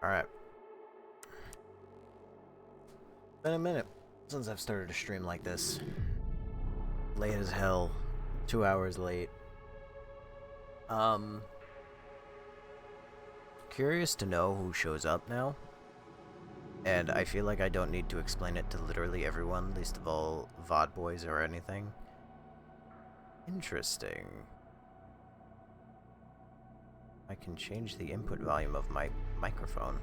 Alright. Been a minute since I've started a stream like this. Late as hell. 2 hours late. Curious to know who shows up now. And I feel like I don't need to explain it to literally everyone, least of all VOD boys or anything. Interesting. I can change the input volume of my microphone.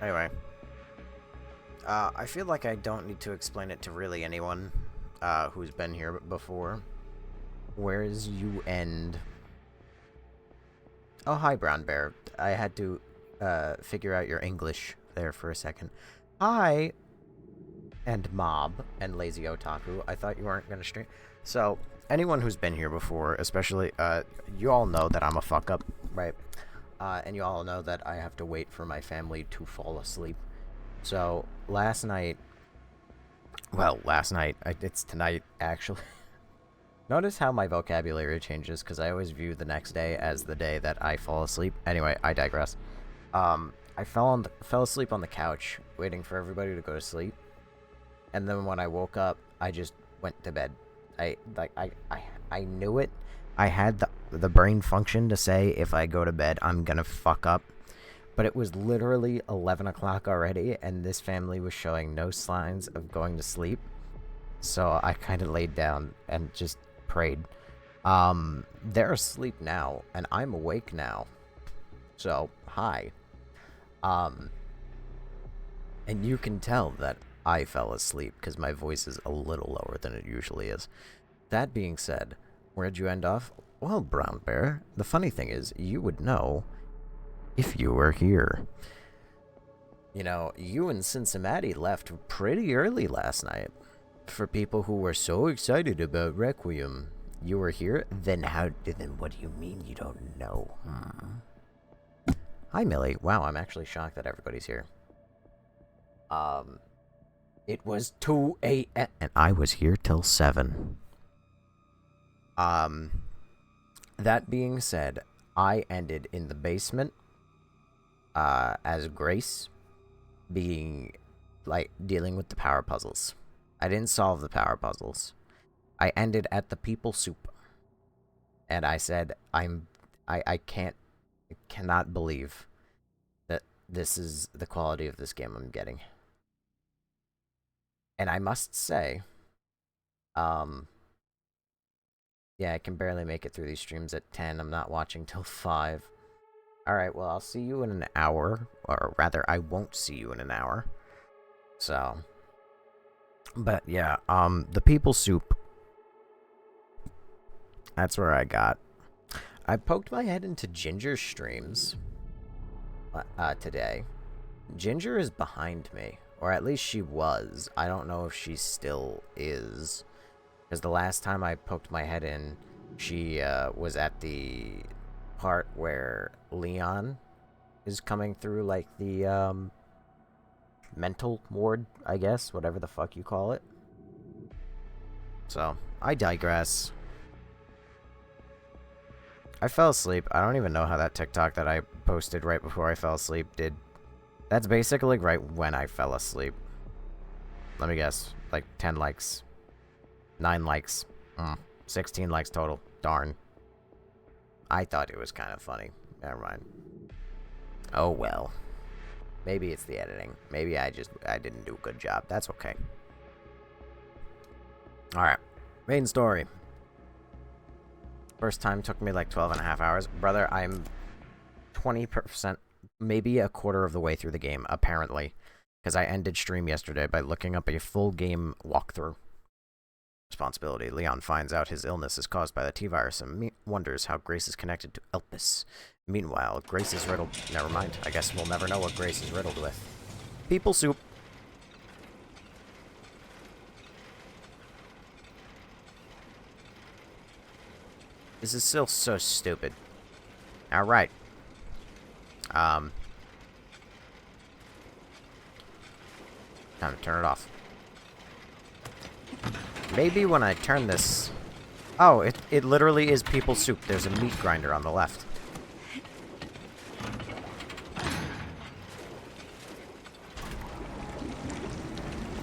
Anyway. I feel like I don't need to explain it to really anyone who's been here before. Where's you end? Oh, hi, Brown Bear. I had to figure out your English there for a second. Hi, and Mob, and Lazy Otaku. I thought you weren't going to stream. So, anyone who's been here before, especially, you all know that I'm a fuck-up, right? And you all know that I have to wait for my family to fall asleep. So, last night, it's tonight, actually. Notice how my vocabulary changes, because I always view the next day as the day that I fall asleep. Anyway, I digress. I fell asleep on the couch, waiting for everybody to go to sleep. And then when I woke up, I just went to bed. I knew it. I had the brain function to say, if I go to bed, I'm gonna fuck up. But it was literally 11 o'clock already, and this family was showing no signs of going to sleep. So I kind of laid down and just prayed. They're asleep now, and I'm awake now. So, hi. And you can tell that I fell asleep, because my voice is a little lower than it usually is. That being said, where'd you end off? Well, Brown Bear, the funny thing is, you would know if you were here. You know, you and Cincinnati left pretty early last night. For people who were so excited about Requiem, you were here? Then what do you mean you don't know? Hi, Millie. Wow, I'm actually shocked that everybody's here. It was 2 a.m. and I was here till 7. That being said, I ended in the basement, as Grace, being, dealing with the power puzzles. I didn't solve the power puzzles. I ended at the people soup. And I said, I cannot believe that this is the quality of this game I'm getting. And I must say, yeah, I can barely make it through these streams at 10. I'm not watching till 5. Alright, well, I'll see you in an hour. Or rather, I won't see you in an hour. So, but yeah, the people soup. That's where I got. I poked my head into Ginger's streams today. Ginger is behind me, or at least she was. I don't know if she still is, because the last time I poked my head in, she was at the part where Leon is coming through, like, the mental ward, I guess, whatever the fuck you call it. So, I digress. I fell asleep. I don't even know how that TikTok that I posted right before I fell asleep did. That's basically right when I fell asleep. Let me guess. Like, 10 likes. 9 likes. 16 likes total. Darn. I thought it was kind of funny. Never mind. Oh, well. Maybe it's the editing. Maybe I didn't do a good job. That's okay. Alright. Main story. First time took me like 12 and a half hours. Brother, I'm 20%, maybe a quarter of the way through the game, apparently. Because I ended stream yesterday by looking up a full game walkthrough. Responsibility. Leon finds out his illness is caused by the T-virus and wonders how Grace is connected to Elpis. Meanwhile, Grace is riddled. Never mind. I guess we'll never know what Grace is riddled with. People soup. This is still so stupid. Alright. Time to turn it off. Maybe when I turn this... Oh, it literally is people soup. There's a meat grinder on the left.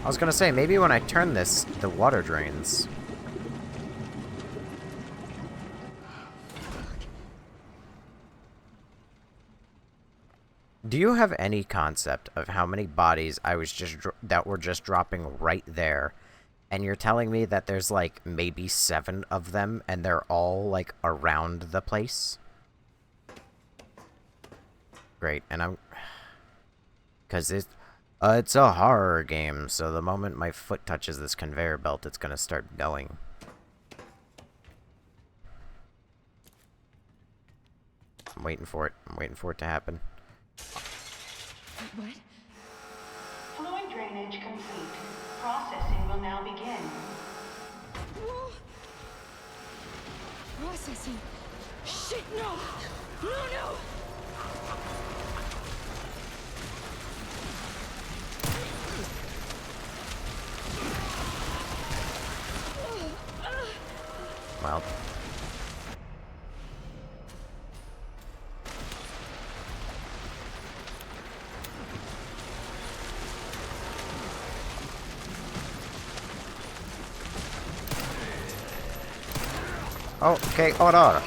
I was gonna say, maybe when I turn this, the water drains. Do you have any concept of how many bodies I was just that were just dropping right there? And you're telling me that there's like maybe 7 of them and they're all like around the place? Great, and I'm... Because it's a horror game, so the moment my foot touches this conveyor belt, it's gonna start going. I'm waiting for it. I'm waiting for it to happen. What? Fluid drainage complete. Processing will now begin. Whoa. Processing. Shit, no! No, no! Well. Oh, okay, hold on.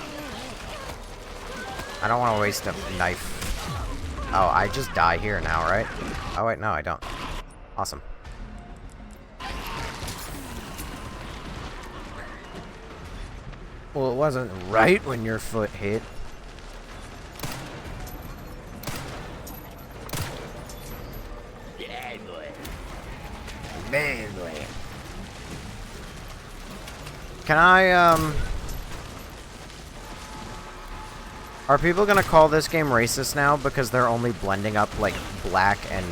I don't want to waste a knife. Oh, I just die here now, right? Oh, wait, no, I don't. Awesome. Well, it wasn't right when your foot hit. Bad boy. Bad boy. Can I, Are people gonna call this game racist now because they're only blending up, like, black and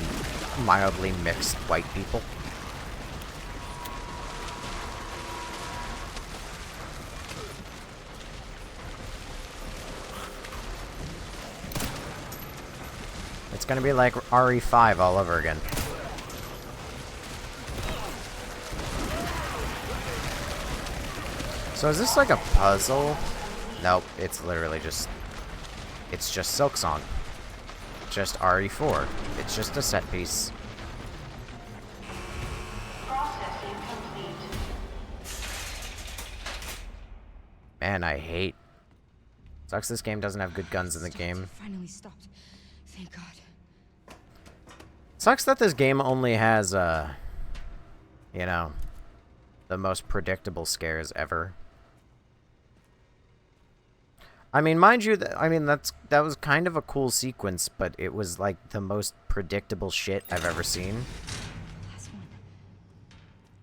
mildly mixed white people? It's gonna be like RE5 all over again. So is this like a puzzle? Nope, it's literally just... It's just Silksong. Just RE4. It's just a set piece. Processing complete. Man, I hate... Sucks this game doesn't have good guns in the game. Finally stopped. Thank God. Sucks that this game only has, you know, the most predictable scares ever. I mean, mind you, that was kind of a cool sequence, but it was like the most predictable shit I've ever seen. Last one.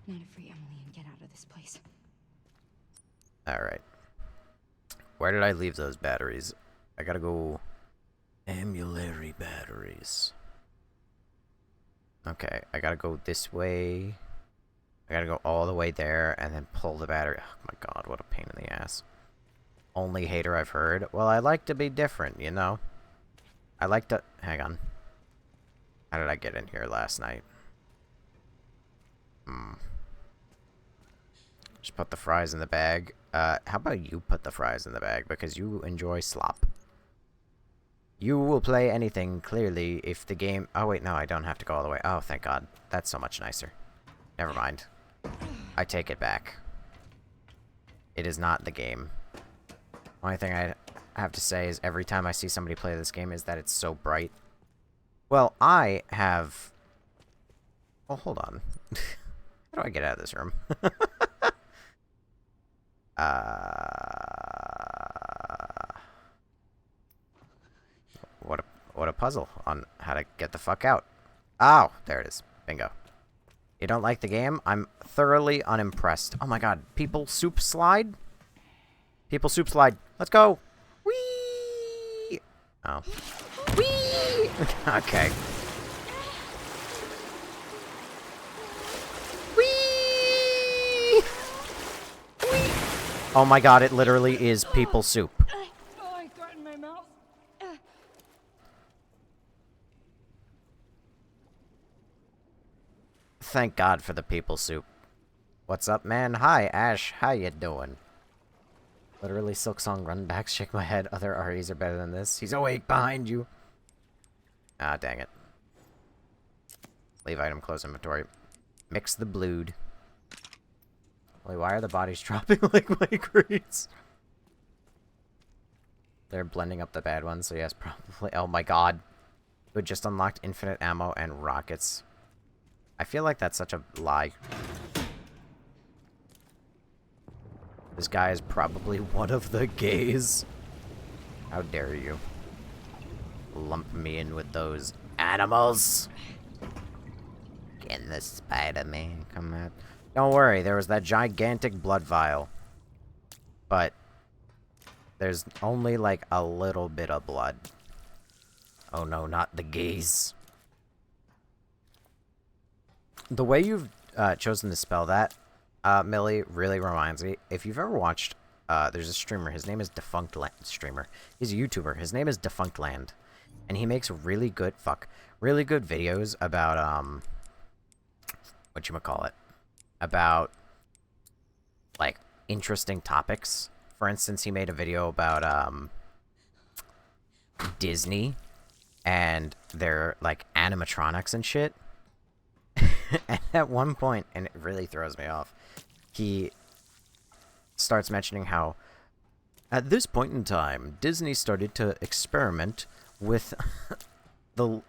Now to free Emily and get out of this place. Alright. Where did I leave those batteries? I gotta go... Ambulatory batteries. Okay, I gotta go this way. I gotta go all the way there and then pull the battery. Oh my god, what a pain in the ass. Only hater I've heard. Well, I like to be different, you know? I like to... Hang on. How did I get in here last night? Just put the fries in the bag. How about you put the fries in the bag? Because you enjoy slop. You will play anything, clearly, if the game... Oh, wait, no, I don't have to go all the way. Oh, thank God. That's so much nicer. Never mind. I take it back. It is not the game. Only thing I have to say is every time I see somebody play this game is that it's so bright. Well, I have... Oh, hold on. How do I get out of this room? What a puzzle on how to get the fuck out. Oh, there it is. Bingo. You don't like the game? I'm thoroughly unimpressed. Oh my god. People soup slide? People soup slide. Let's go. Whee! Oh. Whee! Okay. Whee! Whee! Oh my god, it literally is people soup. Oh, I got in my mouth. Thank God for the people soup. What's up, man? Hi, Ash. How you doing? Literally, Silksong run back, shake my head. Other REs are better than this. He's awake behind you. Ah, dang it. Leave item, close inventory. Mix the blood. Wait, why are the bodies dropping like my crates? They're blending up the bad ones, so yes, probably. Oh my god. We just unlocked infinite ammo and rockets. I feel like that's such a lie. This guy is probably one of the gays. How dare you lump me in with those animals? Can the Spider-Man come out? Don't worry, there was that gigantic blood vial. But there's only like a little bit of blood. Oh no, not the gays. The way you've chosen to spell that, Millie, really reminds me. If you've ever watched, there's a streamer. His name is Defunct Land. Streamer. He's a YouTuber. His name is Defunct Land, and he makes really good videos about whatchamacallit, about like interesting topics. For instance, he made a video about Disney and their like animatronics and shit. And at one point, and it really throws me off, he starts mentioning how at this point in time, Disney started to experiment with the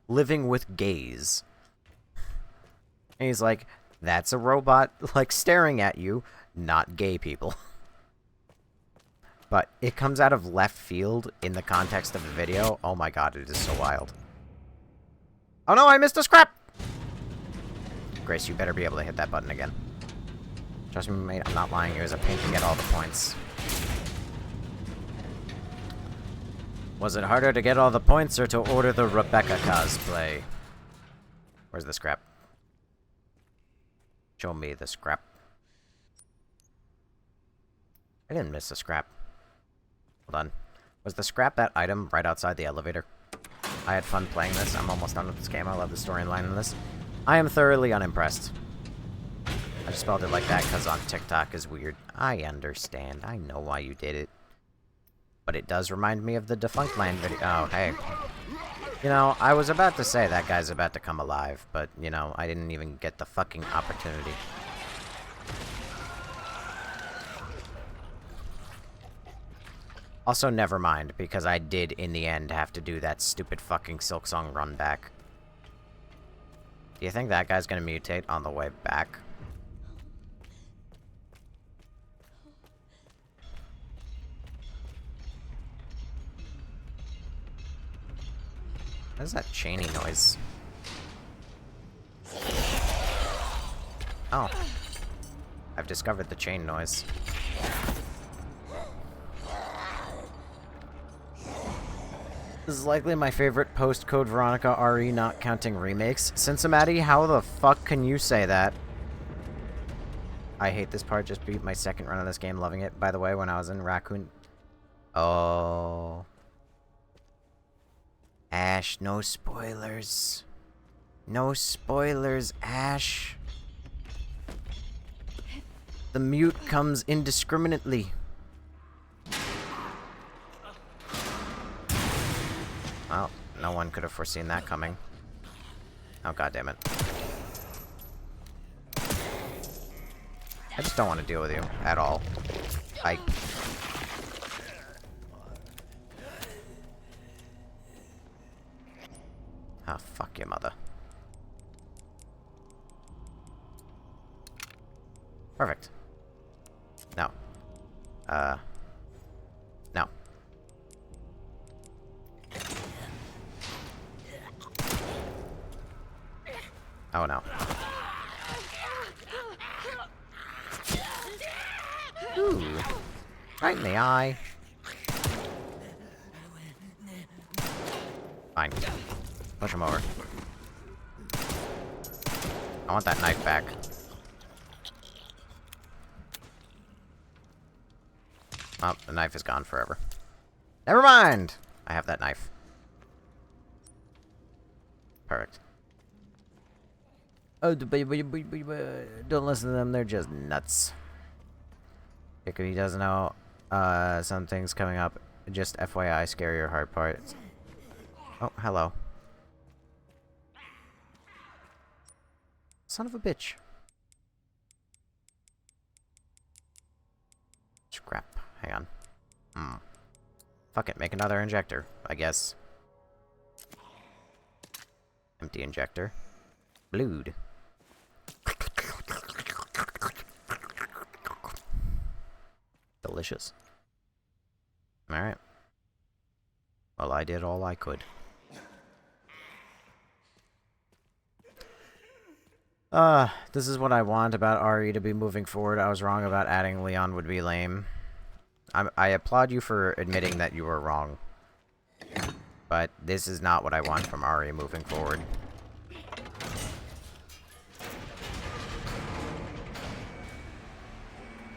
living with gays. And he's like, that's a robot like staring at you, not gay people. But it comes out of left field in the context of the video. Oh my god, it is so wild. Oh no, I missed a scrap! Grace, you better be able to hit that button again. Trust me, mate, I'm not lying. It was a pain to get all the points. Was it harder to get all the points or to order the Rebecca cosplay? Where's the scrap? Show me the scrap. I didn't miss a scrap. Hold on. Was the scrap that item right outside the elevator? I had fun playing this. I'm almost done with this game. I love the storyline in this. I am thoroughly unimpressed. I just spelled it like that because on TikTok is weird. I understand. I know why you did it. But it does remind me of the Defunct Land video. Oh, hey. You know, I was about to say that guy's about to come alive, but, you know, I didn't even get the fucking opportunity. Also, never mind, because I did, in the end, have to do that stupid fucking Silksong run back. Do you think that guy's gonna mutate on the way back? What is that chainy noise? Oh. I've discovered the chain noise. This is likely my favorite post-Code Veronica RE not counting remakes. Cincinnati, how the fuck can you say that? I hate this part, just beat my second run of this game, loving it. By the way, when I was in Raccoon... Oh... Ash, no spoilers. No spoilers, Ash. The mute comes indiscriminately. Well, no one could have foreseen that coming. Oh, goddammit. I just don't want to deal with you at all. Ah, fuck your mother. Perfect. No. No. Oh, no. Ooh. Right in the eye. Fine. Push him over. I want that knife back. Oh, the knife is gone forever. Never mind! I have that knife. Perfect. Oh, don't listen to them, they're just nuts. If he doesn't know, something's coming up. Just FYI, scarier hard part. Oh, hello. Son of a bitch. Scrap. Hang on. Fuck it, make another injector, I guess. Empty injector. Blood. Delicious. Alright. Well, I did all I could. This is what I want about RE to be moving forward. I was wrong about adding Leon would be lame. I applaud you for admitting that you were wrong. But this is not what I want from RE moving forward.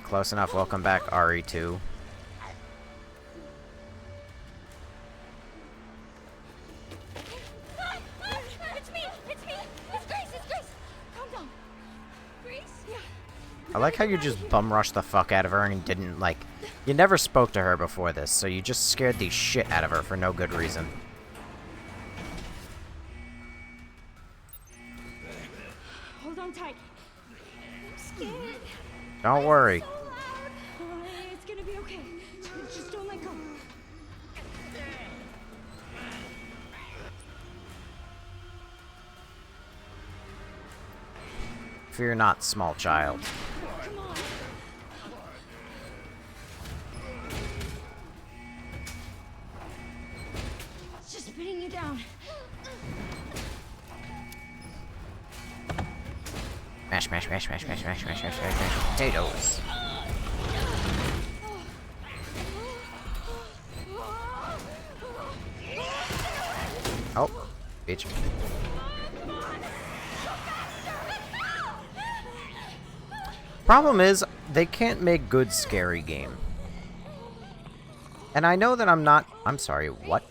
Close enough. Welcome back, RE2. It's me! It's me! It's Grace! It's Grace! Calm down. Grace? Yeah. I like how you just bum rushed the fuck out of her and didn't, like... You never spoke to her before this, so you just scared the shit out of her for no good reason. Hold on tight. I'm scared. Don't worry. So loud. It's gonna be okay. Just don't let go. Fear not, small child. Come on. It's just spinning you down. Mash, mash, mash, mash, mash, mash, mash, mash, mash, mash, potatoes. Oh, bitch. Problem is, they can't make good scary game. And I know that I'm not... I'm sorry, what?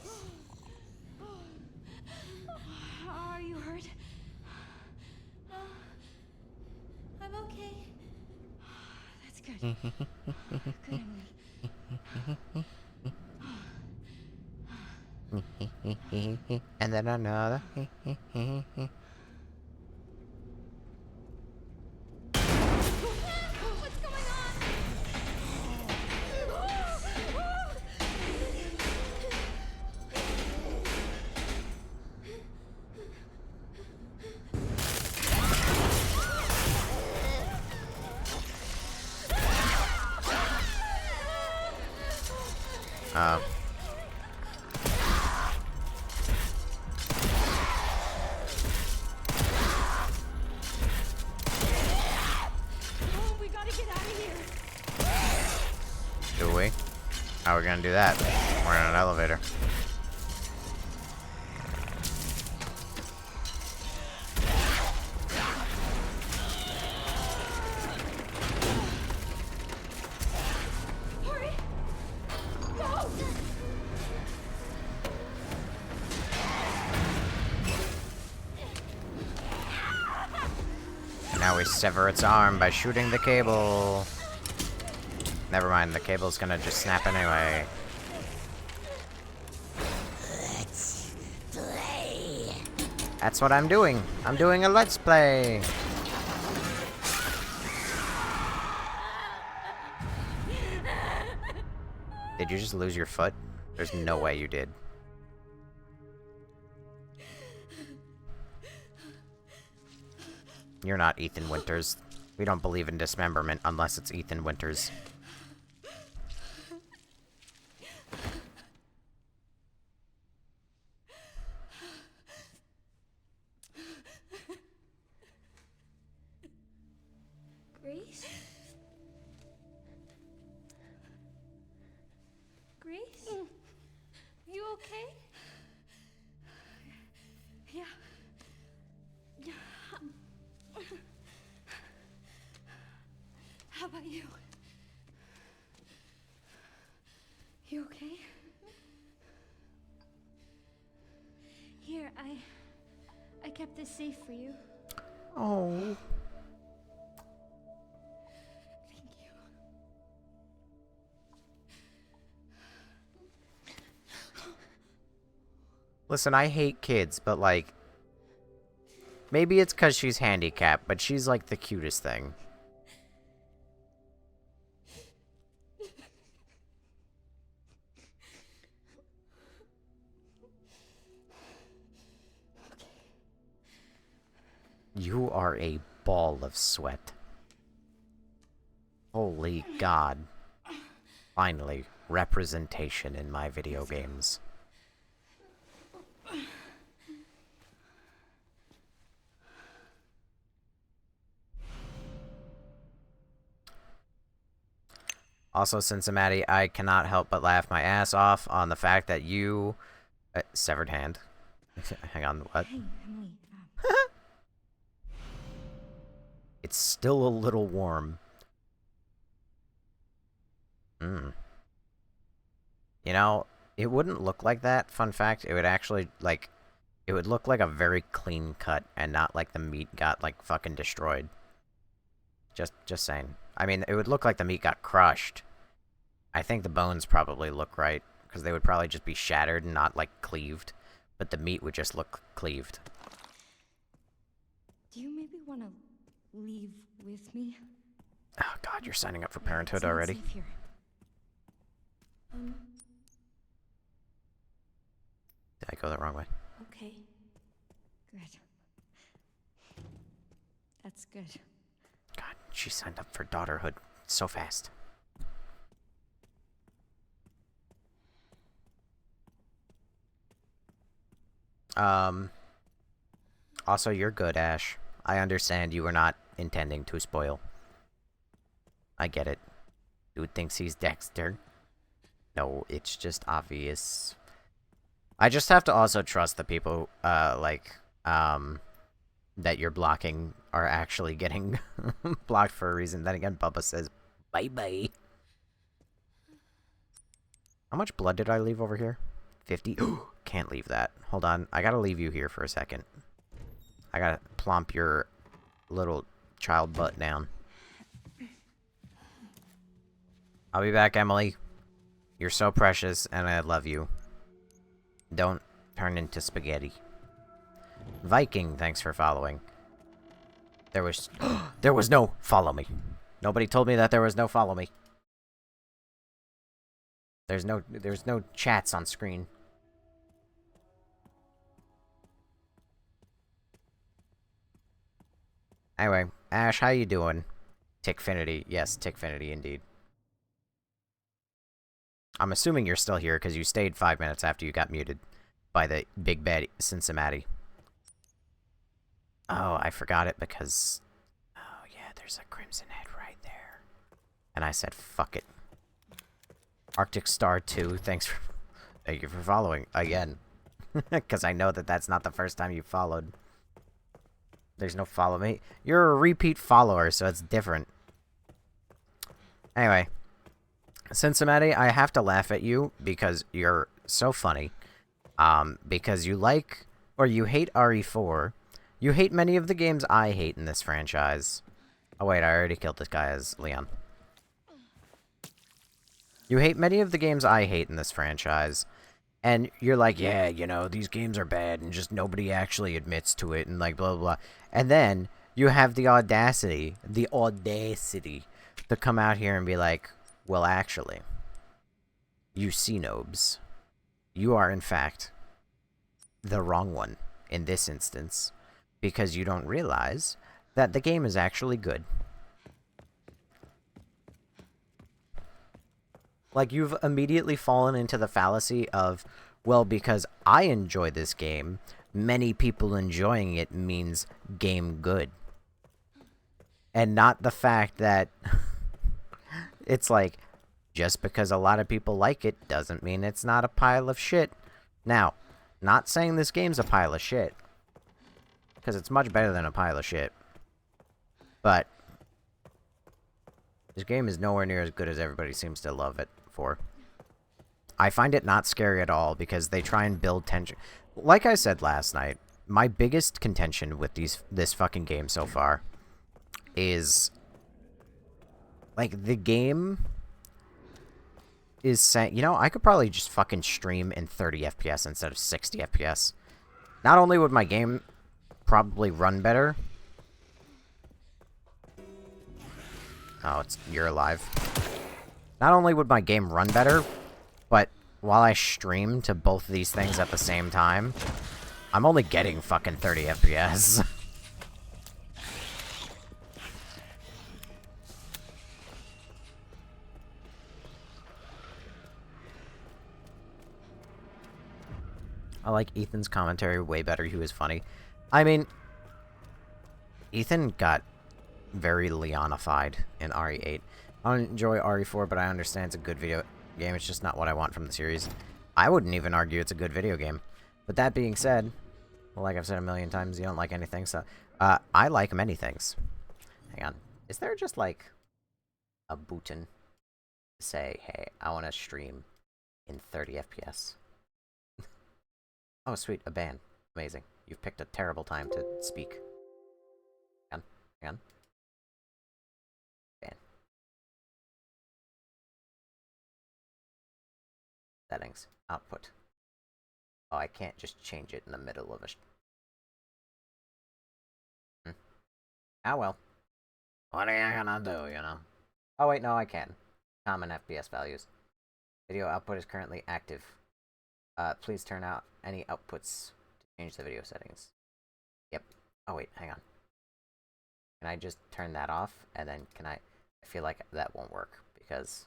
Are you hurt? No. I'm okay. That's good. Good, Emily. And then another. What's going on? Oh, we gotta get out of here. Do we? How are we gonna do that? We're in an elevator. Hurry! Go! Now we sever its arm by shooting the cable. Never mind, the cable's gonna just snap anyway. Let's play. That's what I'm doing. I'm doing a let's play. Did you just lose your foot? There's no way you did. You're not Ethan Winters. We don't believe in dismemberment unless it's Ethan Winters. Grace? Grace? You okay? Yeah. How about you? You okay? Here, I kept this safe for you. Oh. Thank you. Listen, I hate kids, but like... Maybe it's because she's handicapped, but she's like the cutest thing. You are a ball of sweat. Holy God. Finally, representation in my video games. Also, Cincinnati, I cannot help but laugh my ass off on the fact that you... severed hand. Hang on, what? Hey, Emily. It's still a little warm. You know, it wouldn't look like that, fun fact. It would actually, like... It would look like a very clean cut and not like the meat got, like, fucking destroyed. Just saying. I mean, it would look like the meat got crushed. I think the bones probably look right, because they would probably just be shattered and not, like, cleaved. But the meat would just look cleaved. Do you maybe want to leave with me? Oh God, you're signing up for Parenthood It's not already? safe here. Did I go the wrong way? Okay. Good. That's good. God, she signed up for daughterhood so fast. Also, you're good, Ash. I understand you were not intending to spoil. I get it. Dude thinks he's Dexter. No, it's just obvious. I just have to also trust the people, that you're blocking are actually getting blocked for a reason. Then again, Bubba says, bye-bye. How much blood did I leave over here? 50? Can't leave that. Hold on. I gotta leave you here for a second. I gotta plump your little child butt down. I'll be back, Emily. You're so precious, and I love you. Don't turn into spaghetti. Viking, thanks for following. There was... there was no follow me. Nobody told me that there was no follow me. There's no chats on screen. Anyway, Ash, how you doing? Tickfinity. Yes, Tickfinity indeed. I'm assuming you're still here because you stayed 5 minutes after you got muted by the big bad Cincinnati. Oh, I forgot it because... Oh, yeah, there's a Crimson Head right there. And I said, fuck it. Arctic Star 2, thank you for following again. Because I know that that's not the first time you followed. There's no follow me. You're a repeat follower, so it's different. Anyway. Cincinnati, I have to laugh at you because you're so funny. Because you like, or you hate RE4. You hate many of the games I hate in this franchise. Oh wait, I already killed this guy as Leon. You hate many of the games I hate in this franchise. And you're like, yeah, you know, these games are bad and just nobody actually admits to it and like blah, blah, blah. And then you have the audacity to come out here and be like, well, actually, you C-nobes, you are, in fact, the wrong one in this instance, because you don't realize that the game is actually good. Like, you've immediately fallen into the fallacy of, well, because I enjoy this game, many people enjoying it means game good. And not the fact that... It's like, just because a lot of people like it doesn't mean it's not a pile of shit. Now, not saying this game's a pile of shit. Because it's much better than a pile of shit. But, this game is nowhere near as good as everybody seems to love it for. I find it not scary at all because they try and build tension. Like I said last night, my biggest contention with this fucking game so far is... Like, the game is saying... You know, I could probably just fucking stream in 30 FPS instead of 60 FPS. Not only would my game probably run better. Oh, you're alive. Not only would my game run better, but while I stream to both of these things at the same time, I'm only getting fucking 30 FPS. I like Ethan's commentary way better. He was funny. I mean, Ethan got very Leonified in RE8. I don't enjoy RE4, but I understand it's a good video game. It's just not what I want from the series. I wouldn't even argue it's a good video game. But that being said, well, like I've said a million times, you don't like anything, so... I like many things. Hang on. Is there just, like, a button to say, hey, I want to stream in 30 FPS? Oh, sweet, a ban. Amazing. You've picked a terrible time to speak. Hang on. Hang on. Ban. Settings. Output. Oh, I can't just change it in the middle of a... Ah, well. What are you gonna do, you know? Oh, wait, no, I can. Common FPS values. Video output is currently active. Please turn out any outputs to change the video settings. Yep. Oh, wait, hang on. Can I just turn that off? And then can I feel like that won't work, because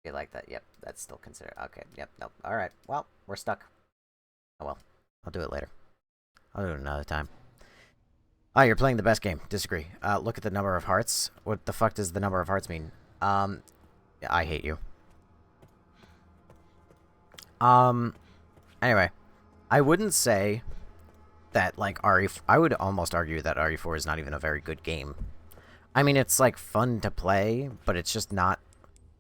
I feel like that, yep, that's still considered. Okay, yep, nope. Alright, well, we're stuck. Oh well, I'll do it later. I'll do it another time. Oh, you're playing the best game. Disagree. Look at the number of hearts. What the fuck does the number of hearts mean? I hate you. Anyway. I wouldn't say that, like, I would almost argue that RE4 is not even a very good game. I mean, it's, like, fun to play, but it's just not...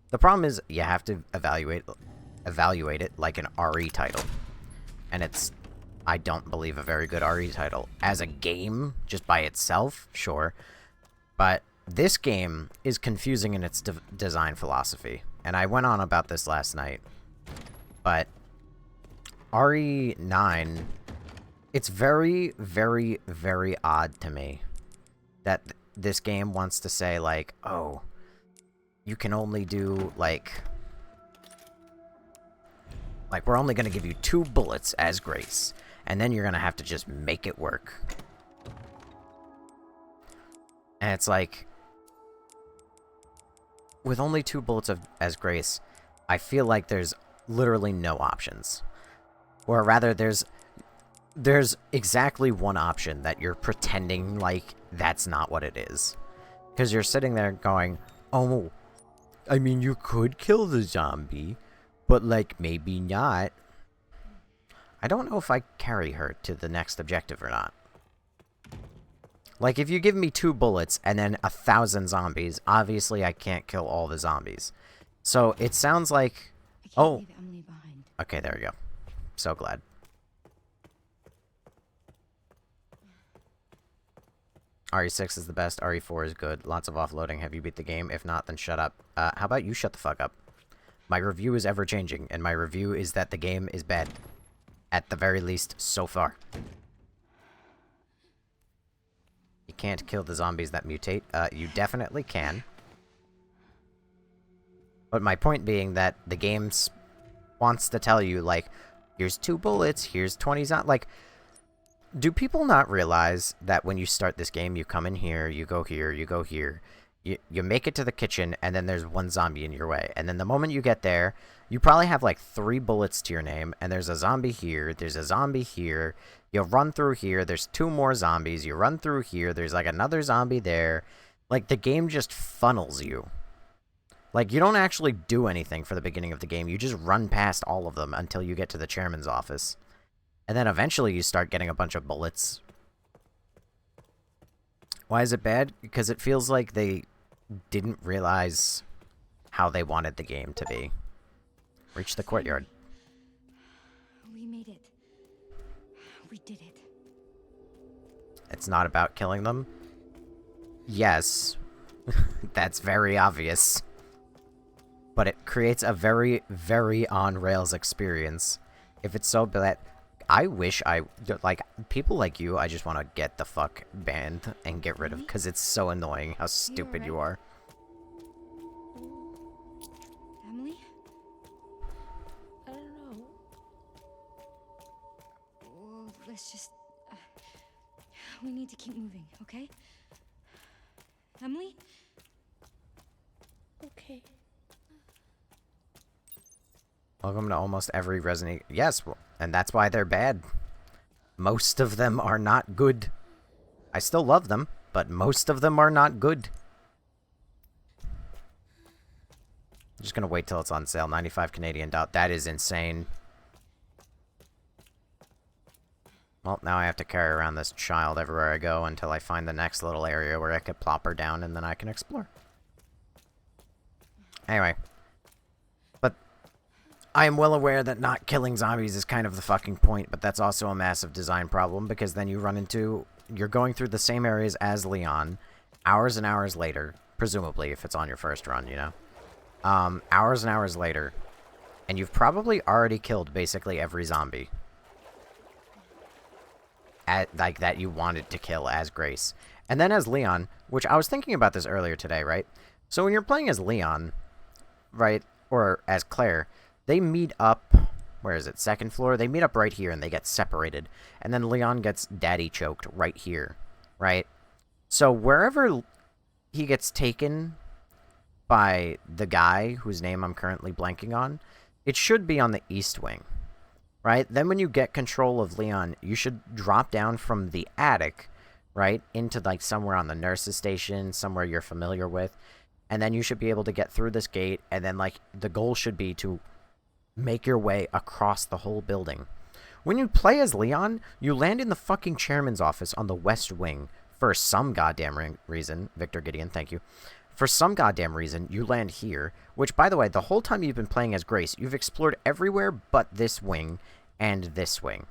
The problem is, you have to evaluate it like an RE title. And it's... I don't believe a very good RE title. As a game, just by itself, sure. But this game is confusing in its design philosophy. And I went on about this last night. But RE9, it's very, very, very odd to me that this game wants to say, like, oh, you can only do, like, we're only going to give you 2 bullets as grace. And then you're going to have to just make it work. And it's like, with only 2 bullets as grace, I feel like there's literally no options. Or rather, there's exactly one option that you're pretending like that's not what it is. Because you're sitting there going, oh, I mean, you could kill the zombie, but, like, maybe not. I don't know if I carry her to the next objective or not. Like, if you give me 2 bullets and then 1,000 zombies, obviously I can't kill all the zombies. So, it sounds like... Oh! Okay, there we go. So glad. RE6 is the best, RE4 is good. Lots of offloading. Have you beat the game? If not, then shut up. How about you shut the fuck up? My review is ever-changing, and my review is that the game is bad. At the very least, so far. You can't kill the zombies that mutate. You definitely can. But my point being that the game wants to tell you, like, here's 2 bullets, here's 20 zombies. Like, do people not realize that when you start this game, you come in here, you go here, you go here, you make it to the kitchen, and then there's 1 zombie in your way. And then the moment you get there, you probably have, like, 3 bullets to your name, and there's a zombie here, there's a zombie here, you run through here, there's 2 more zombies, you run through here, there's, like, another zombie there. Like, the game just funnels you. Like, you don't actually do anything for the beginning of the game, you just run past all of them until you get to the chairman's office. And then eventually you start getting a bunch of bullets. Why is it bad? Because it feels like they didn't realize how they wanted the game to be. Reach the courtyard. We made it. We did it. It's not about killing them? Yes. That's very obvious. But it creates a very, very on-rails experience. If it's so bad... I wish like, people like you, I just want to get the fuck banned and get rid of, because it's so annoying how stupid you are. Emily? I don't know. Well, let's just... we need to keep moving, okay? Emily? Okay. Welcome to almost every Resident Evil. Yes, well, and that's why they're bad. Most of them are not good. I still love them, but most of them are not good. I'm just gonna wait till it's on sale. 95 Canadian dot. That is insane. Well, now I have to carry around this child everywhere I go until I find the next little area where I can plop her down and then I can explore. Anyway. But I am well aware that not killing zombies is kind of the fucking point, but that's also a massive design problem because then you run into... You're going through the same areas as Leon, hours and hours later, presumably if it's on your first run, you know? Hours and hours later, and you've probably already killed basically every zombie. Like, that you wanted to kill as Grace. And then as Leon, which I was thinking about this earlier today, right? So when you're playing as Leon, right, or as Claire, they meet up, where is it, second floor? They meet up right here and they get separated. And then Leon gets daddy choked right here, right? So wherever he gets taken by the guy whose name I'm currently blanking on, it should be on the east wing. Right? Then when you get control of Leon, you should drop down from the attic, right, into, like, somewhere on the nurse's station, somewhere you're familiar with, and then you should be able to get through this gate, and then, like, the goal should be to make your way across the whole building. When you play as Leon, you land in the fucking chairman's office on the west wing for some goddamn reason. Victor Gideon, thank you. For some goddamn reason, you land here, which, by the way, the whole time you've been playing as Grace, you've explored everywhere but this wing and this wing.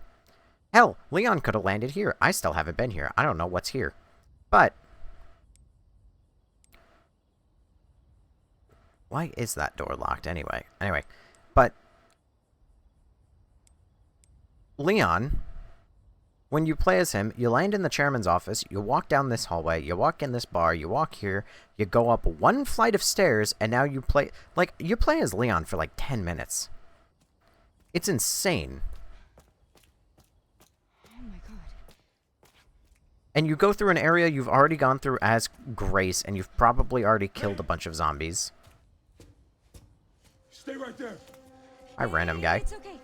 Hell, Leon could have landed here. I still haven't been here. I don't know what's here. But why is that door locked anyway? Anyway, but Leon, when you play as him, you land in the chairman's office, you walk down this hallway, you walk in this bar, you walk here, you go up one flight of stairs, and now you play... Like, you play as Leon for like 10 minutes. It's insane. Oh my god. And you go through an area you've already gone through as Grace, and you've probably already killed a bunch of zombies. Stay right there. Hi, random guy. It's okay.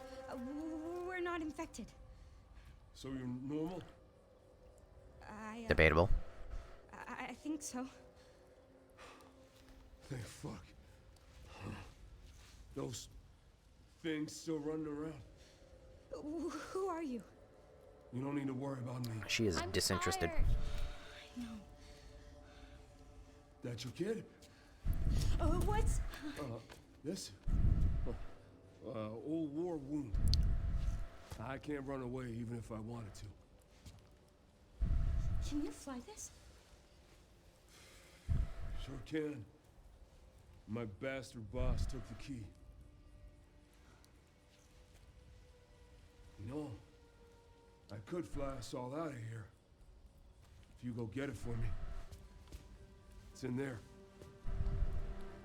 We're not infected. So you're normal? Debatable. I think so. Thank fuck. Those things still running around. Who are you? You don't need to worry about me. She is disinterested. Tired. I know. That your kid? What's... This? Old war wound. I can't run away even if I wanted to. Can you fly this? Sure can. My bastard boss took the key. You know, I could fly us all out of here. If you go get it for me. It's in there.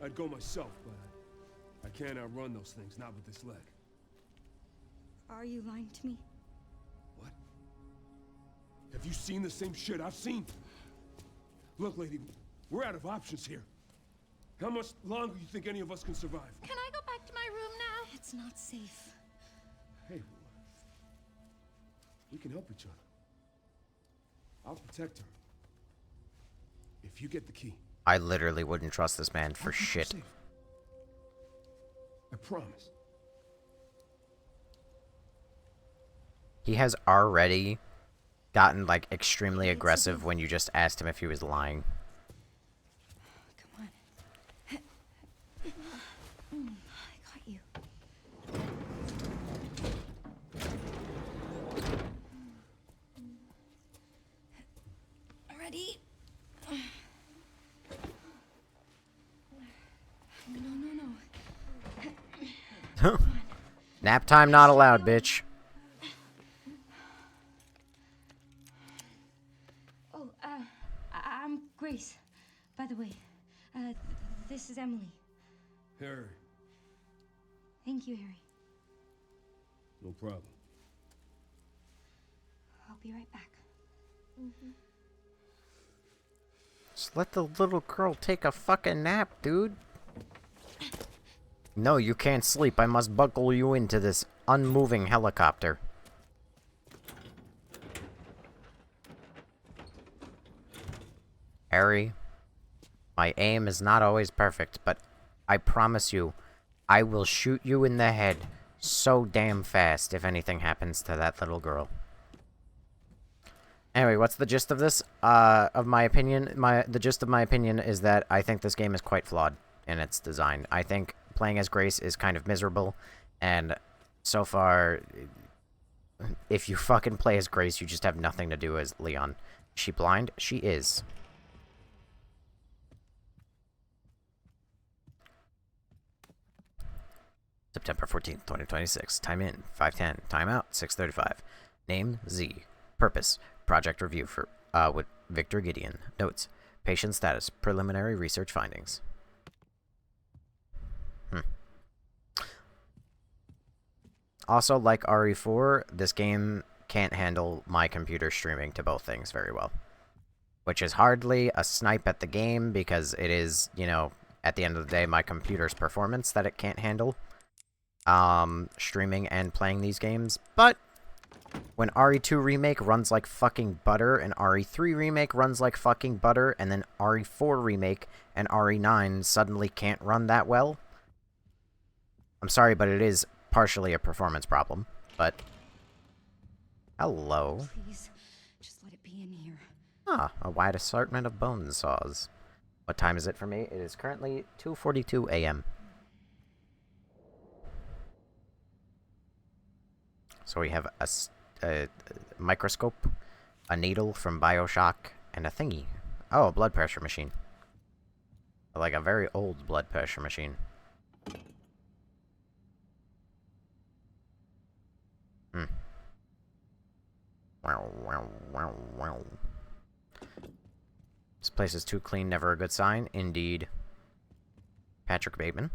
I'd go myself, but I can't outrun those things, not with this leg. Are you lying to me? What? Have you seen the same shit I've seen? Look, lady, we're out of options here. How much longer do you think any of us can survive? Can I go back to my room now? It's not safe. Hey, we can help each other. I'll protect her. If you get the key. I literally wouldn't trust this man for shit. Safe. I promise. He has already gotten, like, extremely aggressive when you just asked him if he was lying. Come on. I got you. Ready? No. Nap time not allowed, bitch. Grace. By the way, this is Emily. Harry, Thank you, Harry. no problem. I'll be right back. Just let the little girl take a fucking nap, dude. No, you can't sleep. I must buckle you into this unmoving helicopter. Harry, my aim is not always perfect, but I promise you, I will shoot you in the head so damn fast if anything happens to that little girl. Anyway, what's the gist of this? Of my opinion, the gist of my opinion is that I think this game is quite flawed in its design. I think playing as Grace is kind of miserable, and so far, if you fucking play as Grace, you just have nothing to do as Leon. Is she blind? She is. September 14th, 2026. Time in, 5:10. Time out, 6:35. Name, Z. Purpose, project review for, with Victor Gideon. Notes, patient status, preliminary research findings. Also, like RE4, this game can't handle my computer streaming to both things very well. Which is hardly a snipe at the game, because it is, you know, at the end of the day, my computer's performance that it can't handle. Streaming and playing these games, but when RE2 Remake runs like fucking butter, and RE3 Remake runs like fucking butter, and then RE4 Remake and RE9 suddenly can't run that well, I'm sorry, but it is partially a performance problem, but... Hello. Please, just let it be in here. Ah, a wide assortment of bone saws. What time is it for me? It is currently 2:42 a.m. So we have a microscope, a needle from BioShock, and a thingy. Oh, a blood pressure machine. Like a very old blood pressure machine. Wow, wow, wow, wow. This place is too clean, never a good sign. Indeed. Patrick Bateman.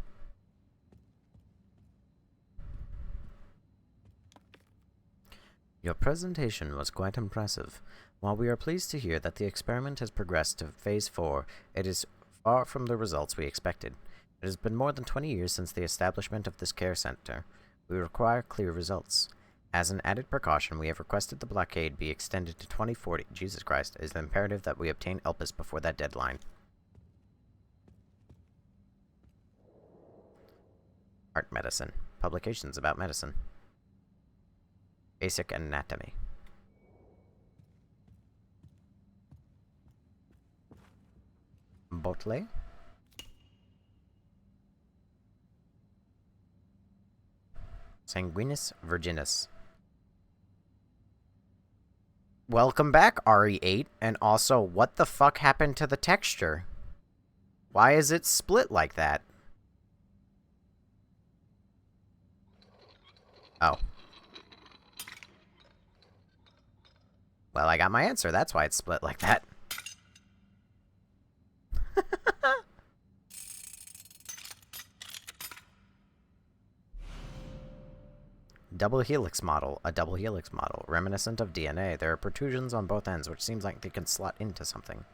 Your presentation was quite impressive. While we are pleased to hear that the experiment has progressed to Phase 4, it is far from the results we expected. It has been more than 20 years since the establishment of this care center. We require clear results. As an added precaution, we have requested the blockade be extended to 2040. Jesus Christ, it is imperative that we obtain Elpis before that deadline. Art medicine. Publications about medicine. Basic anatomy. Botle. Sanguinis virginis. Welcome back, RE8. And also, what the fuck happened to the texture? Why is it split like that? Oh. Well, I got my answer. That's why it's split like that. Double helix model. A double helix model. Reminiscent of DNA. There are protrusions on both ends, which seems like they can slot into something.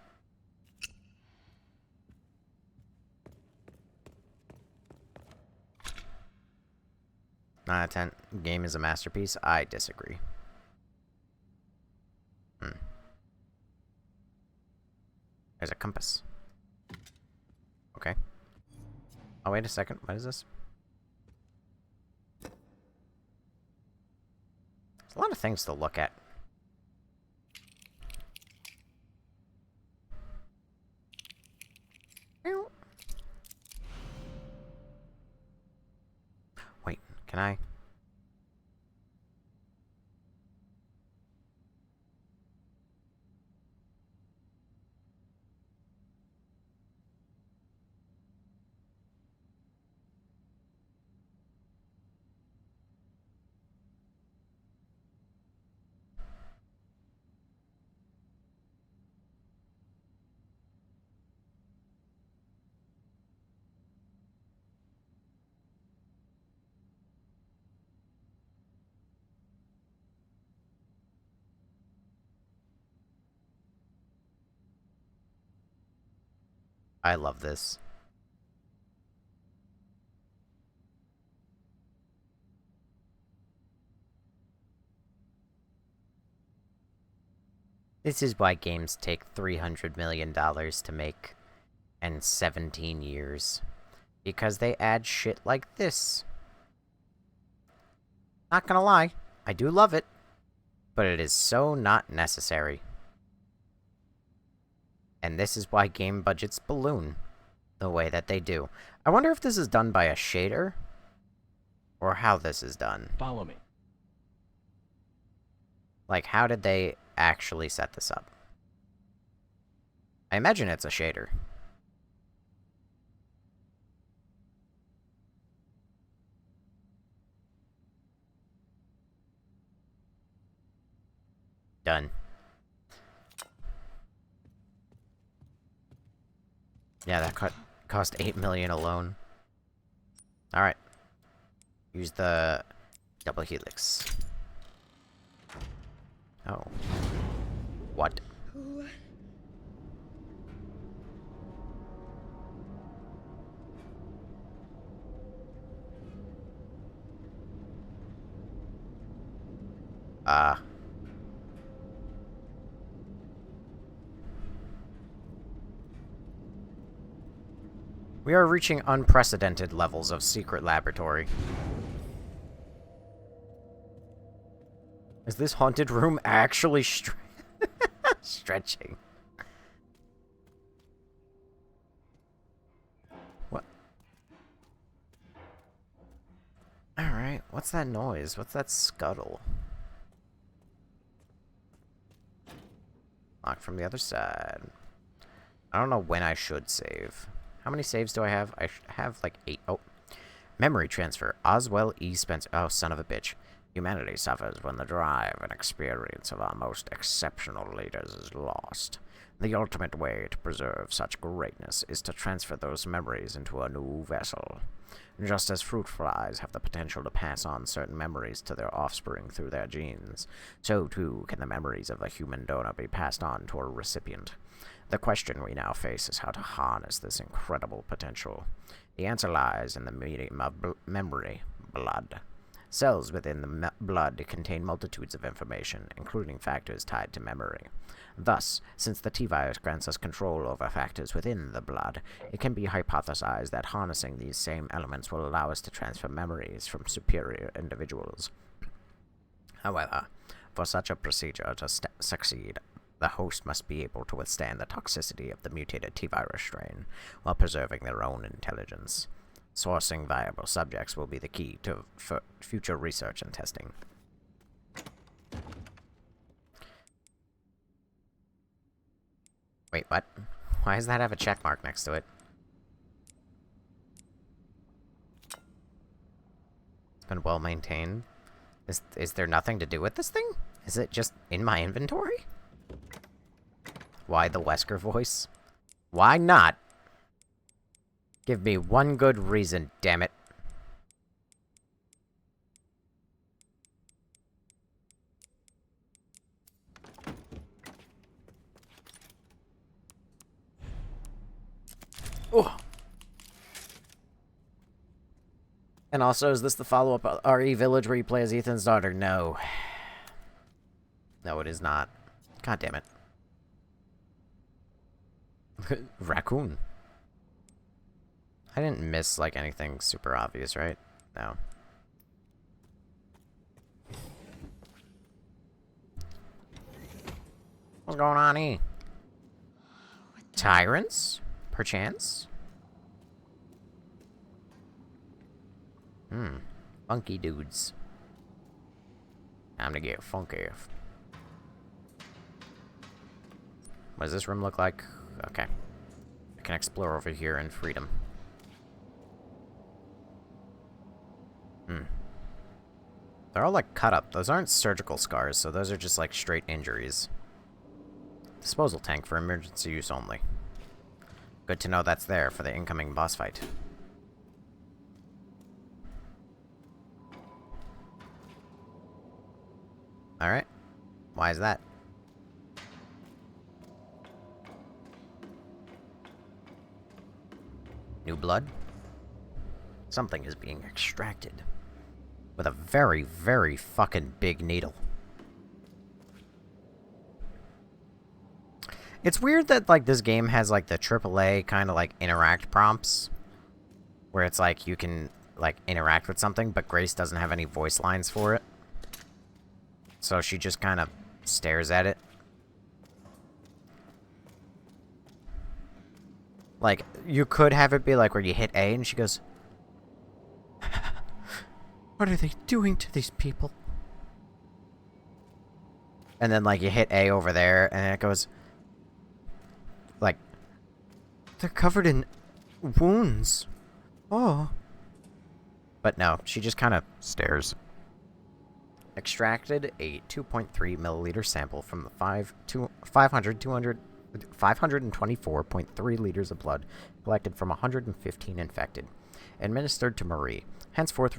Nine out of 10. Game is a masterpiece. I disagree. There's a compass. Okay. Oh, wait a second. What is this? There's a lot of things to look at. Wait, can I? I love this. This is why games take $300 million to make, and 17 years. Because they add shit like this. Not gonna lie, I do love it, but it is so not necessary. And this is why game budgets balloon the way that they do. I wonder if this is done by a shader, or how this is done. Follow me. Like, how did they actually set this up? I imagine it's a shader. Done. Yeah, that cost $8 million alone. Alright. Use the double helix. Oh. What? We are reaching unprecedented levels of secret laboratory. Is this haunted room actually stretching? What? Alright, what's that noise? What's that scuttle? Locked from the other side. I don't know when I should save. How many saves do I have? I have like 8. Oh. Memory transfer. Oswell E. Spencer. Oh, son of a bitch. Humanity suffers when the drive and experience of our most exceptional leaders is lost. The ultimate way to preserve such greatness is to transfer those memories into a new vessel. Just as fruit flies have the potential to pass on certain memories to their offspring through their genes, so too can the memories of a human donor be passed on to a recipient. The question we now face is how to harness this incredible potential. The answer lies in the medium of memory, blood. Cells within the blood contain multitudes of information, including factors tied to memory. Thus, since the T-virus grants us control over factors within the blood, it can be hypothesized that harnessing these same elements will allow us to transfer memories from superior individuals. However, for such a procedure to succeed, the host must be able to withstand the toxicity of the mutated T-virus strain, while preserving their own intelligence. Sourcing viable subjects will be the key to future research and testing. Wait, what? Why does that have a check mark next to it? It's been well maintained. Is there nothing to do with this thing? Is it just in my inventory? Why the Wesker voice? Why not? Give me one good reason, damn it. Oh. And also, is this the follow-up RE Village where you play as Ethan's daughter? No. No, it is not. God damn it. Raccoon. I didn't miss, like, anything super obvious, right? No. What's going on here? Tyrants? Perchance? Funky dudes. Time to get funky. What does this room look like? Okay. I can explore over here in freedom. They're all, like, cut up. Those aren't surgical scars, so those are just, like, straight injuries. Disposal tank for emergency use only. Good to know that's there for the incoming boss fight. Alright. Why is that? New blood? Something is being extracted. With a very, very fucking big needle. It's weird that, like, this game has, like, the AAA kind of, like, interact prompts. Where it's like, you can, like, interact with something, but Grace doesn't have any voice lines for it. So she just kind of stares at it. Like, you could have it be, like, where you hit A and she goes... What are they doing to these people? And then, like, you hit A over there, and it goes... Like... They're covered in... wounds. Oh. But no, she just kind of stares. Extracted a 2.3 milliliter sample from the 524.3 liters of blood collected from 115 infected. Administered to Marie. Henceforth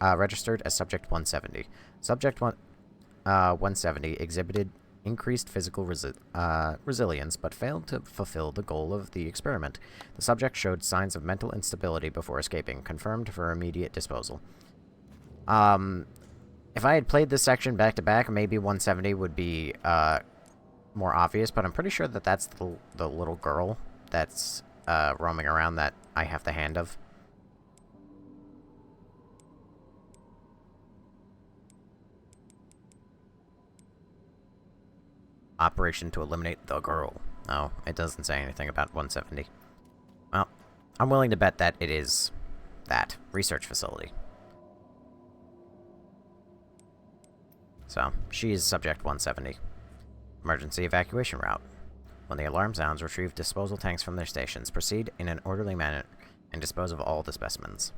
registered as Subject 170. Subject 170 exhibited increased physical resilience, but failed to fulfill the goal of the experiment. The subject showed signs of mental instability before escaping, confirmed for immediate disposal. If I had played this section back-to-back, maybe 170 would be more obvious, but I'm pretty sure that that's the little girl that's roaming around that I have the hand of. Operation to eliminate the girl. No, it doesn't say anything about 170. Well, I'm willing to bet that it is that research facility. So, she is Subject 170. Emergency evacuation route. When the alarm sounds, retrieve disposal tanks from their stations. Proceed in an orderly manner and dispose of all the specimens.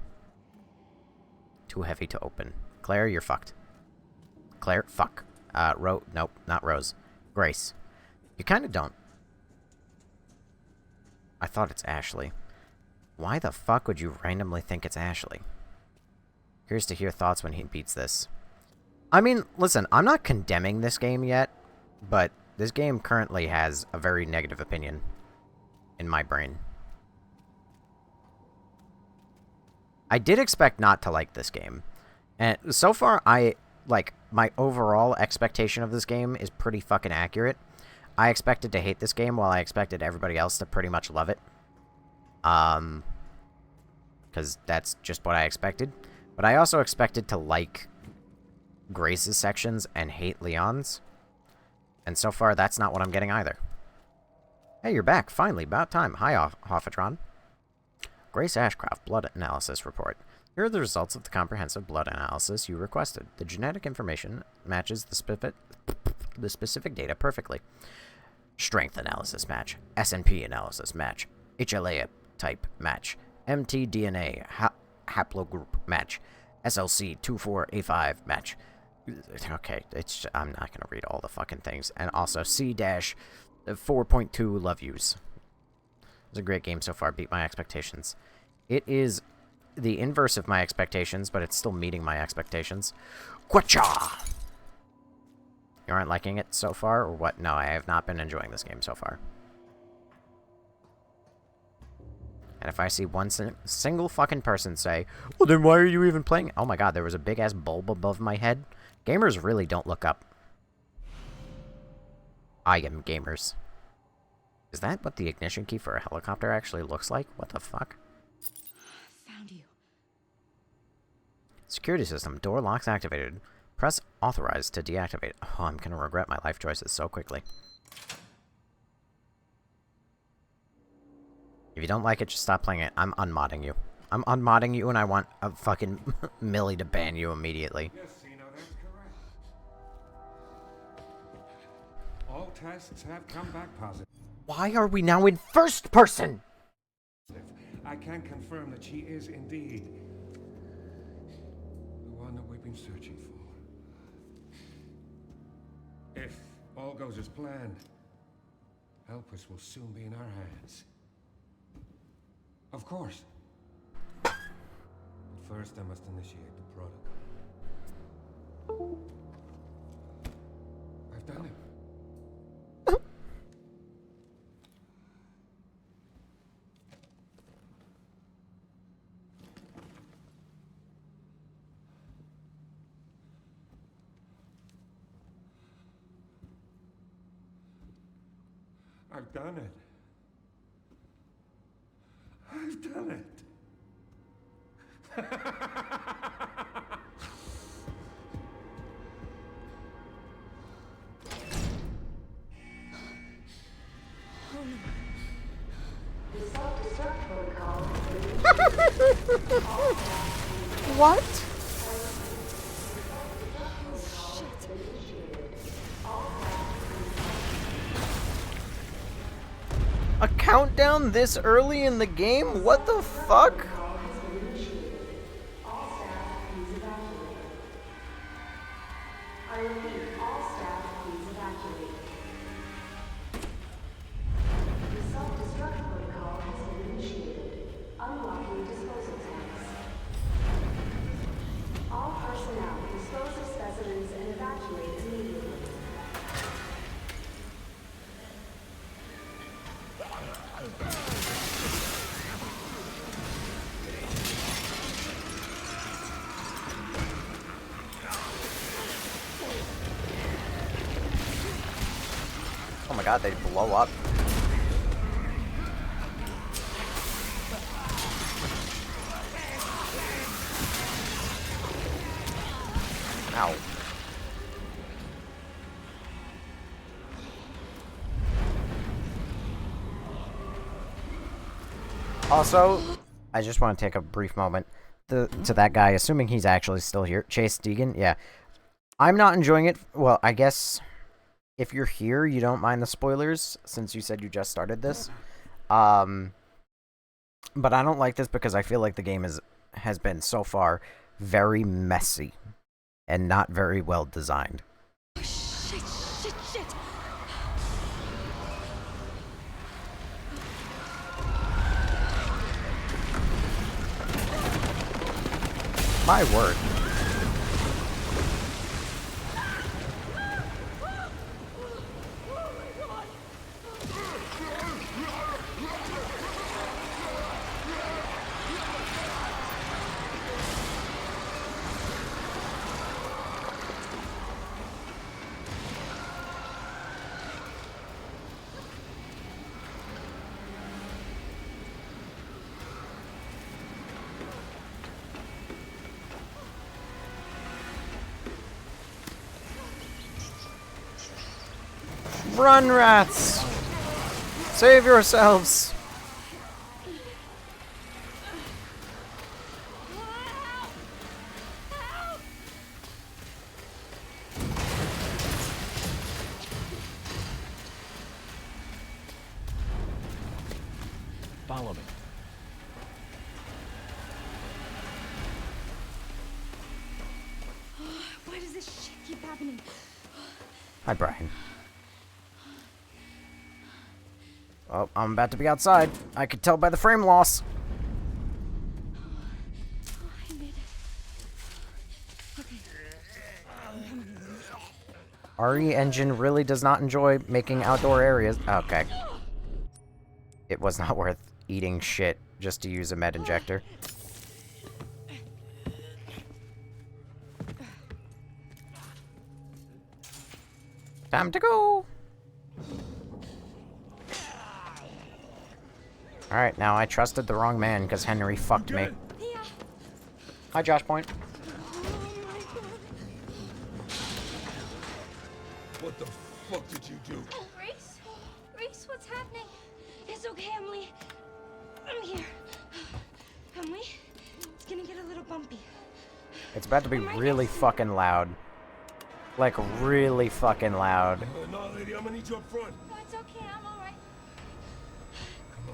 Too heavy to open. Claire, you're fucked. Claire, fuck. Nope, not Rose. Grace. You kind of don't. I thought it's Ashley. Why the fuck would you randomly think it's Ashley? Here's to hear thoughts when he beats this. I mean, listen, I'm not condemning this game yet, but this game currently has a very negative opinion in my brain. I did expect not to like this game. And so far, my overall expectation of this game is pretty fucking accurate. I expected to hate this game while I expected everybody else to pretty much love it. Because that's just what I expected. But I also expected to like Grace's sections and hate Leon's. And so far, that's not what I'm getting either. Hey, you're back. Finally, about time. Hi, Hoffatron. Grace Ashcroft, Blood Analysis Report. Here are the results of the comprehensive blood analysis you requested. The genetic information matches the specific data perfectly. Strength analysis match. SNP analysis match. HLA type match. mtDNA haplogroup match. SLC24A5 match. Okay, I'm not going to read all the fucking things. And also C-4.2 love yous. It's a great game so far. Beat my expectations. It is the inverse of my expectations, but it's still meeting my expectations. Quacha! You aren't liking it so far, or what? No, I have not been enjoying this game so far. And if I see one single fucking person say, well, then why are you even playing? Oh my god, there was a big-ass bulb above my head. Gamers really don't look up. I am gamers. Is that what the ignition key for a helicopter actually looks like? What the fuck? Found you. Security system. Door locks activated. Press authorize to deactivate. Oh, I'm gonna regret my life choices so quickly. If you don't like it, just stop playing it. I'm unmodding you. I'm unmodding you, and I want a fucking Millie to ban you immediately. Yes, Cena, that's correct. All tests have come back positive. Why are we now in first person? I can confirm that she is indeed the one that we've been searching for. If all goes as planned, Elpis will soon be in our hands. Of course. But first, I must initiate the protocol. I've done it. I've done it. I've done it. What? A countdown this early in the game? What the fuck? I repeat, all staff, please evacuate. The self-destruct protocol has been initiated. Unlocking disposal tanks. All personnel dispose of specimens and evacuate immediately. Oh my god, they blow up. Ow. Also, I just want to take a brief moment to that guy, assuming he's actually still here. Chase Deegan, yeah. I'm not enjoying it. Well, I guess if you're here, you don't mind the spoilers, since you said you just started this. But I don't like this because I feel like the game has been, so far, very messy and not very well designed. Shit. My word. Run, rats! Save yourselves! Follow me. Why does this shit keep happening? Hi, Brian. Oh, I'm about to be outside. I could tell by the frame loss. I made it. Okay. RE Engine really does not enjoy making outdoor areas. Okay. It was not worth eating shit just to use a med injector. Time to go! Alright, now I trusted the wrong man because Henry fucked me. Yeah. Hi, Josh Point. What the fuck did you do? Reese, what's happening? It's okay, Emily. I'm here. Emily, it's gonna get a little bumpy. It's about to be really fucking loud. Like, really fucking loud. No, lady, I'm gonna need you up front. No, it's okay. I'm all right. Come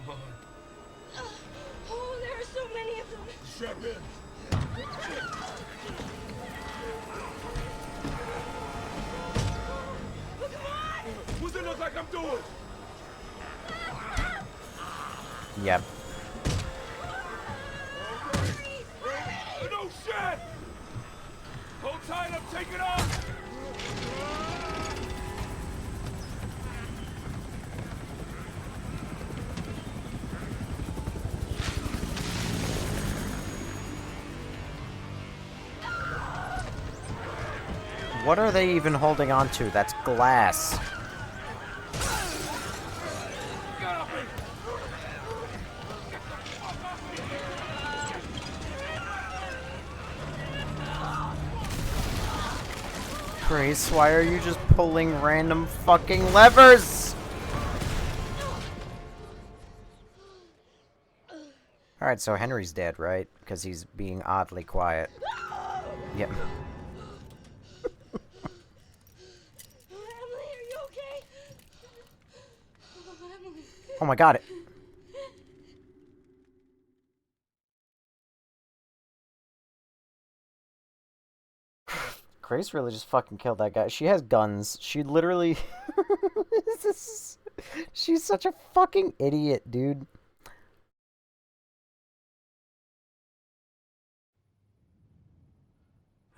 on. Oh, there are so many of them. Strap in. What's it look like I'm doing? Yep. No shit! Hold tight, I'm taking off! What are they even holding on to? That's glass. Grace, why are you just pulling random fucking levers? Alright, so Henry's dead, right? Because he's being oddly quiet. Yep. Emily, are you okay? Oh, Emily. Oh my god. Grace really just fucking killed that guy. She has guns. She literally... She's such a fucking idiot, dude.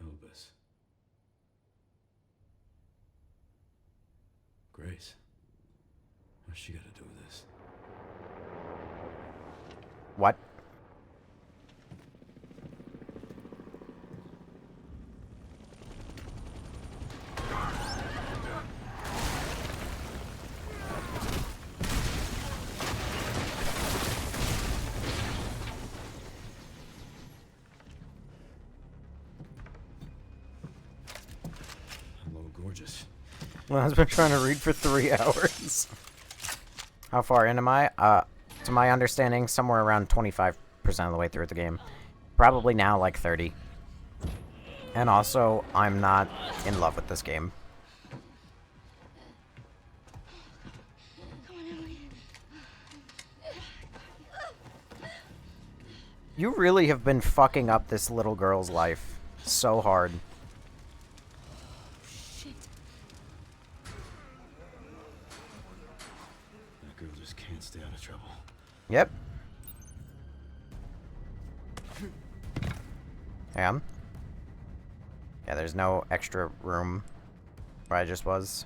Elvis. Grace. What's she got to do with this? What? Hello, gorgeous. Well, I've been trying to read for 3 hours. How far in am I? To my understanding, somewhere around 25% of the way through the game. Probably now, like 30. And also, I'm not in love with this game. Come on, Emily. You really have been fucking up this little girl's life so hard. Shit. That girl just can't stay out of trouble. Yep. Yeah. Yeah, there's no extra room where I just was.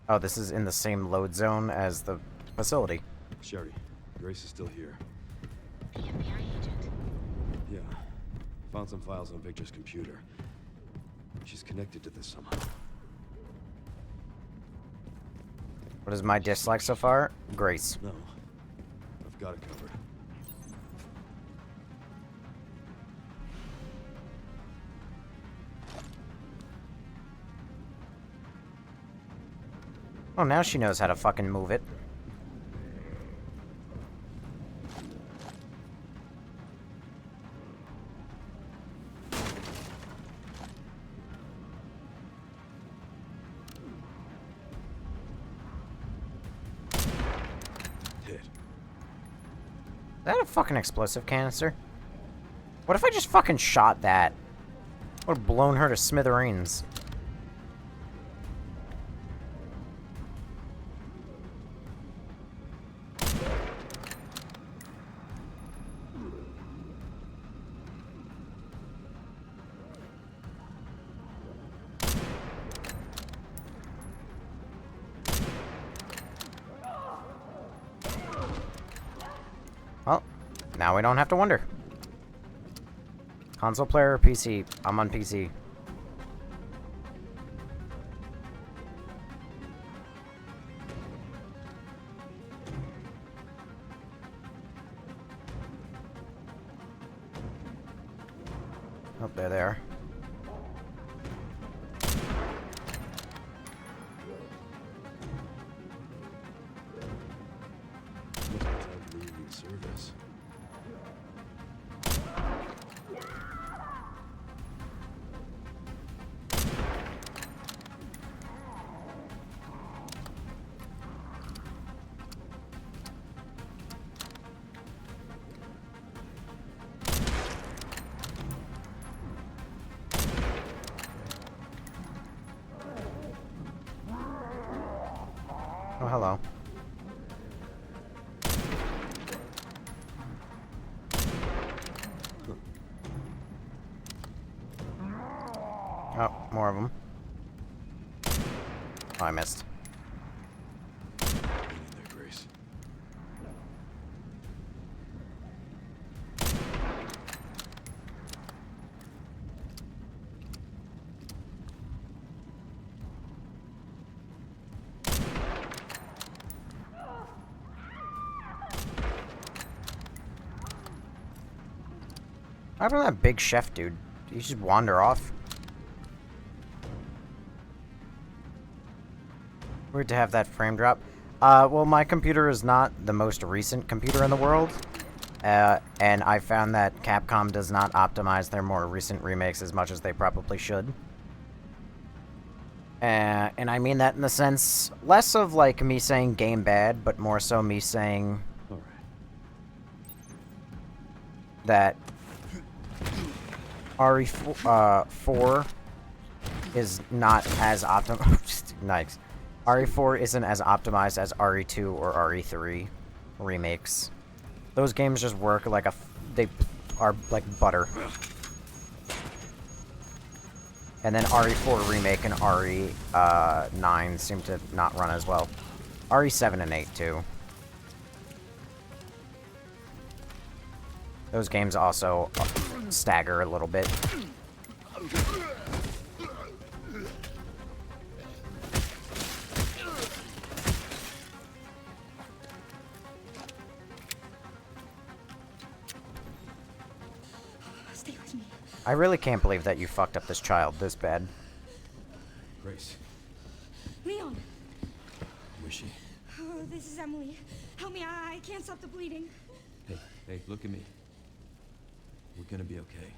Oh, this is in the same load zone as the facility. Sherry, Grace is still here. The FBI agent. Yeah. Found some files on Victor's computer. She's connected to this somehow. What is my dislike so far? Grace. No. I've got it covered. Oh, now she knows how to fucking move it. Hit. Is that a fucking explosive canister? What if I just fucking shot that? Would have blown her to smithereens. Well, now we don't have to wonder. Console player or PC? I'm on PC. Oh, there they are. Must be time for leaving service. Oh, hello. Oh, more of them. Oh, I missed. Hang in there, Grace. How about that big chef dude? Did he just wander off? Weird to have that frame drop. Well, my computer is not the most recent computer in the world. And I found that Capcom does not optimize their more recent remakes as much as they probably should. And I mean that in the sense, less of, like, me saying game bad, but more so me saying that RE4 is not as optimized. Nice. RE4 isn't as optimized as RE2 or RE3 remakes. Those games just work like they are like butter. And then RE4 remake and RE9 seem to not run as well. RE7 and 8 too. Those games also stagger a little bit. Stay with me. I really can't believe that you fucked up this child this bad. Grace, Leon! who is she? Oh, this is Emily. Help me, I can't stop the bleeding. Hey, look at me. We're gonna be okay.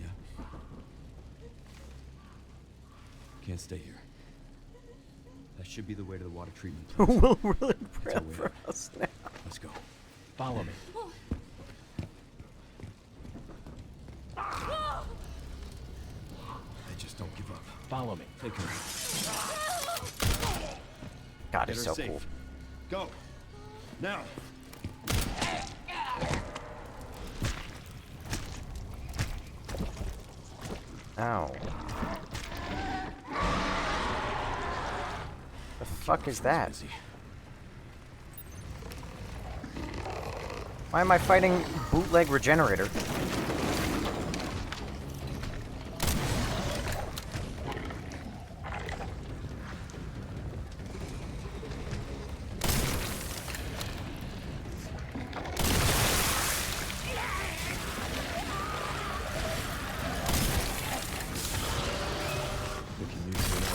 Yeah? Can't stay here. That should be the way to the water treatment Who plant. will really That's pray our way for out. us now? Let's go. Follow me. Hey, just don't give up. Follow me. Take her. God, Get he's her so safe. cool. Go. Now. Ow. The fuck is that? Busy. Why am I fighting bootleg regenerator? We can use it.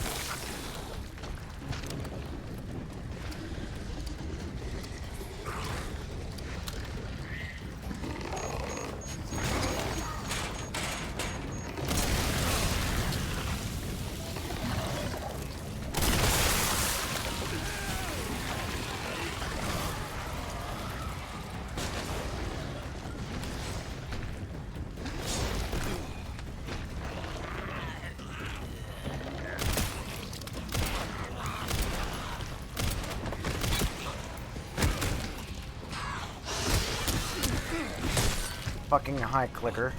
Fucking high clicker.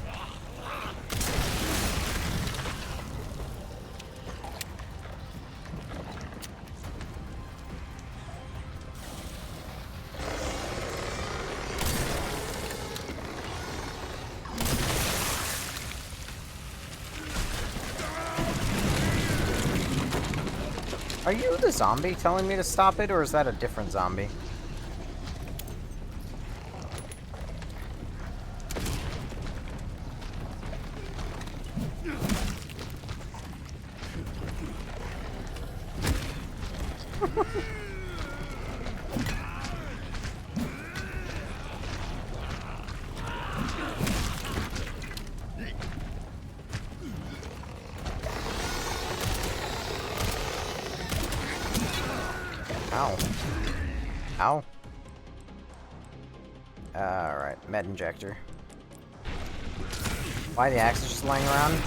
Are you the zombie telling me to stop it, or is that a different zombie? Ow. Ow. Alright, med injector. Why the axe is just laying around?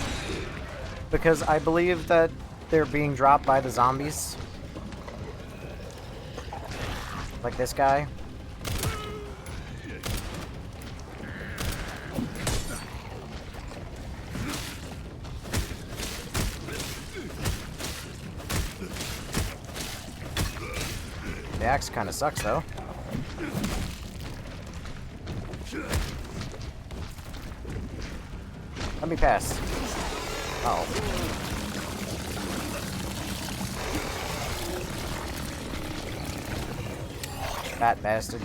Because I believe that they're being dropped by the zombies. Like this guy. The axe kind of sucks, though. Let me pass. Oh. Fat bastard.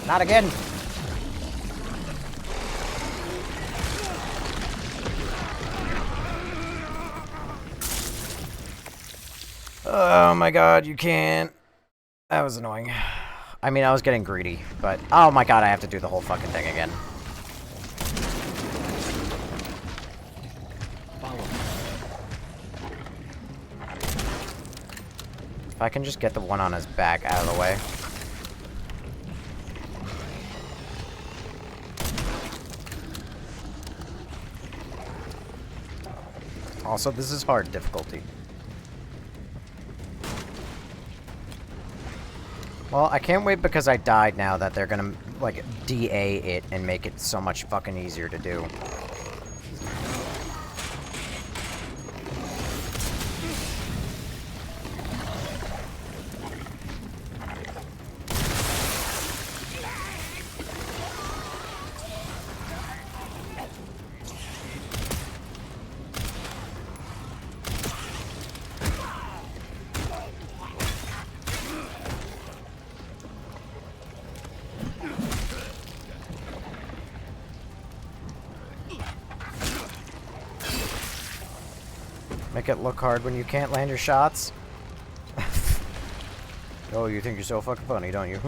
Not again. Oh my god, you can't. That was annoying. I mean, I was getting greedy, but... Oh my god, I have to do the whole fucking thing again. If I can just get the one on his back out of the way. Also, this is hard difficulty. Well, I can't wait because I died now that they're gonna, like, DA it and make it so much fucking easier to do. Make it look hard when you can't land your shots. Oh, you think you're so fucking funny, don't you?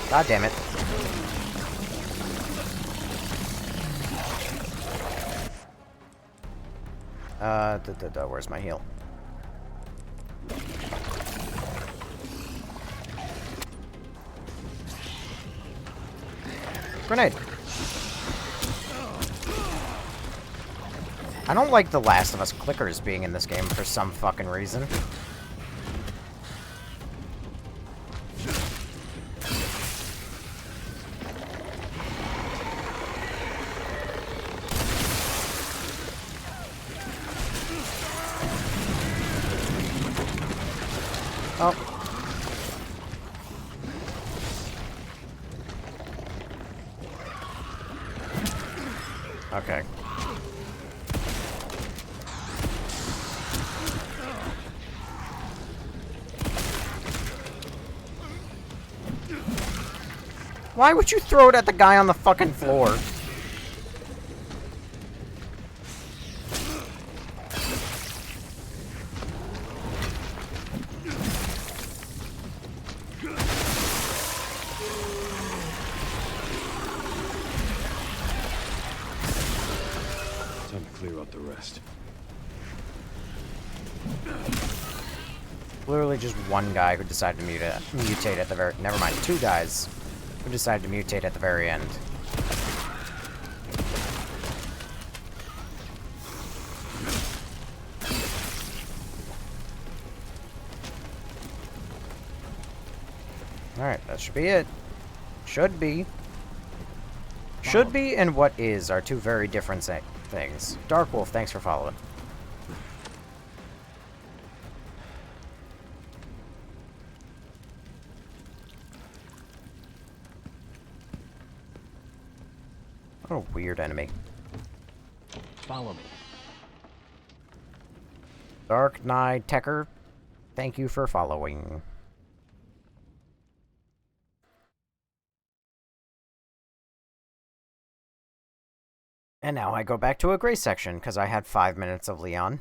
God damn it. Where's my heal? Grenade. I don't like the Last of Us clickers being in this game for some fucking reason. Oh. Okay. Why would you throw it at the guy on the fucking floor? Time to clear out the rest. Literally just one guy who decided to mutate at the very... Never mind, two guys who decided to mutate at the very end. Alright, that should be it. Should be. Should be and what is are two very different things. Dark Wolf, thanks for following. What a weird enemy. Follow me. Dark Knight Tecker, thank you for following. And now I go back to a gray section, because I had 5 minutes of Leon.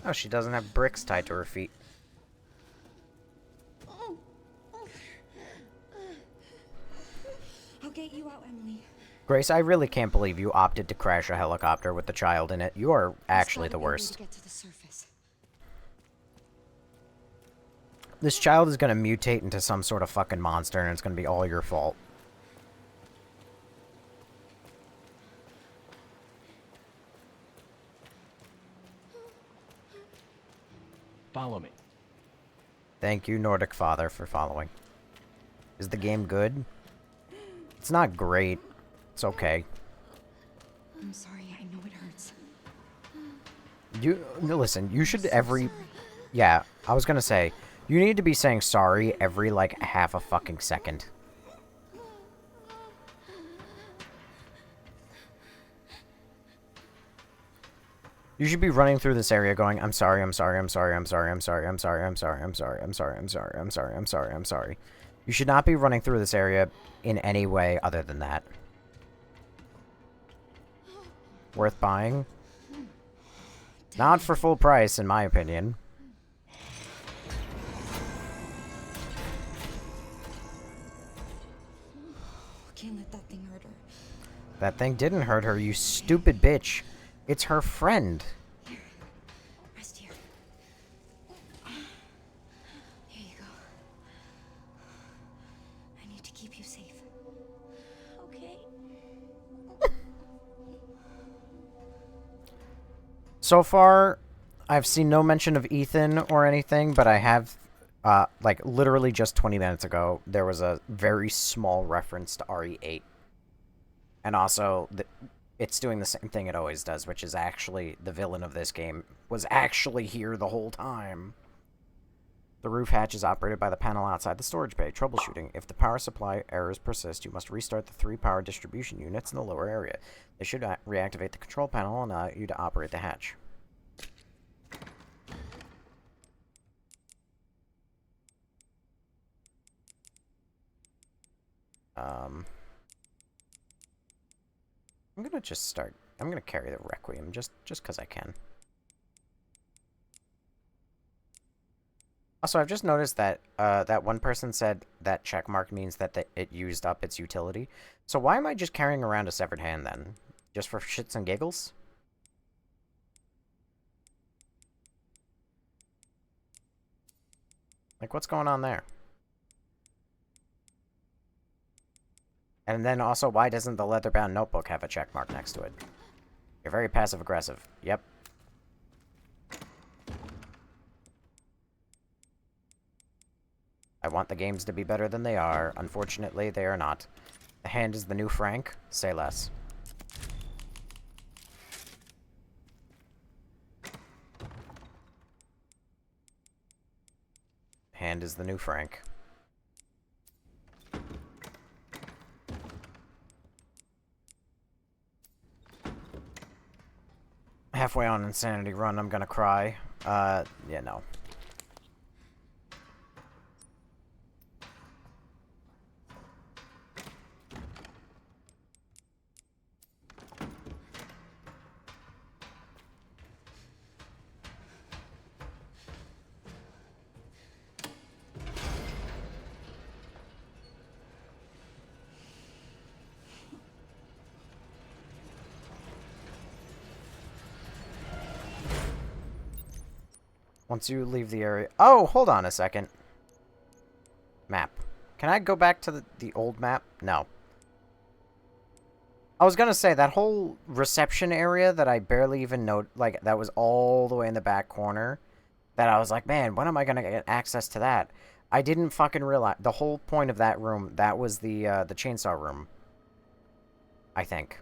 Oh, she doesn't have bricks tied to her feet. I'll get you out, Emily. Grace, I really can't believe you opted to crash a helicopter with the child in it. You are actually the worst. Get to the surface. This child is gonna mutate into some sort of fucking monster, and it's gonna be all your fault. Follow me. Thank you, Nordic Father, for following. Is the game good? It's not great. It's okay. I'm sorry, I know it hurts. Listen, you should Yeah, I was gonna say, you need to be saying sorry every, like, half a fucking second. You should be running through this area going, I'm sorry, I'm sorry, I'm sorry, I'm sorry, I'm sorry, I'm sorry, I'm sorry, I'm sorry, I'm sorry, I'm sorry, I'm sorry, I'm sorry, I'm sorry. You should not be running through this area in any way other than that. Worth buying? Not for full price, in my opinion. Can't let that thing hurt her. That thing didn't hurt her, you stupid bitch. It's her friend. Rest here. Here you go. I need to keep you safe. Okay. So far, I've seen no mention of Ethan or anything, but I have, like, literally just 20 minutes ago, there was a very small reference to RE8. And also, it's doing the same thing it always does, which is actually, the villain of this game was actually here the whole time. The roof hatch is operated by the panel outside the storage bay. Troubleshooting. If the power supply errors persist, you must restart the 3 power distribution units in the lower area. They should reactivate the control panel and allow you to operate the hatch. I'm gonna just start. I'm gonna carry the Requiem just because I can. Also, I've just noticed that that one person said that checkmark means that it used up its utility. So why am I just carrying around a severed hand then? Just for shits and giggles? Like, what's going on there? And then also, why doesn't the leather-bound notebook have a checkmark next to it? You're very passive-aggressive. Yep. I want the games to be better than they are. Unfortunately, they are not. The hand is the new Frank. Say less. Hand is the new Frank. Halfway on Insanity Run, I'm gonna cry. Yeah, no. Once you leave the area... Oh, hold on a second. Map. Can I go back to the old map? No. I was gonna say, that whole reception area that I barely even know... Like, that was all the way in the back corner. That I was like, man, when am I gonna get access to that? I didn't fucking realize... The whole point of that room, that was the chainsaw room. I think.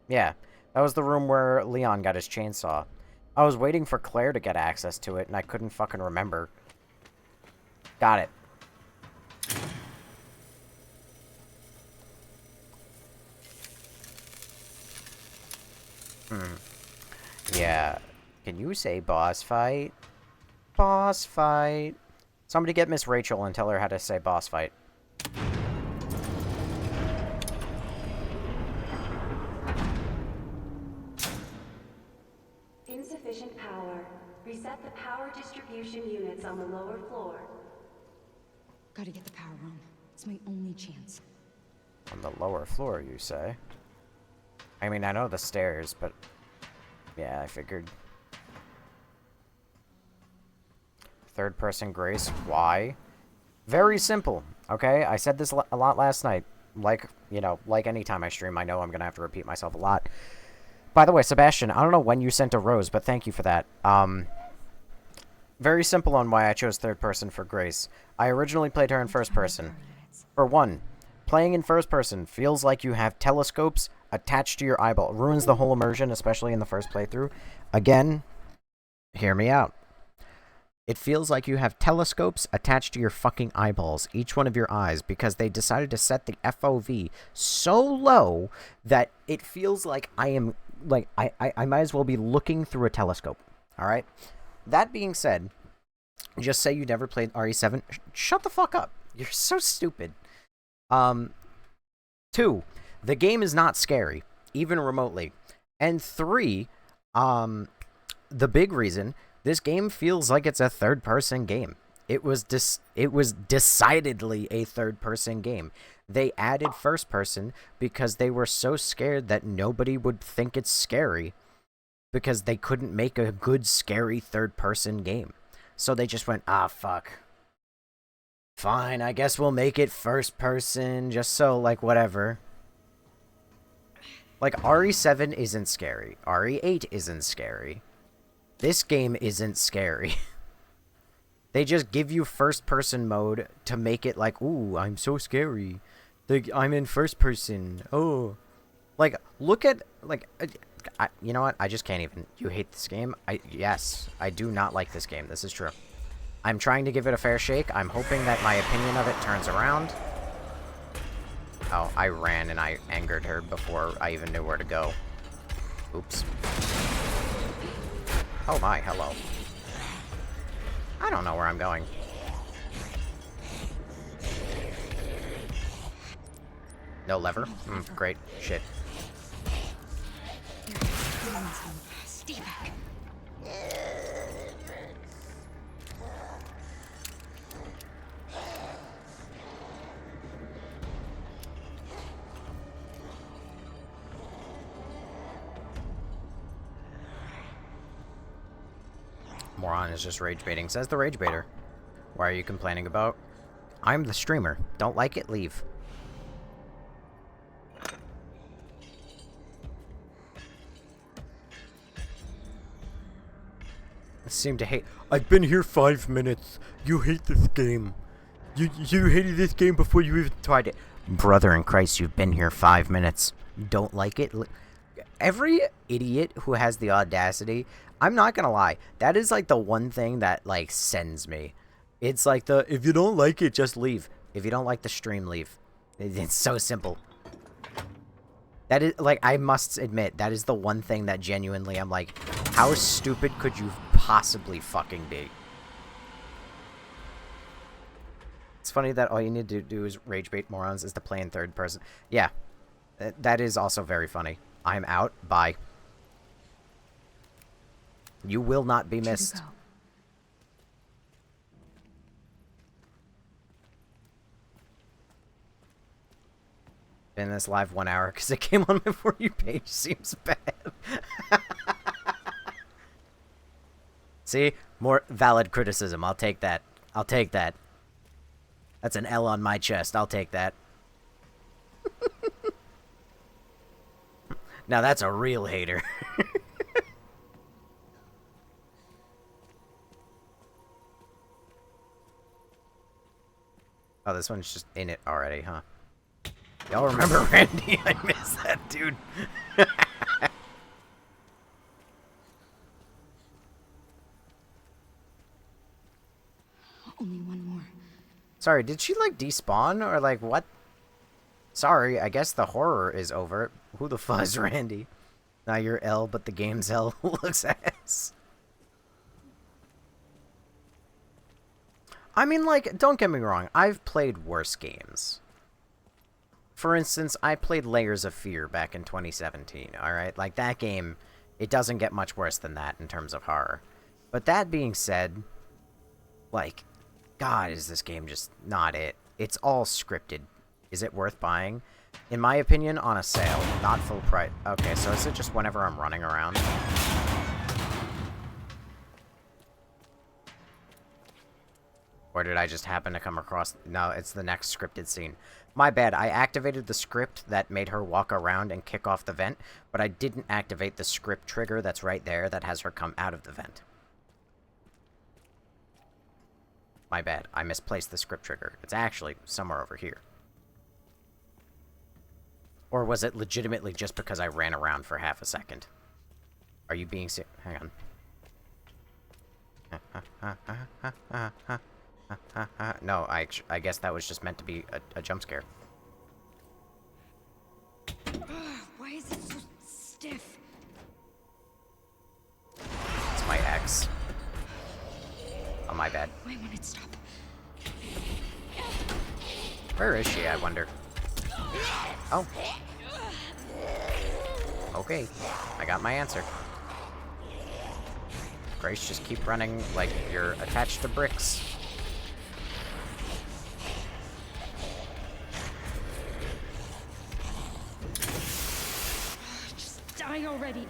Yeah. That was the room where Leon got his chainsaw. I was waiting for Claire to get access to it, and I couldn't fucking remember. Got it. Yeah. Can you say boss fight? Boss fight. Somebody get Miss Rachel and tell her how to say boss fight. Insufficient power. Reset the power distribution units on the lower floor. Gotta get the power on. It's my only chance. On the lower floor, you say? I mean, I know the stairs, but... Yeah, I figured. Third person Grace. Why? Very simple, okay? I said this a lot last night. Like, you know, like any time I stream, I know I'm gonna have to repeat myself a lot. By the way, Sebastian, I don't know when you sent a rose, but thank you for that. Very simple on why I chose third person for Grace. I originally played her in first person. For one, playing in first person feels like you have telescopes attached to your eyeball. It ruins the whole immersion, especially in the first playthrough. Again, hear me out. It feels like you have telescopes attached to your fucking eyeballs, each one of your eyes, because they decided to set the FOV so low that it feels like I am, like, I might as well be looking through a telescope. Alright? That being said, just say you never played RE7. Shut the fuck up. You're so stupid. 2, the game is not scary, even remotely. And 3, the big reason, this game feels like it's a third-person game. It was decidedly a third-person game. They added first-person because they were so scared that nobody would think it's scary because they couldn't make a good, scary third-person game. So they just went, ah, fuck. Fine, I guess we'll make it first-person, just so, like, whatever. Like, RE7 isn't scary. RE8 isn't scary. This game isn't scary. They just give you first-person mode to make it like, ooh, I'm so scary. I'm in first-person. Oh. Like, look at, like, you know what? I just can't even. You hate this game? Yes, I do not like this game. This is true. I'm trying to give it a fair shake. I'm hoping that my opinion of it turns around. Oh, I ran and I angered her before I even knew where to go. Oops. Oh my, hello. I don't know where I'm going. No lever? Great. Shit. Stay back. Moron is just rage baiting, says the rage baiter. Why are you complaining about? I'm the streamer. Don't like it? Leave. I seem to hate. I've been here 5 minutes. You hate this game. You hated this game before you even tried it. Brother in Christ, you've been here 5 minutes. Don't like it? Every idiot who has the audacity, I'm not gonna lie, that is like the one thing that like sends me. It's like the, if you don't like it, just leave. If you don't like the stream, leave. It's so simple. That is, like, I must admit, that is the one thing that genuinely I'm like, how stupid could you possibly fucking be? It's funny that all you need to do is rage bait morons is to play in third person. Yeah, that is also very funny. I'm out. Bye. You will not be missed. Been this live 1 hour because it came on my For You page. Seems bad. See? More valid criticism. I'll take that. I'll take that. That's an L on my chest. I'll take that. Now that's a real hater. Oh, this one's just in it already, huh? Y'all remember Randy? I miss that dude. Only one more. Sorry, did she like despawn or like what? Sorry, I guess the horror is over. Who the fuzz, Randy? Now you're L, but the game's L. Looks ass. I mean, like, don't get me wrong. I've played worse games. For instance, I played Layers of Fear back in 2017, alright? Like, that game, it doesn't get much worse than that in terms of horror. But that being said, like, God, is this game just not it? It's all scripted. Is it worth buying? In my opinion, on a sale, not full price. Okay, so is it just whenever I'm running around? Or did I just happen to come across... No, it's the next scripted scene. My bad, I activated the script that made her walk around and kick off the vent, but I didn't activate the script trigger that's right there that has her come out of the vent. My bad, I misplaced the script trigger. It's actually somewhere over here. Or was it legitimately just because I ran around for half a second? Are you being serious? Hang on. No, I guess that was just meant to be a jump scare. Why is it so stiff? It's my ex. Oh, my bad. Why won't it stop? Where is she, I wonder? Oh. Okay, I got my answer. Grace, just keep running like you're attached to bricks. Just die already.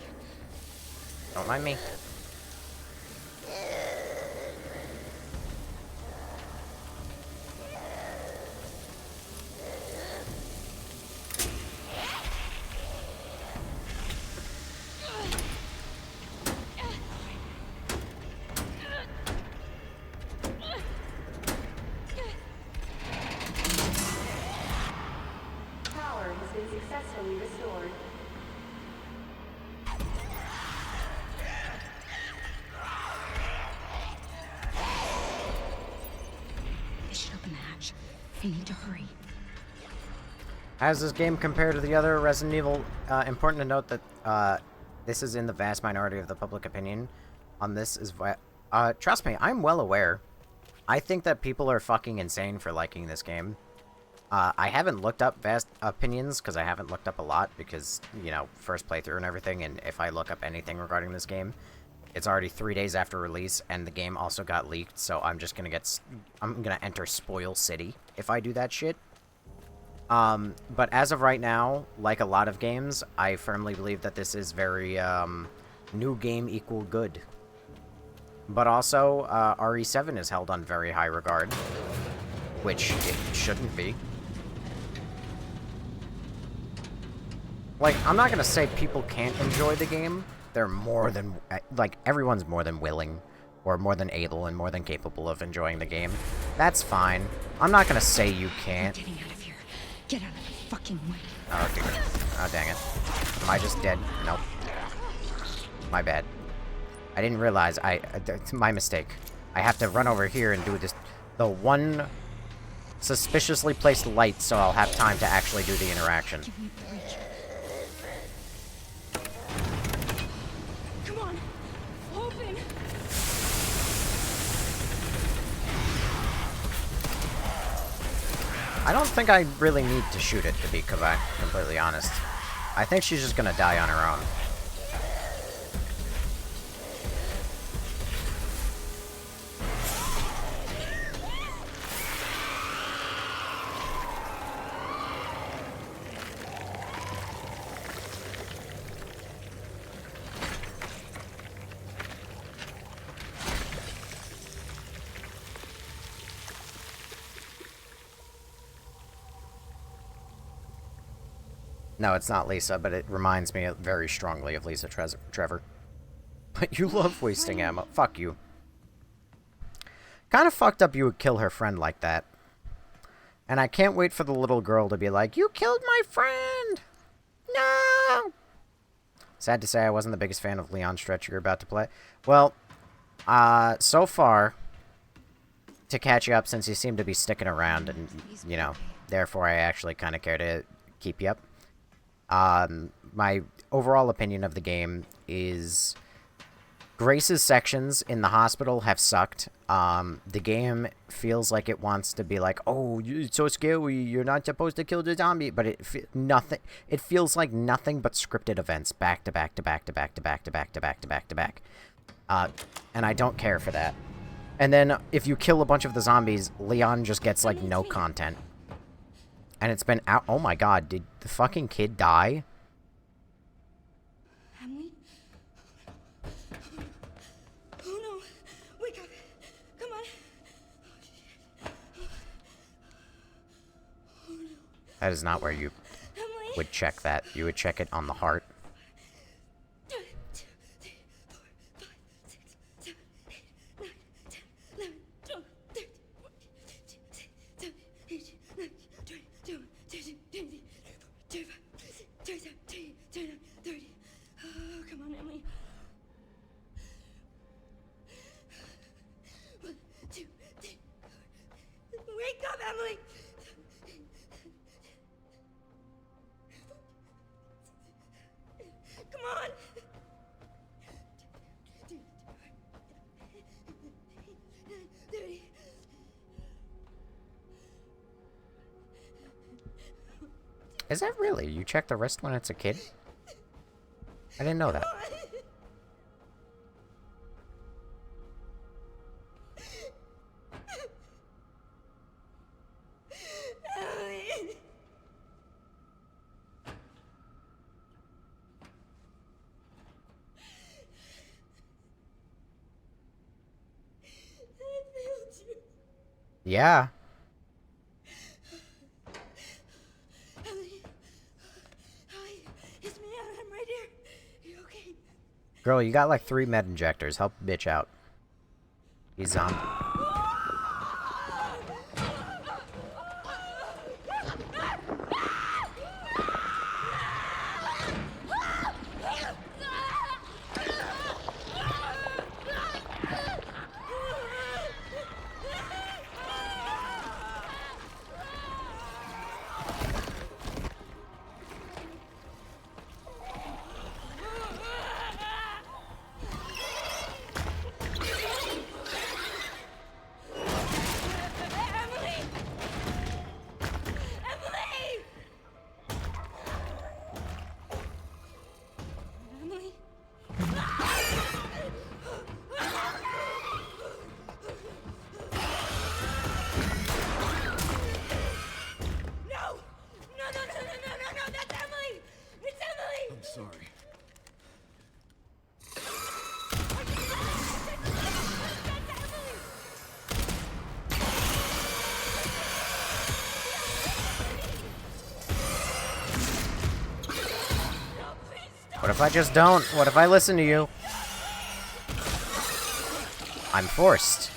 Don't mind me. Power has been successfully restored. They should open the hatch. I need to hurry. As this game compared to the other Resident Evil, important to note that this is in the vast minority of the public opinion on this is trust me, I'm well aware. I think that people are fucking insane for liking this game. I haven't looked up vast opinions because I haven't looked up a lot because, you know, first playthrough and everything, and if I look up anything regarding this game, it's already 3 days after release, and the game also got leaked, so I'm just gonna I'm gonna enter Spoil City if I do that shit. But as of right now, like a lot of games, I firmly believe that this is very, new game equal good. But also, RE7 is held on very high regard, which it shouldn't be. Like, I'm not gonna say people can't enjoy the game. They're more than, like, everyone's more than willing, or more than able, and more than capable of enjoying the game. That's fine. I'm not gonna say you can't. Getting out of here. Get out of the fucking way. Oh, dear. Oh, dang it. Am I just dead? Nope. My bad. I didn't realize. It's my mistake. I have to run over here and do this. The one suspiciously placed light, so I'll have time to actually do the interaction. Give me a break. Come on. Open. I don't think I really need to shoot it, to be completely honest. I think she's just gonna die on her own. No, it's not Lisa, but it reminds me very strongly of Lisa Trevor. But you love wasting ammo. Fuck you. Kind of fucked up you would kill her friend like that. And I can't wait for the little girl to be like, "You killed my friend! No!" Sad to say I wasn't the biggest fan of Leon's stretch you're about to play. Well, so far, to catch you up, since you seem to be sticking around, and, you know, therefore I actually kind of care to keep you up. My overall opinion of the game is Grace's sections in the hospital have sucked. The game feels like it wants to be like, "Oh, it's so scary, you're not supposed to kill the zombie," but it feels like nothing but scripted events back to back to back to back to back to back to back to back to back. And I don't care for that. And then if you kill a bunch of the zombies, Leon just gets like no content. And it's been out. Oh my god, did the fucking kid die? Emily? Oh no! Wake up! Come on! That is not where you Emily! would check that. You would check it on the heart. 1, 2, 3, 4, 5, 6, 7, 8, 9, 10, 11, 12, 13, 14, 15, 16, 17, 18, 19, 20, 21, 22, 23, 24, 25, 26, 27, 28, 29, 30. Oh, come on, Emily. Is that really? You check the wrist when it's a kid? I didn't know that. Emily. I failed you. Yeah. Emily. Hi. It's me. I'm right here. You okay? Girl, you got like 3 med injectors. Help the bitch out. He's zombie. Emily? No! No, that's Emily! It's Emily! I'm sorry. That's Emily! What if I just don't? What if I listen to you? I'm forced.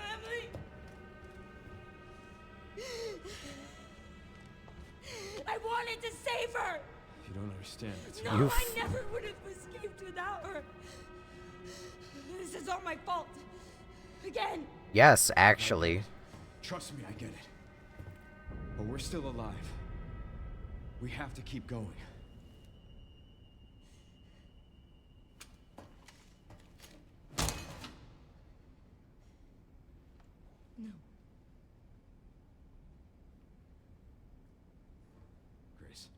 Emily! I wanted to save her! You don't understand. It's No, You I never would have escaped without her. This is all my fault. Again. Yes, actually. Trust me, I get it. But we're still alive. We have to keep going. No. Grace.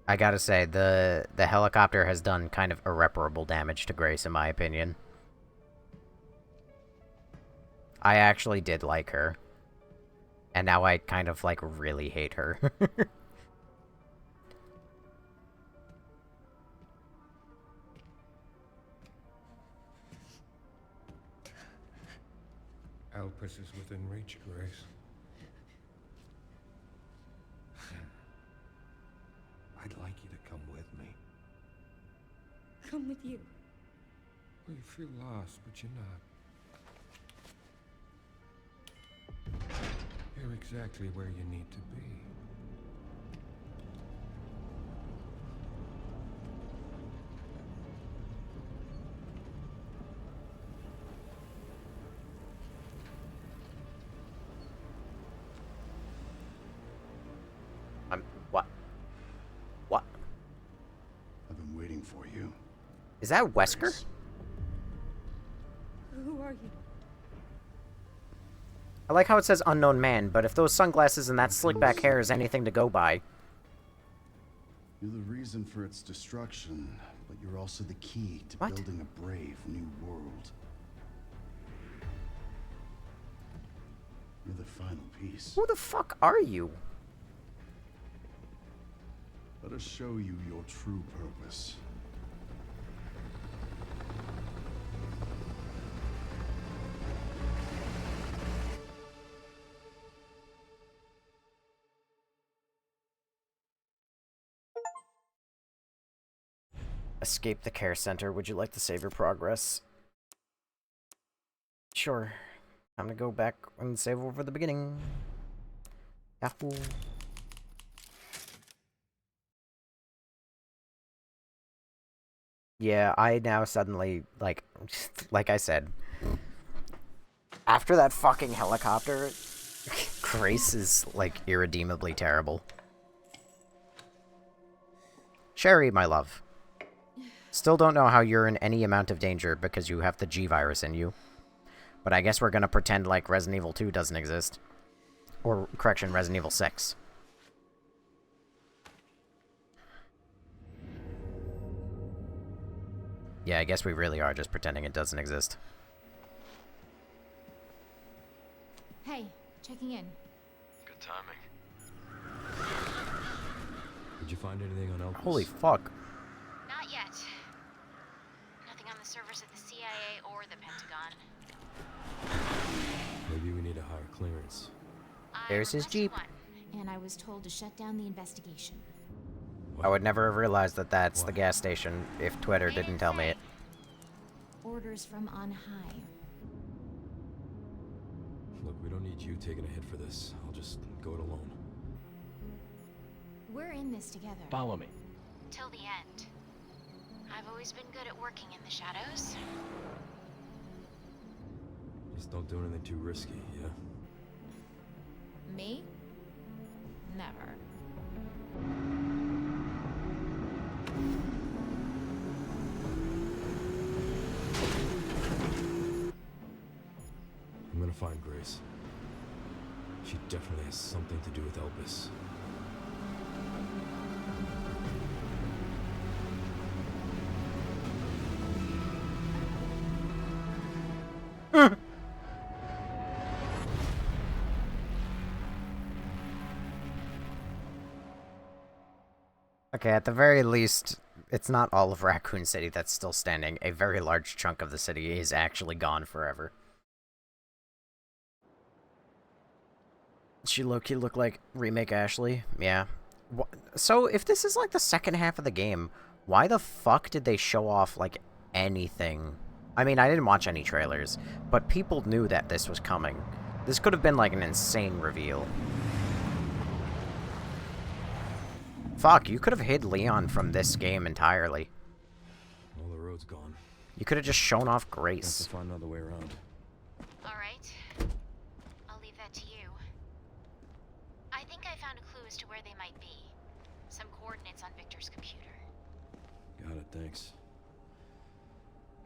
I gotta say, the helicopter has done kind of irreparable damage to Grace, in my opinion. I actually did like her. And now I kind of, like, really hate her. Alpus is within reach, Grace. I'd like you to come with me. Come with you. Well, you feel lost, but you're not. You're exactly where you need to be. What? What? I've been waiting for you. Is that Wesker? Who are you? I like how it says unknown man, but if those sunglasses and that slick back hair is anything to go by. You're the reason for its destruction, but you're also the key to What? building a brave new world. You're the final piece. Who the fuck are you? Let us show you your true purpose. Escape the care center. Would you like to save your progress? Sure. I'm gonna go back and save over the beginning. Yahoo. Yeah, I now suddenly, like I said, after that fucking helicopter, Grace is, like, irredeemably terrible. Sherry, my love. Still don't know how you're in any amount of danger because you have the G virus in you. But I guess we're gonna pretend like Resident Evil 2 doesn't exist. Or, correction, Resident Evil 6. Yeah, I guess we really are just pretending it doesn't exist. Hey, checking in. Good timing. Did you find anything on Elpis? Holy fuck. Not yet. Nothing on the servers at the CIA or the Pentagon. Maybe we need a higher clearance. There's his Jeep. And I was told to shut down the investigation. I would never have realized that that's the gas station if Twitter didn't tell me it. Orders from on high. Look, we don't need you taking a hit for this. I'll just go it alone. We're in this together. Follow me. Till the end. I've always been good at working in the shadows. Just don't do anything too risky, yeah? Me? Never. I'm gonna find Grace. She definitely has something to do with Elpis. Okay, at the very least, it's not all of Raccoon City that's still standing. A very large chunk of the city is actually gone forever. She low-key look like Remake Ashley? Yeah. So, if this is like the second half of the game, why the fuck did they show off, like, anything? I mean, I didn't watch any trailers, but people knew that this was coming. This could have been, like, an insane reveal. Fuck, you could have hid Leon from this game entirely. Well, the road's gone. You could have just shown off Have Grace. to find another way around. Alright. I'll leave that to you. I think I found a clue as to where they might be. Some coordinates on Victor's computer. Got it, thanks.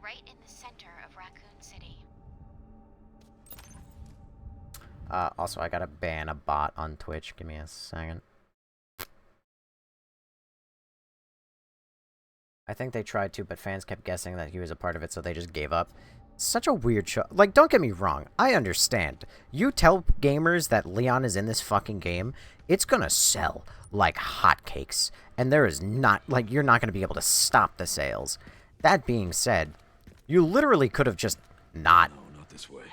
Right in the center of Raccoon City. Also, I gotta ban a bot on Twitch. Give me a second. I think they tried to, but fans kept guessing that he was a part of it, so they just gave up. Such a weird show. Like, don't get me wrong. I understand. You tell gamers that Leon is in this fucking game, it's gonna sell like hotcakes. And there is not, like, you're not gonna be able to stop the sales. That being said, you literally could have just not. No, not this way.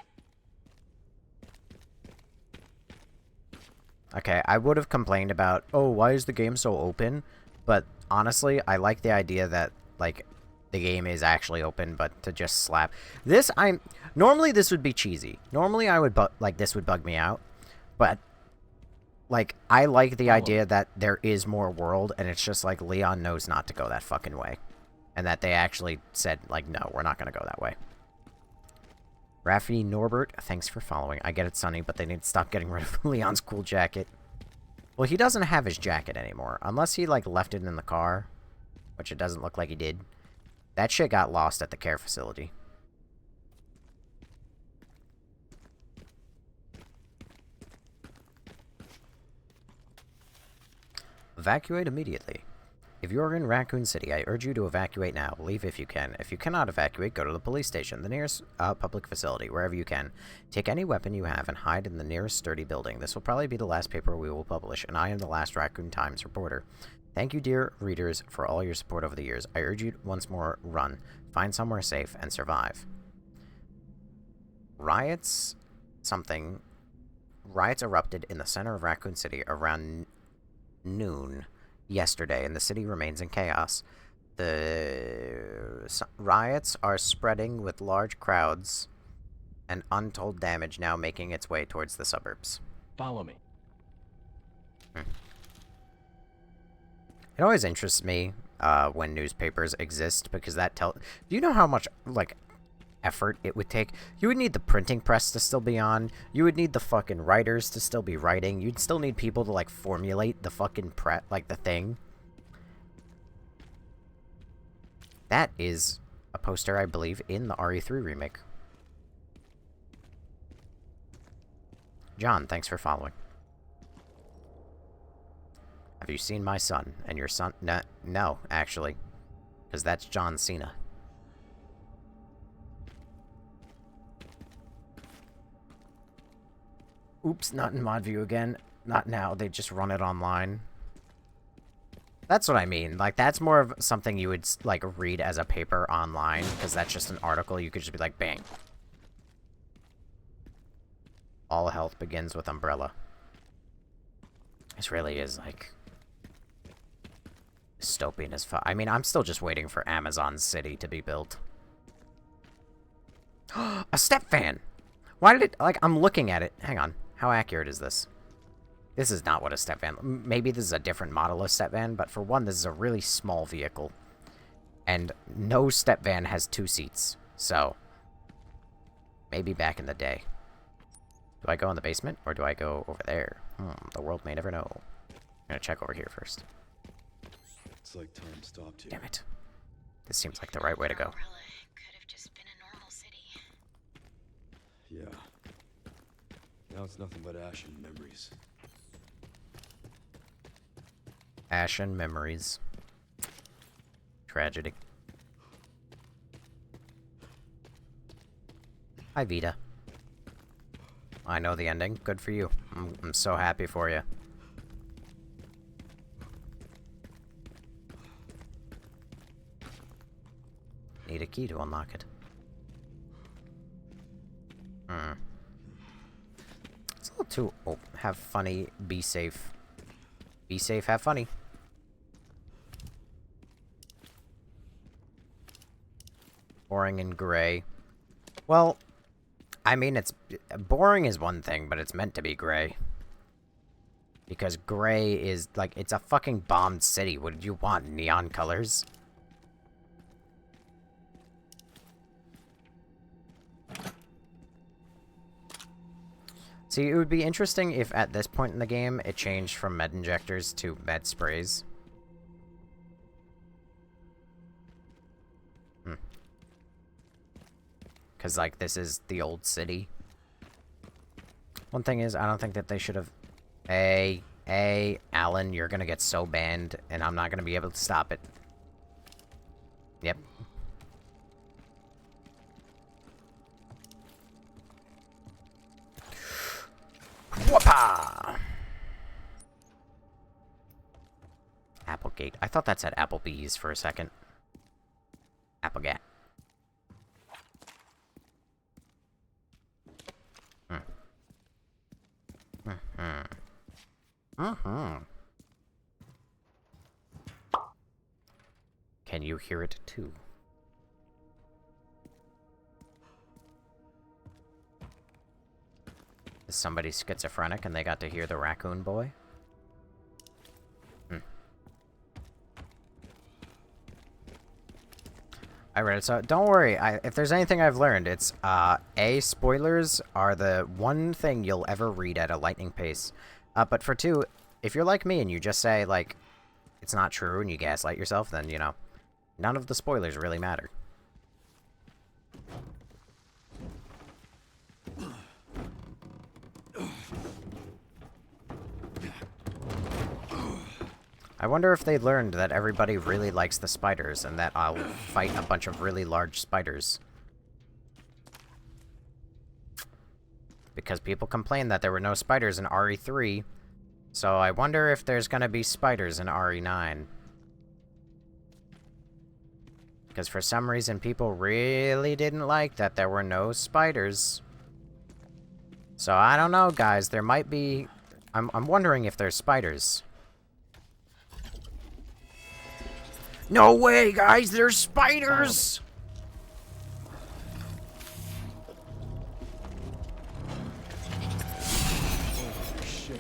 Okay, I would have complained about, oh, why is the game so open? But honestly, I like the idea that, like, the game is actually open, but to just slap this, normally this would be cheesy. Normally I would this would bug me out, but like I like the idea that there is more world, and it's just like Leon knows not to go that fucking way, and that they actually said like, no, we're not gonna go that way. Raffi Norbert, thanks for following. I get it, Sonny, but they need to stop getting rid of Leon's cool jacket. Well, he doesn't have his jacket anymore. Unless he, like, left it in the car. Which it doesn't look like he did. That shit got lost at the care facility. Evacuate immediately. If you're in Raccoon City, I urge you to evacuate now. Leave if you can. If you cannot evacuate, go to the police station, the nearest public facility, wherever you can. Take any weapon you have and hide in the nearest sturdy building. This will probably be the last paper we will publish, and I am the last Raccoon Times reporter. Thank you, dear readers, for all your support over the years. I urge you once more, run. Find somewhere safe and survive. Riots erupted in the center of Raccoon City around noon yesterday, and the city remains in chaos. The riots are spreading with large crowds and untold damage now making its way towards the suburbs. Follow me. It always interests me when newspapers exist, because that do you know how much, like, effort it would take? You would need the printing press to still be on. You would need the fucking writers to still be writing. You'd still need people to, like, formulate the fucking like, the thing. That is a poster, I believe, in the RE3 remake. John, thanks for following. Have you seen my son? And your son? No, actually. Because that's John Cena. Oops, not in mod view again. Not now, they just run it online. That's what I mean. Like, that's more of something you would, like, read as a paper online, because that's just an article. You could just be like, bang. All health begins with Umbrella. This really is, like, dystopian as fuck. I mean, I'm still just waiting for Amazon City to be built. A step fan! Why did it... Like, I'm looking at it. Hang on. How accurate is this? This is not what a step van... Maybe this is a different model of step van, but for one, this is a really small vehicle. And no step van has 2 seats. So, maybe back in the day. Do I go in the basement, or do I go over there? The world may never know. I'm gonna check over here first. It's like time stopped here. Damn it. This seems like the right way to go. Umbrella could have just been a normal city. Yeah. Now it's nothing but ash and memories. Ashen memories. Tragedy. Hi, Vita. I know the ending. Good for you. I'm so happy for you. Need a key to unlock it. It's a little too... Oh, have funny, be safe. Be safe, have funny. Boring and gray. Well, I mean, it's... Boring is one thing, but it's meant to be gray. Because gray is, like, it's a fucking bombed city. What did you want? Neon colors? See, it would be interesting if at this point in the game it changed from med injectors to med sprays. Because, like, this is the old city. One thing is, I don't think that they should have... Hey, Alan, you're gonna get so banned, and I'm not gonna be able to stop it. Yep. Whoopah! Applegate. I thought that said Applebee's for a second. Applegate. Can you hear it too? Is somebody schizophrenic and they got to hear the raccoon boy? I read it, so don't worry. If there's anything I've learned, it's, spoilers are the one thing you'll ever read at a lightning pace. But for 2, if you're like me and you just say, like, it's not true and you gaslight yourself, then, you know, none of the spoilers really matter. I wonder if they learned that everybody really likes the spiders and that I'll fight a bunch of really large spiders. Because people complained that there were no spiders in RE3, so I wonder if there's gonna be spiders in RE9. Because for some reason people really didn't like that there were no spiders. So I don't know, guys, there might be... I'm wondering if there's spiders. No way, guys! There's spiders! Oh, shit.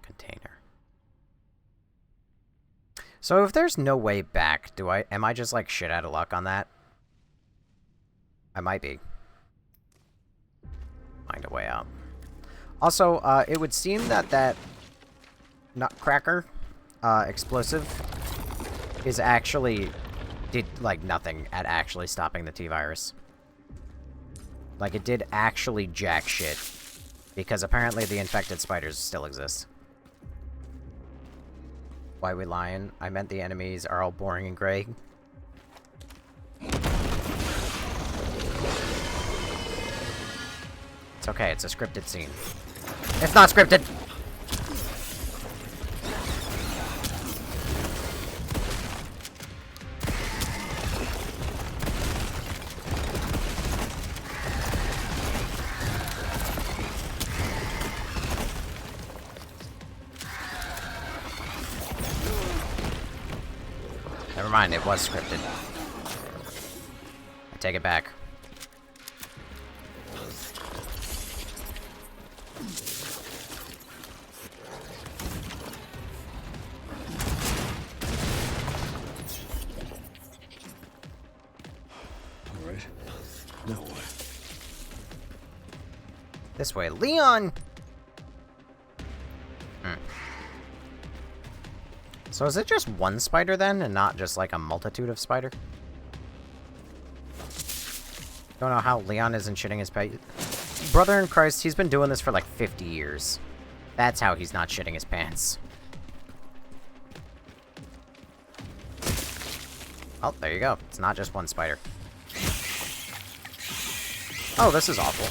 Container. So if there's no way back, am I just like shit out of luck on that? I might be. Find a way out. Also, it would seem that nutcracker explosive is actually did like nothing at actually stopping the T-virus. Like it did actually jack shit. Because apparently the infected spiders still exist. Why we lying? I meant the enemies are all boring and gray. It's okay, it's a scripted scene. It's not scripted! Never mind, it was scripted. I take it back. Alright. Now what? This way, Leon! So is it just one spider then, and not just like a multitude of spider? Don't know how Leon isn't shitting his pants. Brother in Christ, he's been doing this for like 50 years. That's how he's not shitting his pants. Oh, there you go. It's not just one spider. Oh, this is awful.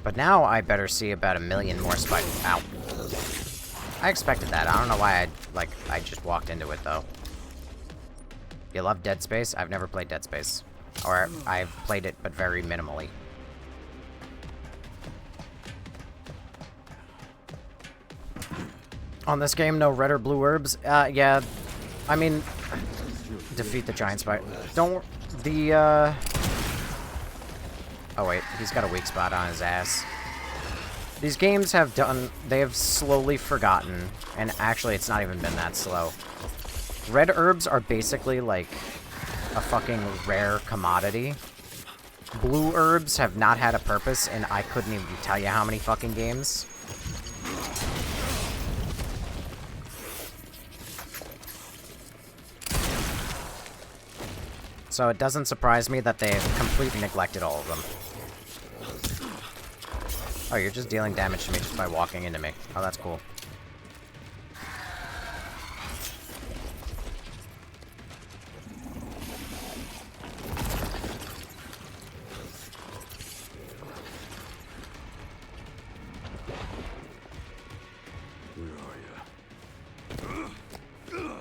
But now I better see about 1 million more spiders. Ow. I expected that. I don't know why I just walked into it, though. You love Dead Space? I've never played Dead Space. Or I've played it, but very minimally. On this game, no red or blue herbs? Yeah. I mean, defeat the giant spider. Don't... Oh wait, he's got a weak spot on his ass. These games have they have slowly forgotten, and actually it's not even been that slow. Red herbs are basically like a fucking rare commodity. Blue herbs have not had a purpose, and I couldn't even tell you how many fucking games. So it doesn't surprise me that they've completely neglected all of them. Oh, you're just dealing damage to me just by walking into me. Oh, that's cool. Where are you?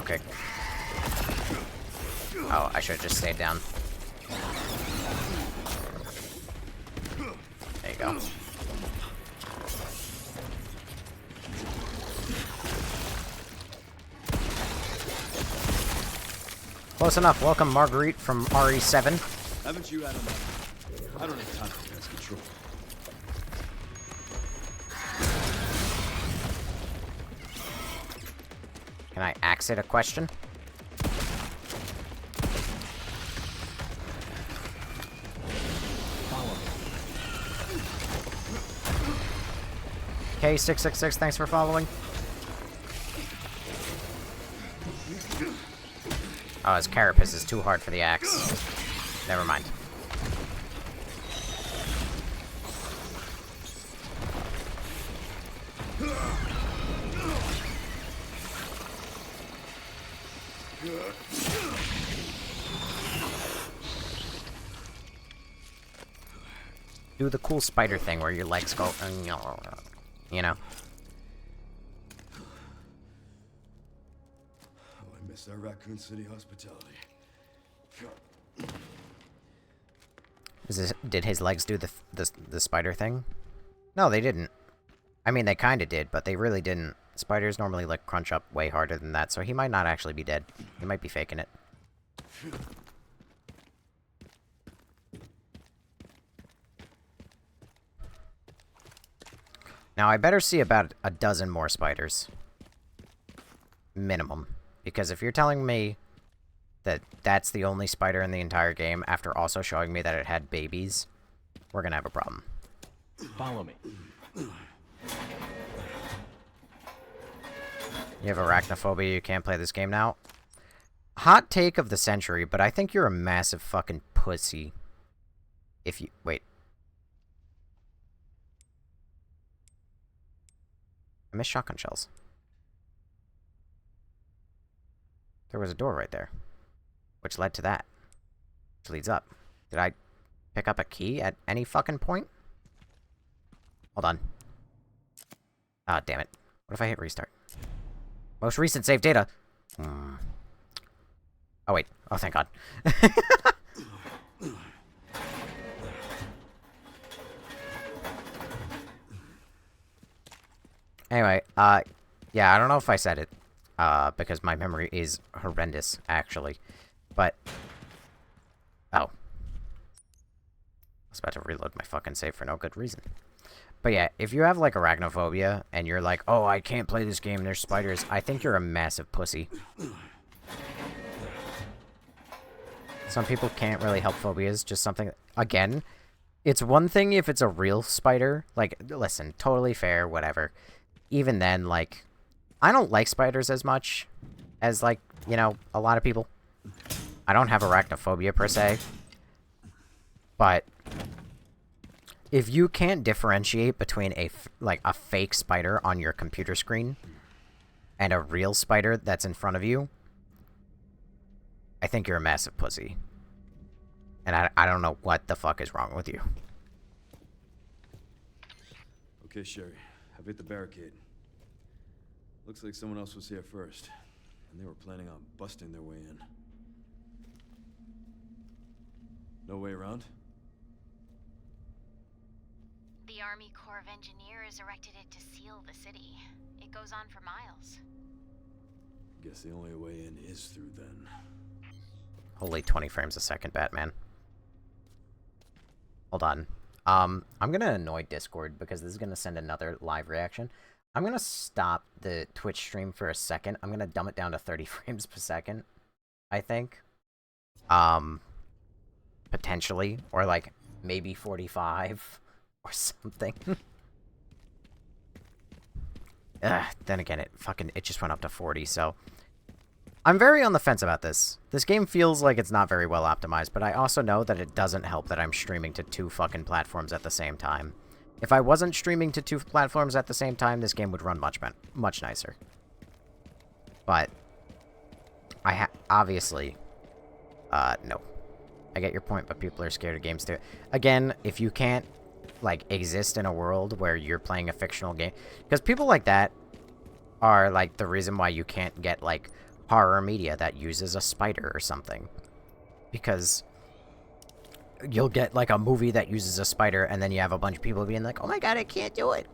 Okay. Oh, I should have just stayed down. There you go. Close enough. Welcome, Marguerite from RE7. Haven't you had enough? I don't have time for pest control. Can I ask it a question? K666, thanks for following. Oh, his carapace is too hard for the axe. Never mind. Do the cool spider thing where your legs go, you know. Oh, I miss our Raccoon City hospitality. Did his legs do the spider thing? No, they didn't. I mean, they kind of did, but they really didn't. Spiders normally like crunch up way harder than that, so he might not actually be dead. He might be faking it. Now, I better see about a dozen more spiders. Minimum. Because if you're telling me that that's the only spider in the entire game, after also showing me that it had babies, we're gonna have a problem. Follow me. You have arachnophobia, you can't play this game now? Hot take of the century, but I think you're a massive fucking pussy. If you... Wait. I missed shotgun shells. There was a door right there. Which led to that. Which leads up. Did I pick up a key at any fucking point? Hold on. Ah, damn it. What if I hit restart? Most recent save data. Oh, wait. Oh, thank God. Anyway, yeah, I don't know if I said it, because my memory is horrendous, actually. But, oh. I was about to reload my fucking save for no good reason. But yeah, if you have, like, arachnophobia, and you're like, oh, I can't play this game, there's spiders, I think you're a massive pussy. Some people can't really help phobias, just something... Again, it's one thing if it's a real spider. Like, listen, totally fair, whatever. Even then, like, I don't like spiders as much as, like, you know, a lot of people. I don't have arachnophobia, per se. But... if you can't differentiate between a fake spider on your computer screen and a real spider that's in front of you, I think you're a massive pussy. And I don't know what the fuck is wrong with you. Okay, Sherry. I've hit the barricade. Looks like someone else was here first, and they were planning on busting their way in. No way around? The Army Corps of Engineers erected it to seal the city. It goes on for miles. Guess the only way in is through then. Holy 20 frames a second, Batman. Hold on. I'm gonna annoy Discord because this is gonna send another live reaction. I'm gonna stop the Twitch stream for a second. I'm gonna dumb it down to 30 frames per second, I think. Potentially. Or, like, maybe 45 or something. Then again, it just went up to 40, so... I'm very on the fence about this. This game feels like it's not very well optimized, but I also know that it doesn't help that I'm streaming to 2 fucking platforms at the same time. If I wasn't streaming to 2 platforms at the same time, this game would run much nicer. But, obviously, no. I get your point, but people are scared of games too. Again, if you can't, like, exist in a world where you're playing a fictional game... Because people like that are, like, the reason why you can't get, like, horror media that uses a spider or something. Because you'll get, like, a movie that uses a spider, and then you have a bunch of people being like, oh my god, I can't do it!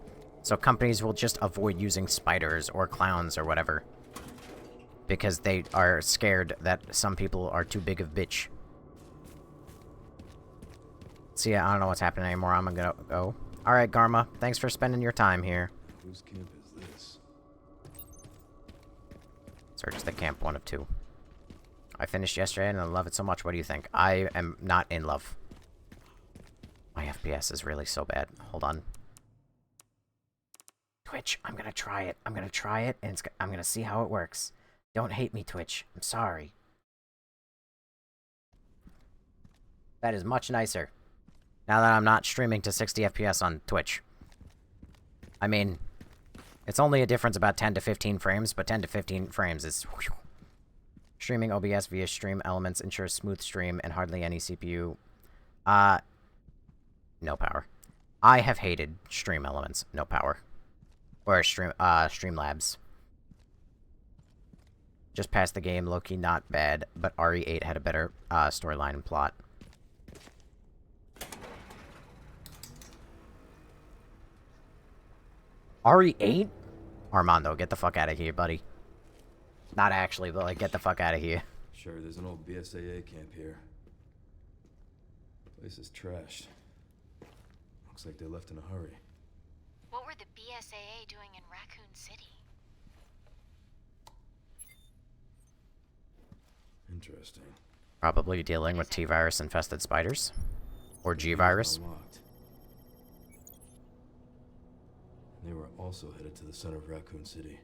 So companies will just avoid using spiders or clowns or whatever. Because they are scared that some people are too big of bitch. So yeah, I don't know what's happening anymore. I'm gonna go. Alright, Garma, thanks for spending your time here. Whose camp is this? Search the camp 1 of 2. I finished yesterday and I love it so much. What do you think? I am not in love. My FPS is really so bad. Hold on. Twitch, I'm gonna try it. I'm gonna try it, and I'm gonna see how it works. Don't hate me, Twitch. I'm sorry. That is much nicer. Now that I'm not streaming to 60 FPS on Twitch. I mean, it's only a difference about 10 to 15 frames, but 10 to 15 frames is... Whew. Streaming OBS via Stream Elements ensures smooth stream and hardly any CPU. No power. I have hated Stream Elements. No power. Or Streamlabs. Just passed the game, low-key not bad, but RE8 had a better storyline and plot. RE8? Armando, get the fuck out of here, buddy. Not actually, but like, get the fuck out of here. Sure, there's an old BSAA camp here. Place is trashed. Looks like they left in a hurry. What were the BSAA doing in Raccoon City? Interesting. Probably dealing with T-virus infested spiders. Or G-virus. Unlocked. They were also headed to the center of Raccoon City.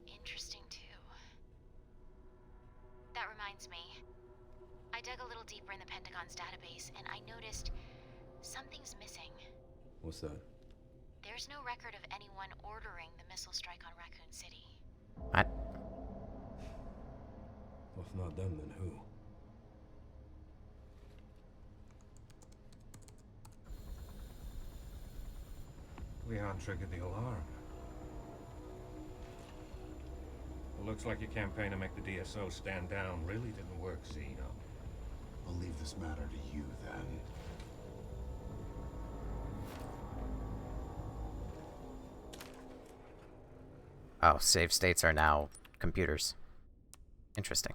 Interesting, too. That reminds me. I dug a little deeper in the Pentagon's database, and I noticed something's missing. What's that? There's no record of anyone ordering the missile strike on Raccoon City. What? Well, if not them, then who? Leon triggered the alarm. It looks like your campaign to make the DSO stand down really didn't work, Zeno. I'll leave this matter to you, then. Oh, save states are now computers. Interesting.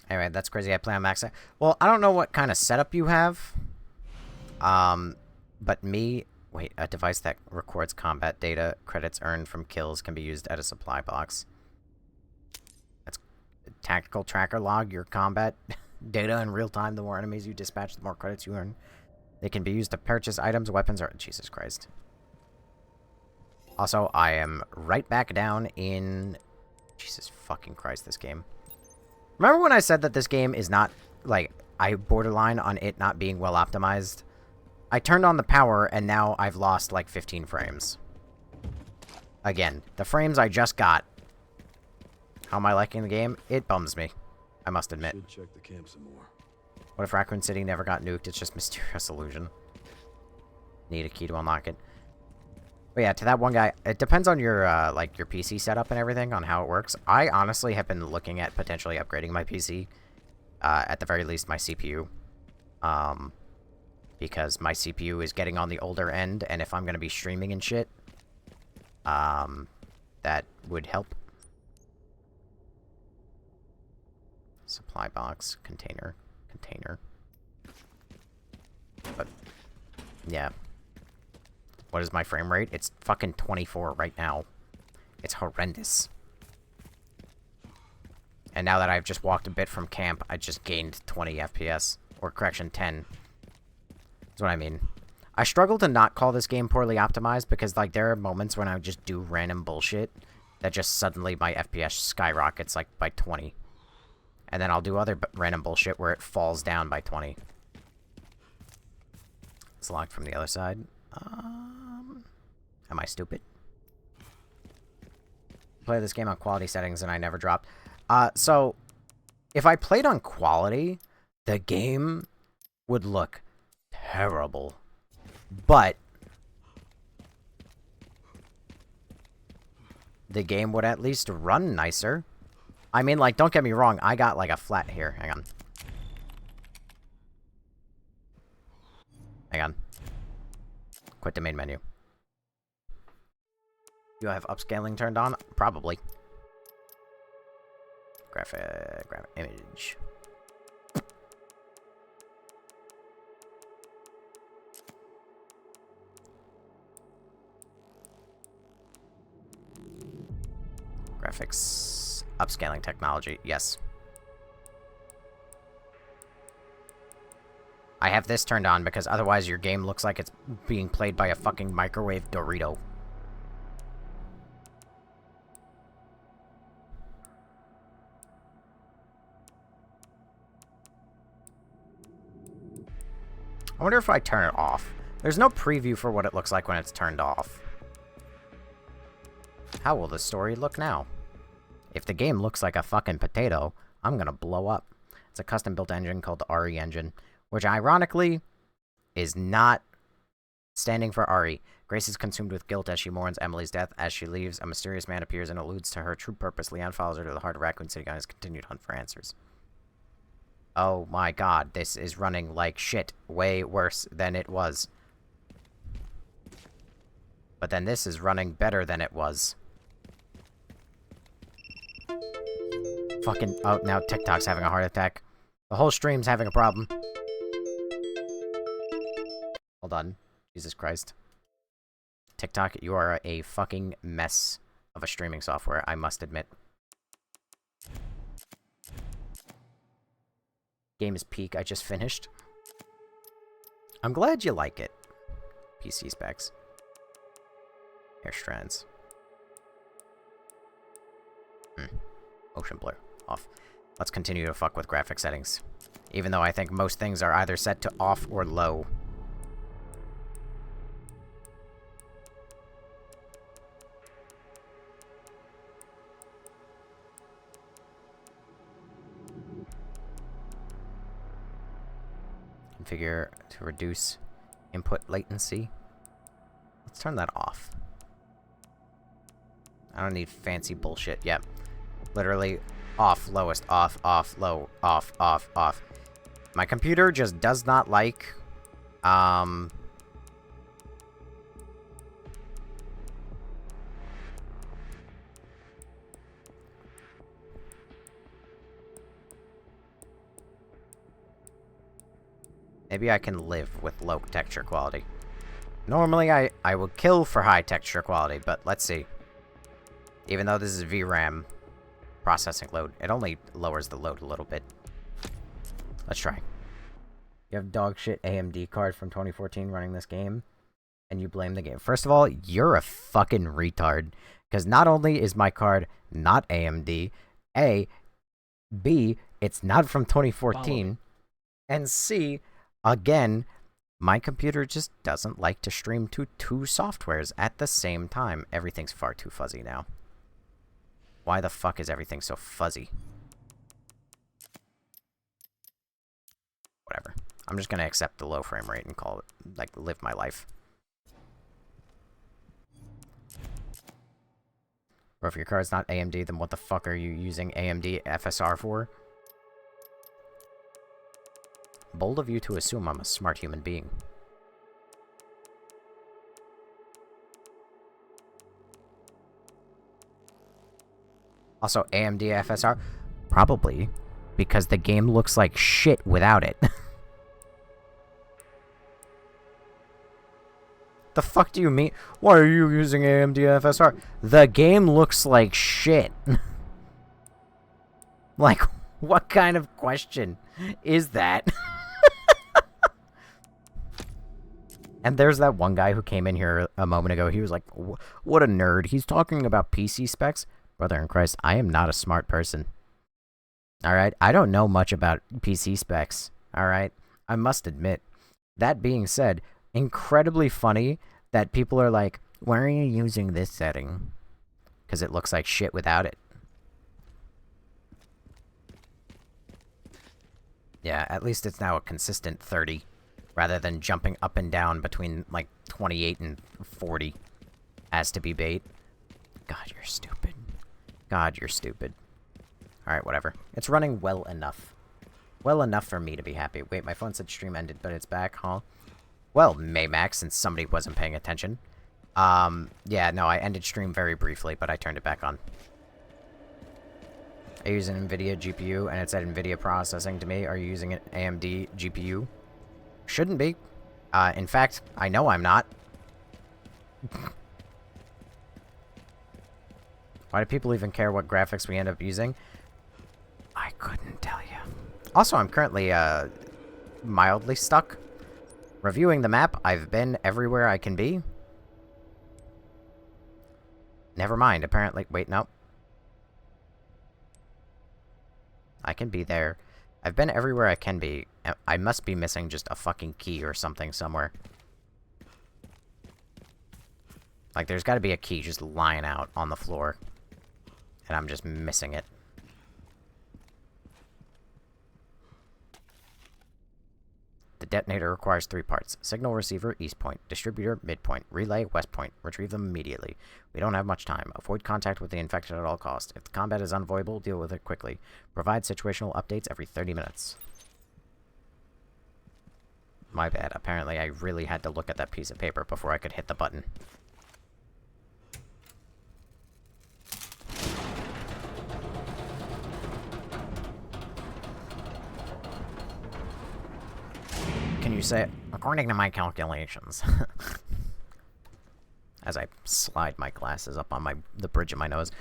Anyway, that's crazy. I play on Max. Well, I don't know what kind of setup you have. But me... Wait, a device that records combat data, credits earned from kills can be used at a supply box. That's a tactical tracker log your combat data in real time. The more enemies you dispatch, the more credits you earn. They can be used to purchase items, weapons, or... Jesus Christ. Also, I am right back down in... Jesus fucking Christ, this game. Remember when I said that this game is not, like, I borderline on it not being well optimized? I turned on the power, and now I've lost, like, 15 frames. Again, the frames I just got. How am I liking the game? It bums me, I must admit. Should check the camp some more. What if Raccoon City never got nuked? It's just mysterious illusion. Need a key to unlock it. But yeah, to that one guy, it depends on your, like, your PC setup and everything, on how it works. I honestly have been looking at potentially upgrading my PC. At the very least, my CPU. Because my CPU is getting on the older end, and if I'm going to be streaming and shit, that would help. Supply box, container. But, yeah. What is my frame rate? It's fucking 24 right now. It's horrendous. And now that I've just walked a bit from camp, I just gained 20 FPS. Or, correction, 10. That's what I mean. I struggle to not call this game poorly optimized because, like, there are moments when I just do random bullshit that just suddenly my FPS skyrockets, like, by 20. And then I'll do other random bullshit where it falls down by 20. It's locked from the other side. Am I stupid? Play this game on quality settings and I never dropped. So, if I played on quality, the game would look terrible. But the game would at least run nicer. I mean, like, don't get me wrong, I got, like, a flat here. Hang on. Hang on. Quit the main menu. Do I have upscaling turned on? Probably. Graphic image. Graphics. Upscaling technology. Yes. I have this turned on because otherwise your game looks like it's being played by a fucking microwave Dorito. I wonder if I turn it off. There's no preview for what it looks like when it's turned off. How will the story look now? If the game looks like a fucking potato, I'm gonna blow up. It's a custom-built engine called the RE engine, which ironically is not standing for Ari. Grace is consumed with guilt as she mourns Emily's death. As she leaves, a mysterious man appears and alludes to her true purpose. Leon follows her to the heart of Raccoon City on his continued hunt for answers. Oh my god, this is running like shit. Way worse than it was. But then this is running better than it was. Fucking... Oh, now TikTok's having a heart attack. The whole stream's having a problem. Hold on. Jesus Christ. TikTok, you are a fucking mess of a streaming software, I must admit. Game is peak, I just finished. I'm glad you like it. PC specs. Hair strands. Motion blur. Off. Let's continue to fuck with graphic settings. Even though I think most things are either set to off or low. Configure to reduce input latency. Let's turn that off. I don't need fancy bullshit. Yep. Literally off, lowest, off, low, off, off. My computer just does not like, maybe I can live with low texture quality. Normally, I would kill for high texture quality, but let's see. Even though this is VRAM processing load, it only lowers the load a little bit. Let's try. You have dog shit AMD card from 2014 running this game, and you blame the game. First of all, you're a fucking retard. Because not only is my card not AMD, A, B, it's not from 2014, and C, again, my computer just doesn't like to stream to two softwares at the same time. Everything's far too fuzzy now. Why the fuck is everything so fuzzy? Whatever. I'm just gonna accept the low frame rate and call it, like, live my life. Or if your card's not AMD, then what the fuck are you using AMD FSR for? Bold of you to assume I'm a smart human being. Also, AMD FSR? Probably. Because the game looks like shit without it. The fuck do you mean? Why are you using AMD FSR? The game looks like shit. Like, what kind of question is that? And there's that one guy who came in here a moment ago. He was like, what a nerd. He's talking about PC specs. Brother in Christ, I am not a smart person. Alright? I don't know much about PC specs. Alright? I must admit. That being said, incredibly funny that people are like, why are you using this setting? Because it looks like shit without it. Yeah, at least it's now a consistent 30. Rather than jumping up and down between, like, 28 and 40. As to be bait. God, you're stupid. God, you're stupid. Alright, whatever. It's running well enough. Well enough for me to be happy. Wait, my phone said stream ended, but it's back, huh? Well, Maymax, since somebody wasn't paying attention. Yeah, no, I ended stream very briefly, but I turned it back on. I use an NVIDIA GPU, and it said NVIDIA processing to me. Are you using an AMD GPU? Shouldn't be. In fact, I know I'm not. Why do people even care what graphics we end up using? I couldn't tell you. Also, I'm currently, mildly stuck. Reviewing the map, I've been everywhere I can be. Never mind, apparently... Wait, no. I can be there. I've been everywhere I can be. I must be missing just a fucking key or something somewhere. Like, there's gotta be a key just lying out on the floor. And I'm just missing it. The detonator requires 3 parts. Signal receiver, east point. Distributor, midpoint. Relay, west point. Retrieve them immediately. We don't have much time. Avoid contact with the infected at all costs. If the combat is unavoidable, deal with it quickly. Provide situational updates every 30 minutes. My bad. Apparently, I really had to look at that piece of paper before I could hit the button. Can you say, according to my calculations, as I slide my glasses up on the bridge of my nose.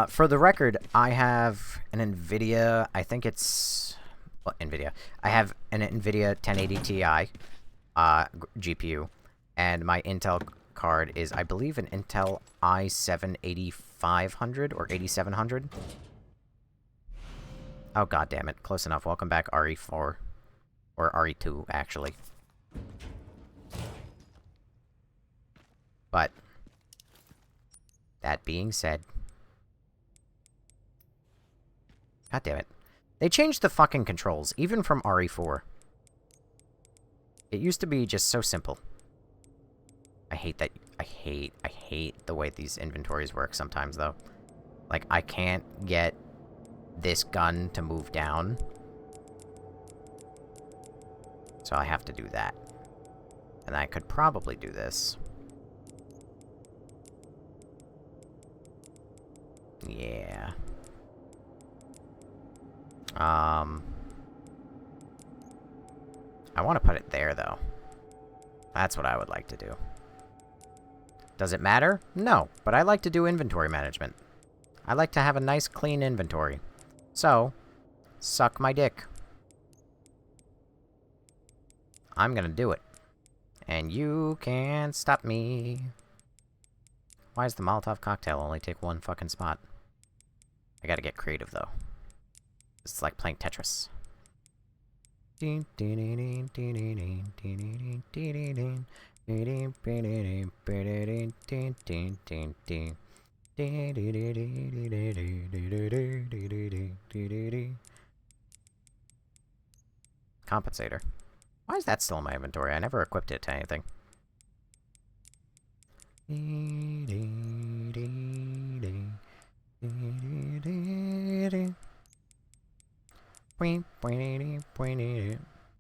For the record, I have an NVIDIA, I think it's, well, NVIDIA. I have an NVIDIA 1080 Ti GPU, and my Intel card is, I believe, an Intel i7 8500 or 8700. Oh, god damn it. Close enough. Welcome back, RE4. Or RE2, actually. But, that being said... God damn it. They changed the fucking controls, even from RE4. It used to be just so simple. I hate that... I hate the way these inventories work sometimes, though. Like, I can't get this gun to move down. So I have to do that. And I could probably do this. Yeah. I want to put it there, though. That's what I would like to do. Does it matter? No, but I like to do inventory management. I like to have a nice, clean inventory. So, suck my dick. I'm gonna do it. And you can't stop me. Why does the Molotov cocktail only take 1 fucking spot? I gotta get creative, though. It's like playing Tetris. Compensator. Why is that still in my inventory? I never equipped it to anything.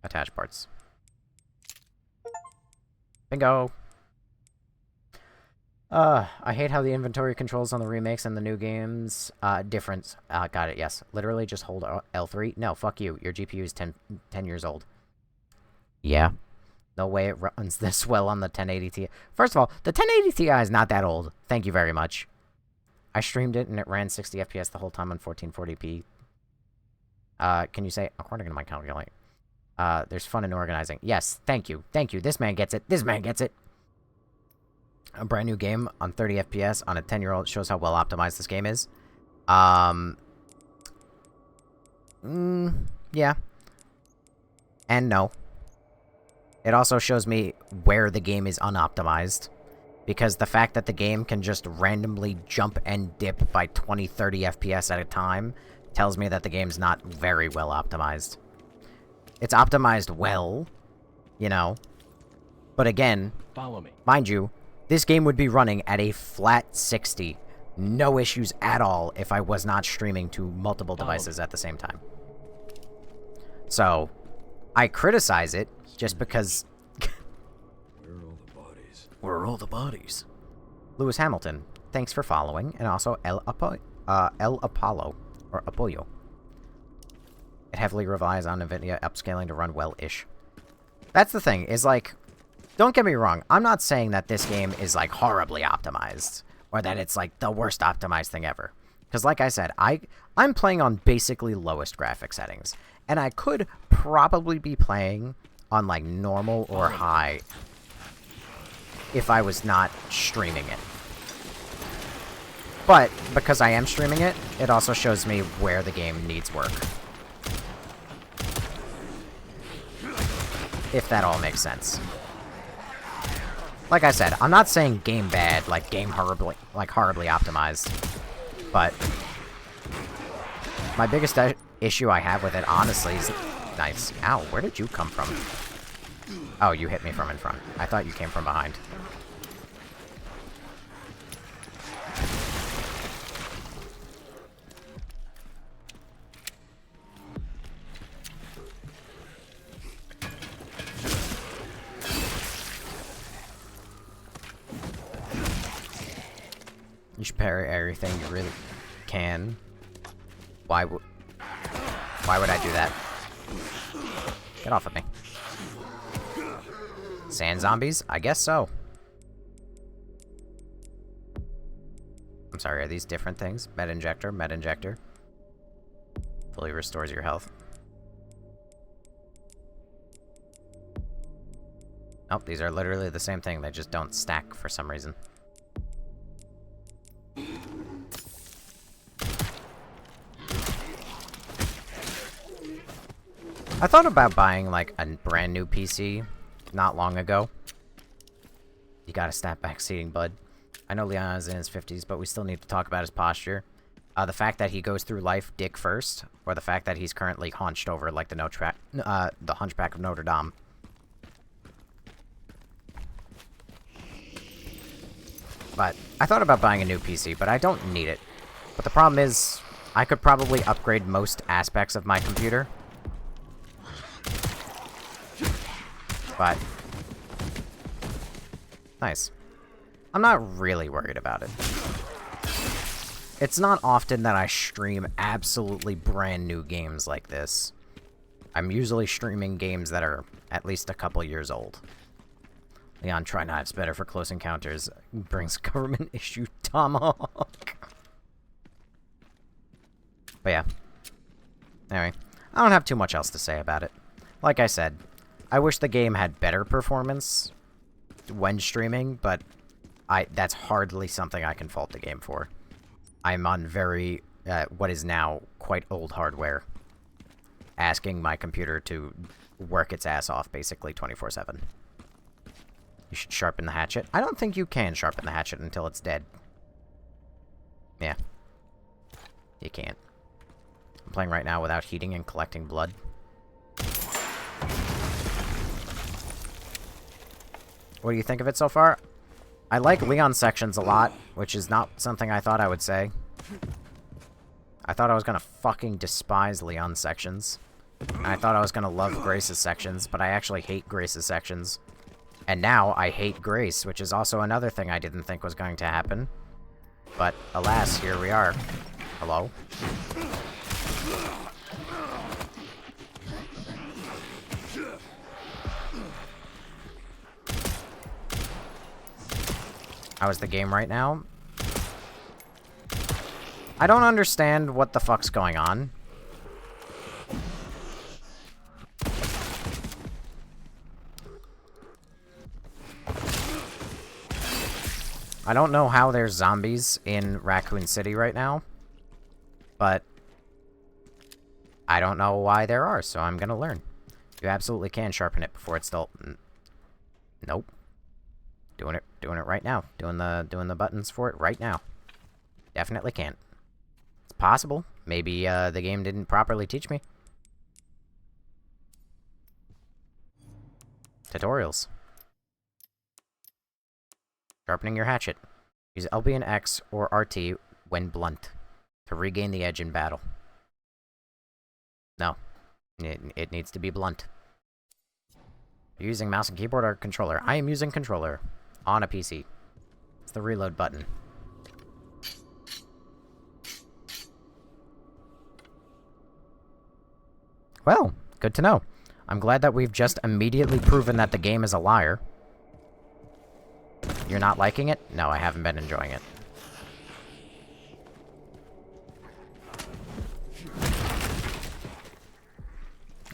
Attach parts. Bingo! I hate how the inventory controls on the remakes and the new games, different. Got it, yes. Literally just hold L3. No, fuck you. Your GPU is 10 years old. Yeah. No way it runs this well on the 1080 Ti. First of all, the 1080 Ti is not that old. Thank you very much. I streamed it and it ran 60 FPS the whole time on 1440p. Can you say, according to my calculate, there's fun in organizing. Yes, thank you. Thank you. This man gets it. This man gets it. A brand new game on 30 FPS on a 10-year-old shows how well optimized this game is. Yeah. And no. It also shows me where the game is unoptimized. Because the fact that the game can just randomly jump and dip by 20, 30 FPS at a time tells me that the game's not very well optimized. It's optimized well, you know. But again, follow me. Mind you, this game would be running at a flat 60. No issues at all if I was not streaming to multiple devices at the same time. So, I criticize it just because... Where are all the bodies? Where are all the bodies? Lewis Hamilton, thanks for following, and also El Apollo, or Apoyo. It heavily relies on NVIDIA upscaling to run well-ish. That's the thing, is like... Don't get me wrong, I'm not saying that this game is, like, horribly optimized. Or that it's, like, the worst optimized thing ever. Because, like I said, I'm playing on basically lowest graphic settings. And I could probably be playing on, like, normal or high if I was not streaming it. But, because I am streaming it, it also shows me where the game needs work. If that all makes sense. Like I said, I'm not saying game bad, like game horribly optimized. But my biggest issue I have with it, honestly, is... Nice. Ow, where did you come from? Oh, you hit me from in front. I thought you came from behind. You should parry everything you really can. Why would I do that? Get off of me. Sand zombies? I guess so. I'm sorry, are these different things? Med injector, med injector. Fully restores your health. Nope, these are literally the same thing. They just don't stack for some reason. I thought about buying, like, a brand new PC not long ago. You gotta snap back seating, bud. I know Leon is in his 50s, but we still need to talk about his posture. The fact that he goes through life dick first, or the fact that he's currently hunched over like the Hunchback of Notre Dame. But I thought about buying a new PC, but I don't need it. But the problem is, I could probably upgrade most aspects of my computer. But nice. I'm not really worried about it. It's not often that I stream absolutely brand new games like this. I'm usually streaming games that are at least a couple years old. Leon, try knives better for close encounters. Brings government issue tomahawk. But yeah. Anyway, I don't have too much else to say about it. Like I said, I wish the game had better performance when streaming, but that's hardly something I can fault the game for. I'm on very, what is now quite old hardware, asking my computer to work its ass off basically 24/7. You should sharpen the hatchet. I don't think you can sharpen the hatchet until it's dead. Yeah. You can't. I'm playing right now without heating and collecting blood. What do you think of it so far? I like Leon sections a lot, which is not something I thought I would say. I thought I was gonna fucking despise Leon sections. And I thought I was gonna love Grace's sections, but I actually hate Grace's sections. And now I hate Grace, which is also another thing I didn't think was going to happen. But alas, here we are. Hello? How is the game right now? I don't understand what the fuck's going on. I don't know how there's zombies in Raccoon City right now, but I don't know why there are, so I'm gonna learn. You absolutely can sharpen it before it's still... Nope. Doing it right now. Doing the buttons for it right now. Definitely can't. It's possible. Maybe the game didn't properly teach me. Tutorials. Sharpening your hatchet. Use LB and X or RT when blunt to regain the edge in battle. No. It needs to be blunt. You're using mouse and keyboard or controller? I am using controller. On a PC. It's the reload button. Well, good to know. I'm glad that we've just immediately proven that the game is a liar. You're not liking it? No, I haven't been enjoying it.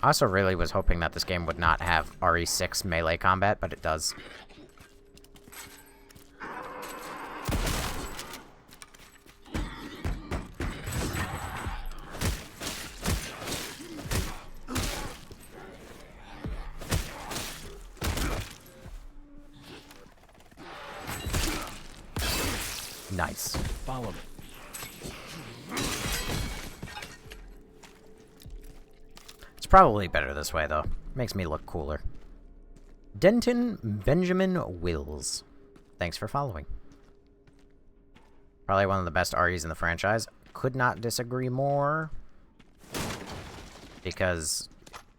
I also really was hoping that this game would not have RE6 melee combat, but it does. Nice. Follow me. It's probably better this way, though. Makes me look cooler. Denton Benjamin Wills. Thanks for following. Probably one of the best REs in the franchise. Could not disagree more. Because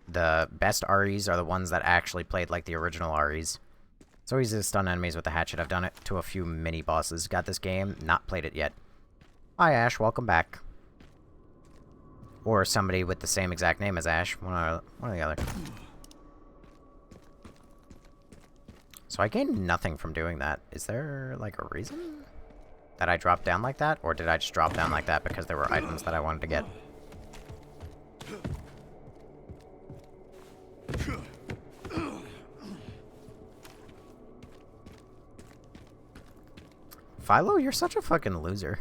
the best REs are the ones that actually played like the original REs. It's always to stun enemies with the hatchet. I've done it to a few mini-bosses. Got this game, not played it yet. Hi, Ash. Welcome back. Or somebody with the same exact name as Ash. One or the other. So I gained nothing from doing that. Is there, like, a reason that I dropped down like that? Or did I just drop down like that because there were items that I wanted to get? Philo, you're such a fucking loser.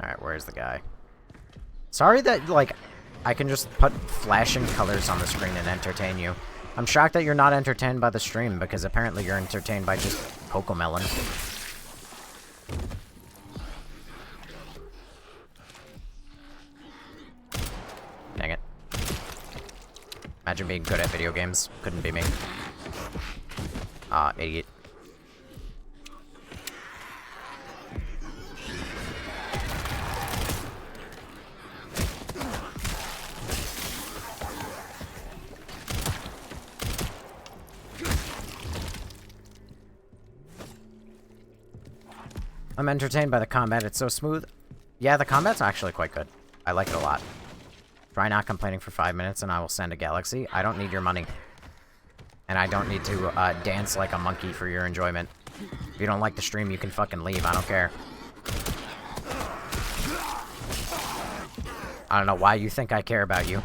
Alright, where's the guy? Sorry that, like, I can just put flashing colors on the screen and entertain you. I'm shocked that you're not entertained by the stream, because apparently you're entertained by just Cocomelon. Dang it. Imagine being good at video games. Couldn't be me. Idiot. I'm entertained by the combat. It's so smooth. Yeah, the combat's actually quite good. I like it a lot. Try not complaining for 5 minutes and I will send a galaxy. I don't need your money. And I don't need to dance like a monkey for your enjoyment. If you don't like the stream, you can fucking leave. I don't care. I don't know why you think I care about you.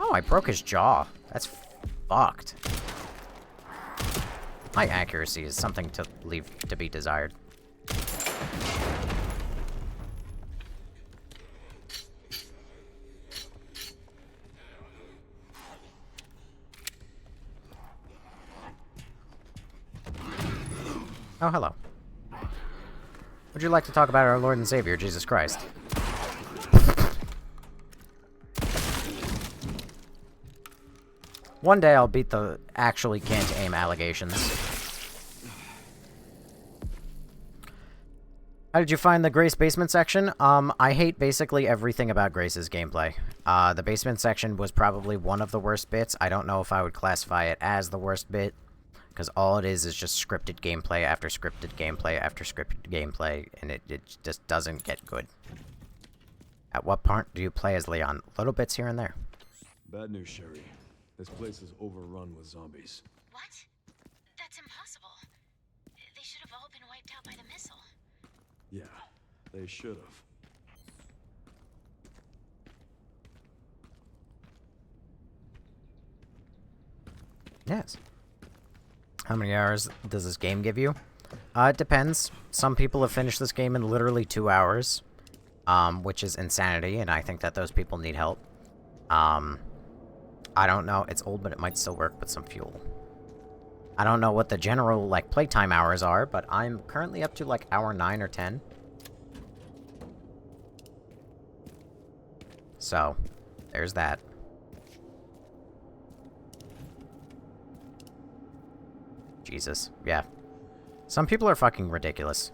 Oh, I broke his jaw. That's fucked. My accuracy is something to leave to be desired. Oh, hello. Would you like to talk about our Lord and Savior, Jesus Christ? One day I'll beat the actually can't aim allegations. How did you find the Grace basement section? I hate basically everything about Grace's gameplay. The basement section was probably one of the worst bits. I don't know if I would classify it as the worst bit, because all it is just scripted gameplay after scripted gameplay after scripted gameplay, and it just doesn't get good. At what part do you play as Leon? Little bits here and there. Bad news, Sherry. This place is overrun with zombies. What? That's impossible. They should have all been wiped out by the missile. Yeah, they should have. Yes. How many hours does this game give you? It depends. Some people have finished this game in literally 2 hours, which is insanity, and I think that those people need help. I don't know. It's old, but it might still work with some fuel. I don't know what the general, like, playtime hours are, but I'm currently up to, like, hour 9 or 10. So, there's that. Jesus. Yeah. Some people are fucking ridiculous.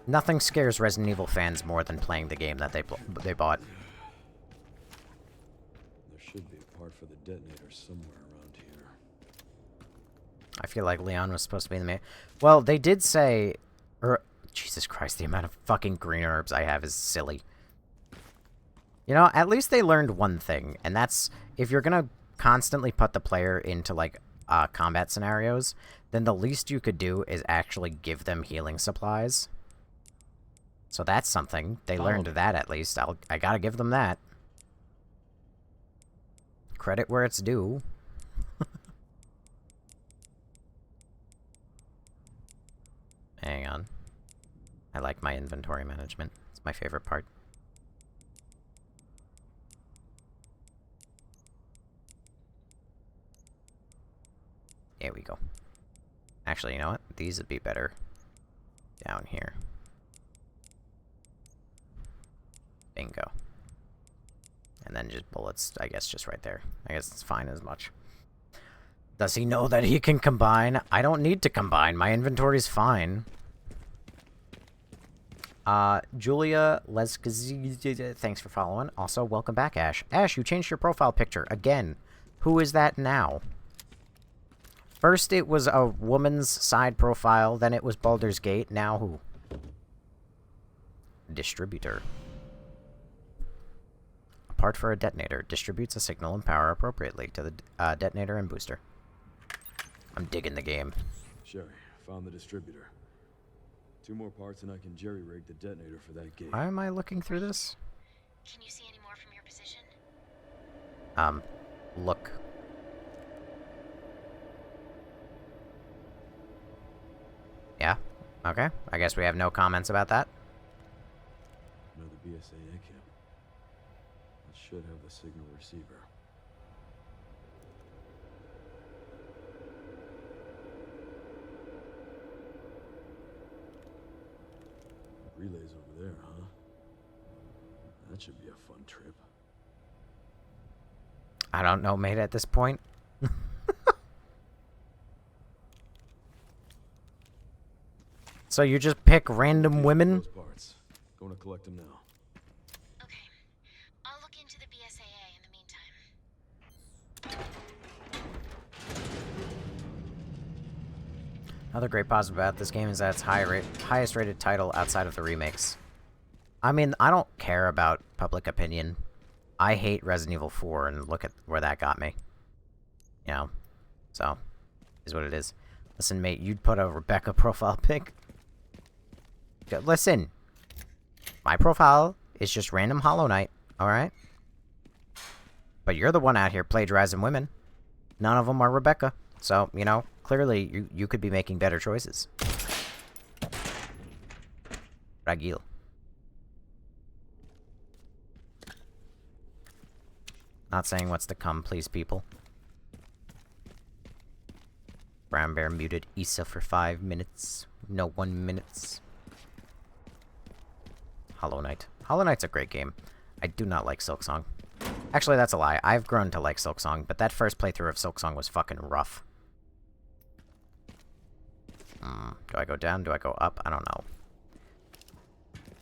Nothing scares Resident Evil fans more than playing the game that they bought. There should be a part for the detonator somewhere around here. I feel like Leon was supposed to be in the main. Well, they did say... Jesus Christ, the amount of fucking green herbs I have is silly. You know, at least they learned one thing, and that's if you're gonna constantly put the player into, like, combat scenarios, then the least you could do is actually give them healing supplies. So that's something. They learned that at least. I gotta give them that. Credit where it's due. Hang on. I like my inventory management. It's my favorite part. There we go. Actually, you know what? These would be better down here. Bingo. And then just bullets, I guess, just right there. I guess it's fine as much. Does he know that he can combine? I don't need to combine. My inventory's fine. Julia Lescazzi, thanks for following. Also, welcome back, Ash. Ash, you changed your profile picture. Again. Who is that now? First it was a woman's side profile, then it was Baldur's Gate. Now who? Distributor. A part for a detonator. Distributes a signal and power appropriately to the detonator and booster. I'm digging the game. Sherry, found the distributor. 2 more parts and I can jerry-rig the detonator for that gate. Why am I looking through this? Can you see any more from your position? Look. Yeah? Okay. I guess we have no comments about that. Another BSAA camp. That should have the signal receiver. Relays over there, huh? That should be a fun trip. I don't know, mate, at this point. So you just pick random women? Those parts. Going to collect them now. Okay. I'll look into the BSAA in the meantime. Another great positive about this game is that it's highest rated title outside of the remakes. I mean, I don't care about public opinion. I hate Resident Evil 4, and look at where that got me. You know? So, is what it is. Listen, mate, you'd put a Rebecca profile pic. Listen. My profile is just random Hollow Knight, alright? But you're the one out here plagiarizing women. None of them are Rebecca. So, you know, clearly you could be making better choices. Ragil. Not saying what's to come, please, people. Brown Bear muted Issa for 5 minutes. No, 1 minute. Hollow Knight. Hollow Knight's a great game. I do not like Silksong. Actually, that's a lie. I've grown to like Silksong, but that first playthrough of Silksong was fucking rough. Do I go down? Do I go up? I don't know.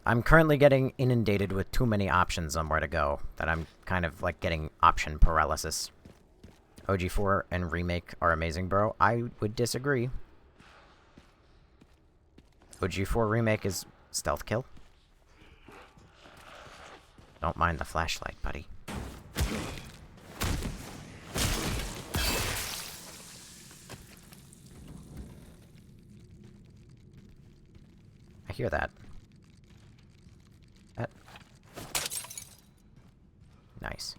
I'm currently getting inundated with too many options on where to go, that I'm kind of, like, getting option paralysis. OG4 and Remake are amazing, bro. I would disagree. OG4 Remake is stealth kill. Don't mind the flashlight, buddy. I hear that. Nice.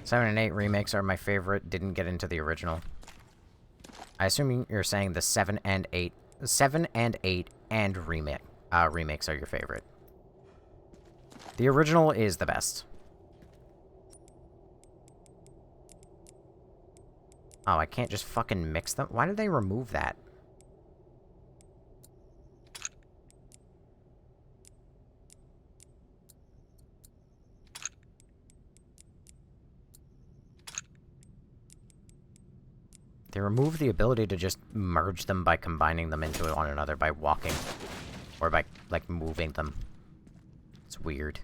7 and 8 remakes are my favorite. Didn't get into the original. I assume you're saying the 7 and 8 and remakes are your favorite. The original is the best. Oh, I can't just fucking mix them? Why did they remove that? They removed the ability to just merge them by combining them into one another by walking. Or by, like, moving them. It's weird.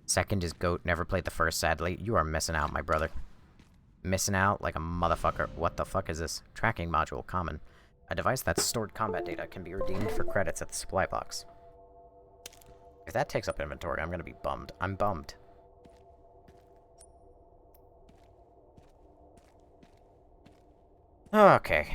Second is GOAT. Never played the first, sadly. You are missing out, my brother. Missing out like a motherfucker. What the fuck is this? Tracking module. Common. A device that's stored combat data can be redeemed for credits at the supply box. If that takes up inventory, I'm gonna be bummed. I'm bummed. Okay.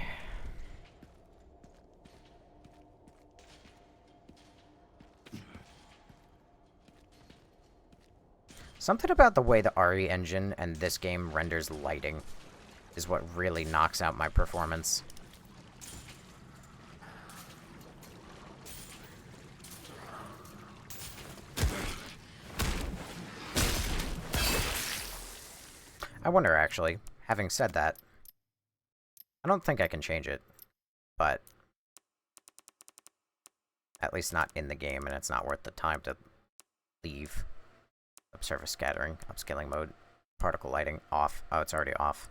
Something about the way the RE engine and this game renders lighting is what really knocks out my performance. I wonder, actually, having said that, I don't think I can change it, but at least not in the game, and it's not worth the time to leave. Observer scattering, upscaling mode, particle lighting, off. Oh, it's already off.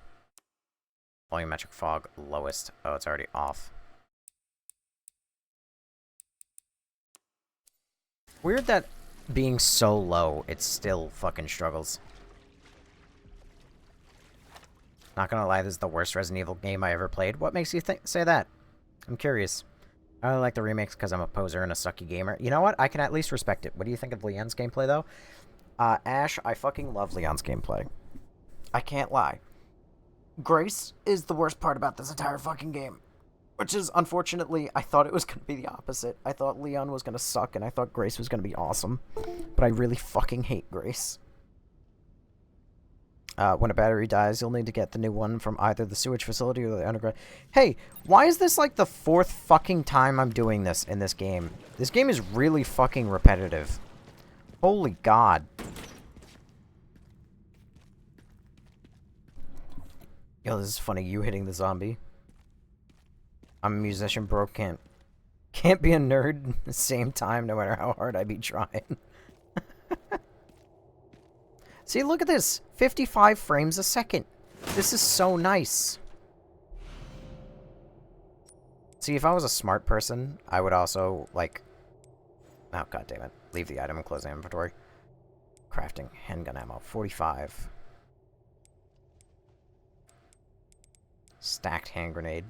Volumetric fog, lowest. Oh, it's already off. Weird that being so low, it still fucking struggles. Not gonna lie, this is the worst Resident Evil game I ever played. What makes you say that? I'm curious. I only like the remakes because I'm a poser and a sucky gamer. You know what? I can at least respect it. What do you think of Leon's gameplay, though? Ash, I fucking love Leon's gameplay. I can't lie. Grace is the worst part about this entire fucking game. Which is, unfortunately, I thought it was going to be the opposite. I thought Leon was going to suck, and I thought Grace was going to be awesome. But I really fucking hate Grace. When a battery dies, you'll need to get the new one from either the sewage facility or the underground. Hey, why is this like the 4th fucking time I'm doing this in this game? This game is really fucking repetitive. Holy God. Yo, this is funny. You hitting the zombie. I'm a musician, bro. Can't be a nerd at the same time, no matter how hard I be trying. See, look at this. 55 frames a second. This is so nice. See, if I was a smart person, I would also, like... Oh, God damn it. Leave the item and close the inventory. Crafting. Handgun ammo. 45. Stacked hand grenade.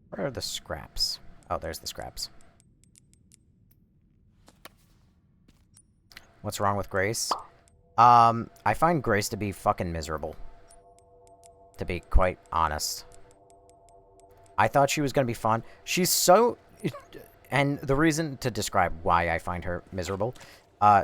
Where are the scraps? Oh, there's the scraps. What's wrong with Grace? I find Grace to be fucking miserable. To be quite honest. I thought she was gonna be fun. She's so... And the reason to describe why I find her miserable,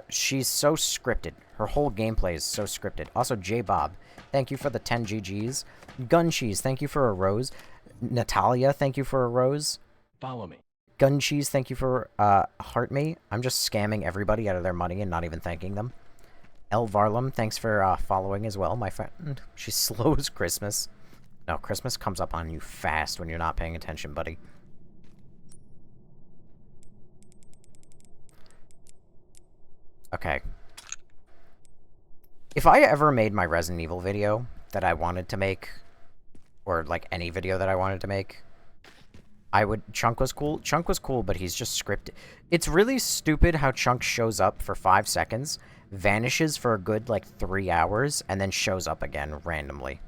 she's so scripted. Her whole gameplay is so scripted. Also, J-Bob, thank you for the 10 GGs. Gun Cheese, thank you for a rose. Natalia, thank you for a rose. Follow me. Gun Cheese, thank you for Heart Me. I'm just scamming everybody out of their money and not even thanking them. El Varlam, thanks for following as well, my friend. She slows Christmas. No, Christmas comes up on you fast when you're not paying attention, buddy. Okay. If I ever made my Resident Evil video that I wanted to make, or like any video that I wanted to make, I would... Chunk was cool. Chunk was cool, but he's just scripted. It's really stupid how Chunk shows up for 5 seconds, vanishes for a good, like, 3 hours, and then shows up again randomly.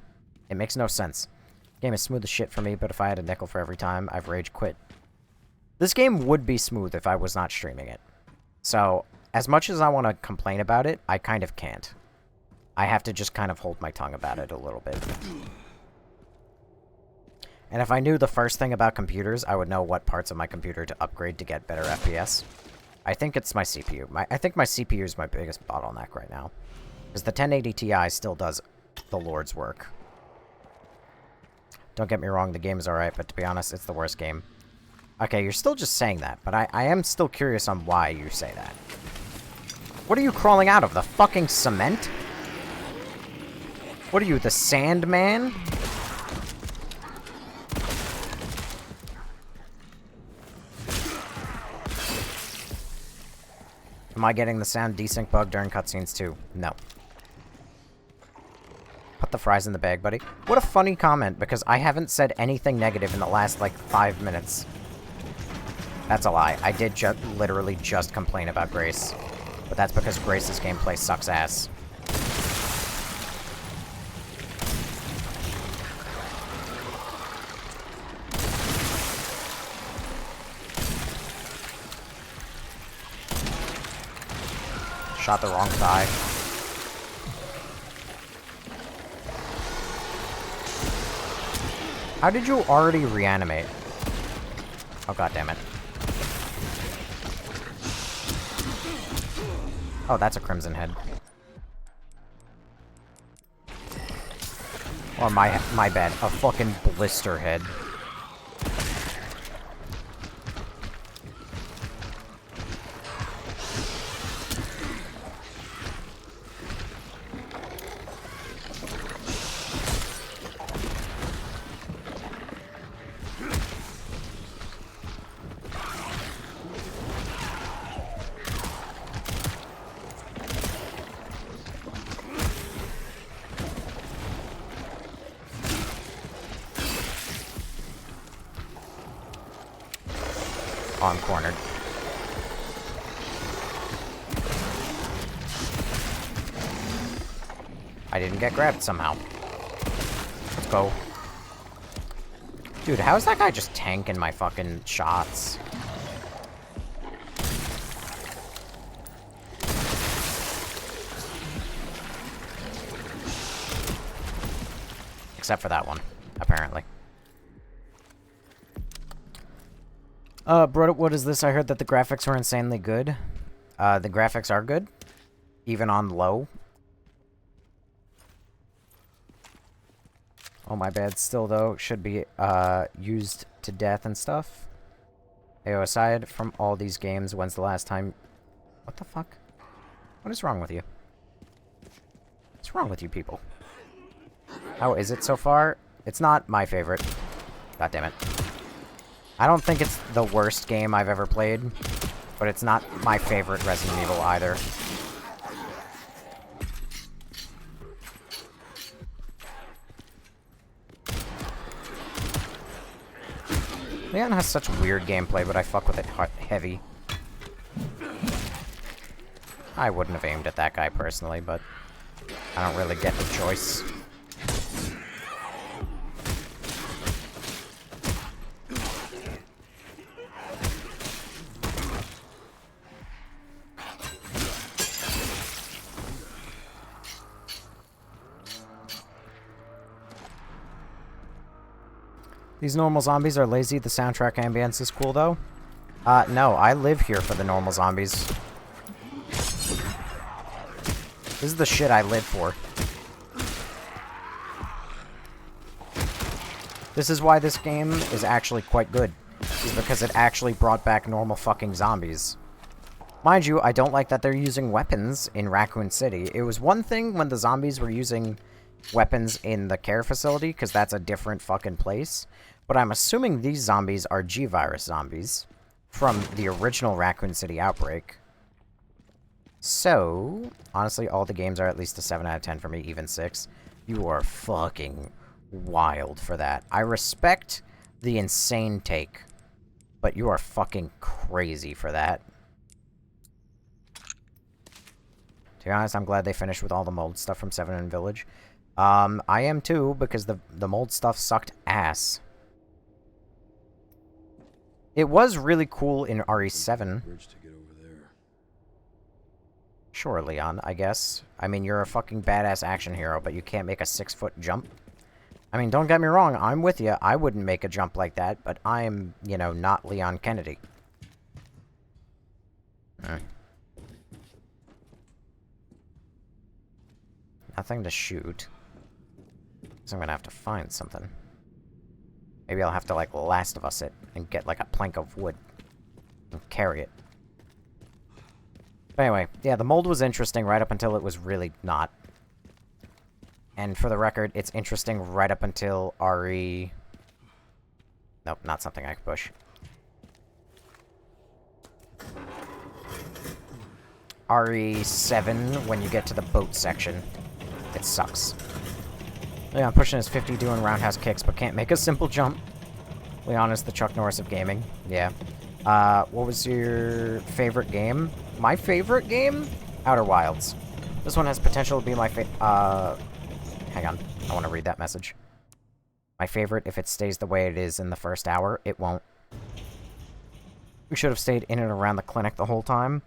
It makes no sense. The game is smooth as shit for me, but if I had a nickel for every time, I've rage quit. This game would be smooth if I was not streaming it. So, as much as I want to complain about it, I kind of can't. I have to just kind of hold my tongue about it a little bit. And if I knew the first thing about computers, I would know what parts of my computer to upgrade to get better FPS. I think it's my CPU. I think my CPU is my biggest bottleneck right now. Because the 1080 Ti still does the Lord's work. Don't get me wrong, the game is alright, but to be honest, it's the worst game. Okay, you're still just saying that, but I am still curious on why you say that. What are you crawling out of? The fucking cement? What are you, the Sandman? Am I getting the sound desync bug during cutscenes too? No. Put the fries in the bag, buddy. What a funny comment, because I haven't said anything negative in the last, like, 5 minutes. That's a lie. I did literally just complain about Grace. But that's because Grace's gameplay sucks ass. Shot the wrong thigh. How did you already reanimate? Oh, god damn it. Oh, that's a crimson head. Or my bad. A fucking blister head. Oh, I'm cornered. I didn't get grabbed somehow. Let's go. Dude, how is that guy just tanking my fucking shots? Except for that one, apparently. Bro, what is this? I heard that the graphics were insanely good. The graphics are good. Even on low. Oh, my bad. Still, though, should be, used to death and stuff. Ayo, aside from all these games, when's the last time... What the fuck? What is wrong with you? What's wrong with you people? How is it so far? It's not my favorite. God damn it. I don't think it's the worst game I've ever played, but it's not my favorite Resident Evil either. Leon has such weird gameplay, but I fuck with it heavy. I wouldn't have aimed at that guy personally, but I don't really get the choice. These normal zombies are lazy. The soundtrack ambience is cool, though. No, I live here for the normal zombies. This is the shit I live for. This is why this game is actually quite good. Is because it actually brought back normal fucking zombies. Mind you, I don't like that they're using weapons in Raccoon City. It was one thing when the zombies were using weapons in the care facility, because that's a different fucking place. But I'm assuming these zombies are G-Virus zombies from the original Raccoon City outbreak. So, honestly, all the games are at least a 7 out of 10 for me, even 6. You are fucking wild for that. I respect the insane take, but you are fucking crazy for that. To be honest, I'm glad they finished with all the mold stuff from 7 and Village. I am too, because the mold stuff sucked ass. It was really cool in RE7. Sure, Leon, I guess. I mean, you're a fucking badass action hero, but you can't make a 6-foot jump. I mean, don't get me wrong, I'm with you. I wouldn't make a jump like that, but I'm, you know, not Leon Kennedy. Nothing to shoot. So I'm gonna have to find something. Maybe I'll have to, like, Last of Us it and get, like, a plank of wood and carry it. But anyway, yeah, the mold was interesting right up until it was really not. And for the record, it's interesting right up until RE... Nope, not something I can push. RE7, when you get to the boat section, it sucks. Leon pushing his 50, doing roundhouse kicks, but can't make a simple jump. Leon is the Chuck Norris of gaming. Yeah. What was your favorite game? My favorite game? Outer Wilds. This one has potential to be my hang on. I want to read that message. My favorite, if it stays the way it is in the first hour, it won't. We should have stayed in and around the clinic the whole time.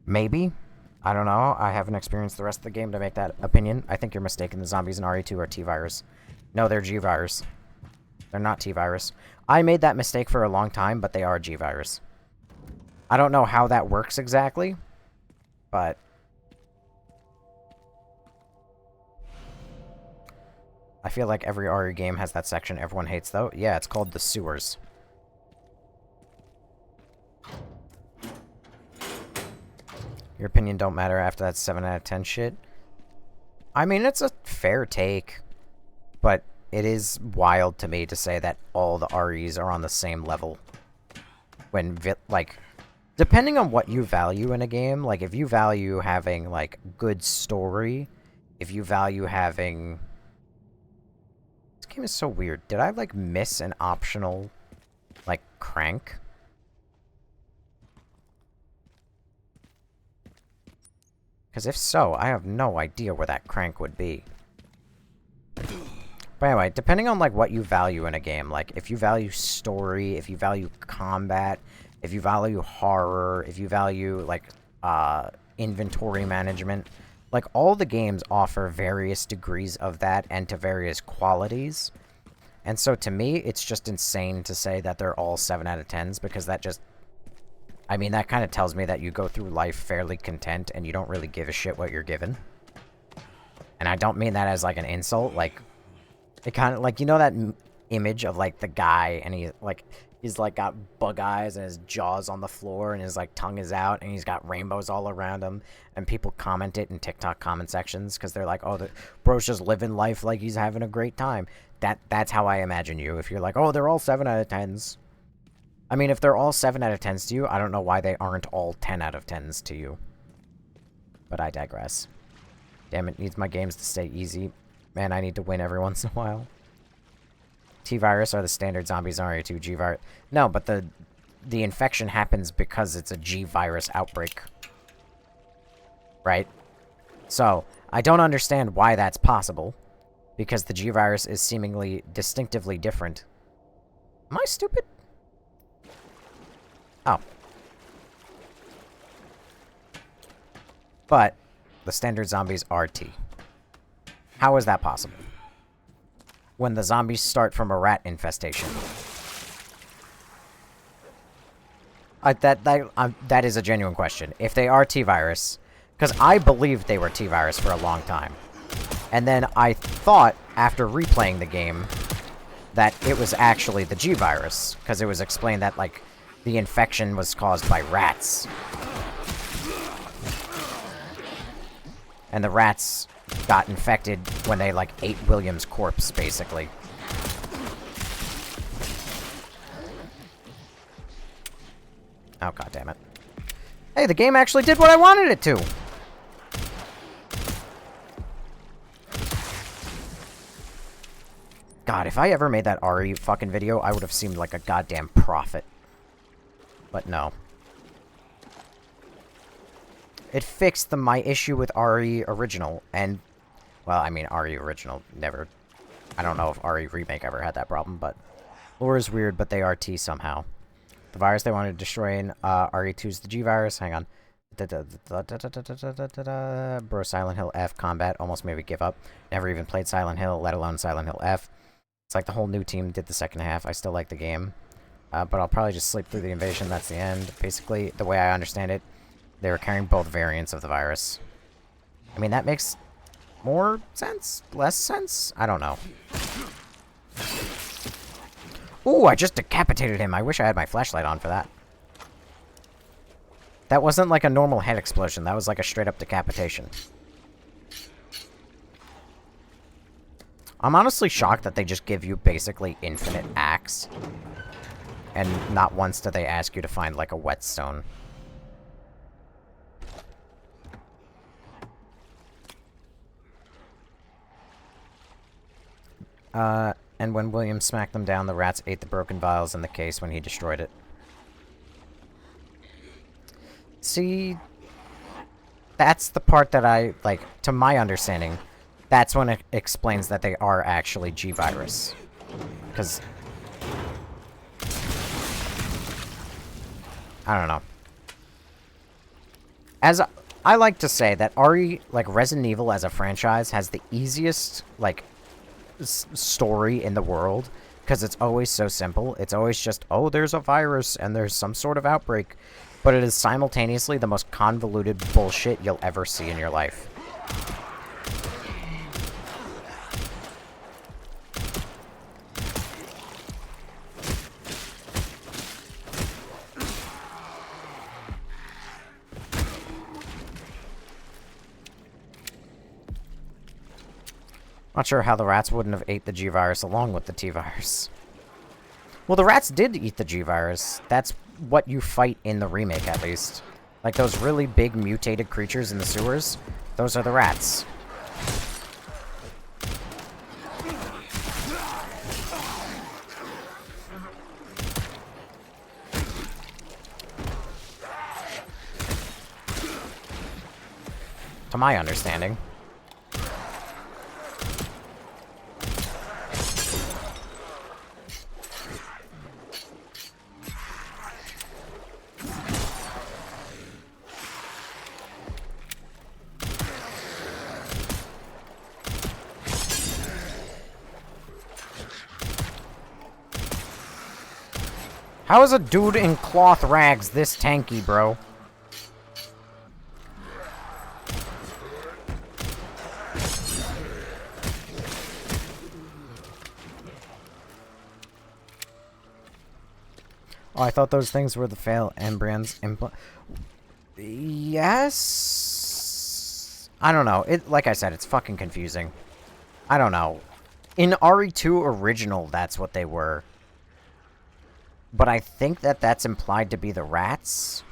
Maybe. I don't know. I haven't experienced the rest of the game to make that opinion. I think you're mistaken. The zombies in RE2 are T-Virus. No, they're G-Virus. They're not T-Virus. I made that mistake for a long time, but they are G-Virus. I don't know how that works exactly, but... I feel like every RE game has that section everyone hates, though. Yeah, it's called the sewers. Your opinion don't matter after that 7 out of 10 shit. I mean, it's a fair take, but it is wild to me to say that all the REs are on the same level. When, like, depending on what you value in a game, like, if you value having, like, good story, if you value having... This game is so weird. Did I, like, miss an optional, like, crank? Because if so, I have no idea where that crank would be. But anyway, depending on, like, what you value in a game, like, if you value story, if you value combat, if you value horror, if you value, like, inventory management, like, all the games offer various degrees of that and to various qualities. And so, to me, it's just insane to say that they're all 7 out of 10s, because that just... I mean, that kind of tells me that you go through life fairly content and you don't really give a shit what you're given. And I don't mean that as, like, an insult. Like, it kind of, like, you know that image of, like, the guy and he's, like, got bug eyes and his jaw's on the floor and his, like, tongue is out and he's got rainbows all around him. And people comment it in TikTok comment sections because they're like, oh, the bro's just living life like he's having a great time. That's how I imagine you. If you're like, oh, they're all 7 out of 10s. I mean, if they're all 7 out of 10s to you, I don't know why they aren't all 10 out of 10s to you. But I digress. Damn, it needs my games to stay easy. Man, I need to win every once in a while. T-Virus are the standard zombies in RE2. G-Virus... No, but the infection happens because it's a G-Virus outbreak. Right? So, I don't understand why that's possible. Because the G-Virus is seemingly distinctively different. Am I stupid? Oh. But the standard zombies are T. How is that possible? When the zombies start from a rat infestation. That is a genuine question. If they are T-Virus, because I believed they were T-Virus for a long time. And then I thought, after replaying the game, that it was actually the G-Virus. Because it was explained that, like, the infection was caused by rats. And the rats got infected when they, like, ate William's corpse, basically. Oh, goddammit. Hey, the game actually did what I wanted it to! God, if I ever made that RE fucking video, I would have seemed like a goddamn prophet. But no. It fixed my issue with RE Original, and... Well, I mean, RE Original never... I don't know if RE Remake ever had that problem, but... Lore is weird, but they are T somehow. The virus they wanted to destroy in RE2 is the G-Virus. Hang on. Bro, Silent Hill F combat almost made me give up. Never even played Silent Hill, let alone Silent Hill F. It's like the whole new team did the second half. I still like the game. But I'll probably just sleep through the invasion. That's the end. Basically, the way I understand it, they were carrying both variants of the virus. I mean, that makes more sense? Less sense? I don't know. Ooh, I just decapitated him. I wish I had my flashlight on for that. That wasn't like a normal head explosion. That was like a straight-up decapitation. I'm honestly shocked that they just give you basically infinite axe. And not once do they ask you to find, like, a whetstone. And when William smacked them down, the rats ate the broken vials in the case when he destroyed it. See... That's the part that I, like, to my understanding, that's when it explains that they are actually G-Virus. Because... I don't know. I like to say that like, Resident Evil as a franchise has the easiest, like, story in the world, because it's always so simple. It's always just, oh, there's a virus, and there's some sort of outbreak. But it is simultaneously the most convoluted bullshit you'll ever see in your life. Not sure how the rats wouldn't have ate the G-Virus along with the T-Virus. Well, the rats did eat the G-Virus. That's what you fight in the remake, at least. Like, those really big mutated creatures in the sewers, those are the rats. To my understanding. How is a dude in cloth rags this tanky, bro? Oh, I thought those things were the fail embryons Yes? I don't know. Like I said, it's fucking confusing. I don't know. In RE2 original, that's what they were. But I think that that's implied to be the rats?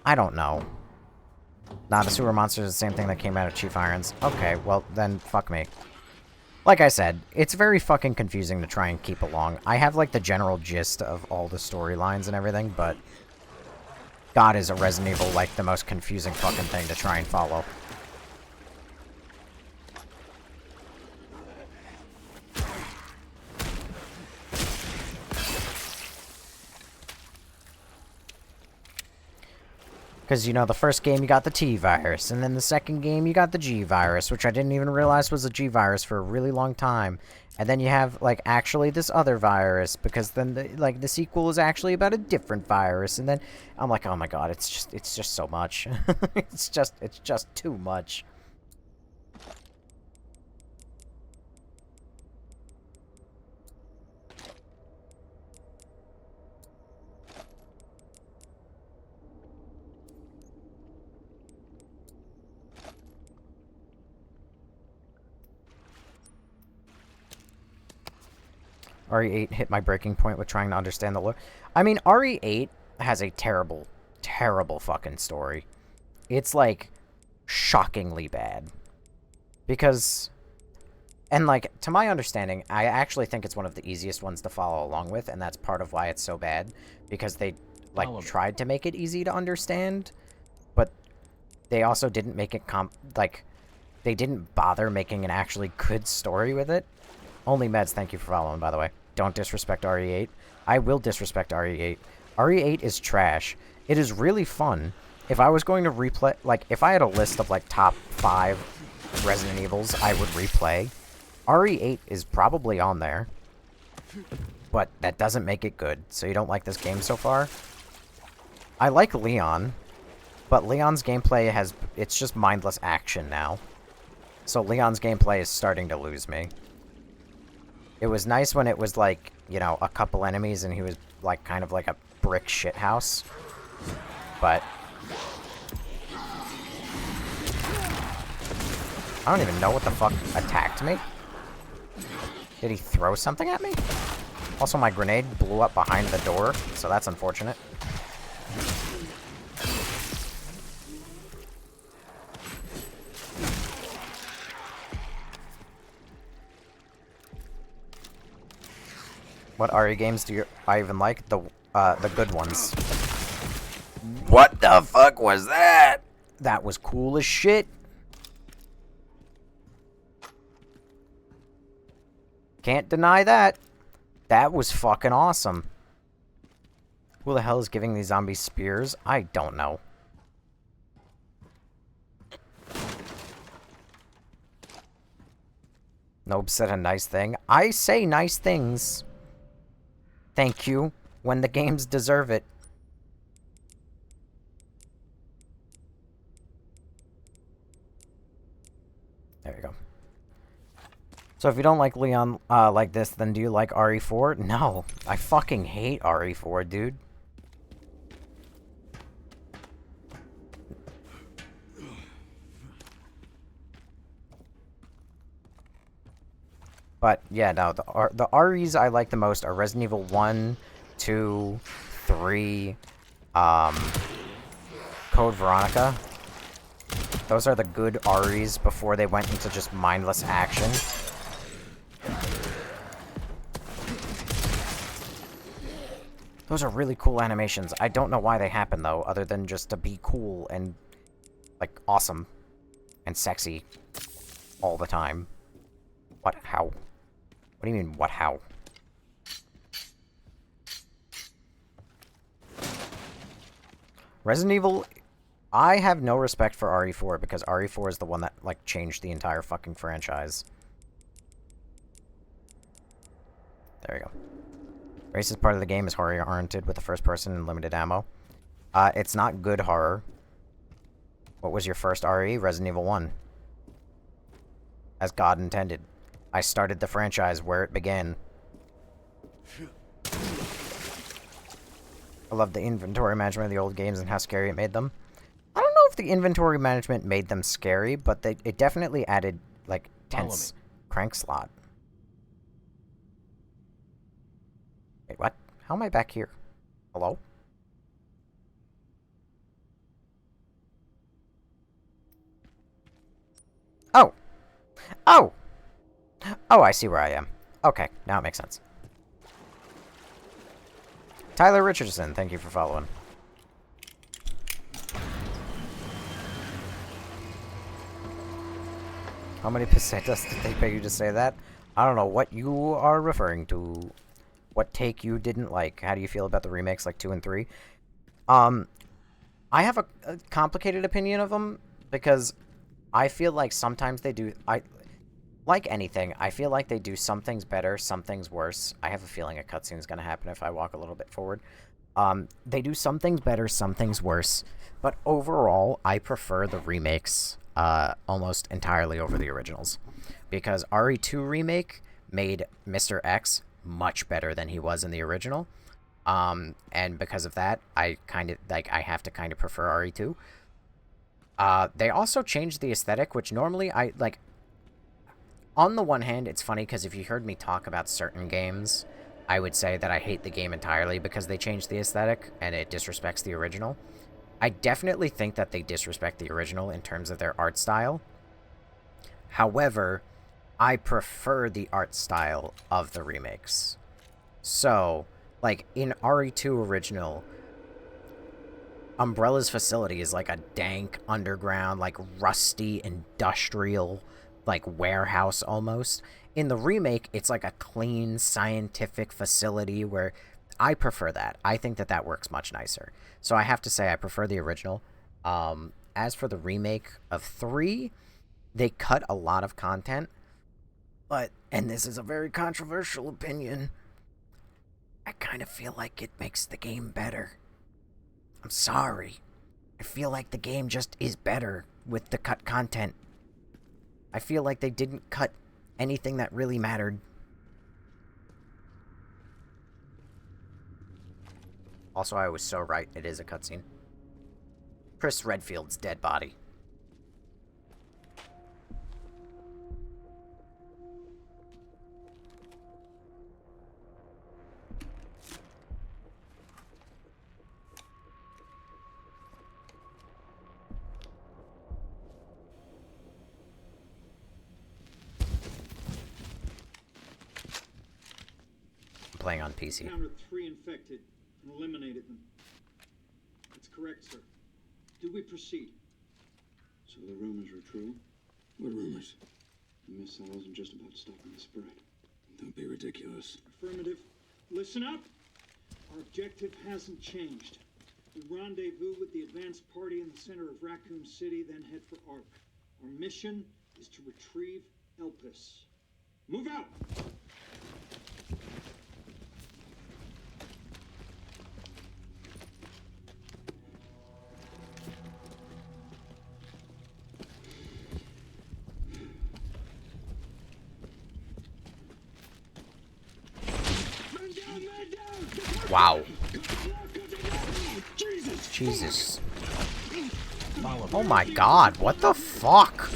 I don't know. Nah, the sewer monsters are the same thing that came out of Chief Irons. Okay, well, then fuck me. Like I said, it's very fucking confusing to try and keep along. I have, like, the general gist of all the storylines and everything, but God, is a Resident Evil, like, the most confusing fucking thing to try and follow. Because, you know, the first game you got the T-Virus, and then the second game you got the G-Virus, which I didn't even realize was a G-Virus for a really long time. And then you have, like, actually this other virus, because then, the sequel is actually about a different virus, and then I'm like, oh my god, it's just so much. it's just too much. RE8 hit my breaking point with trying to understand the lore. I mean, RE8 has a terrible, terrible fucking story. It's, like, shockingly bad. Because, and, like, to my understanding, I actually think it's one of the easiest ones to follow along with, and that's part of why it's so bad. Because they, like, tried to make it easy to understand, but they also didn't make it, they didn't bother making an actually good story with it. Only Meds, thank you for following, by the way. Don't disrespect RE8. I will disrespect RE8. RE8 is trash. It is really fun. If I was going to replay, like, if I had a list of, like, top 5 Resident Evils I would replay, RE8 is probably on there. But that doesn't make it good, so you don't like this game so far? I like Leon, but Leon's gameplay it's just mindless action now. So Leon's gameplay is starting to lose me. It was nice when it was, like, you know, a couple enemies and he was, like, kind of like a brick shithouse. But I don't even know what the fuck attacked me. Did he throw something at me? Also, my grenade blew up behind the door, so that's unfortunate. What RE games do I even like? The good ones. What the fuck was that? That was cool as shit. Can't deny that. That was fucking awesome. Who the hell is giving these zombies spears? I don't know. Nope said a nice thing. I say nice things. Thank you. When the games deserve it. There you go. So if you don't like Leon like this, then do you like RE4? No. I fucking hate RE4, dude. But yeah, no, the REs I like the most are Resident Evil 1, 2, 3, Code Veronica. Those are the good REs before they went into just mindless action. Those are really cool animations. I don't know why they happen, though, other than just to be cool and, like, awesome and sexy all the time. What? How? What do you mean, what, how? Resident Evil... I have no respect for RE4 because RE4 is the one that, like, changed the entire fucking franchise. There you go. The racist part of the game is horror-oriented with the first person and limited ammo. It's not good horror. What was your first RE? Resident Evil 1. As God intended. I started the franchise where it began. I love the inventory management of the old games and how scary it made them. I don't know if the inventory management made them scary, but it definitely added, like, tense crank slot. Wait, what? How am I back here? Hello? Oh! Oh! Oh, I see where I am. Okay, now it makes sense. Tyler Richardson, thank you for following. How many pesetas did they pay you to say that? I don't know what you are referring to. What take you didn't like? How do you feel about the remakes like 2 and 3? I have a complicated opinion of them because I feel like sometimes they do... Like anything, I feel like they do some things better, some things worse. I have a feeling a cutscene is going to happen if I walk a little bit forward. They do some things better, some things worse. But overall, I prefer the remakes almost entirely over the originals. Because RE2 Remake made Mr. X much better than he was in the original. And because of that, I have to kind of prefer RE2. They also changed the aesthetic, which normally on the one hand, it's funny because if you heard me talk about certain games, I would say that I hate the game entirely because they changed the aesthetic and it disrespects the original. I definitely think that they disrespect the original in terms of their art style. However, I prefer the art style of the remakes. So, like, in RE2 original, Umbrella's facility is like a dank, underground, like, rusty, industrial, like, warehouse almost. In the remake, it's like a clean, scientific facility where I prefer that. I think that that works much nicer. So I have to say I prefer the original. As for the remake of 3, they cut a lot of content. But, and this is a very controversial opinion, I kind of feel like it makes the game better. I'm sorry. I feel like the game just is better with the cut content. I feel like they didn't cut anything that really mattered. Also, I was so right. It is a cutscene. Chris Redfield's dead body. Playing on PC. Encountered 3 infected and eliminated them. That's correct, sir. Do we proceed? So the rumors were true? What rumors? The missile wasn't just about stopping the spread. Don't be ridiculous. Affirmative. Listen up. Our objective hasn't changed. We rendezvous with the advanced party in the center of Raccoon City, then head for Ark. Our mission is to retrieve Elpis. Move out! Wow. Jesus. Oh my god, what the fuck?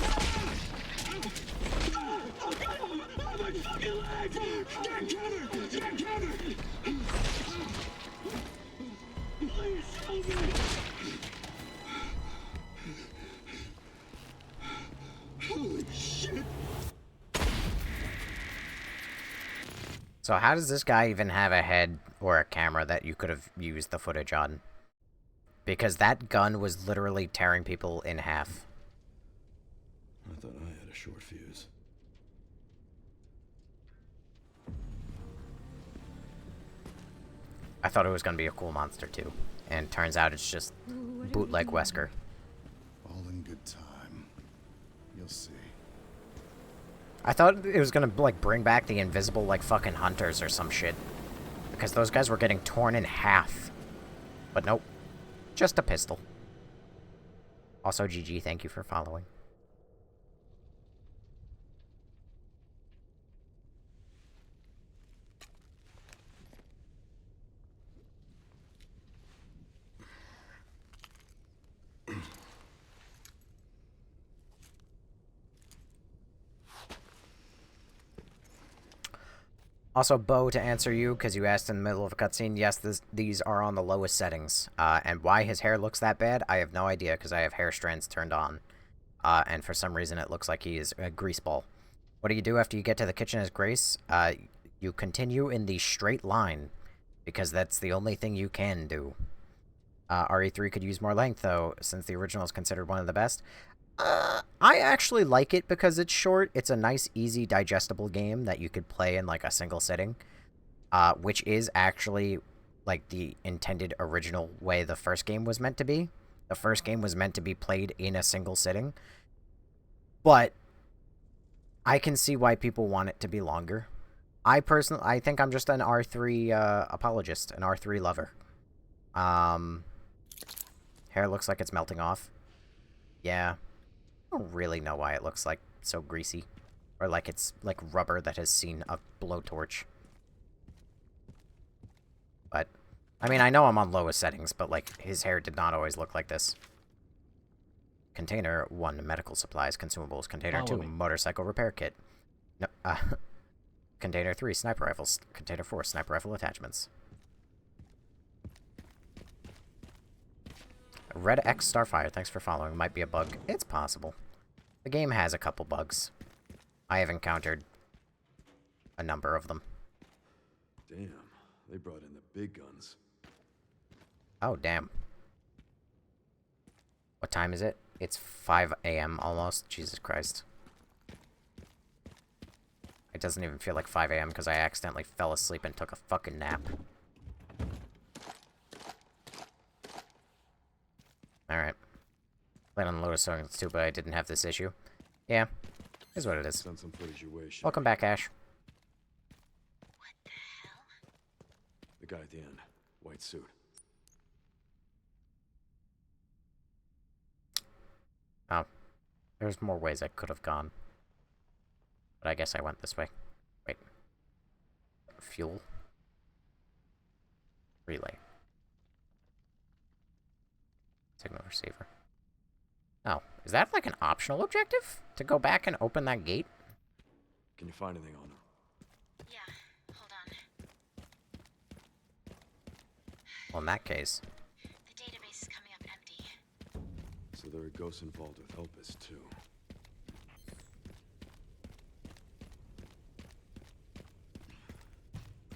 Holy shit! So how does this guy even have a head or a camera that you could have used the footage on? Because that gun was literally tearing people in half. I thought I had a short fuse. I thought it was going to be a cool monster too. And turns out it's just bootleg Wesker. All in good time. You'll see. I thought it was gonna, like, bring back the invisible, like, fucking hunters or some shit. Because those guys were getting torn in half. But nope. Just a pistol. Also, GG, thank you for following. Also, Bo, to answer you, because you asked in the middle of a cutscene, yes, these are on the lowest settings. And why his hair looks that bad, I have no idea, because I have hair strands turned on. And for some reason, it looks like he is a greaseball. What do you do after you get to the kitchen as Grace? You continue in the straight line, because that's the only thing you can do. RE3 could use more length, though, since the original is considered one of the best. I actually like it because it's short. It's a nice, easy, digestible game that you could play in, like, a single sitting. Which is actually, like, the intended original way the first game was meant to be. The first game was meant to be played in a single sitting. But I can see why people want it to be longer. I think I'm just an R3 apologist, an R3 lover. Hair looks like it's melting off. Yeah. I don't really know why it looks like so greasy. Or like it's like rubber that has seen a blowtorch. But, I mean, I know I'm on lowest settings, but, like, his hair did not always look like this. Container 1, medical supplies, consumables. Container 2, motorcycle repair kit. No, Container 3, sniper rifles. Container 4, sniper rifle attachments. Red X Starfire, thanks for following. Might be a bug. It's possible. The game has a couple bugs. I have encountered a number of them. Damn, they brought in the big guns. Oh, damn. What time is it? It's 5 a.m. almost. Jesus Christ. It doesn't even feel like 5 a.m. because I accidentally fell asleep and took a fucking nap. Alright. Played on the Lotus Songs too, but I didn't have this issue. Yeah. Here's what it is. Send some footage your way, Welcome back, Ash. What the hell? The guy at the end. White suit. Oh. There's more ways I could have gone. But I guess I went this way. Wait. Fuel. Relay. Signal receiver. Oh, is that like an optional objective? To go back and open that gate? Can you find anything on him? Yeah, hold on. Well, in that case. The database is coming up empty. So there are ghosts involved with Elpis, too.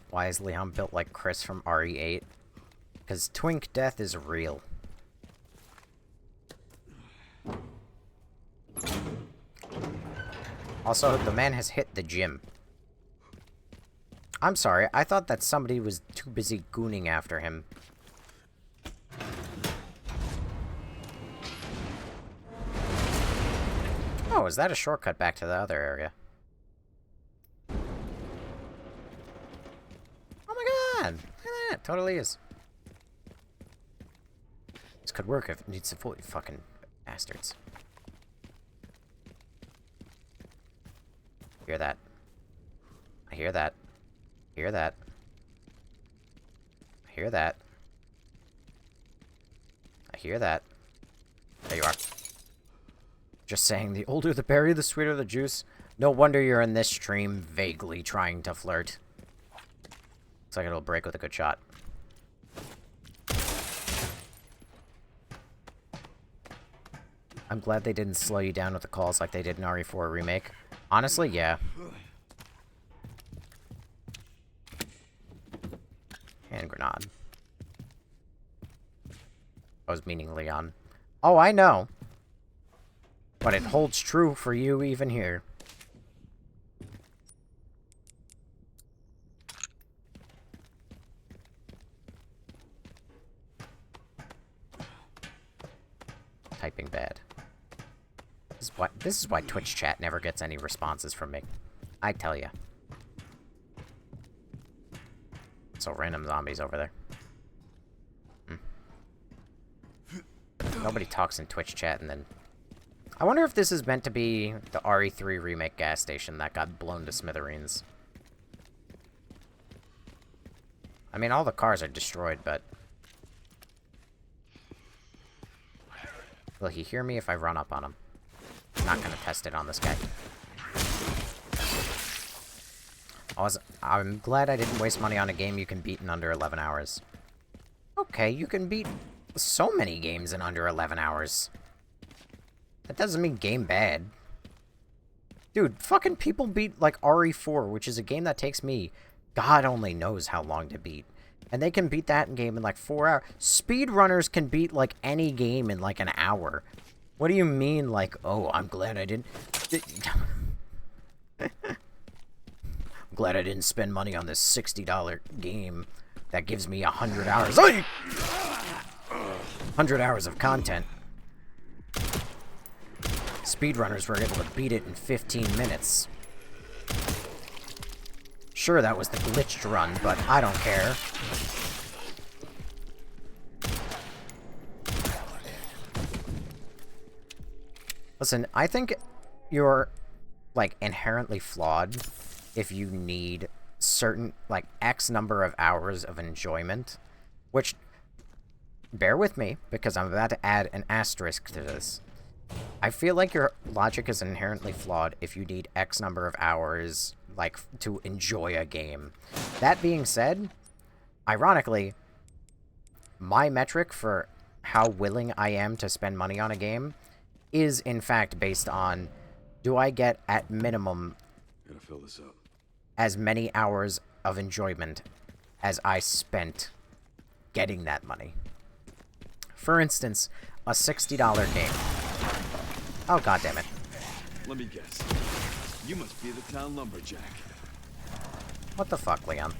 Why is Leon built like Chris from RE8? Because Twink Death is real. Also, the man has hit the gym. I'm sorry, I thought that somebody was too busy gooning after him. Oh, is that a shortcut back to the other area? Yeah, it totally is. This could work if it needs to fully fucking bastards. Hear that? I hear that. Hear that. I hear that. I hear that. There you are. Just saying, the older the berry, the sweeter the juice. No wonder you're in this stream vaguely trying to flirt. Looks like it'll break with a good shot. I'm glad they didn't slow you down with the calls like they did in RE4 Remake. Honestly, yeah. Hand grenade. I was meaning Leon. Oh, I know. But it holds true for you even here. Typing bad. This is why Twitch chat never gets any responses from me. I tell ya. So random zombies over there. Nobody talks in Twitch chat, and then... I wonder if this is meant to be the RE3 Remake gas station that got blown to smithereens. I mean, all the cars are destroyed, but... Will he hear me if I run up on him? I'm not gonna test it on this guy. I'm glad I didn't waste money on a game you can beat in under 11 hours. Okay, you can beat so many games in under 11 hours. That doesn't mean game bad. Dude, fucking people beat, like, RE4, which is a game that takes me God only knows how long to beat. And they can beat that game in, like, 4 hours. Speedrunners can beat, like, any game in, like, an hour. What do you mean, like, oh, I'm glad I didn't... I'm glad I didn't spend money on this $60 game that gives me 100 hours. 100 hours of content. Speedrunners were able to beat it in 15 minutes. Sure, that was the glitched run, but I don't care. Listen, I think you're, like, inherently flawed if you need certain, like, X number of hours of enjoyment, which, bear with me, because I'm about to add an asterisk to this. I feel like your logic is inherently flawed if you need X number of hours, like, to enjoy a game. That being said, ironically, my metric for how willing I am to spend money on a game is, in fact, based on, do I get, at minimum, Gotta fill this up. as many hours of enjoyment as I spent getting that money. For instance, a $60 game. Oh, goddammit. Let me guess. You must be the town lumberjack. What the fuck, Leon?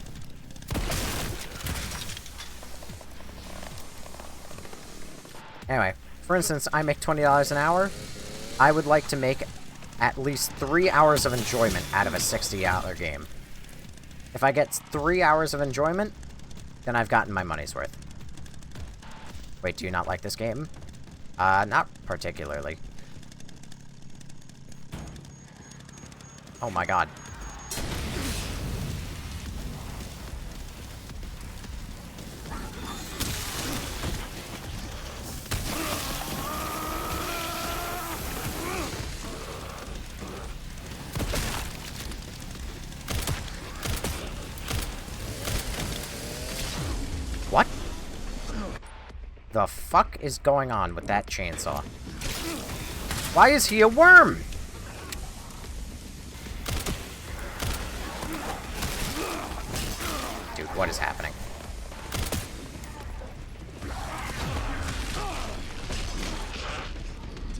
Anyway, for instance, I make $20 an hour. I would like to make at least 3 hours of enjoyment out of a $60 game. If I get 3 hours of enjoyment, then I've gotten my money's worth. Wait, do you not like this game? Not particularly. Oh my god. What? The fuck is going on with that chainsaw? Why is he a worm? Dude, what is happening?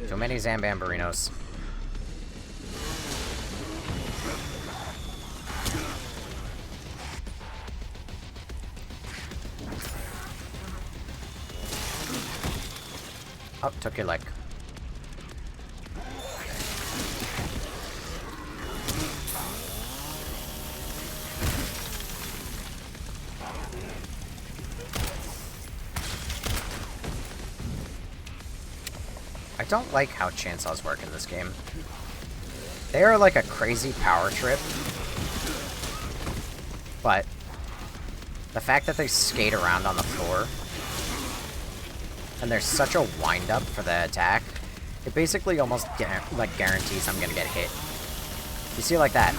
Too many Zambambarinos. Oh, took your leg. I don't like how chainsaws work in this game. They are like a crazy power trip, but the fact that they skate around on the floor, and there's such a wind-up for the attack, it basically almost guarantees I'm gonna get hit. You see it like that.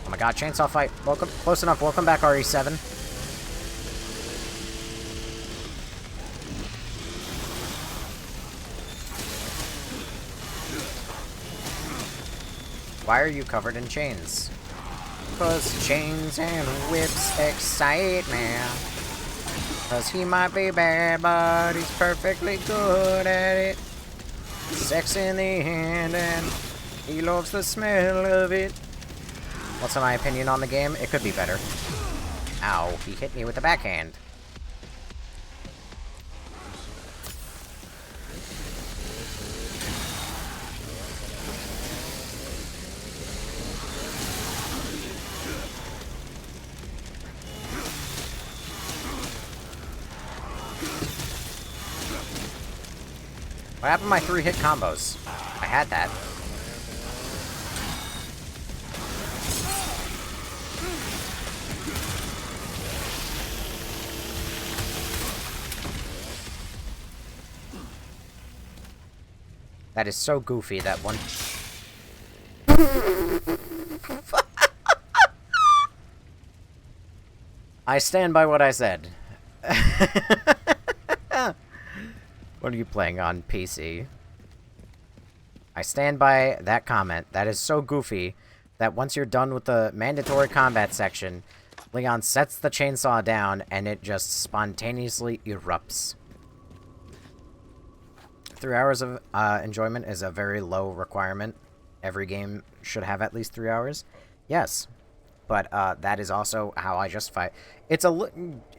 Oh my god, chainsaw fight. Welcome, close enough. Welcome back, RE7. Why are you covered in chains? 'Cause chains and whips excite me. 'Cause he might be bad, but he's perfectly good at it. Sex in the hand, and he loves the smell of it. What's my opinion on the game? It could be better. Ow, he hit me with the backhand. What happened to my 3-hit combos? I had that. That is so goofy, that one. I stand by what I said. What are you playing on PC? I stand by that comment. That is so goofy that once you're done with the mandatory combat section, Leon sets the chainsaw down and it just spontaneously erupts. 3 hours of enjoyment is a very low requirement. Every game should have at least 3 hours. Yes, but that is also how I justify it.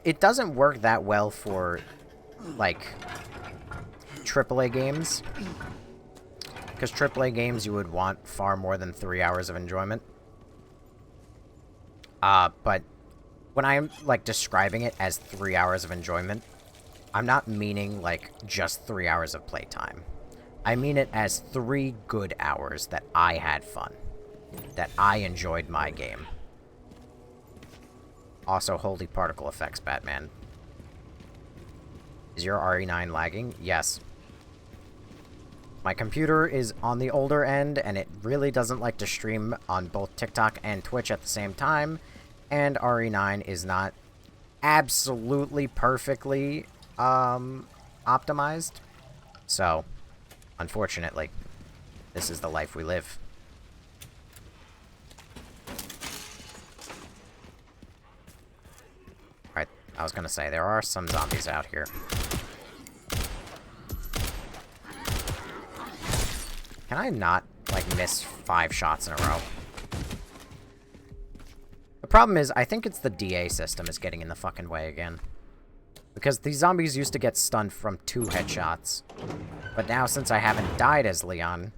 It doesn't work that well for, like, AAA games. Because AAA games, you would want far more than 3 hours of enjoyment. But when I'm, like, describing it as 3 hours of enjoyment, I'm not meaning, like, just 3 hours of playtime. I mean it as 3 good hours that I had fun. That I enjoyed my game. Also, holy particle effects, Batman. Is your RE9 lagging? Yes. My computer is on the older end, and it really doesn't like to stream on both TikTok and Twitch at the same time, and RE9 is not absolutely perfectly optimized. So, unfortunately, this is the life we live. Right, I was gonna say, there are some zombies out here. Can I not, like, miss 5 shots in a row? The problem is, I think it's the DA system is getting in the fucking way again. Because these zombies used to get stunned from 2 headshots. But now, since I haven't died as Leon,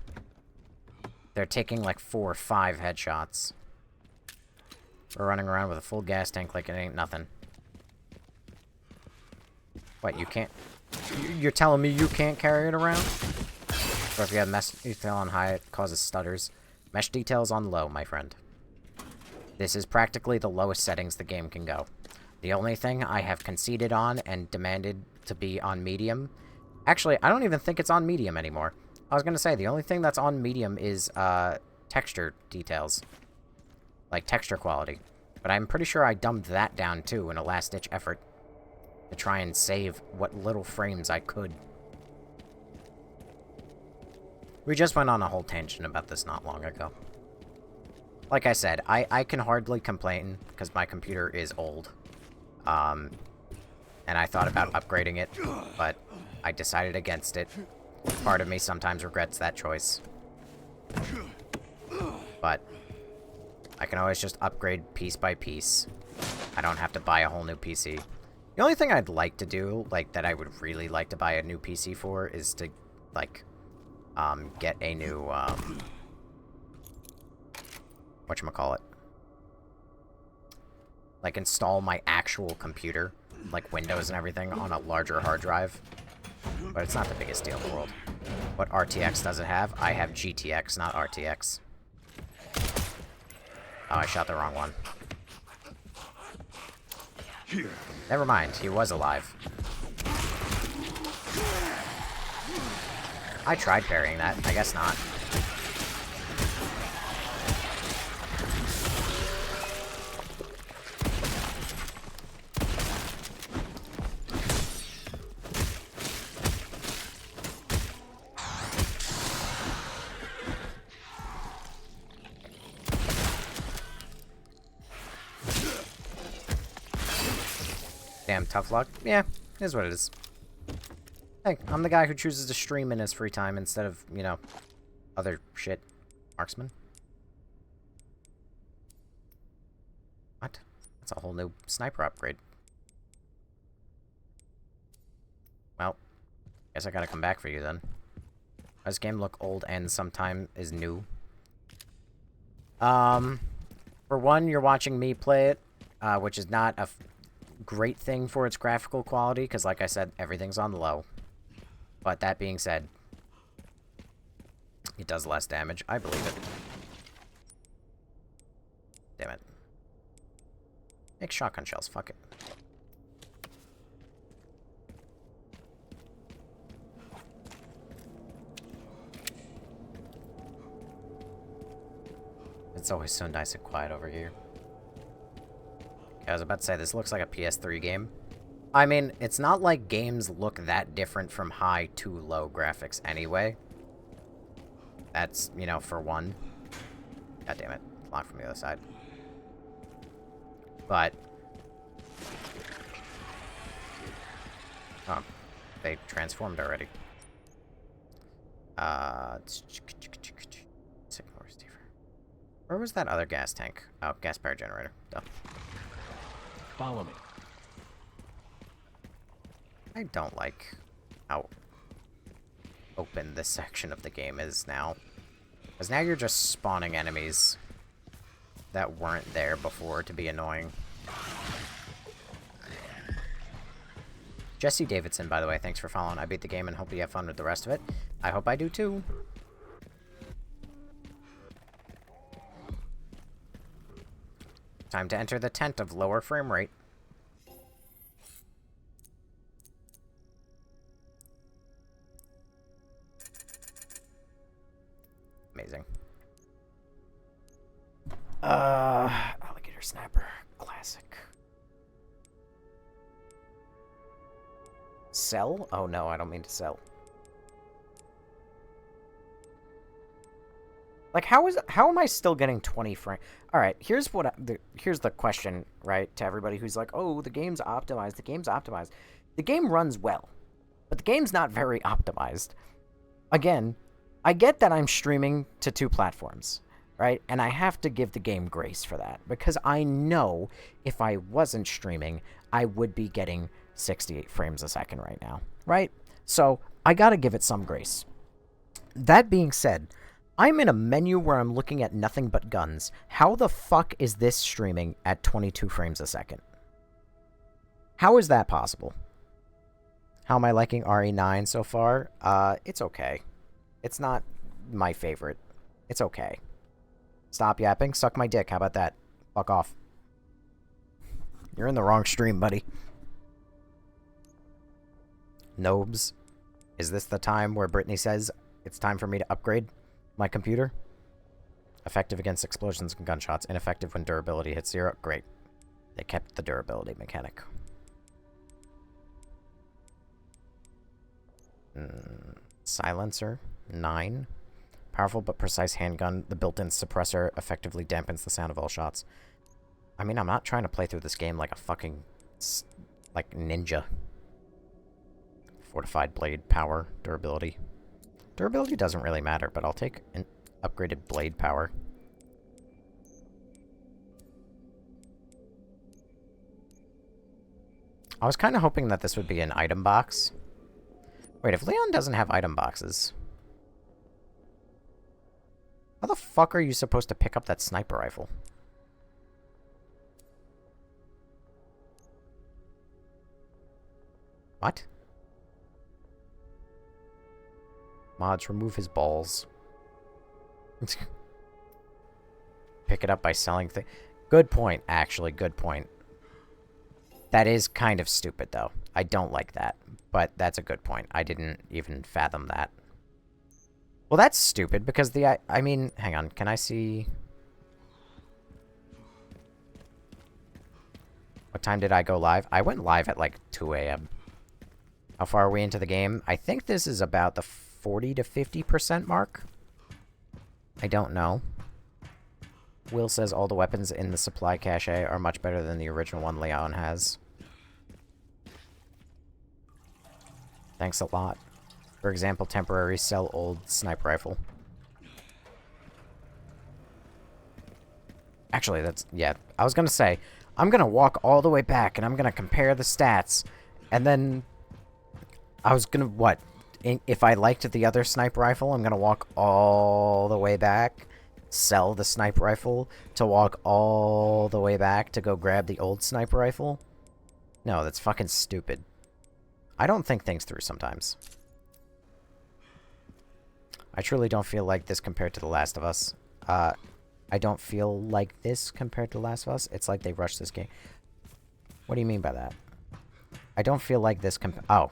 they're taking, like, 4 or 5 headshots. We're running around with a full gas tank like it ain't nothing. What, you can't... You're telling me you can't carry it around? Or if you have mesh detail on high, it causes stutters. Mesh details on low, my friend. This is practically the lowest settings the game can go. The only thing I have conceded on and demanded to be on medium... Actually, I don't even think it's on medium anymore. I was gonna say, the only thing that's on medium is, texture details. Like, texture quality. But I'm pretty sure I dumbed that down, too, in a last-ditch effort. To try and save what little frames I could. We just went on a whole tangent about this not long ago. Like I said, I can hardly complain, because my computer is old. And I thought about upgrading it, but I decided against it. Part of me sometimes regrets that choice. But I can always just upgrade piece by piece. I don't have to buy a whole new PC. The only thing I'd like to do, like, that I would really like to buy a new PC for, is to, like, get a new, whatchamacallit? Like, install my actual computer, like Windows and everything, on a larger hard drive. But it's not the biggest deal in the world. What RTX does it have? I have GTX, not RTX. Oh, I shot the wrong one. Never mind, he was alive. I tried parrying that. I guess not. Damn, tough luck. Yeah, it is what it is. Hey, I'm the guy who chooses to stream in his free time instead of, you know, other shit. Marksman? What? That's a whole new sniper upgrade. Well, guess I gotta come back for you then. Does this game look old and sometime is new? For one, you're watching me play it, which is not a great thing for its graphical quality, because like I said, everything's on low. But that being said, it does less damage. I believe it. Damn it. Make shotgun shells, fuck it. It's always so nice and quiet over here. Okay, I was about to say, this looks like a PS3 game. I mean, it's not like games look that different from high to low graphics anyway. That's, you know, for one. God damn it. Locked from the other side. But... oh, they transformed already. Where was that other gas tank? Oh, gas power generator. Duh. Follow me. I don't like how open this section of the game is now. Because now you're just spawning enemies that weren't there before to be annoying. Jesse Davidson, by the way, thanks for following. I beat the game and hope you have fun with the rest of it. I hope I do too. Time to enter the tent of lower frame rate. Amazing. Alligator Snapper. Classic. Sell? Oh no, I don't mean to sell. Like, how am I still getting 20 frames? Alright, here's what here's the question, right, to everybody who's like, oh, the game's optimized, the game's optimized. The game runs well, but the game's not very optimized. Again, I get that I'm streaming to 2 platforms, right? And I have to give the game grace for that, because I know if I wasn't streaming, I would be getting 68 frames a second right now, right? So, I gotta give it some grace. That being said, I'm in a menu where I'm looking at nothing but guns. How the fuck is this streaming at 22 frames a second? How is that possible? How am I liking RE9 so far? It's okay. It's not my favorite. It's okay. Stop yapping. Suck my dick. How about that? Fuck off. You're in the wrong stream, buddy. Nobes. Is this the time where Brittany says it's time for me to upgrade my computer? Effective against explosions and gunshots. Ineffective when durability hits 0. Great. They kept the durability mechanic. Silencer. 9. Powerful but precise handgun. The built-in suppressor effectively dampens the sound of all shots. I mean, I'm not trying to play through this game like a fucking... like, ninja. Fortified blade. Power. Durability. Durability doesn't really matter, but I'll take an upgraded blade power. I was kind of hoping that this would be an item box. Wait, if Leon doesn't have item boxes... How the fuck are you supposed to pick up that sniper rifle? What? Mods, remove his balls. Pick it up by selling things. Good point, actually. Good point. That is kind of stupid, though. I don't like that. But that's a good point. I didn't even fathom that. Well, that's stupid, because I mean, hang on. Can I see... What time did I go live? I went live at, like, 2 a.m. How far are we into the game? I think this is about the 40 to 50% mark. I don't know. Will says all the weapons in the supply cache are much better than the original one Leon has. Thanks a lot. For example, temporary sell old sniper rifle. Actually, that's... Yeah, I was gonna say, I'm gonna walk all the way back and I'm gonna compare the stats. And then... I was gonna... What? If I liked the other sniper rifle, I'm gonna walk all the way back, sell the sniper rifle, to walk all the way back to go grab the old sniper rifle? No, that's fucking stupid. I don't think things through sometimes. I truly don't feel like this compared to The Last of Us. I don't feel like this compared to The Last of Us. It's like they rushed this game. What do you mean by that? I don't feel like this Oh.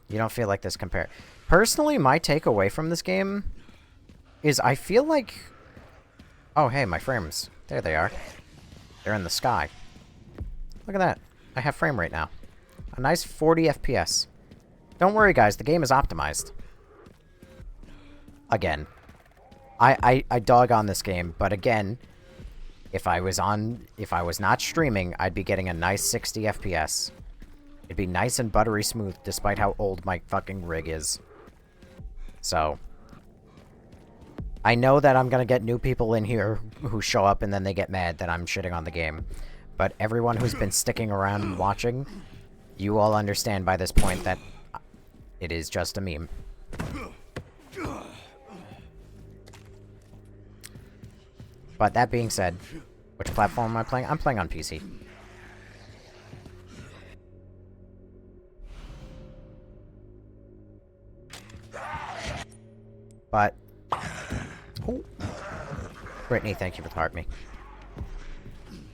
You don't feel like this compared... Personally, my takeaway from this game is I feel like... Oh, hey, my frames. There they are. They're in the sky. Look at that. I have frame rate now. A nice 40 FPS. Don't worry, guys. The game is optimized. Again. I dog on this game, but again, if I was not streaming, I'd be getting a nice 60 FPS. It'd be nice and buttery smooth, despite how old my fucking rig is. So... I know that I'm gonna get new people in here who show up and then they get mad that I'm shitting on the game. But everyone who's been sticking around and watching, you all understand by this point that it is just a meme. But that being said, which platform am I playing? I'm playing on PC. But... Ooh. Brittany, thank you for the heart me.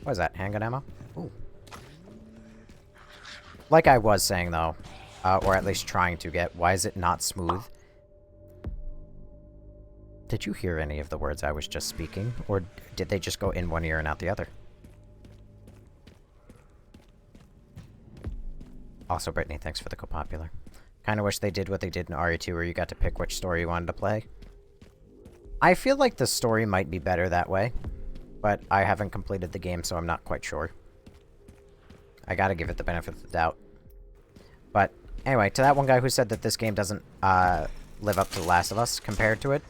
What is that? Handgun ammo? Ooh. Like I was saying, though, or at least trying to get, why is it not smooth? Did you hear any of the words I was just speaking? Or did they just go in one ear and out the other? Also, Brittany, thanks for the co-popular. Kinda wish they did what they did in RE2 where you got to pick which story you wanted to play. I feel like the story might be better that way, but I haven't completed the game, so I'm not quite sure. I gotta give it the benefit of the doubt. But, anyway, to that one guy who said that this game doesn't, live up to The Last of Us compared to it,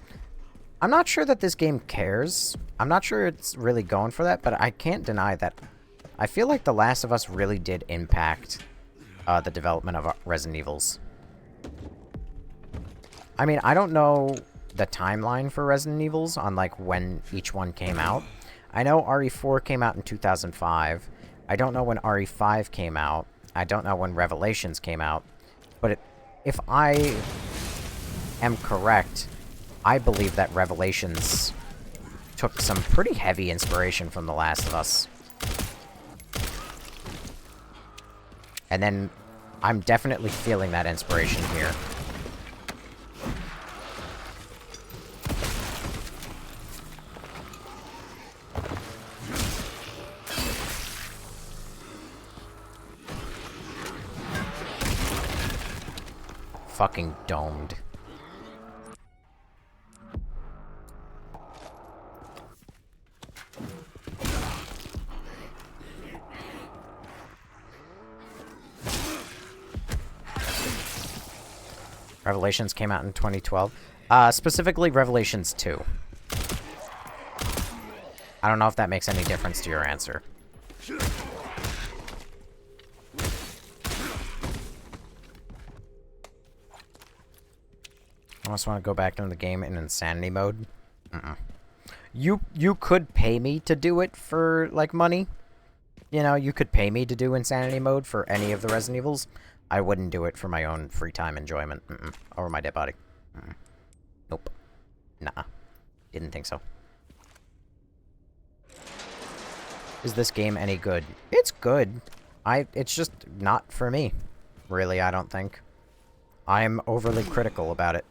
I'm not sure that this game cares. I'm not sure it's really going for that, but I can't deny that I feel like The Last of Us really did impact, the development of Resident Evils. I mean, I don't know the timeline for Resident Evils on, like, when each one came out. I know RE4 came out in 2005. I don't know when RE5 came out. I don't know when Revelations came out. But if I am correct, I believe that Revelations took some pretty heavy inspiration from The Last of Us. And then I'm definitely feeling that inspiration here. Fucking domed. Revelations came out in 2012. Specifically Revelations 2. I don't know if that makes any difference to your answer. I just want to go back into the game in insanity mode. You could pay me to do it for, like, money. You know, you could pay me to do insanity mode for any of the Resident Evils. I wouldn't do it for my own free time enjoyment. Or my dead body. Nope. Nah. Didn't think so. Is this game any good? It's good. It's just not for me. Really, I don't think. I'm overly critical about it.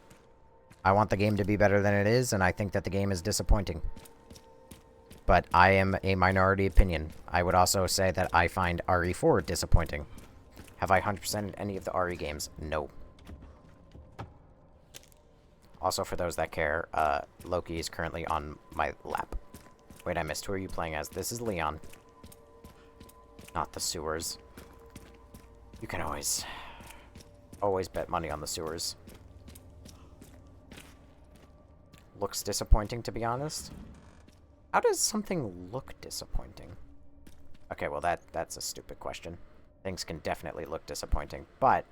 I want the game to be better than it is, and I think that the game is disappointing. But I am a minority opinion. I would also say that I find RE4 disappointing. Have I 100%ed any of the RE games? No. Also, for those that care, Loki is currently on my lap. Wait, I missed. Who are you playing as? This is Leon. Not the sewers. You can always bet money on the sewers. Looks disappointing, to be honest. How does something look disappointing? Okay, well, that's a stupid question. Things can definitely look disappointing, but...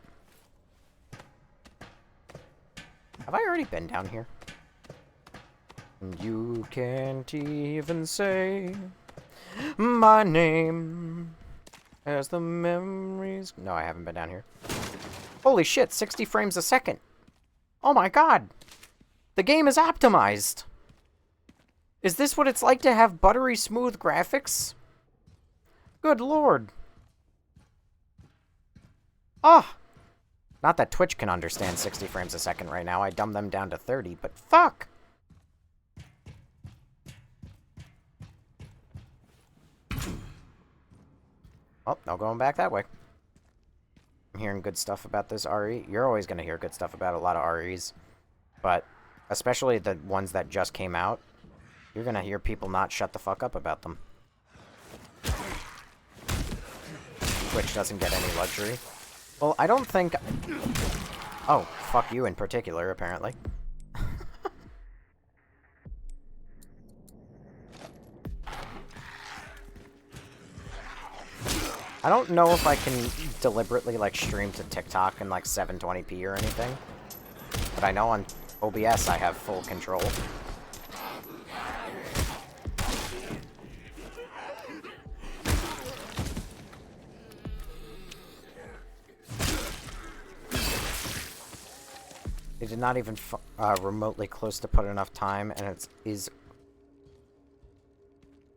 Have I already been down here? You can't even say my name as the memories... No, I haven't been down here. Holy shit, 60 frames a second! Oh my god! The game is optimized! Is this what it's like to have buttery smooth graphics? Good lord. Ah! Not that Twitch can understand 60 frames a second right now. I dumbed them down to 30, but fuck! Oh, no going back that way. I'm hearing good stuff about this RE. You're always going to hear good stuff about a lot of REs. But, especially the ones that just came out, you're going to hear people not shut the fuck up about them. Twitch doesn't get any luxury. Well, I don't think... Oh, fuck you in particular, apparently. I don't know if I can deliberately, like, stream to TikTok in, like, 720p or anything. But I know on OBS I have full control. They did not even remotely close to put enough time, and it is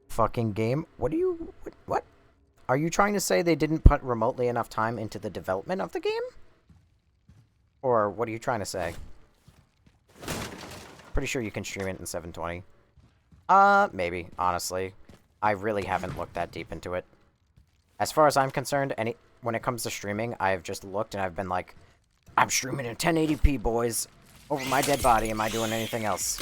fucking game. What do you... What? Are you trying to say they didn't put remotely enough time into the development of the game? Or what are you trying to say? Pretty sure you can stream it in 720. Maybe, honestly. I really haven't looked that deep into it. As far as I'm concerned, when it comes to streaming, I've just looked and I've been like, I'm streaming in 1080p, boys. Over my dead body, am I doing anything else?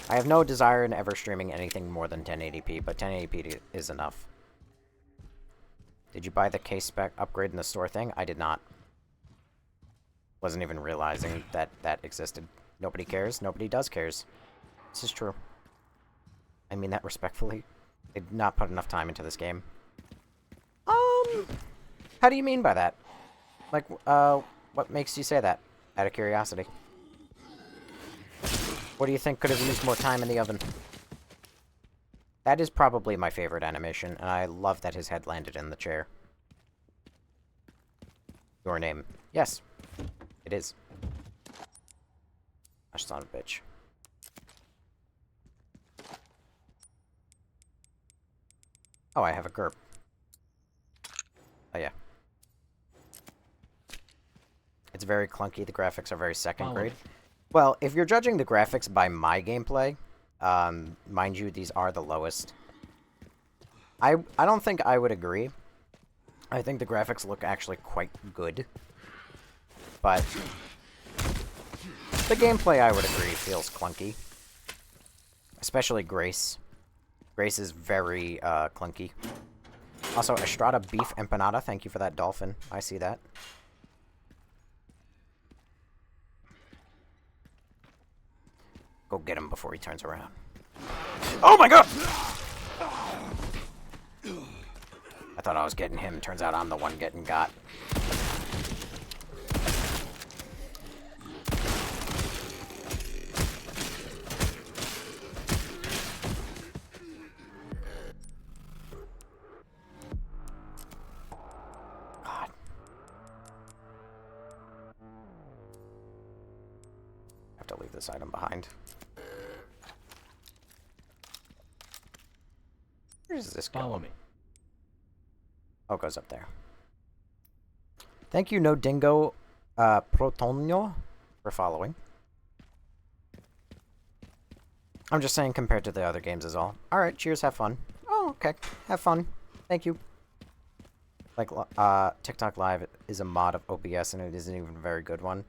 I have no desire in ever streaming anything more than 1080p, but 1080p is enough. Did you buy the case spec upgrade in the store thing? I did not. Wasn't even realizing that that existed. Nobody cares. Nobody does cares. This is true. I mean that respectfully. They did not put enough time into this game. How do you mean by that? Like, what makes you say that? Out of curiosity. What do you think could have used more time in the oven? That is probably my favorite animation, and I love that his head landed in the chair. Your name. Yes. It is. Gosh, son of a bitch. Oh, I have a GURP. Oh, yeah. It's very clunky. The graphics are very second grade. Well, if you're judging the graphics by my gameplay, mind you, these are the lowest. I don't think I would agree. I think the graphics look actually quite good. But the gameplay, I would agree, feels clunky. Especially Grace. Grace is very clunky. Also, Estrada Beef Empanada, thank you for that dolphin. I see that. Go get him before he turns around. Oh my god! I thought I was getting him. Turns out I'm the one getting got. God. I have to leave this item behind. Where does this go? Follow me. Oh, it goes up there. Thank you, No Dingo Protonio, for following. I'm just saying compared to the other games is all. Alright, cheers, have fun. Oh, okay. Have fun. Thank you. Like, TikTok Live is a mod of OBS, and it isn't even a very good one.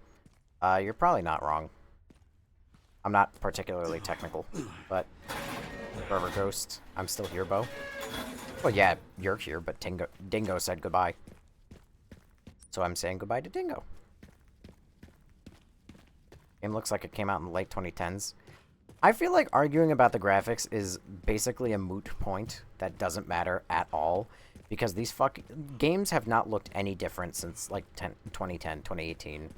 You're probably not wrong. I'm not particularly technical, but Forever Ghost, I'm still here, Bo. Well, yeah, you're here, but Dingo said goodbye. So I'm saying goodbye to Dingo. Game looks like it came out in the late 2010s. I feel like arguing about the graphics is basically a moot point that doesn't matter at all. Because these games have not looked any different since, like, 2010, 2018.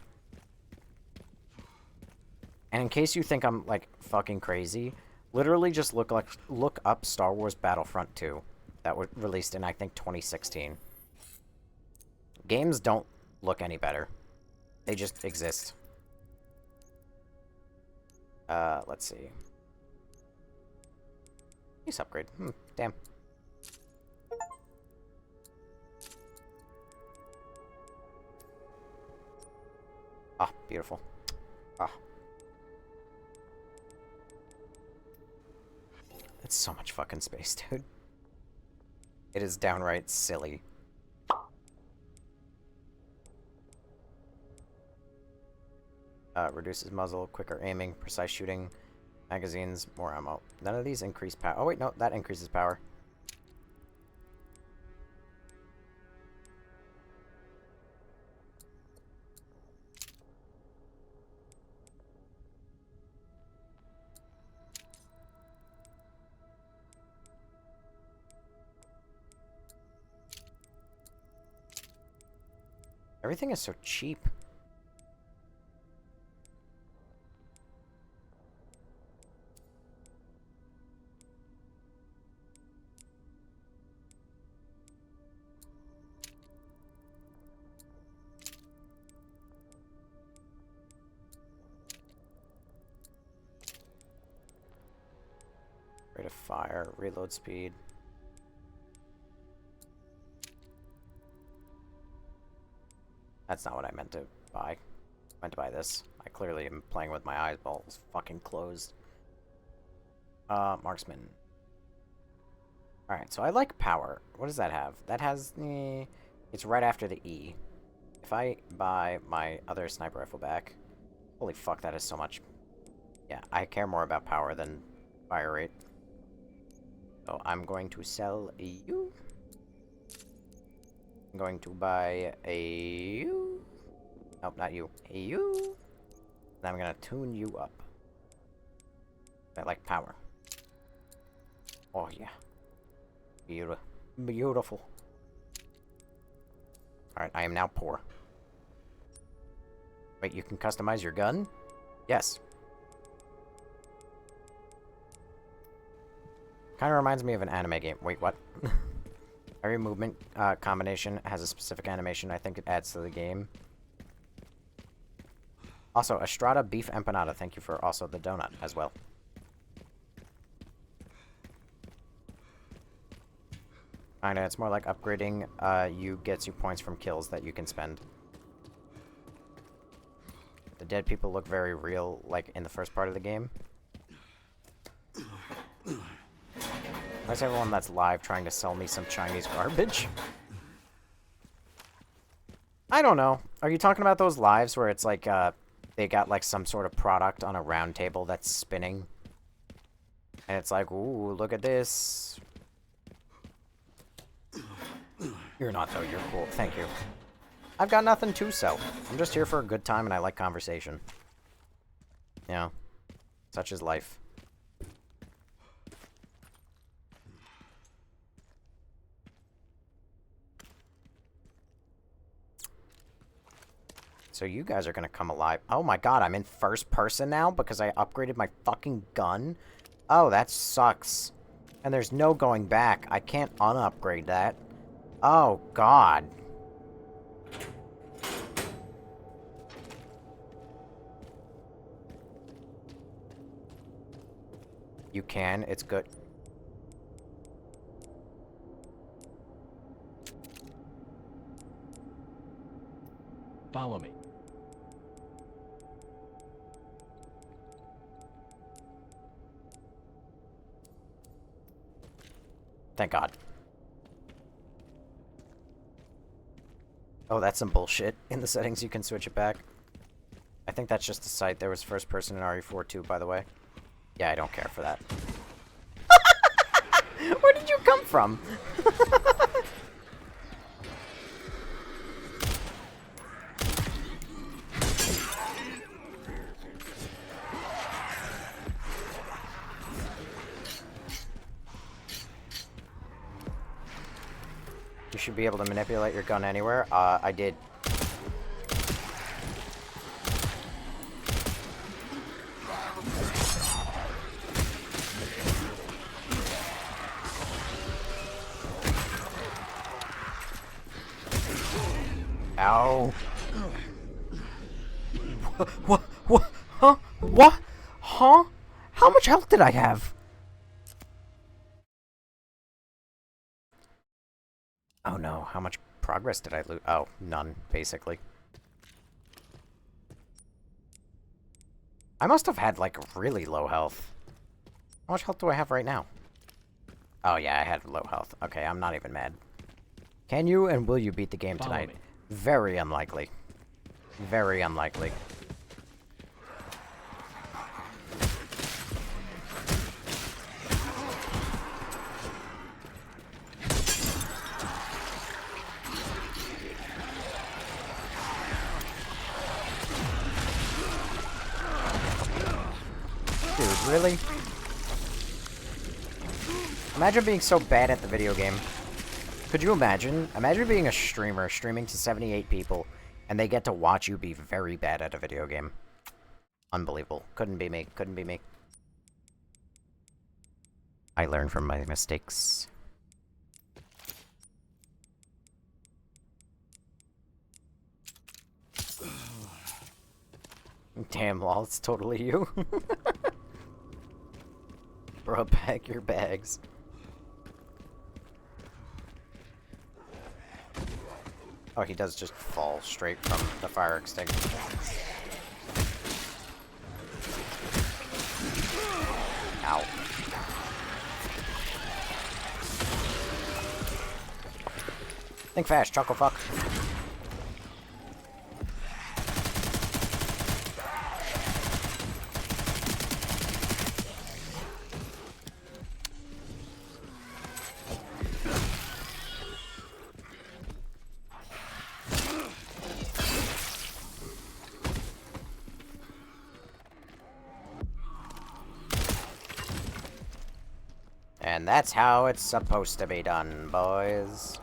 And in case you think I'm, like, fucking crazy, literally just look up Star Wars Battlefront 2. That was released in, I think, 2016. Games don't look any better. They just exist. Let's see. Use upgrade. Damn. Ah, beautiful. Ah. It's so much fucking space, dude. It is downright silly. Reduces muzzle, quicker aiming, precise shooting, magazines, more ammo. None of these increase power. Oh wait, no, that increases power. Everything is so cheap. Rate of fire, reload speed. That's not what I meant to buy. I meant to buy this. I clearly am playing with my eyeballs fucking closed. Marksman. Alright, so I like power. What does that have? That has... it's right after the E. If I buy my other sniper rifle back... Holy fuck, that is so much. Yeah, I care more about power than fire rate. So I'm going to sell you. I'm going to buy a you. Nope, not you. A you. And I'm gonna tune you up. I like power. Oh yeah. Beautiful. Alright, I am now poor. Wait, you can customize your gun? Yes. Kind of reminds me of an anime game. Wait, what? Every movement combination has a specific animation. I think it adds to the game. Also, Estrada Beef Empanada. Thank you for also the donut as well. Kinda, it's more like upgrading you gets you points from kills that you can spend. The dead people look very real, like in the first part of the game. Where's everyone that's live trying to sell me some Chinese garbage? I don't know. Are you talking about those lives where it's like, they got like some sort of product on a round table that's spinning? And it's like, ooh, look at this. You're not though, you're cool. Thank you. I've got nothing to sell. I'm just here for a good time and I like conversation. You know, such is life. So you guys are gonna come alive. Oh my god, I'm in first person now because I upgraded my fucking gun? Oh, that sucks. And there's no going back. I can't unupgrade that. Oh god. You can, it's good. Follow me. Thank God. Oh, that's some bullshit. In the settings, you can switch it back. I think that's just a site. There was first person in RE4 too, by the way. Yeah, I don't care for that. Where did you come from? You should be able to manipulate your gun anywhere. I did. Ow. What? Huh? What? Huh? How much health did I have? Oh no, how much progress did I lose? Oh, none, basically. I must have had, like, really low health. How much health do I have right now? Oh yeah, I had low health. Okay, I'm not even mad. Can you and will you beat the game Follow tonight? me. Very unlikely. Very unlikely. Dude, really? Imagine being so bad at the video game. Could you imagine? Imagine being a streamer, streaming to 78 people, and they get to watch you be very bad at a video game. Unbelievable. Couldn't be me. Couldn't be me. I learn from my mistakes. Damn, lol, it's totally you. Bro, pack your bags. Oh, he does just fall straight from the fire extinguisher. Ow. Think fast, chuckle fuck. And that's how it's supposed to be done, boys.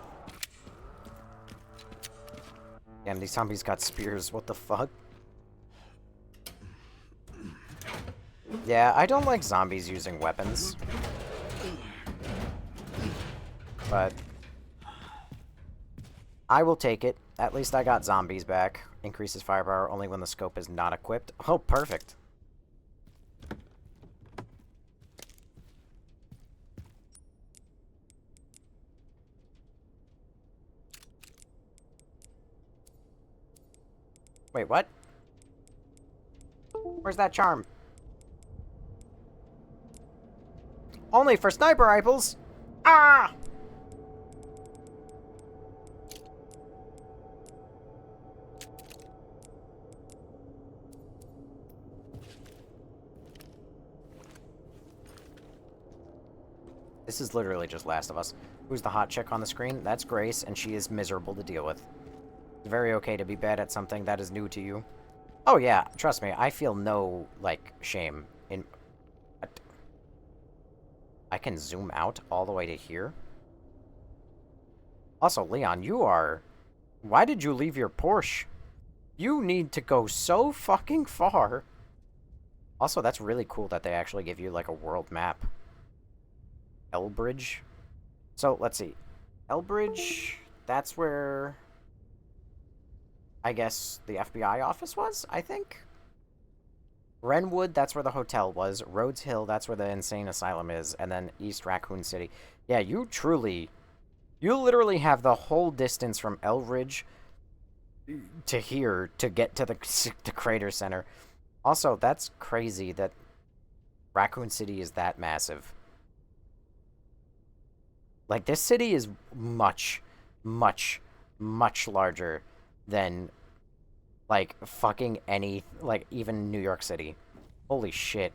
Damn, these zombies got spears. What the fuck? Yeah, I don't like zombies using weapons. But I will take it. At least I got zombies back. Increases firepower only when the scope is not equipped. Oh, perfect. Wait, what? Where's that charm? Only for sniper rifles? Ah! This is literally just Last of Us. Who's the hot chick on the screen? That's Grace, and she is miserable to deal with. It's very okay to be bad at something that is new to you. Oh yeah, trust me, I feel no, like, shame in... I can zoom out all the way to here? Also, Leon, you are... Why did you leave your Porsche? You need to go so fucking far. Also, that's really cool that they actually give you, like, a world map. Elbridge. So, let's see. Elbridge, that's where, I guess, the FBI office was, I think? Renwood, that's where the hotel was. Rhodes Hill, that's where the insane asylum is. And then East Raccoon City. Yeah, you literally have the whole distance from Elbridge to here to get to the Crater Center. Also, that's crazy that Raccoon City is that massive. Like, this city is much, much, much larger than, like, fucking any, like, even New York City. Holy shit.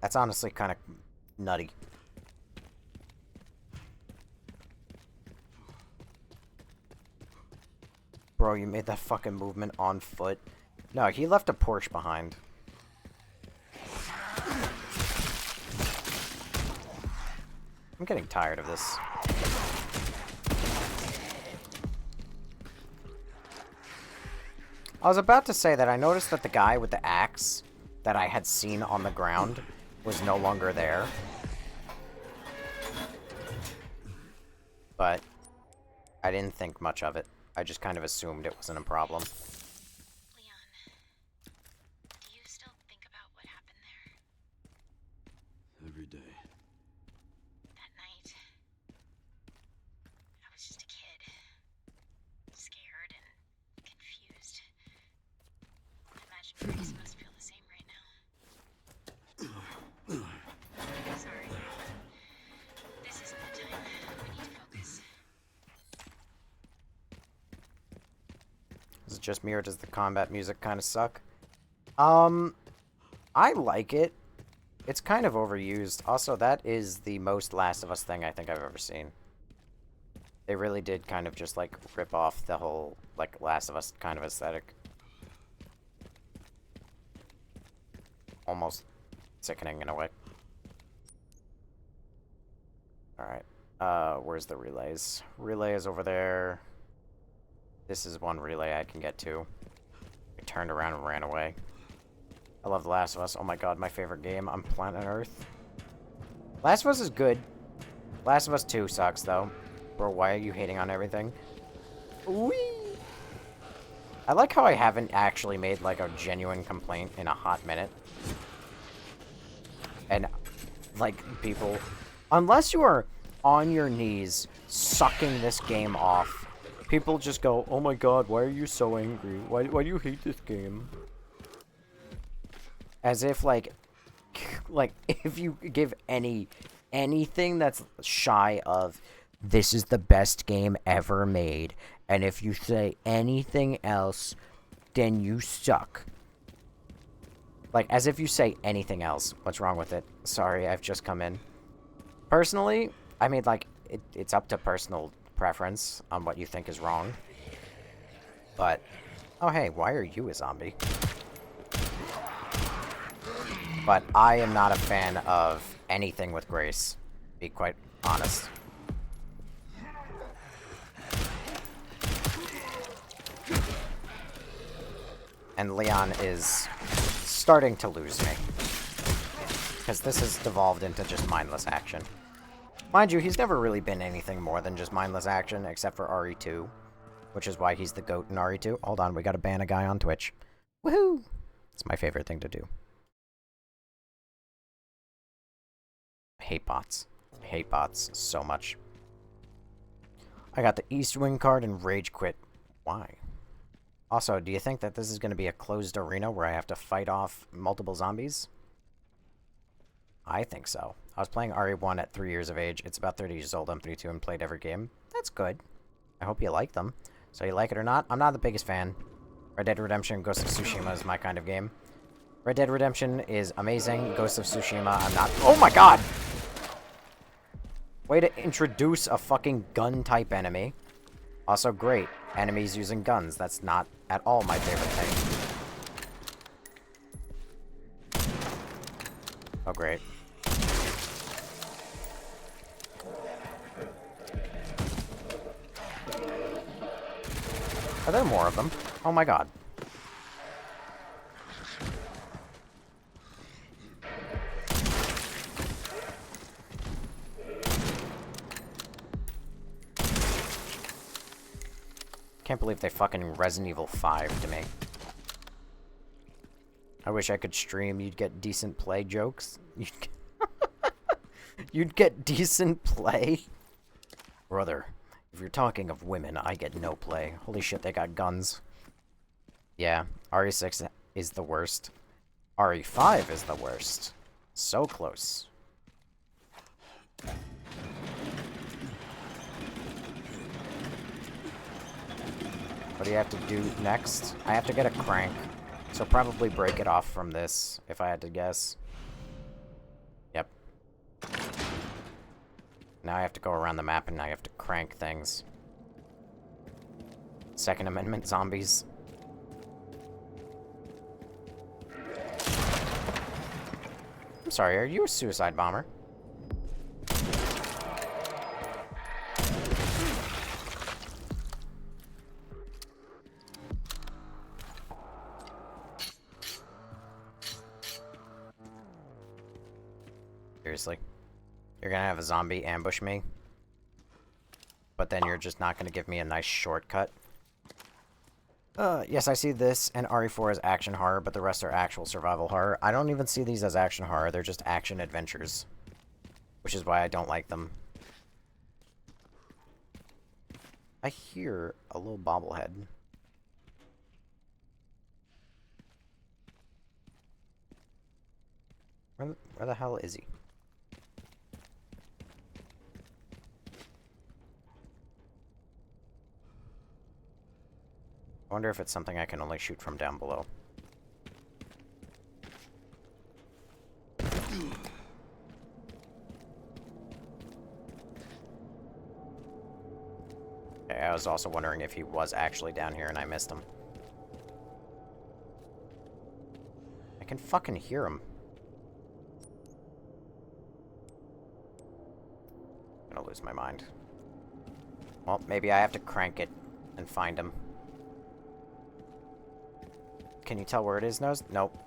That's honestly kind of nutty. Bro, you made that fucking movement on foot. No, he left a Porsche behind. I'm getting tired of this. I was about to say that I noticed that the guy with the axe that I had seen on the ground was no longer there. But I didn't think much of it. I just kind of assumed it wasn't a problem. Leon, do you still think about what happened there? Every day. That night, I was just a kid. Scared and confused. I imagine Grace must feel the same right now. Sorry. This isn't the time. We need to focus. Is it just me or does the combat music kind of suck? I like it. It's kind of overused. Also, that is the most Last of Us thing I think I've ever seen. They really did kind of just, like, rip off the whole, like, Last of Us kind of aesthetic. Almost sickening in a way. Alright. Where's the relays? Relay is over there. This is one relay I can get to. I turned around and ran away. I love The Last of Us. Oh my god, my favorite game on planet Earth. Last of Us is good. Last of Us 2 sucks, though. Bro, why are you hating on everything? Whee! I like how I haven't actually made, like, a genuine complaint in a hot minute. And, like, people... Unless you are on your knees sucking this game off, people just go, oh my god, why are you so angry? Why do you hate this game? As if, like, if you give anything that's shy of, this is the best game ever made, and if you say anything else, then you suck. Like, as if you say anything else. What's wrong with it? Sorry, I've just come in. Personally, I mean, like, it's up to personal preference on what you think is wrong. But, oh hey, why are you a zombie? But I am not a fan of anything with Grace, to be quite honest. And Leon is starting to lose me. Because this has devolved into just mindless action. Mind you, he's never really been anything more than just mindless action, except for RE2. Which is why he's the GOAT in RE2. Hold on, we gotta ban a guy on Twitch. Woohoo! It's my favorite thing to do. I hate bots. I hate bots so much. I got the East Wing card and Rage Quit. Why? Also, do you think that this is going to be a closed arena where I have to fight off multiple zombies? I think so. I was playing RE1 at 3 years of age. It's about 30 years old. I'm 32 and played every game. That's good. I hope you like them. So you like it or not? I'm not the biggest fan. Red Dead Redemption, Ghost of Tsushima is my kind of game. Red Dead Redemption is amazing. Ghost of Tsushima, I'm not... Oh my god! Way to introduce a fucking gun-type enemy. Also great. Enemies using guns. That's not at all my favorite thing. Oh, great. Are there more of them? Oh my god. Can't believe they fucking Resident Evil 5 to me. I wish I could stream. You'd get decent play jokes. You'd get decent play? Brother, if you're talking of women, I get no play. Holy shit, they got guns. Yeah, RE6 is the worst. RE5 is the worst. So close. What do you have to do next? I have to get a crank. So probably break it off from this, if I had to guess. Yep. Now I have to go around the map and I have to crank things. Second Amendment zombies. I'm sorry, are you a suicide bomber? Seriously? You're gonna have a zombie ambush me? But then you're just not gonna give me a nice shortcut? Yes, I see this and RE4 as action horror, but the rest are actual survival horror. I don't even see these as action horror, they're just action adventures. Which is why I don't like them. I hear a little bobblehead. Where the hell is he? I wonder if it's something I can only shoot from down below. Okay, I was also wondering if he was actually down here and I missed him. I can fucking hear him. I'm gonna lose my mind. Well, maybe I have to crank it and find him. Can you tell where it is, Nose? Nope.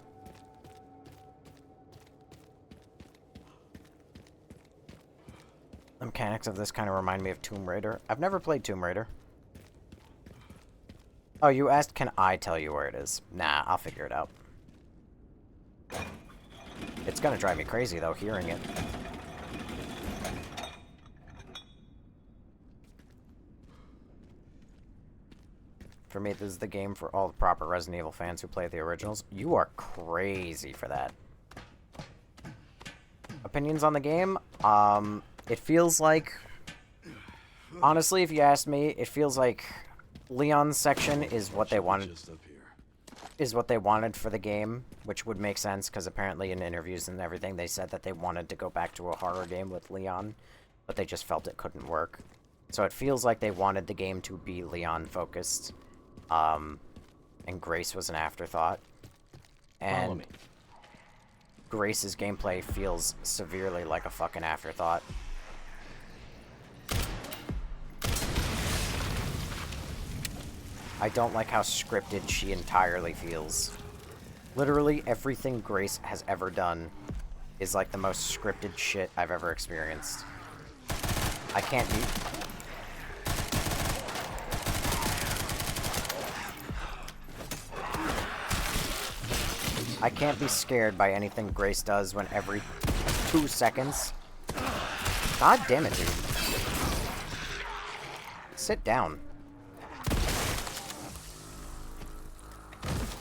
The mechanics of this kind of remind me of Tomb Raider. I've never played Tomb Raider. Oh, you asked, can I tell you where it is? Nah, I'll figure it out. It's gonna drive me crazy, though, hearing it. For me, this is the game for all the proper Resident Evil fans who play the originals. You are crazy for that. Opinions on the game? It feels like... Honestly, if you asked me, it feels like Leon's section is what they wanted. Is what they wanted for the game, which would make sense, because apparently in interviews and everything, they said that they wanted to go back to a horror game with Leon, but they just felt it couldn't work. So it feels like they wanted the game to be Leon-focused. And Grace was an afterthought. And Grace's gameplay feels severely like a fucking afterthought. I don't like how scripted she entirely feels. Literally everything Grace has ever done is like the most scripted shit I've ever experienced. I can't be... I can't be scared by anything Grace does when every 2 seconds... God damn it, dude. Sit down.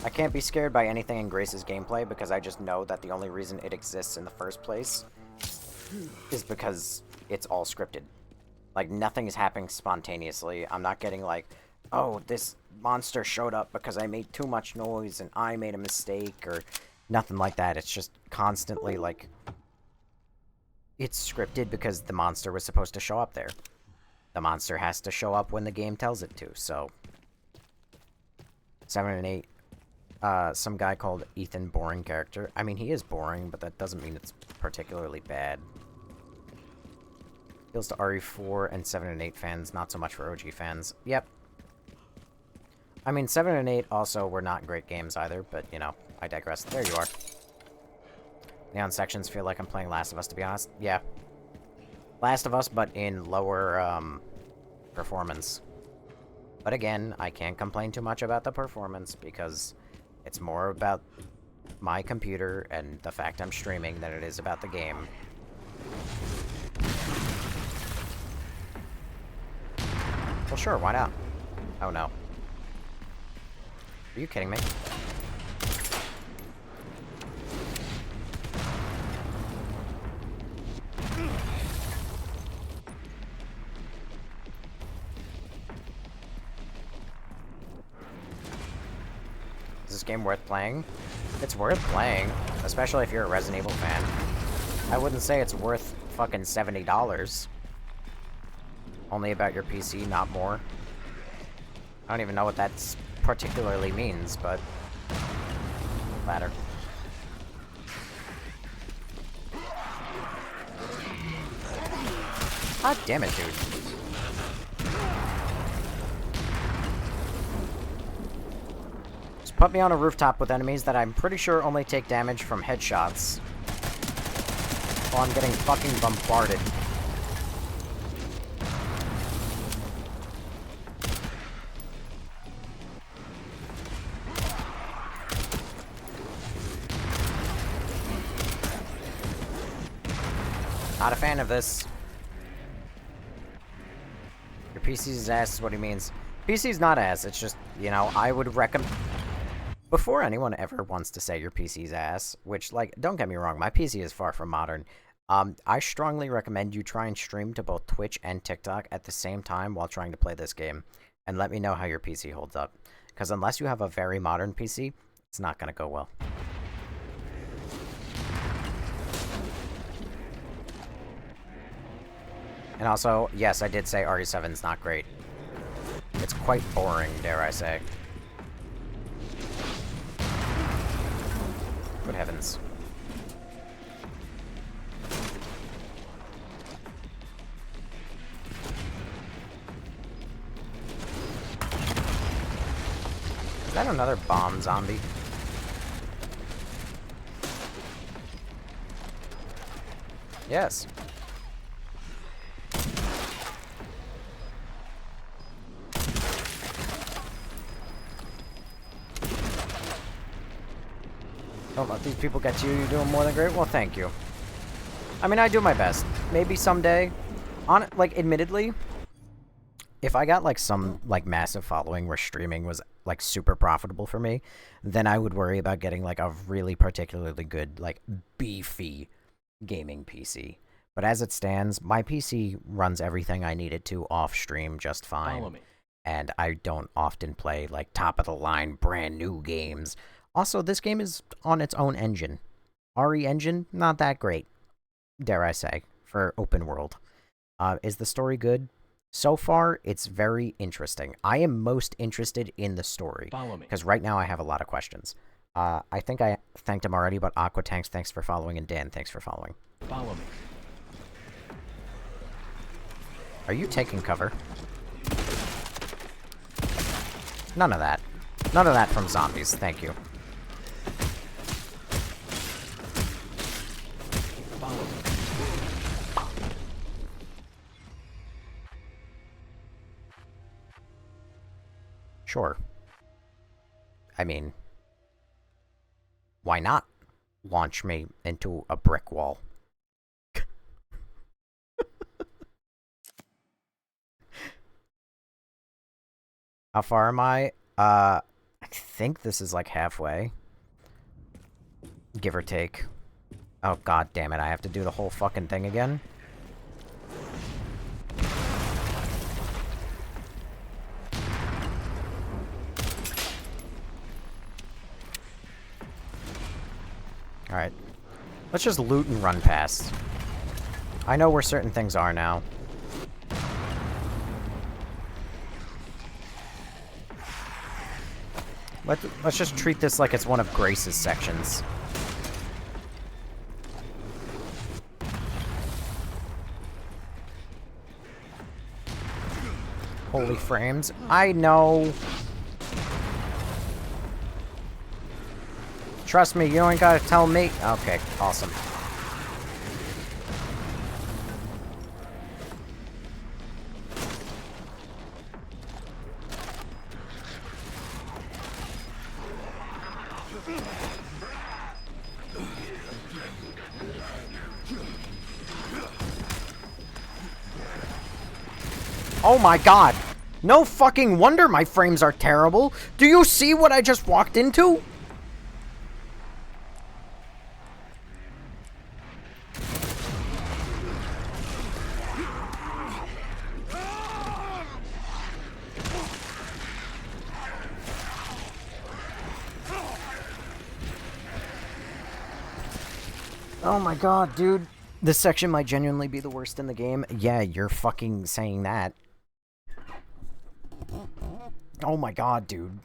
I can't be scared by anything in Grace's gameplay because I just know that the only reason it exists in the first place is because it's all scripted. Like, nothing is happening spontaneously. I'm not getting like, oh, this monster showed up because I made too much noise and I made a mistake, or nothing like that. It's just constantly like, it's scripted because the monster was supposed to show up there. The monster has to show up when the game tells it to, so 7 and 8. Some guy called Ethan boring character. I mean, he is boring, but that doesn't mean it's particularly bad. Appeals to RE4 and 7 and 8 fans, not so much for OG fans. Yep. I mean, 7 and 8 also were not great games either, but, you know, I digress. There you are. Neon sections feel like I'm playing Last of Us, to be honest. Yeah. Last of Us, but in lower, performance. But again, I can't complain too much about the performance, because it's more about my computer and the fact I'm streaming than it is about the game. Well, sure, why not? Oh, no. Are you kidding me? Is this game worth playing? It's worth playing, especially if you're a Resident Evil fan. I wouldn't say it's worth fucking $70. Only about your PC, not more. I don't even know what that particularly means, but... Ladder. God damn it, dude. Just put me on a rooftop with enemies that I'm pretty sure only take damage from headshots. While I'm getting fucking bombarded. Not a fan of this. Your PC's ass is what he means. PC's not ass, it's just, you know, I would recommend... Before anyone ever wants to say your PC's ass, which, like, don't get me wrong, my PC is far from modern, I strongly recommend you try and stream to both Twitch and TikTok at the same time while trying to play this game, and let me know how your PC holds up. Because unless you have a very modern PC, it's not gonna go well. And also, yes, I did say RE7's not great. It's quite boring, dare I say. Good heavens. Is that another bomb zombie? Yes. Don't let these people get to you. You're doing more than great. Well, thank you. I mean, I do my best. Maybe someday, like, admittedly, if I got, like, some, like, massive following where streaming was, like, super profitable for me, then I would worry about getting, like, a really particularly good, like, beefy gaming PC. But as it stands, my PC runs everything I need it to off-stream just fine. Follow me. And I don't often play, like, top-of-the-line brand new games. Also, this game is on its own engine. RE engine, not that great, dare I say, for open world. Is the story good? So far, it's very interesting. I am most interested in the story. Follow me. Because right now I have a lot of questions. I think I thanked him already, but Aqua Tanks, thanks for following, and Dan, thanks for following. Follow me. Are you taking cover? None of that. None of that from zombies, thank you. Sure. I mean, why not launch me into a brick wall? How far am I? I think this is like halfway. Give or take. Oh, god damn it, I have to do the whole fucking thing again? Alright. Let's just loot and run past. I know where certain things are now. Let's just treat this like it's one of Grace's sections. Holy frames. I know. Trust me, you ain't gotta tell me. Okay, awesome. Oh my god! No fucking wonder my frames are terrible! Do you see what I just walked into? Oh my god, dude. This section might genuinely be the worst in the game. Yeah, you're fucking saying that. Oh my god, dude.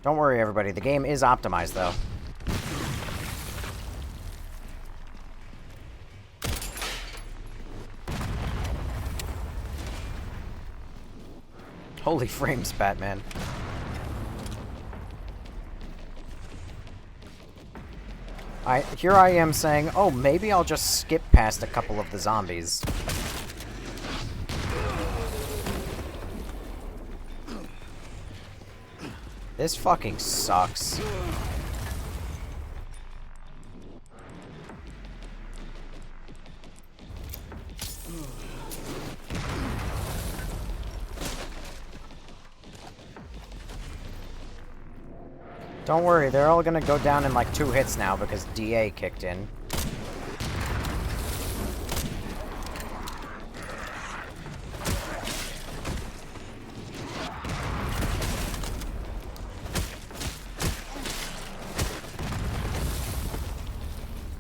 Don't worry, everybody. The game is optimized, though. Holy frames, Batman. Here I am saying, oh, maybe I'll just skip past a couple of the zombies. This fucking sucks. Don't worry, they're all gonna go down in like 2 hits now because DA kicked in.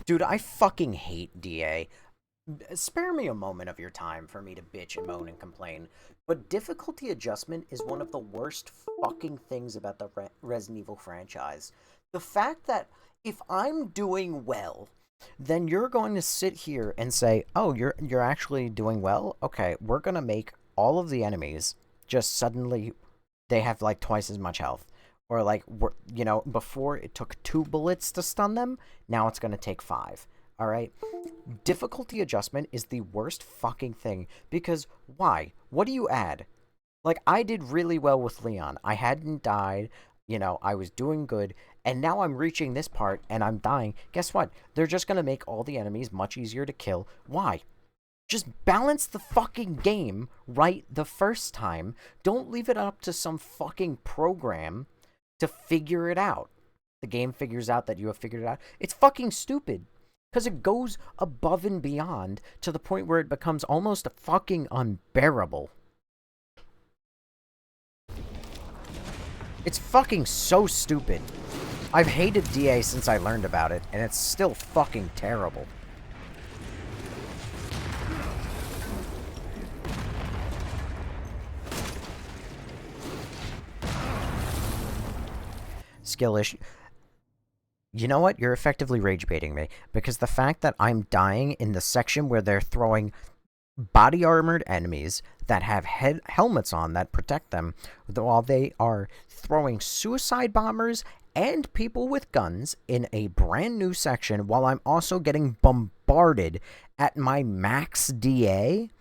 Dude, I fucking hate DA. Spare me a moment of your time for me to bitch and moan and complain, but difficulty adjustment is one of the worst fucking things about the Resident Evil franchise. The fact that if I'm doing well, then you're going to sit here and say, oh, you're actually doing well? Okay, we're gonna make all of the enemies just suddenly, they have like twice as much health. Or like, you know, before it took 2 bullets to stun them, now it's gonna take 5. Alright? Difficulty adjustment is the worst fucking thing, because why? What do you add? Like, I did really well with Leon. I hadn't died, you know, I was doing good, and now I'm reaching this part, and I'm dying. Guess what? They're just gonna make all the enemies much easier to kill. Why? Just balance the fucking game right the first time. Don't leave it up to some fucking program to figure it out. The game figures out that you have figured it out. It's fucking stupid. Because it goes above and beyond to the point where it becomes almost fucking unbearable. It's fucking so stupid. I've hated DA since I learned about it, and it's still fucking terrible. Skill issue. You know what? You're effectively rage baiting me, because the fact that I'm dying in the section where they're throwing body armored enemies that have helmets on that protect them, while they are throwing suicide bombers and people with guns in a brand new section, while I'm also getting bombarded at my max DA?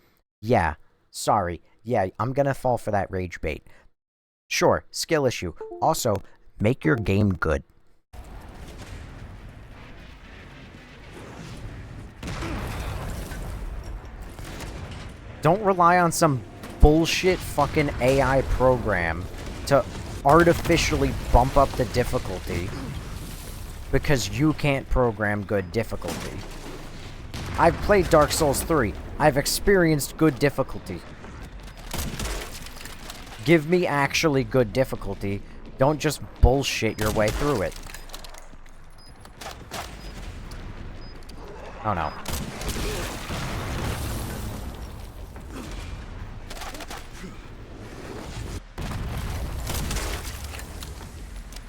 Yeah, sorry. Yeah, I'm gonna fall for that rage bait. Sure, skill issue. Also, make your game good. Don't rely on some bullshit fucking AI program to artificially bump up the difficulty because you can't program good difficulty. I've played Dark Souls 3. I've experienced good difficulty. Give me actually good difficulty. Don't just bullshit your way through it. Oh no.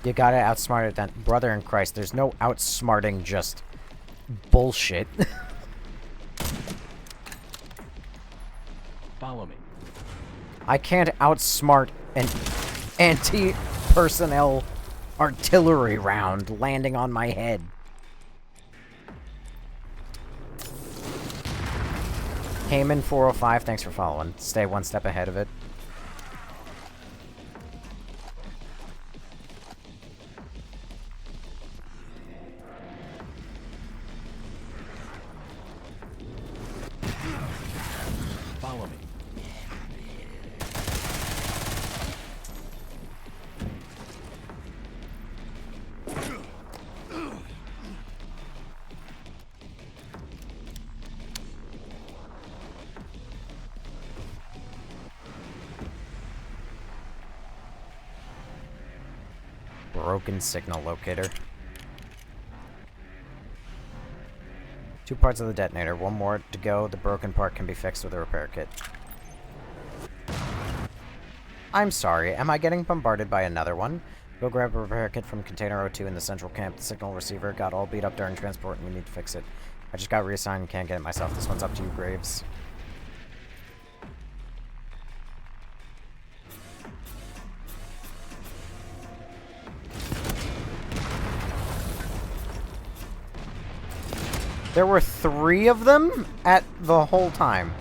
You gotta outsmart it then. Brother in Christ, there's no outsmarting just bullshit. Follow me. I can't outsmart an anti-personnel artillery round landing on my head. Heyman 405, thanks for following. Stay one step ahead of it. Follow me. Broken signal locator. 2 parts of the detonator. 1 more to go. The broken part can be fixed with a repair kit. I'm sorry. Am I getting bombarded by another one? Go grab a repair kit from Container O2 in the central camp. The signal receiver got all beat up during transport and we need to fix it. I just got reassigned and can't get it myself. This one's up to you, Graves. There were 3 of them at the whole time.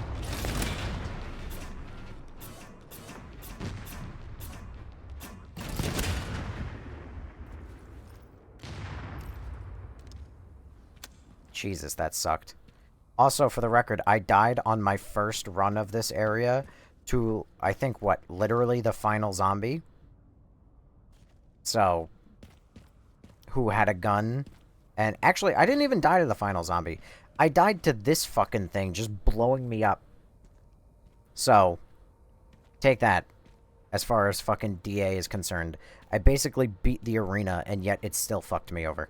Jesus, that sucked. Also, for the record, I died on my first run of this area to, I think, what, literally the final zombie? So, who had a gun. And actually, I didn't even die to the final zombie. I died to this fucking thing just blowing me up. So, take that as far as fucking DA is concerned. I basically beat the arena, and yet it still fucked me over.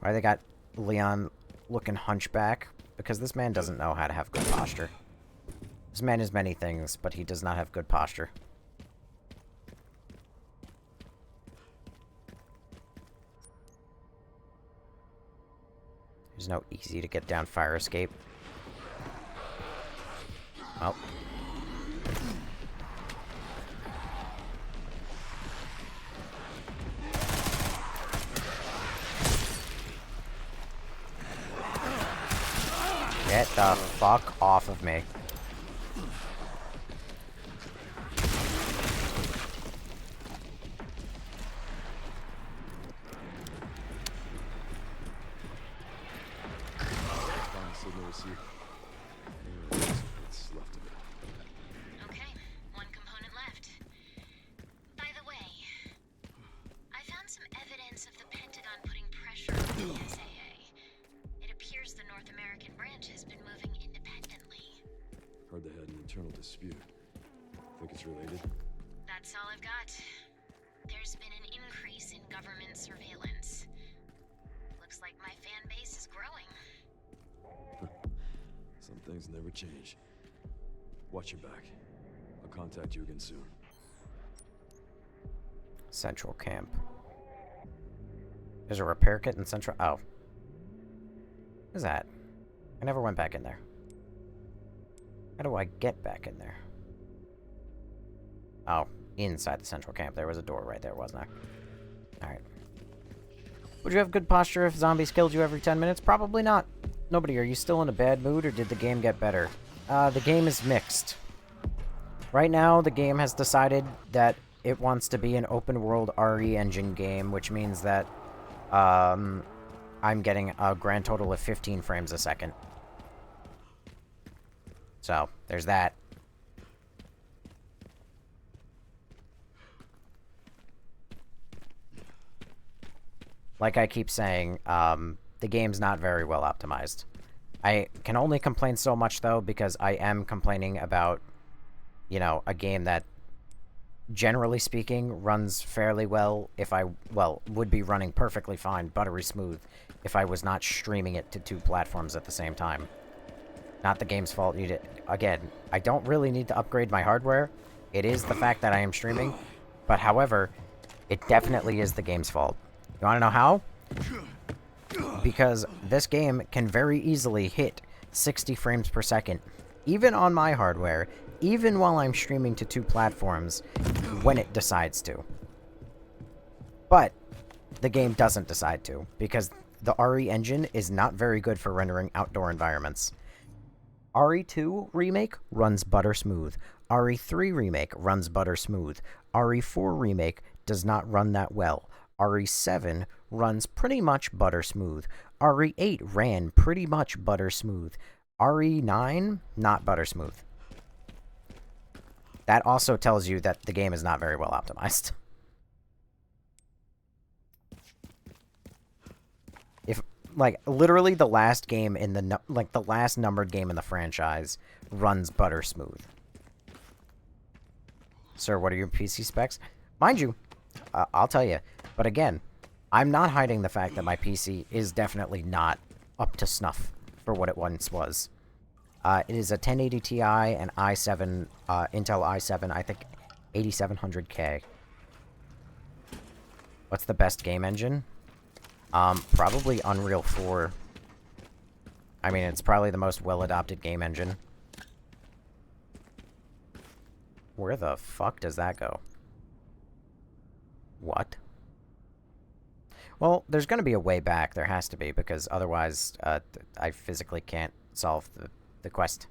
Why they got Leon looking hunchback? Because this man doesn't know how to have good posture. This man is many things, but he does not have good posture. There's no easy to get down fire escape. Oh. Get the fuck off of me. Okay, 1 component left. By the way, I found some evidence of the Pentagon putting pressure on the SAA. It appears the North American branch has been moving independently. Heard they had an internal dispute. Think it's related? That's all I've got. There's been an increase in government surveillance. Looks like my fan base is growing. Some things never change. Watch your back. I'll contact you again soon. Central camp. There's a repair kit in Central... Oh. What is that? I never went back in there. How do I get back in there? Oh, inside the Central camp. There was a door right there, wasn't there? Alright. Would you have good posture if zombies killed you every 10 minutes? Probably not. Nobody, are you still in a bad mood, or did the game get better? The game is mixed. Right now, the game has decided that it wants to be an open-world RE engine game, which means that, I'm getting a grand total of 15 frames a second. So, there's that. Like I keep saying, the game's not very well optimized. I can only complain so much, though, because I am complaining about, you know, a game that, generally speaking, runs fairly well if I, well, would be running perfectly fine, buttery smooth, if I was not streaming it to 2 platforms at the same time. Not the game's fault. Again, I don't really need to upgrade my hardware. It is the fact that I am streaming. But however, it definitely is the game's fault. You want to know how? Because this game can very easily hit 60 frames per second. Even on my hardware, even while I'm streaming to 2 platforms when it decides to. But the game doesn't decide to, because the RE engine is not very good for rendering outdoor environments. RE2 Remake runs butter smooth. RE3 Remake runs butter smooth. RE4 Remake does not run that well. RE7 runs pretty much butter smooth. RE8 ran pretty much butter smooth. RE9, not butter smooth. That also tells you that the game is not very well optimized. If, like, literally the last game in the, the last numbered game in the franchise runs butter smooth. Sir, what are your PC specs? Mind you, I'll tell you. But again, I'm not hiding the fact that my PC is definitely not up to snuff for what it once was. It is a 1080 Ti and i7, Intel i7, I think 8700K. What's the best game engine? Probably Unreal 4. I mean, it's probably the most well-adopted game engine. Where the fuck does that go? What? Well, there's going to be a way back. There has to be, because otherwise, I physically can't solve the quest.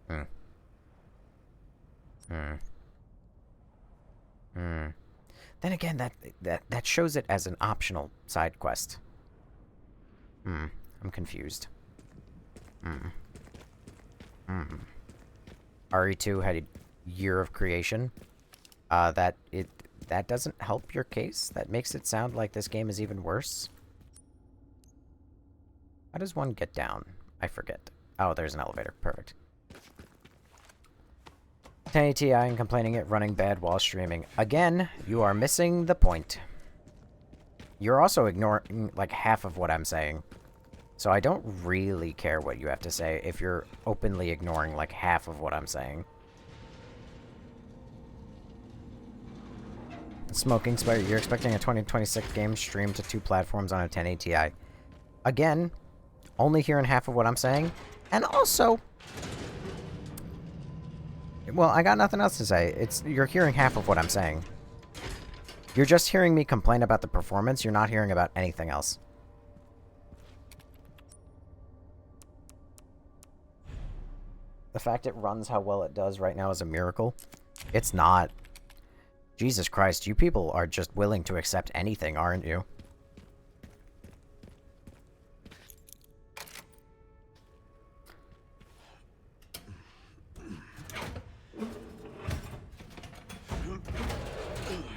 Then again, that shows it as an optional side quest. I'm confused. RE2 had a year of creation. That doesn't help your case. That makes it sound like this game is even worse. How does one get down? I forget. Oh, there's an elevator. Perfect. 1080 Ti and complaining it running bad while streaming. Again, you are missing the point. You're also ignoring, like, half of what I'm saying. So I don't really care what you have to say if you're openly ignoring, like, half of what I'm saying. Smoking Spider, you're expecting a 2026 game streamed to 2 platforms on a 1080 Ti. Again, only hearing half of what I'm saying. And also, well, I got nothing else to say. You're hearing half of what I'm saying. You're just hearing me complain about the performance. You're not hearing about anything else. The fact it runs how well it does right now is a miracle. It's not. Jesus Christ, you people are just willing to accept anything, aren't you?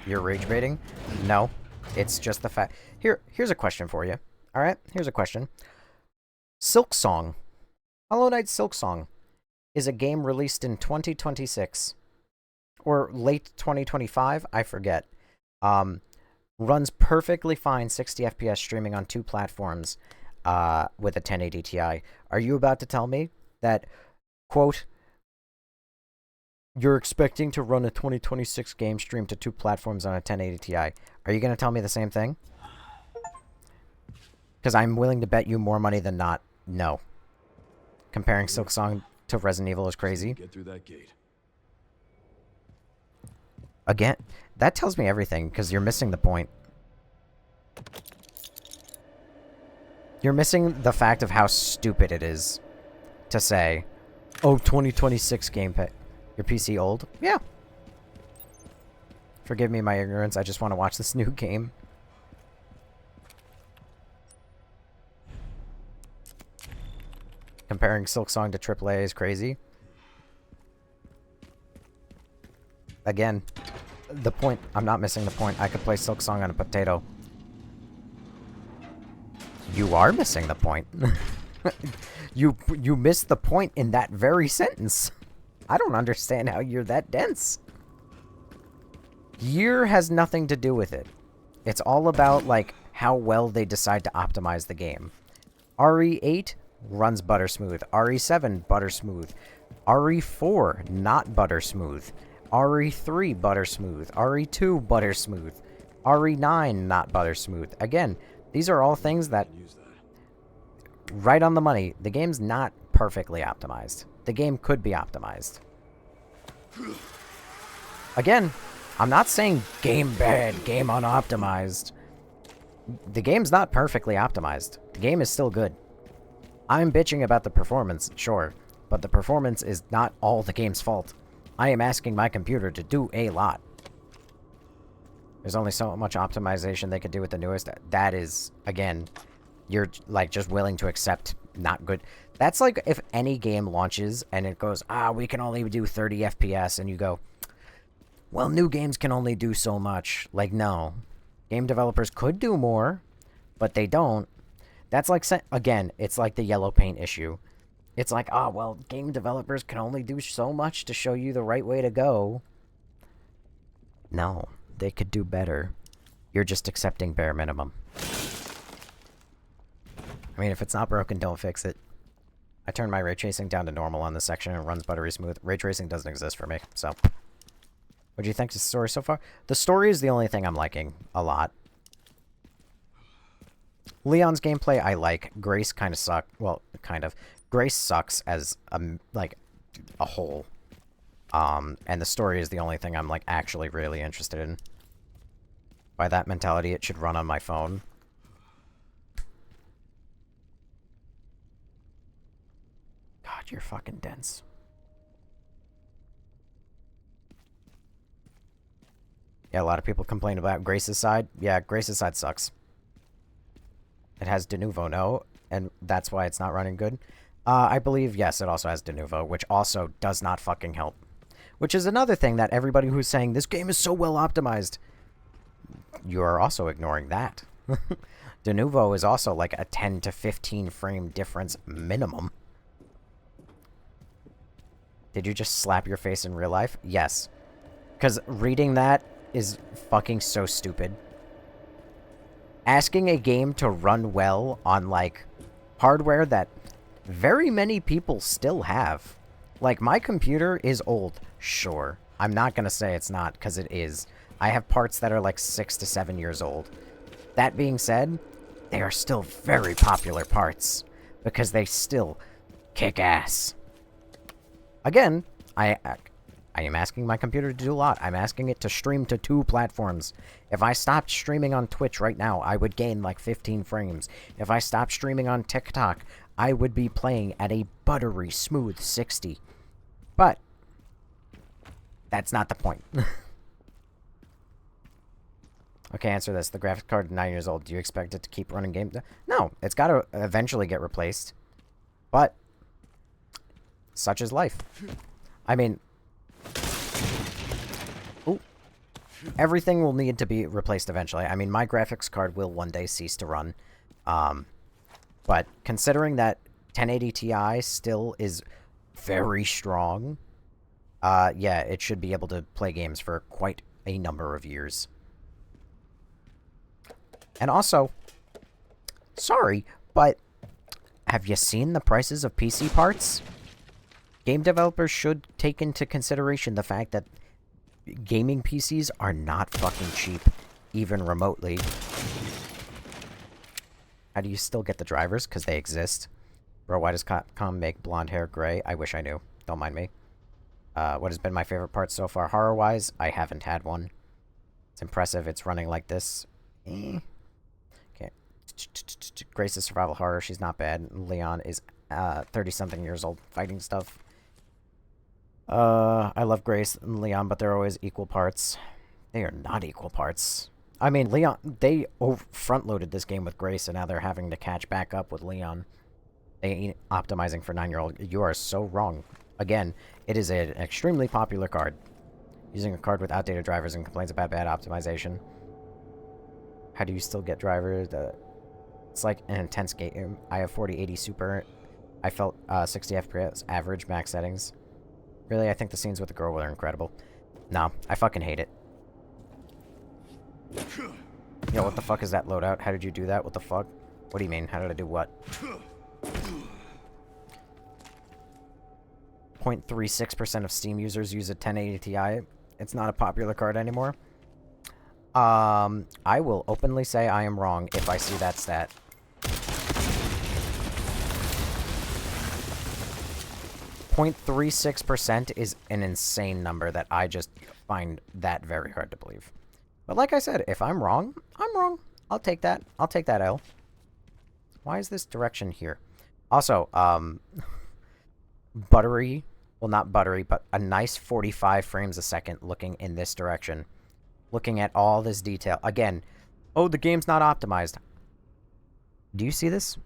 You're rage baiting? No. It's just the fact. Here's a question for you. Alright? Here's a question. Silksong. Hollow Knight Silksong is a game released in 2026. Or late 2025, I forget. Runs perfectly fine 60 FPS streaming on 2 platforms with a 1080 Ti. Are you about to tell me that, quote, you're expecting to run a 2026 game stream to 2 platforms on a 1080 Ti? Are you going to tell me the same thing? Because I'm willing to bet you more money than not. No. Comparing Silksong to Resident Evil is crazy. Get through that gate. Again, that tells me everything, because you're missing the point. You're missing the fact of how stupid it is to say, oh, 2026 gameplay. Your PC old? Yeah. Forgive me my ignorance, I just want to watch this new game. Comparing Silksong to AAA is crazy. Again, the point, I'm not missing the point. I could play Silksong on a potato. You are missing the point. You missed the point in that very sentence. I don't understand how you're that dense. Year has nothing to do with it. It's all about, like, how well they decide to optimize the game. RE8 runs butter smooth. RE7 butter smooth. RE4 not butter smooth. RE3 butter smooth. RE2 butter smooth. RE9 not butter smooth. Again, these are all things that right on the money. The game's not perfectly optimized. The game could be optimized. Again, I'm not saying game bad, game unoptimized. The game's not perfectly optimized. The game is still good. I'm bitching about the performance, sure, but the performance is not all the game's fault. I am asking my computer to do a lot. There's only so much optimization they could do with the newest. That is, again, you're, like, just willing to accept not good. That's like if any game launches and it goes, we can only do 30 FPS, and you go, well, new games can only do so much. Like, no. Game developers could do more, but they don't. That's like, again, it's like the yellow paint issue. It's like, well, game developers can only do so much to show you the right way to go. No, they could do better. You're just accepting bare minimum. I mean, if it's not broken, don't fix it. I turned my ray tracing down to normal on this section and it runs buttery smooth. Ray tracing doesn't exist for me, so... What do you think of the story so far? The story is the only thing I'm liking a lot. Leon's gameplay I like. Grace kind of sucks. Well, kind of. Grace sucks as a whole. And the story is the only thing I'm like actually really interested in. By that mentality, it should run on my phone. God, you're fucking dense. Yeah, a lot of people complain about Grace's side. Yeah, Grace's side sucks. It has de novo, no? And that's why it's not running good? I believe, yes, it also has de novo, which also does not fucking help. Which is another thing that everybody who's saying, this game is so well optimized, you're also ignoring that. De novo is also like a 10 to 15 frame difference minimum. Did you just slap your face in real life? Yes. Because reading that is fucking so stupid. Asking a game to run well on, like, hardware that very many people still have. Like, my computer is old, sure. I'm not gonna say it's not, because it is. I have parts that are, like, 6 to 7 years old. That being said, they are still very popular parts, because they still kick ass. Again, I am asking my computer to do a lot. I'm asking it to stream to 2 platforms. If I stopped streaming on Twitch right now, I would gain like 15 frames. If I stopped streaming on TikTok, I would be playing at a buttery smooth 60. But that's not the point. Okay, answer this. The graphics card is 9 years old. Do you expect it to keep running games? No, it's got to eventually get replaced. But such is life. I mean... Ooh. Everything will need to be replaced eventually. I mean, my graphics card will one day cease to run. But considering that 1080 Ti still is very strong, yeah, it should be able to play games for quite a number of years. And also, sorry, but have you seen the prices of PC parts? Game developers should take into consideration the fact that gaming PCs are not fucking cheap, even remotely. How do you still get the drivers? Because they exist. Bro, why does Capcom make blonde hair gray? I wish I knew. Don't mind me. What has been my favorite part so far horror-wise? I haven't had one. It's impressive. It's running like this. Okay. Grace's survival horror. She's not bad. Leon is 30-something years old fighting stuff. I love Grace and Leon, but they're always equal parts. They are not equal parts. I mean, Leon, they front-loaded this game with Grace, and now they're having to catch back up with Leon. They ain't optimizing for 9-year-old. You are so wrong. Again, it is an extremely popular card. Using a card with outdated drivers and complains about bad optimization. How do you still get drivers? It's like an intense game. I have 4080 Super. I felt 60 FPS average max settings. Really, I think the scenes with the girl were incredible. No, I fucking hate it. Yo, what the fuck is that loadout? How did you do that? What the fuck? What do you mean? How did I do what? 0.36% of Steam users use a 1080 Ti. It's not a popular card anymore. I will openly say I am wrong if I see that stat. 0.36% is an insane number that I just find that very hard to believe. But like I said, if I'm wrong, I'm wrong. I'll take that. I'll take that L. Why is this direction here? Also, buttery, well, not buttery, but a nice 45 frames a second looking in this direction. Looking at all this detail. Again, oh, the game's not optimized. Do you see this?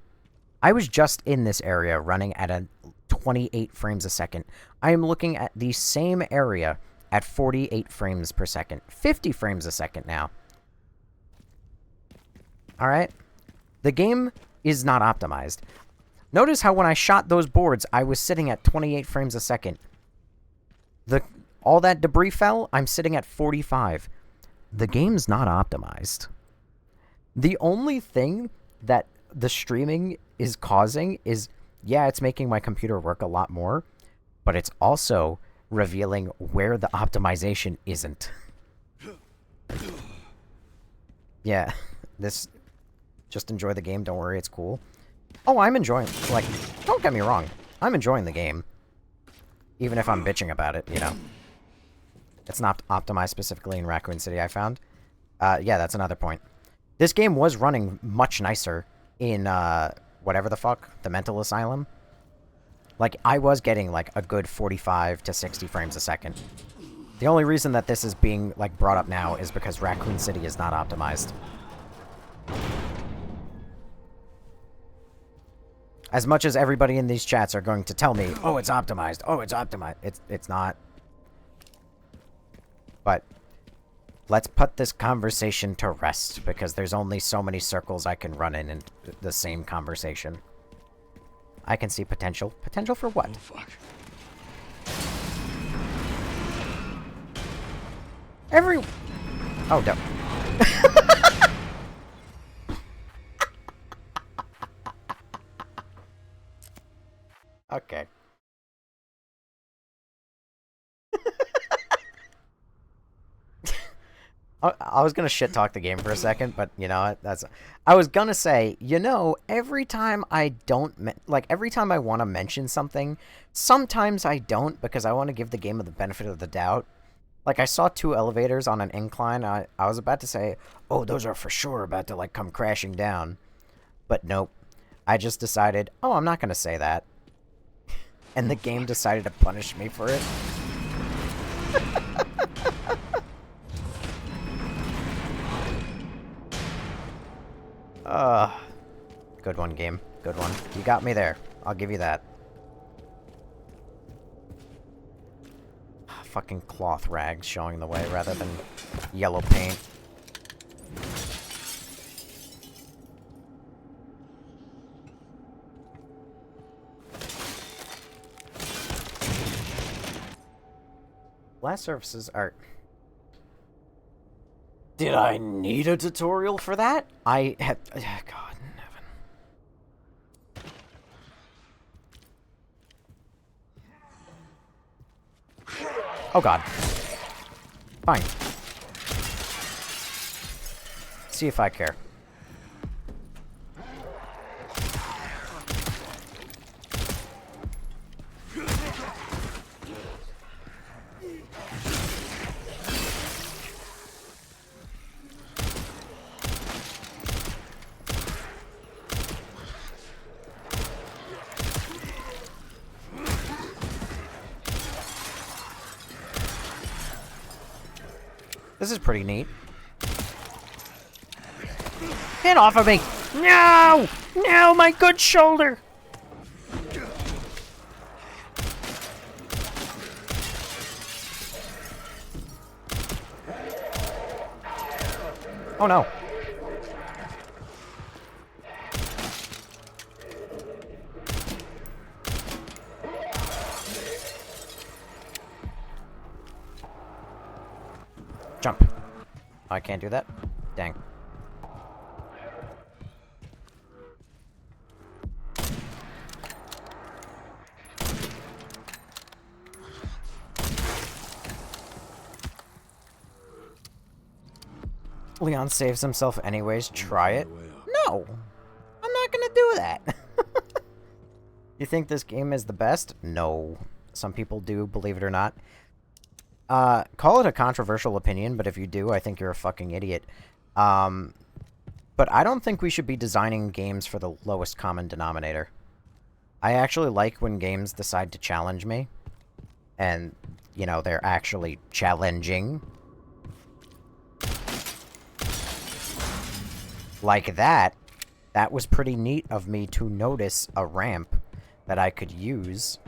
I was just in this area running at a 28 frames a second. I am looking at the same area at 48 frames per second. 50 frames a second now. Alright? The game is not optimized. Notice how when I shot those boards, I was sitting at 28 frames a second. All that debris fell, I'm sitting at 45. The game's not optimized. The only thing that the streaming is causing is, yeah, it's making my computer work a lot more, but it's also revealing where the optimization isn't. Yeah, this... Just enjoy the game, don't worry, it's cool. Oh, I'm enjoying... Like, don't get me wrong. I'm enjoying the game. Even if I'm bitching about it, you know. It's not optimized specifically in Raccoon City, I found. Yeah, that's another point. This game was running much nicer in, whatever the fuck, the mental asylum. Like, I was getting, like, a good 45 to 60 frames a second. The only reason that this is being, like, brought up now is because Raccoon City is not optimized. As much as everybody in these chats are going to tell me, oh, it's optimized, oh, it's optimized. It's not. But let's put this conversation to rest, because there's only so many circles I can run in the same conversation. I can see potential. Potential for what? Oh, fuck. Oh, no. Okay. I was gonna shit talk the game for a second, but you know that's. I was gonna say, you know, every time I don't every time I want to mention something, sometimes I don't because I want to give the game the benefit of the doubt. Like I saw 2 elevators on an incline. I was about to say, oh, those are for sure about to like come crashing down, but nope. I just decided, oh, I'm not gonna say that, and the game decided to punish me for it. Good one, game. Good one. You got me there. I'll give you that. Fucking cloth rags showing the way rather than yellow paint. Glass surfaces are... Did I need a tutorial for that? I had... God in heaven. Oh god. Fine. See if I care. This is pretty neat. Get off of me! No! No, my good shoulder! Oh no. Jump. I can't do that? Dang. Leon saves himself anyways. Try it. No! I'm not gonna do that. You think this game is the best? No. Some people do, believe it or not. Call it a controversial opinion, but if you do, I think you're a fucking idiot. But I don't think we should be designing games for the lowest common denominator. I actually like when games decide to challenge me. And, you know, they're actually challenging. Like that. That was pretty neat of me to notice a ramp that I could use.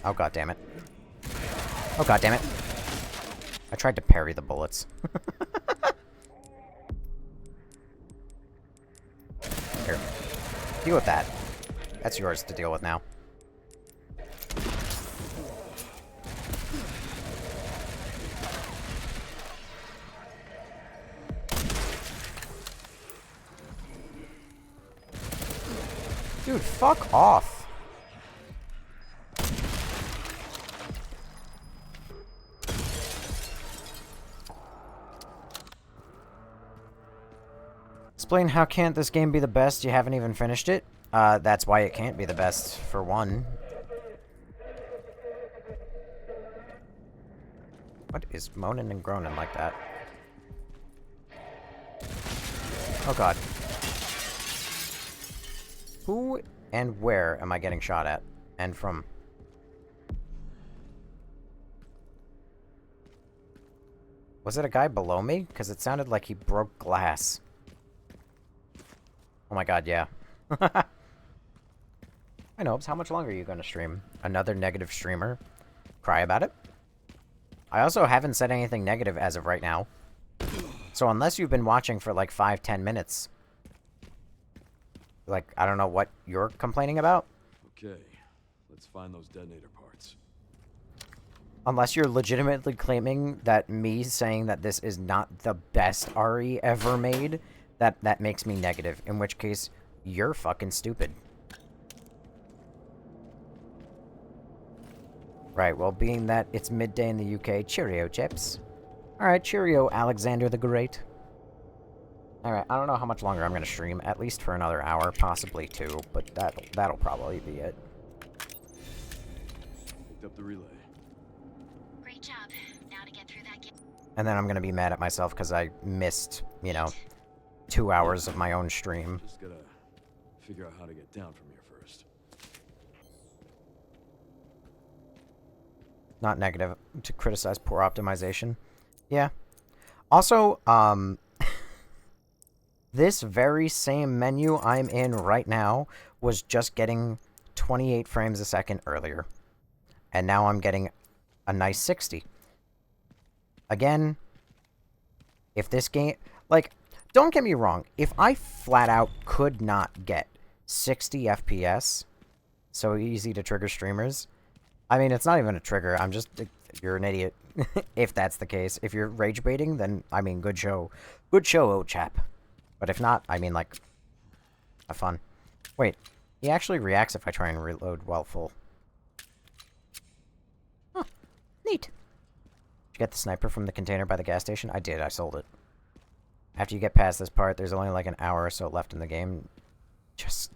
Oh, god damn it. Oh, god damn it. I tried to parry the bullets. Here. Deal with that. That's yours to deal with now. Dude, fuck off. Explain how can't this game be the best? You haven't even finished it? That's why it can't be the best, for one. What is moaning and groaning like that? Oh god. Who and where am I getting shot at? And from? Was it a guy below me? Because it sounded like he broke glass. Oh my god, yeah. I know, how much longer are you going to stream? Another negative streamer? Cry about it? I also haven't said anything negative as of right now. So unless you've been watching for like 5-10 minutes... Like, I don't know what you're complaining about. Okay, let's find those detonator parts. Unless you're legitimately claiming that me saying that this is not the best RE ever made, that makes me negative. In which case, you're fucking stupid. Right, well, being that it's midday in the UK, cheerio, chips. Alright, cheerio, Alexander the Great. Alright, I don't know how much longer I'm going to stream. At least for another hour, possibly 2, but that'll probably be it. Picked up the relay. Great job. Now to get through that gate. And then I'm going to be mad at myself because I missed, you know, 2 hours of my own stream. Just gotta figure out how to get down from here first. Not negative to criticize poor optimization. Yeah. Also, this very same menu I'm in right now was just getting 28 frames a second earlier. And now I'm getting a nice 60. Again, if this game... Like, don't get me wrong. If I flat out could not get 60 FPS, so easy to trigger streamers... I mean, it's not even a trigger. I'm just... You're an idiot. If that's the case. If you're rage baiting, then, I mean, good show. Good show, old chap. But if not, I mean, like... Have fun. Wait. He actually reacts if I try and reload while full. Huh. Neat. Did you get the sniper from the container by the gas station? I did. I sold it. After you get past this part, there's only like an hour or so left in the game. Just...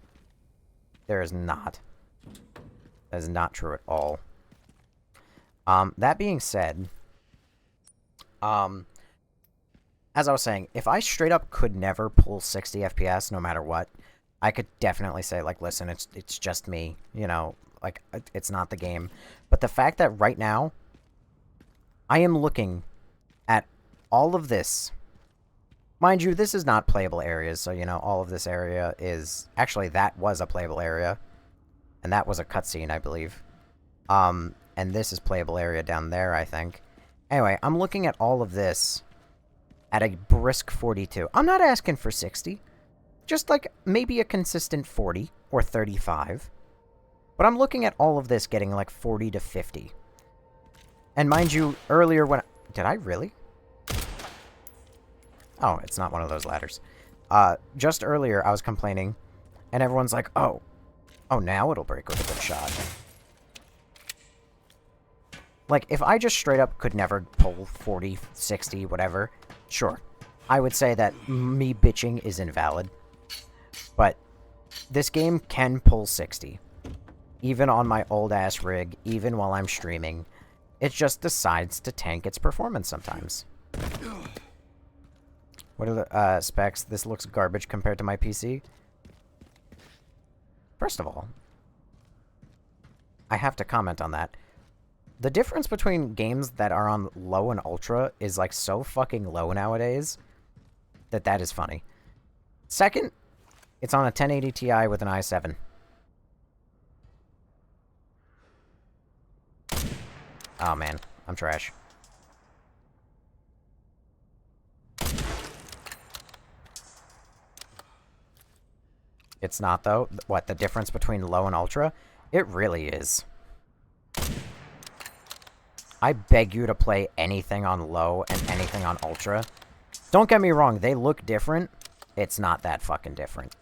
There is not. That is not true at all. That being said, as I was saying, if I straight up could never pull 60 FPS no matter what, I could definitely say, like, listen, it's just me, you know, like, it's not the game. But the fact that right now, I am looking at all of this. Mind you, this is not playable areas, so, you know, all of this area is... Actually, that was a playable area. And that was a cutscene, I believe. And this is playable area down there, I think. Anyway, I'm looking at all of this at a brisk 42. I'm not asking for 60. Just, like, maybe a consistent 40 or 35. But I'm looking at all of this getting, like, 40 to 50. And mind you, earlier when... Did I really? Oh, it's not one of those ladders. Just earlier, I was complaining, and everyone's like, oh, now it'll break with a good shot. Like, if I just straight up could never pull 40, 60, whatever, sure. I would say that me bitching is invalid. But this game can pull 60. Even on my old-ass rig, even while I'm streaming. It just decides to tank its performance sometimes. What are the specs? This looks garbage compared to my PC. First of all, I have to comment on that. The difference between games that are on low and ultra is like so fucking low nowadays that that is funny. Second, it's on a 1080 Ti with an i7. Oh man, I'm trash. It's not, though. What, the difference between low and ultra? It really is. I beg you to play anything on low and anything on ultra. Don't get me wrong, they look different. It's not that fucking different.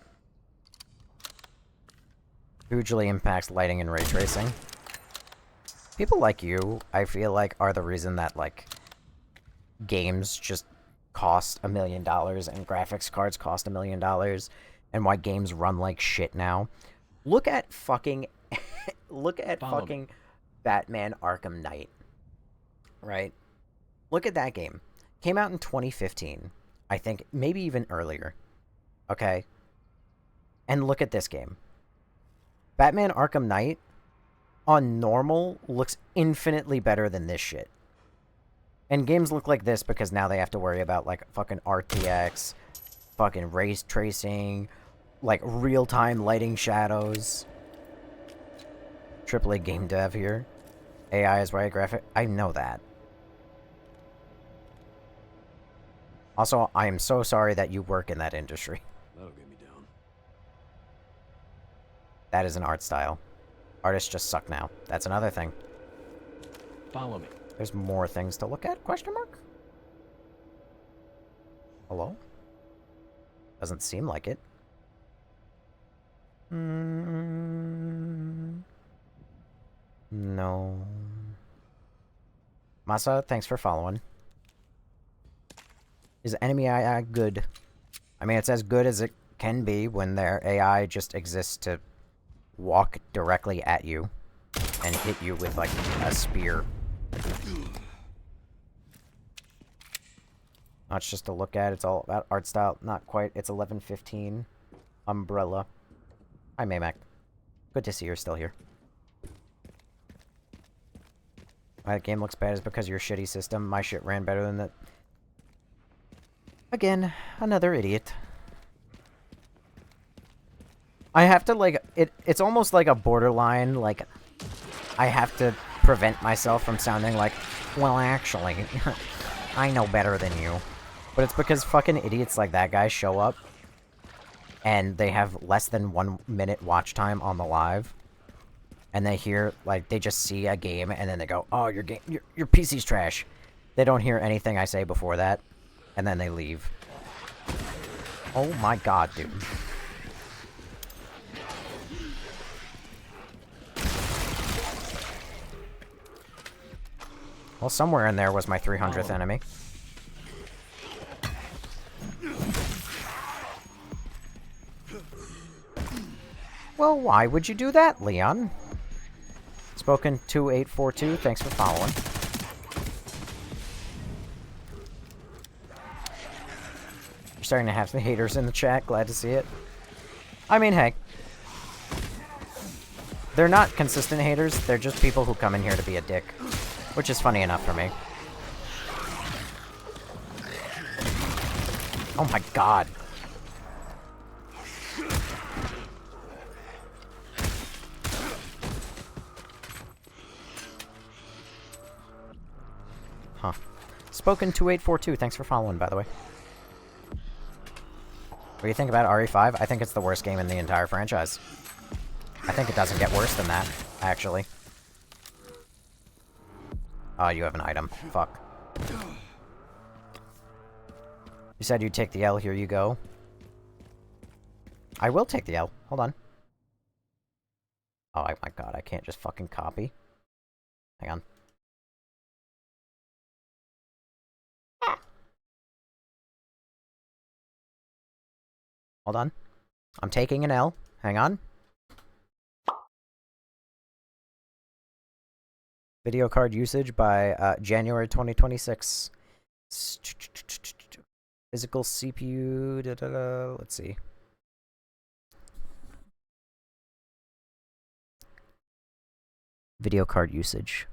Hugely impacts lighting and ray tracing. People like you, I feel like, are the reason that, like, games just cost $1 million and graphics cards cost $1 million. And why games run like shit now. Look at fucking... look at fucking Batman Arkham Knight. Right? Look at that game. Came out in 2015. I think, maybe even earlier. Okay? And look at this game. Batman Arkham Knight, on normal, looks infinitely better than this shit. And games look like this because now they have to worry about, like, fucking RTX, fucking ray tracing, like, real-time lighting shadows. AAA game dev here. AI is right graphic. I know that. Also, I am so sorry that you work in that industry. That'll get me down. That is an art style. Artists just suck now. That's another thing. Follow me. There's more things to look at? Question mark? Hello? Doesn't seem like it. No. Masa, thanks for following. Is enemy AI good? I mean, it's as good as it can be when their AI just exists to walk directly at you and hit you with, like, a spear. Not just to look at, it's all about art style. Not quite. It's 11:15. Umbrella. Hi, Maymac. Good to see you're still here. Why that game looks bad is because of your shitty system. My shit ran better than that. Again, another idiot. I have to, like, it's almost like a borderline, like, I have to prevent myself from sounding like, well, actually, I know better than you. But it's because fucking idiots like that guy show up, and they have less than 1 minute watch time on the live, and they hear, like, they just see a game, and then they go, oh, your PC's trash. They don't hear anything I say before that, and then they leave. Oh my god, dude. Well, somewhere in there was my 300th enemy. Well, why would you do that, Leon? Spoken 2842, thanks for following. You're starting to have some haters in the chat, glad to see it. I mean, hey. They're not consistent haters, they're just people who come in here to be a dick. Which is funny enough for me. Oh my god. Huh. Spoken 2842, thanks for following, by the way. What do you think about RE5? I think it's the worst game in the entire franchise. I think it doesn't get worse than that, actually. Oh, you have an item. Fuck. You said you'd take the L, here you go. I will take the L. Hold on. Oh my god, I can't just fucking copy. Hang on. Hold on. I'm taking an L. Hang on. Video card usage by January 2026. Physical CPU. Let's see. Video card usage.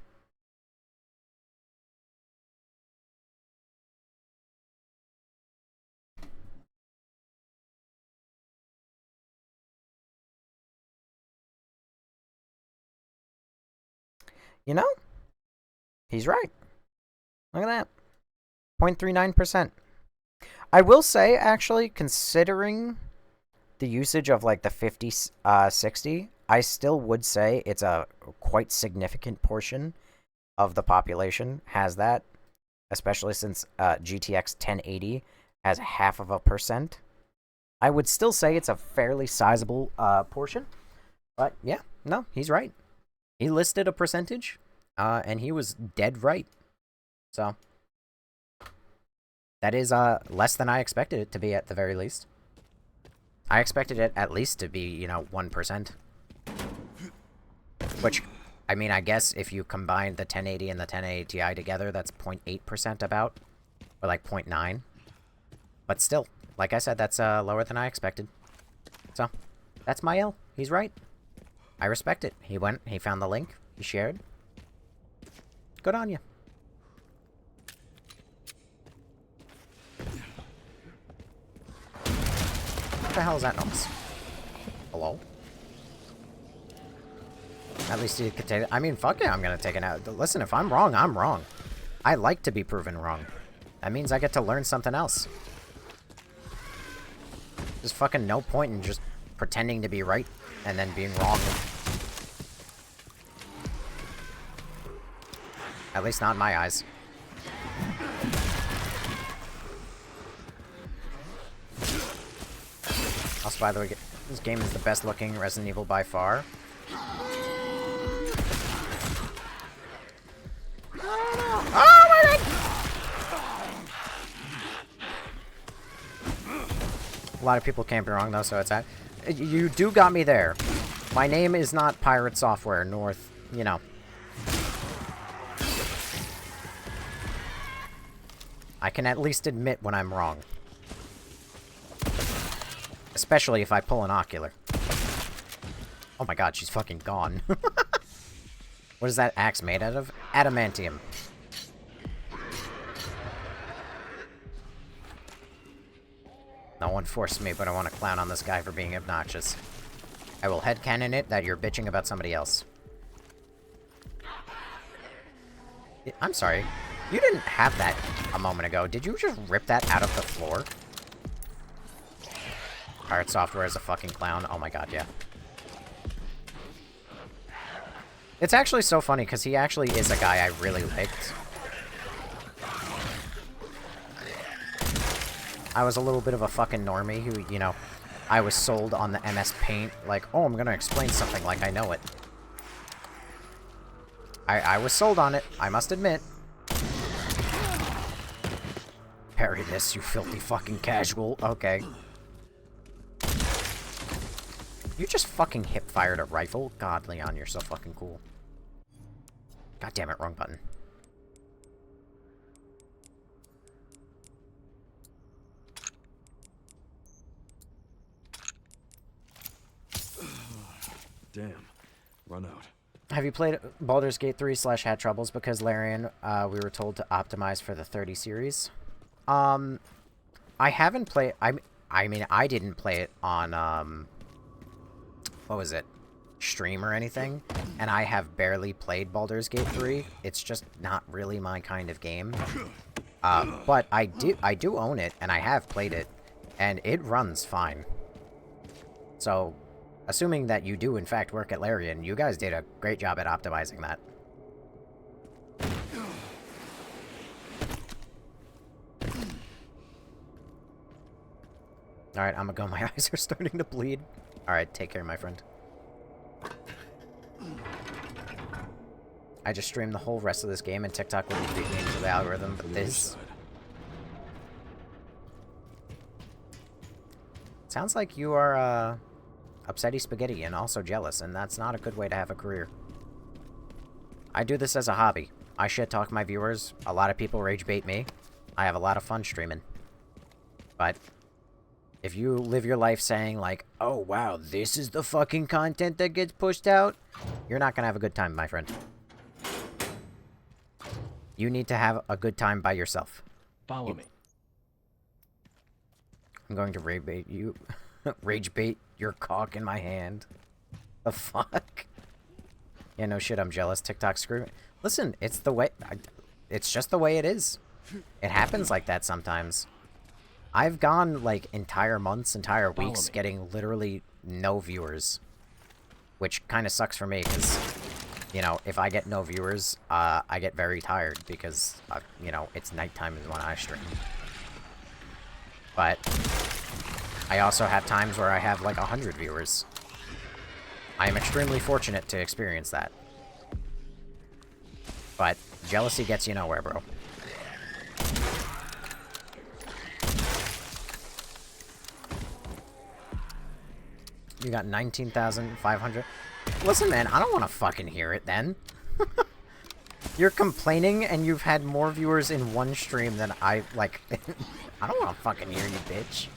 You know, he's right. Look at that. 0.39%. I will say, actually, considering the usage of like the 50-60, I still would say it's a quite significant portion of the population has that, especially since GTX 1080 has 0.5%. I would still say it's a fairly sizable portion, but yeah, no, he's right. He listed a percentage, and he was dead right. So that is less than I expected it to be at the very least. I expected it at least to be, 1%. Which, I mean, I guess if you combine the 1080 and the 1080 Ti together, that's 0.8% about. Or like 0.9. But still, like I said, that's lower than I expected. So, that's my L. He's right. I respect it. He went, he found the link, he shared. Good on you. What the hell is that noise? Hello? At least you could take it. I mean, fuck it, I'm gonna take it out. Listen, if I'm wrong, I'm wrong. I like to be proven wrong. That means I get to learn something else. There's fucking no point in just pretending to be right and then being wrong. At least not in my eyes. Also, by the way, this game is the best looking Resident Evil by far. Oh my god! A lot of people can't be wrong though, so it's at. You do got me there. My name is not Pirate Software, North, you know. I can at least admit when I'm wrong. Especially if I pull an ocular. Oh my god, she's fucking gone. What is that axe made out of? Adamantium. No one forced me, but I want to clown on this guy for being obnoxious. I will headcanon it that you're bitching about somebody else. I'm sorry. You didn't have that a moment ago. Did you just rip that out of the floor? Pirate Software is a fucking clown. Oh my god, yeah. It's actually so funny, because he actually is a guy I really liked. I was a little bit of a fucking normie who, you know, I was sold on the MS Paint, like, oh, I'm gonna explain something like I know it. I was sold on it, I must admit. Parry this, you filthy fucking casual. Okay. You just fucking hip-fired a rifle? God, Leon, you're so fucking cool. God damn it, wrong button. Damn. Run out. Have you played Baldur's Gate 3 / had troubles because Larian, we were told to optimize for the 30 series? I haven't played... I mean, I didn't play it on, what was it? Stream or anything, and I have barely played Baldur's Gate 3. It's just not really my kind of game. But I do own it, and I have played it, and it runs fine. So, assuming that you do in fact work at Larian, you guys did a great job at optimizing that. Alright, I'm gonna go. My eyes are starting to bleed. Alright, take care, my friend. I just streamed the whole rest of this game, and TikTok wouldn't beat me into the algorithm, but this... What's Sounds like you are, upsetty spaghetti and also jealous, and that's not a good way to have a career. I do this as a hobby. I shit talk my viewers. A lot of people rage bait me. I have a lot of fun streaming. But if you live your life saying, like, oh, wow, this is the fucking content that gets pushed out, you're not gonna have a good time, my friend. You need to have a good time by yourself. Follow me. I'm going to rage bait you. Rage bait your cock in my hand. The fuck? Yeah, no shit, I'm jealous. TikTok screaming. Listen, it's the way... it's just the way it is. It happens like that sometimes. I've gone, like, entire months, entire weeks getting literally no viewers. Which kind of sucks for me, because, you know, if I get no viewers, I get very tired, because, you know, it's nighttime is when I stream. But I also have times where I have, like, 100 viewers. I am extremely fortunate to experience that. But jealousy gets you nowhere, bro. You got 19,500. Listen, man, I don't want to fucking hear it then. You're complaining and you've had more viewers in one stream than I, like... I don't want to fucking hear you, bitch.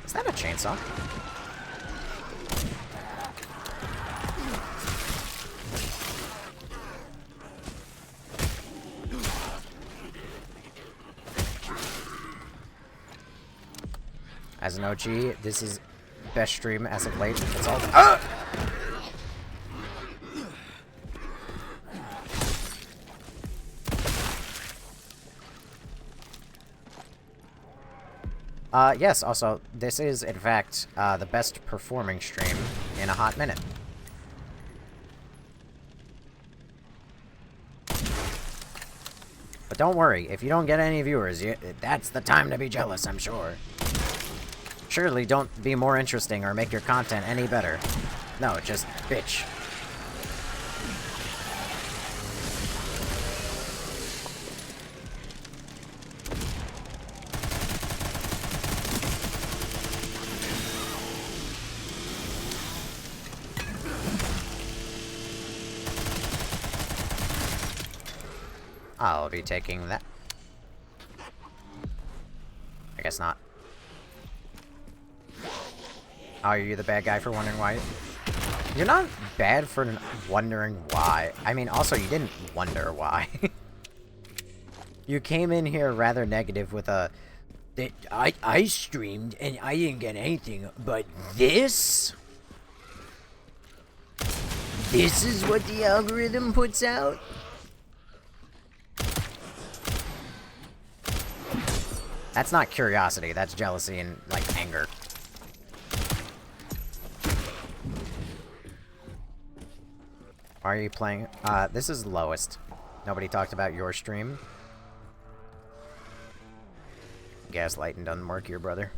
Is that a chainsaw? As an OG, this is best stream as of late. It's all... Yes, also, this is, in fact, the best performing stream in a hot minute. But don't worry, if you don't get any viewers, that's the time to be jealous, I'm sure. Surely don't be more interesting or make your content any better. No, just bitch. I'll be taking that. I guess not. Oh, are you the bad guy for wondering why? You're not bad for wondering why. I mean, also, you didn't wonder why. You came in here rather negative with a... I streamed and I didn't get anything, but this? This is what the algorithm puts out? That's not curiosity, that's jealousy and, like, anger. Why are you playing? This is lowest. Nobody talked about your stream. Gaslighting doesn't work here, brother.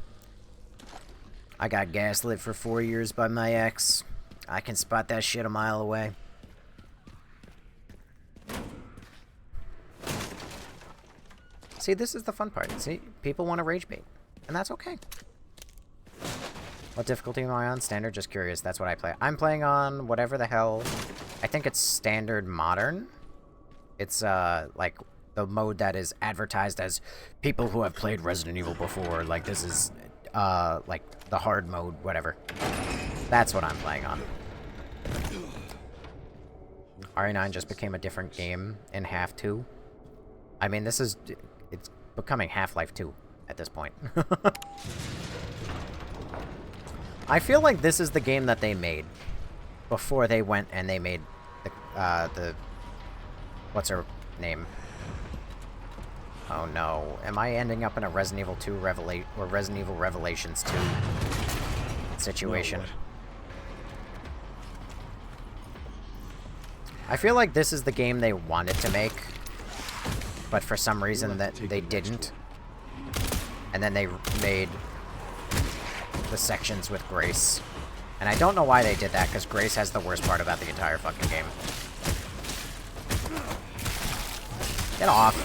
I got gaslit for 4 years by my ex. I can spot that shit a mile away. See, this is the fun part. See, people want to rage bait, and that's okay. What difficulty am I on? Standard? Just curious. That's what I play. I'm playing on whatever the hell. I think it's standard modern. It's, like, the mode that is advertised as people who have played Resident Evil before. Like, this is, like, the hard mode, whatever. That's what I'm playing on. RE9 just became a different game in Half 2. I mean, this is... It's becoming Half-Life 2 at this point. I feel like this is the game that they made before they went and they made the what's her name? Oh no. Am I ending up in a Resident Evil 2 or Resident Evil Revelations 2 situation? I feel like this is the game they wanted to make, but for some reason that they didn't. And then they made the sections with Grace. And I don't know why they did that, because Grace has the worst part about the entire fucking game. Get off.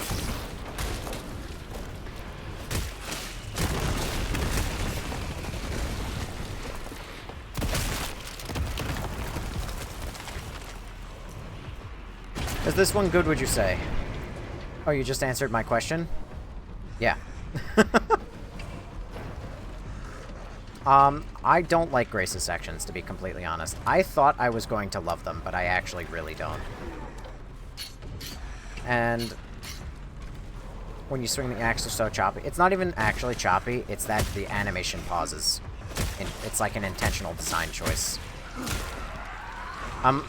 Is this one good, would you say? Oh, you just answered my question? Yeah. I don't like Grace's sections, to be completely honest. I thought I was going to love them, but I actually really don't. And when you swing the axe, they're so choppy. It's not even actually choppy, it's that the animation pauses. It's like an intentional design choice.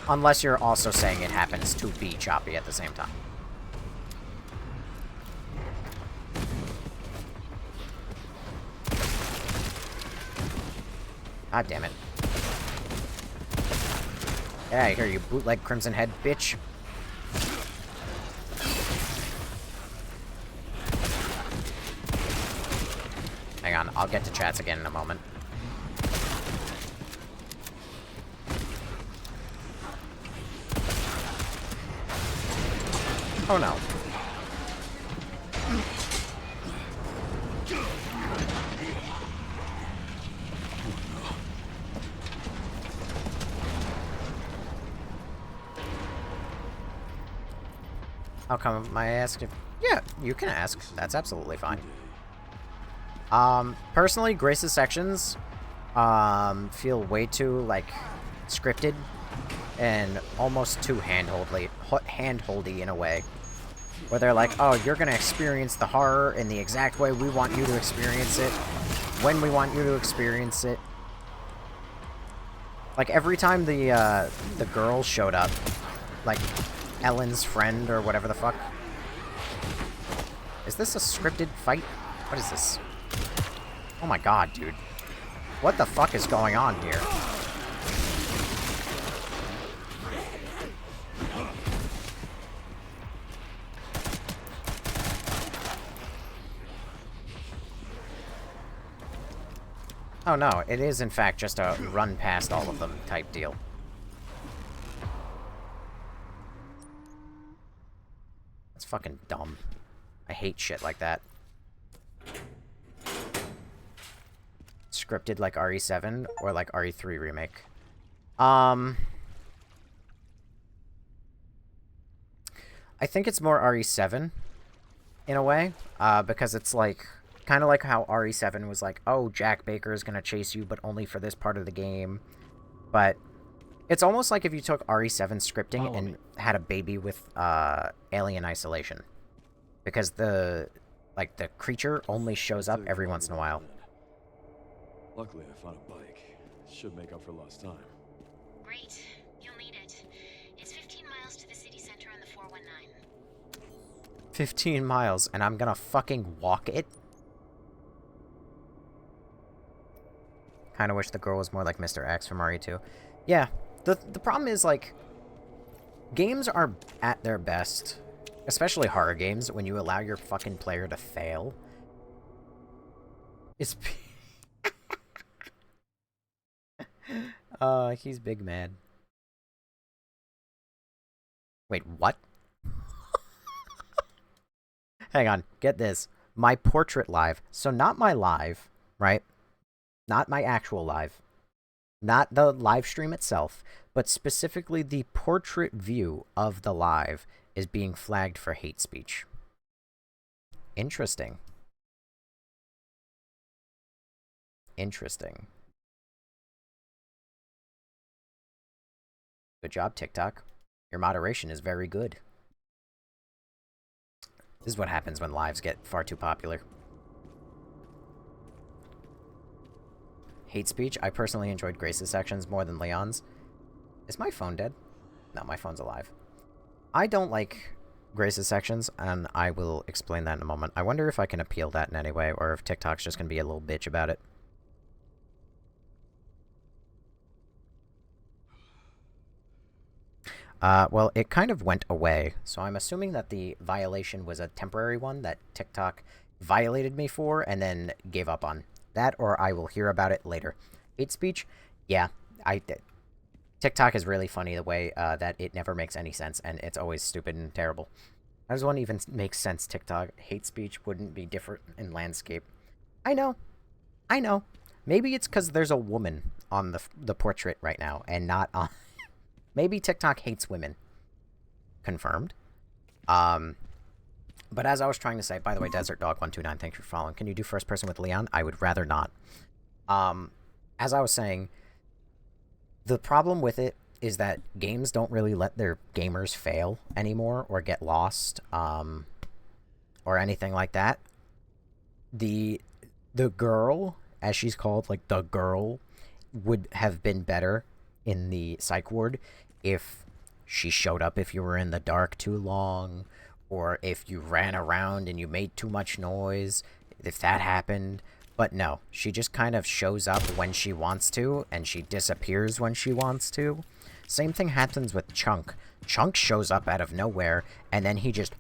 Unless you're also saying it happens to be choppy at the same time. God damn it. Yeah, I hear you, bootleg Crimson Head, bitch. Hang on, I'll get to chats again in a moment. Oh no. How come I ask if... Yeah, you can ask. That's absolutely fine. Personally, Grace's sections, feel way too, like, scripted and almost too hand-holdy in a way. Where they're like, oh, you're gonna experience the horror in the exact way we want you to experience it, when we want you to experience it. Like, every time the girl showed up, like, Ellen's friend or whatever the fuck. Is this a scripted fight? What is this? Oh my god, dude. What the fuck is going on here? Oh no, it is in fact just a run past all of them type deal. That's fucking dumb. I hate shit like that. Scripted like RE7 or like RE3 remake. I think it's more RE7 in a way, because it's like kind of like how RE7 was like, oh, Jack Baker is gonna chase you, but only for this part of the game. But it's almost like if you took RE7 scripting and had a baby with Alien Isolation, because the creature only shows up every once in a while. Luckily, I found a bike. Should make up for lost time. Great. You'll need it. It's 15 miles to the city center on the 419. 15 miles, and I'm gonna fucking walk it? Kinda wish the girl was more like Mr. X from RE2. Yeah, the problem is, like, games are at their best, especially horror games, when you allow your fucking player to fail. It's... he's big mad. Wait, what? Hang on, get this. My portrait live. So not my live, right? Not my actual live. Not the live stream itself, but specifically the portrait view of the live is being flagged for hate speech. Interesting. Interesting. Good job, TikTok. Your moderation is very good. This is what happens when lives get far too popular. Hate speech. I personally enjoyed Grace's sections more than Leon's. Is my phone dead? No, my phone's alive. I don't like Grace's sections, and I will explain that in a moment. I wonder if I can appeal that in any way, or if TikTok's just gonna be a little bitch about it. Well, it kind of went away, so I'm assuming that the violation was a temporary one that TikTok violated me for and then gave up on. That, or I will hear about it later. Hate speech? Yeah, TikTok is really funny the way that it never makes any sense, and it's always stupid and terrible. How does one even make sense, TikTok? Hate speech wouldn't be different in landscape. I know. I know. Maybe it's because there's a woman on the portrait right now, and not on... Maybe TikTok hates women. confirmed. But as I was trying to say, by the way, Desert Dog 129, thanks for following. Can you do first person with Leon? I would rather not. As I was saying, the problem with it is that games don't really let their gamers fail anymore or get lost, or anything like that. The girl, as she's called, like the girl, would have been better in the psych ward if she showed up if you were in the dark too long, or if you ran around and you made too much noise, if that happened. But no, she just kind of shows up when she wants to, and she disappears when she wants to. Same thing happens with Chunk. Chunk shows up out of nowhere, and then he just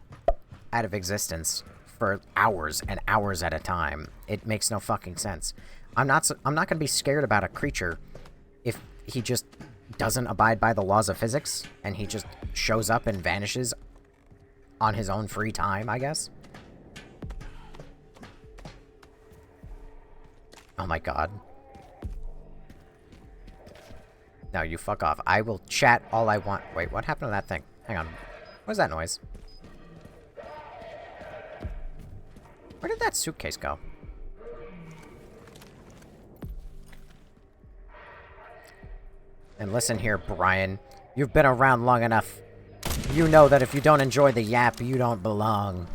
out of existence for hours and hours at a time. It makes no fucking sense. I'm not gonna be scared about a creature if he just doesn't abide by the laws of physics, and he just shows up and vanishes on his own free time, I guess. Oh my god. No, you fuck off. I will chat all I want. Wait, what happened to that thing? Hang on. What was that noise? Where did that suitcase go? And listen here, Brian. You've been around long enough. You know that if you don't enjoy the yap, you don't belong.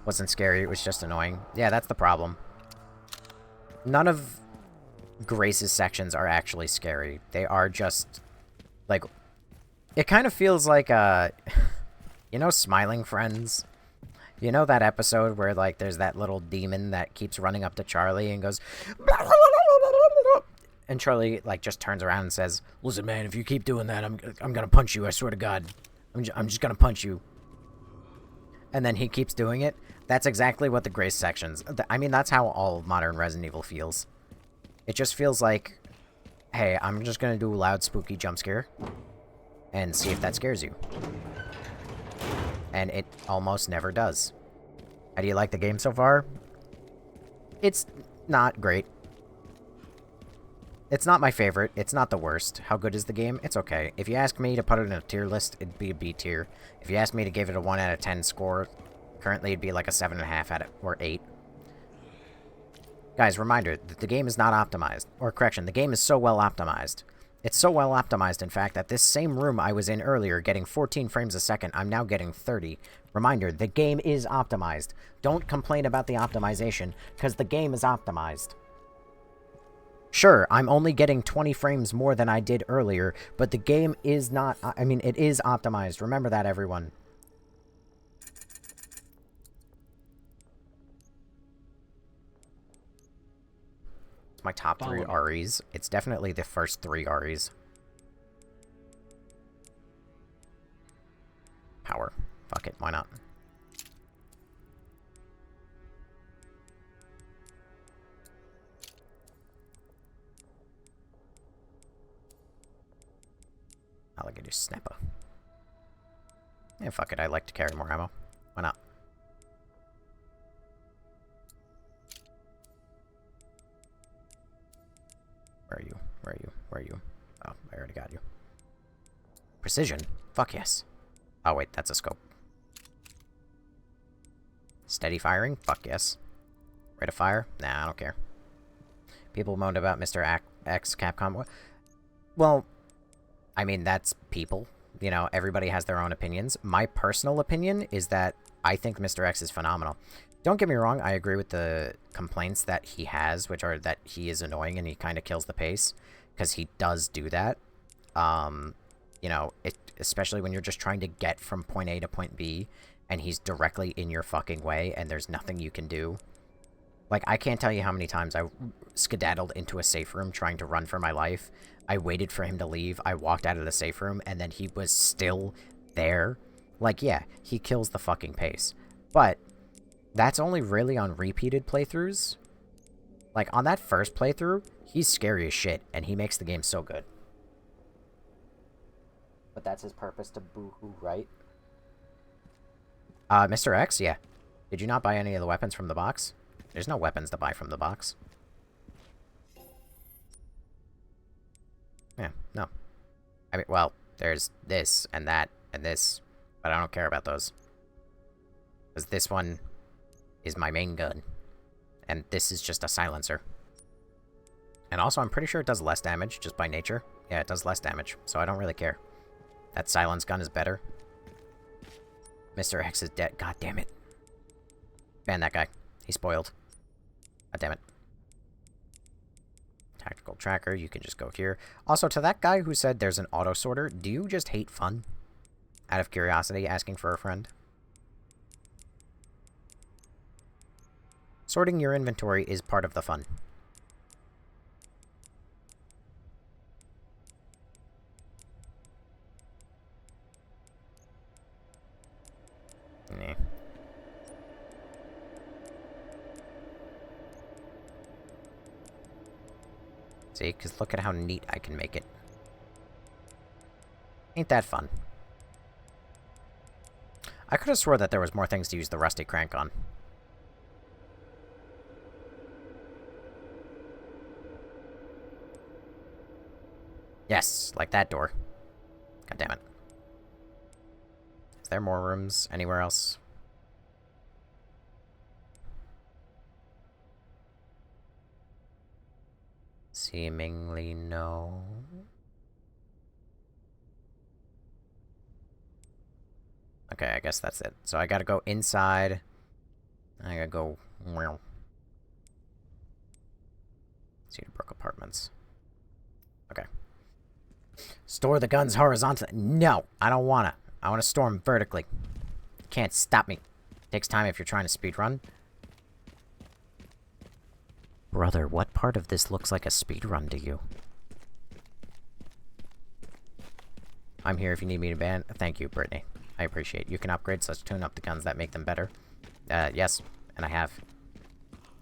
Wasn't scary, it was just annoying. Yeah, that's the problem. None of Grace's sections are actually scary. They are just, like... It kind of feels like, you know Smiling Friends? You know that episode where, like, there's that little demon that keeps running up to Charlie and goes... And Charlie, like, just turns around and says, "Listen, man, if you keep doing that, I'm gonna punch you, I swear to God. I'm just gonna punch you." And then he keeps doing it. That's exactly what the Grace sections... I mean, that's how all modern Resident Evil feels. It just feels like, hey, I'm just gonna do a loud, spooky jump scare and see if that scares you. And it almost never does. How do you like the game so far? It's not great. It's not my favorite. It's not the worst. How good is the game? It's okay. If you ask me to put it in a tier list, it'd be a B tier. If you ask me to give it a 1 out of 10 score, currently it'd be like a 7.5 out of, or 8. Guys, reminder that the game is not optimized. Or correction, the game is so well optimized. It's so well optimized, in fact, that this same room I was in earlier, getting 14 frames a second, I'm now getting 30. Reminder, the game is optimized. Don't complain about the optimization, because the game is optimized. Sure, I'm only getting 20 frames more than I did earlier, but the game is not... I mean, it is optimized. Remember that, everyone. It's my top 3 REs. It's definitely the first 3 REs. Power. Fuck it, why not? Alligator snapper. Yeah, fuck it, I like to carry more ammo. Why not? Where are you? Where are you? Where are you? Oh, I already got you. Precision? Fuck yes. Oh wait, that's a scope. Steady firing? Fuck yes. Rate of fire? Nah, I don't care. People moaned about Mr. X Capcom. Well, I mean, that's people. You know, everybody has their own opinions. My personal opinion is that I think Mr. X is phenomenal. Don't get me wrong, I agree with the complaints that he has, which are that he is annoying and he kind of kills the pace, because he does do that. You know, especially when you're just trying to get from point A to point B, and he's directly in your fucking way, and there's nothing you can do. Like, I can't tell you how many times I skedaddled into a safe room trying to run for my life. I waited for him to leave, I walked out of the safe room, and then he was still there. Like, yeah, he kills the fucking pace. But that's only really on repeated playthroughs. Like, on that first playthrough, he's scary as shit, and he makes the game so good. But that's his purpose to boo-hoo, right? Mr. X, yeah. Did you not buy any of the weapons from the box? There's no weapons to buy from the box. Yeah, no. I mean, well, there's this, and that, and this. But I don't care about those. Because this one is my main gun. And this is just a silencer. And also, I'm pretty sure it does less damage, just by nature. Yeah, it does less damage, so I don't really care. That silence gun is better. Mr. X is dead. God damn it. Ban that guy. He's spoiled. God damn it. Tactical tracker, you can just go here. Also, to that guy who said there's an auto sorter, do you just hate fun? Out of curiosity, asking for a friend? Sorting your inventory is part of the fun. Nah. See, because look at how neat I can make it. Ain't that fun? I could have swore that there was more things to use the rusty crank on. Yes, like that door. God damn it. Is there more rooms anywhere else? Seemingly no. Okay, I guess that's it. So I gotta go inside. I gotta go... Cedarbrook Apartments. Okay. Store the guns horizontally. No, I don't wanna. I wanna store them vertically. Can't stop me. Takes time if you're trying to speedrun. Brother, what part of this looks like a speedrun to you? I'm here if you need me to ban. Thank you, Brittany. I appreciate it. You can upgrade such tune up the guns that make them better. Yes, and I have.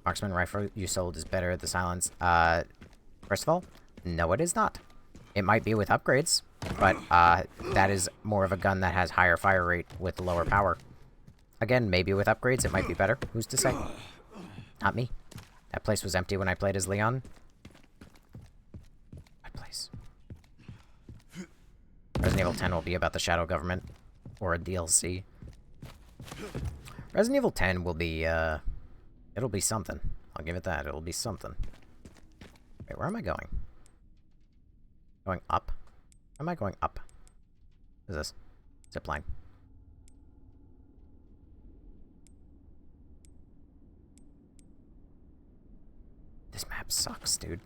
Marksman rifle you sold is better. The silence. First of all, no it is not. It might be with upgrades, but that is more of a gun that has higher fire rate with lower power. Again, maybe with upgrades it might be better. Who's to say? Not me. That place was empty when I played as Leon. My place. Resident Evil 10 will be about the Shadow Government. Or a DLC. Resident Evil 10 will be, it'll be something. I'll give it that. It'll be something. Wait, where am I going? Going up? Where am I going up? What is this? Zipline. This map sucks, dude.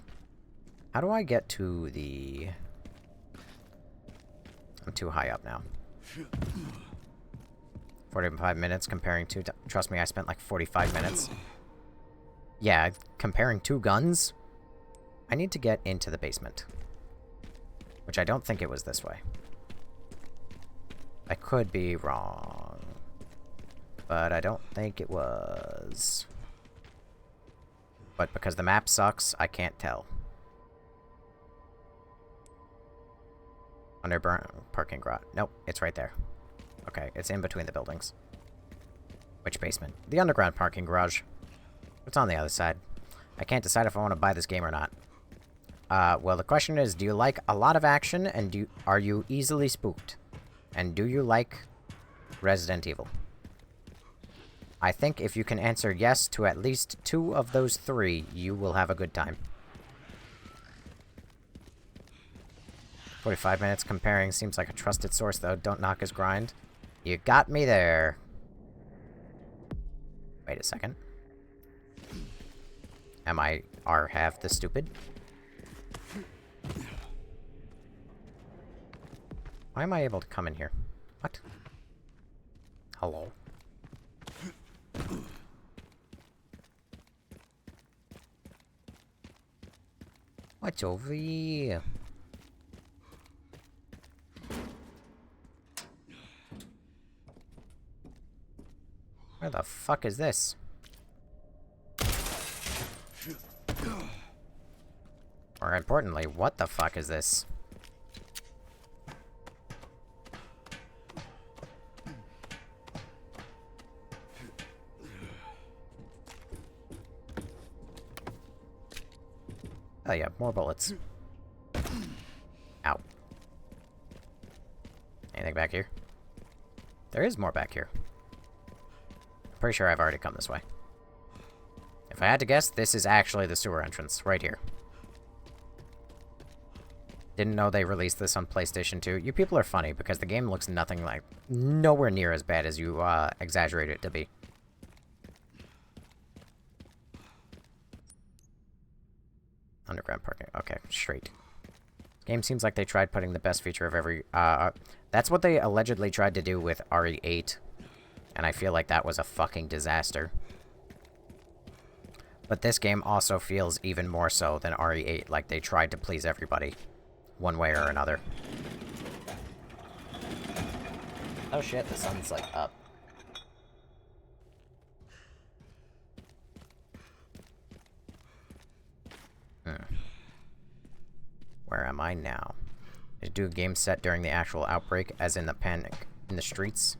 How do I get to the... I'm too high up now. 45 minutes comparing two... Trust me, I spent like 45 minutes. Yeah, comparing two guns? I need to get into the basement. Which I don't think it was this way. I could be wrong. But I don't think it was. But because the map sucks, I can't tell. Underground parking garage. Nope, it's right there. Okay, it's in between the buildings. Which basement? The underground parking garage. It's on the other side. I can't decide if I want to buy this game or not. Well, the question is, do you like a lot of action, and are you easily spooked? And do you like Resident Evil? I think if you can answer yes to at least 2 of those 3, you will have a good time. 45 minutes comparing seems like a trusted source, though. Don't knock his grind. You got me there. Wait a second. Am I half the stupid? Why am I able to come in here? What? Hello? What's over here? Where the fuck is this? More importantly, what the fuck is this? Oh yeah, more bullets. Ow. Anything back here? There is more back here. Pretty sure I've already come this way. If I had to guess, this is actually the sewer entrance, right here. Didn't know they released this on PlayStation 2. You people are funny, because the game looks nothing like... nowhere near as bad as you exaggerate it to be. Underground parking. Okay, straight. Game seems like they tried putting the best feature of every... that's what they allegedly tried to do with RE8. And I feel like that was a fucking disaster. But this game also feels even more so than RE8, like they tried to please everybody. One way or another. Oh shit, the sun's like up. Where am I now? Do a game set during the actual outbreak, as in the panic in the streets?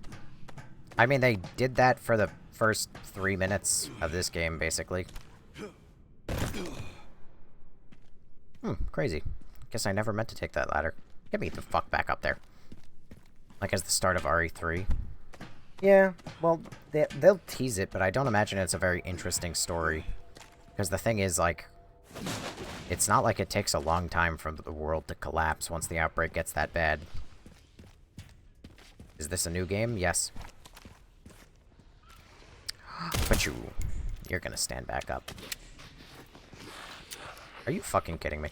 I mean, they did that for the first 3 minutes of this game, basically. Crazy. Guess I never meant to take that ladder. Get me the fuck back up there. Like as the start of RE3. Yeah, well, they'll tease it, but I don't imagine it's a very interesting story. Because the thing is, like, it's not like it takes a long time for the world to collapse once the outbreak gets that bad. Is this a new game? Yes. But you're gonna stand back up. Are you fucking kidding me?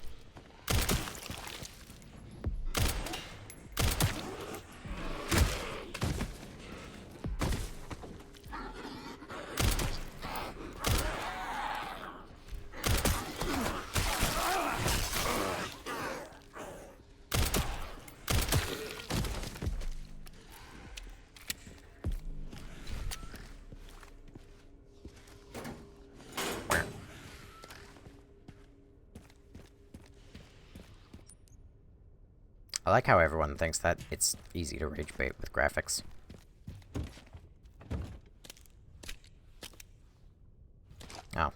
I like how everyone thinks that it's easy to rage bait with graphics. Oh.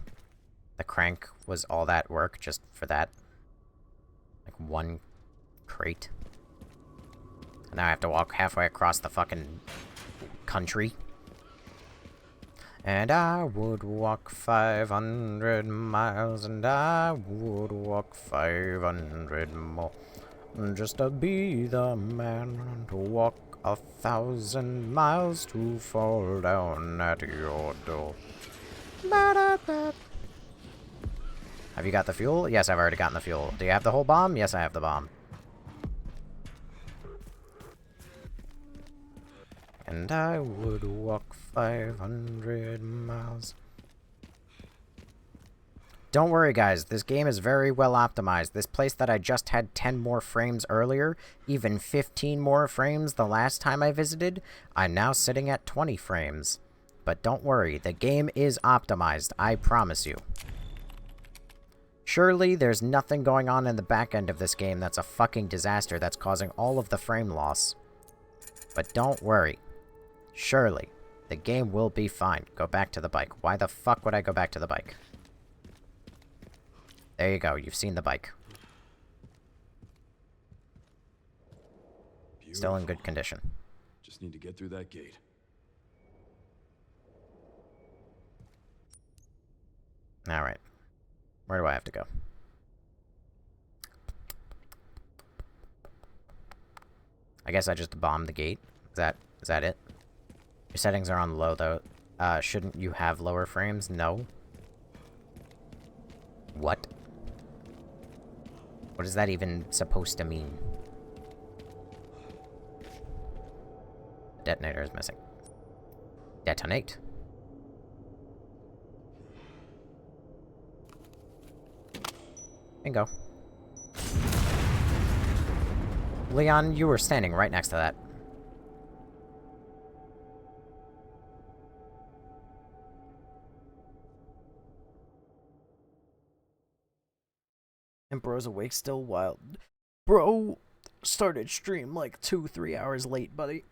The crank was all that work just for that? Like one crate? And now I have to walk halfway across the fucking country? And I would walk 500 miles, and I would walk 500 more. Just to be the man to walk 1,000 miles to fall down at your door. Have you got the fuel? Yes, I've already gotten the fuel. Do you have the whole bomb? Yes, I have the bomb. And I would walk 500 miles. Don't worry, guys. This game is very well optimized. This place that I just had 10 more frames earlier, even 15 more frames the last time I visited, I'm now sitting at 20 frames. But don't worry, the game is optimized, I promise you. Surely there's nothing going on in the back end of this game that's a fucking disaster that's causing all of the frame loss. But don't worry. Surely, the game will be fine. Go back to the bike. Why the fuck would I go back to the bike? There you go, you've seen the bike. Beautiful. Still in good condition. Just need to get through that gate. Alright. Where do I have to go? I guess I just bombed the gate. Is that it? Your settings are on low, though. Shouldn't you have lower frames? No. What? What is that even supposed to mean? Detonator is missing. Detonate. Bingo. Leon, you were standing right next to that. And bro's awake still wild. Bro started stream like 2-3 hours late, buddy.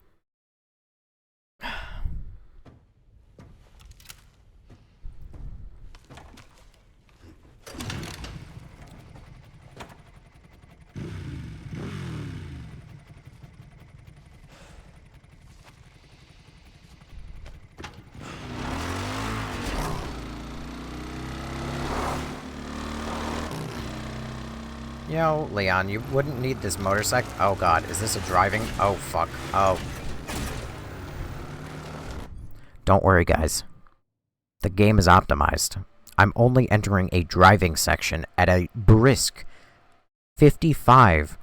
Yo, Leon, you wouldn't need this motorcycle. Oh god, is this a driving? Oh fuck. Oh. Don't worry, guys. The game is optimized. I'm only entering a driving section at a brisk 55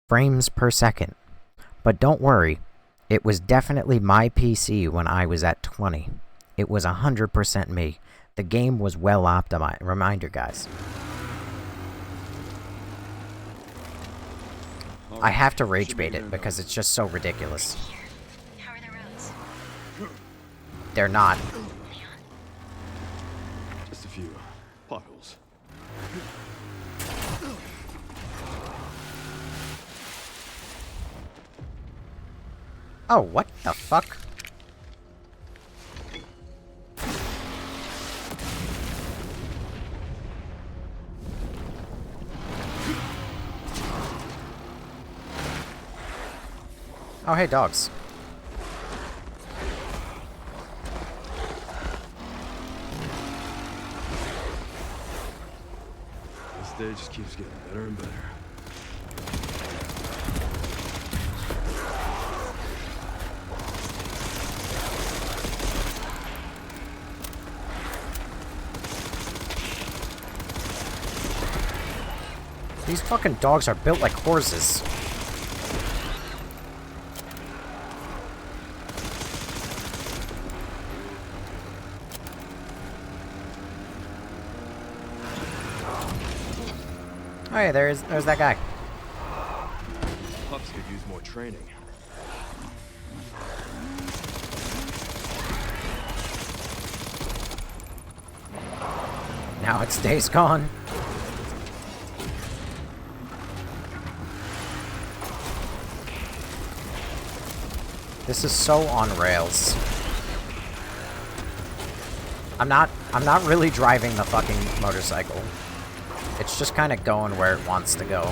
frames per second. But don't worry, it was definitely my PC when I was at 20. It was 100% me. The game was well optimized. Reminder, guys. I have to rage bait it because it's just so ridiculous. How are the roads? They're not. Just a few potholes. Oh, what the fuck? Oh, hey, dogs. This day just keeps getting better and better. These fucking dogs are built like horses. Oh yeah, there's that guy. Pups could use more training. Now its day's gone. This is so on rails. I'm not really driving the fucking motorcycle. It's just kind of going where it wants to go.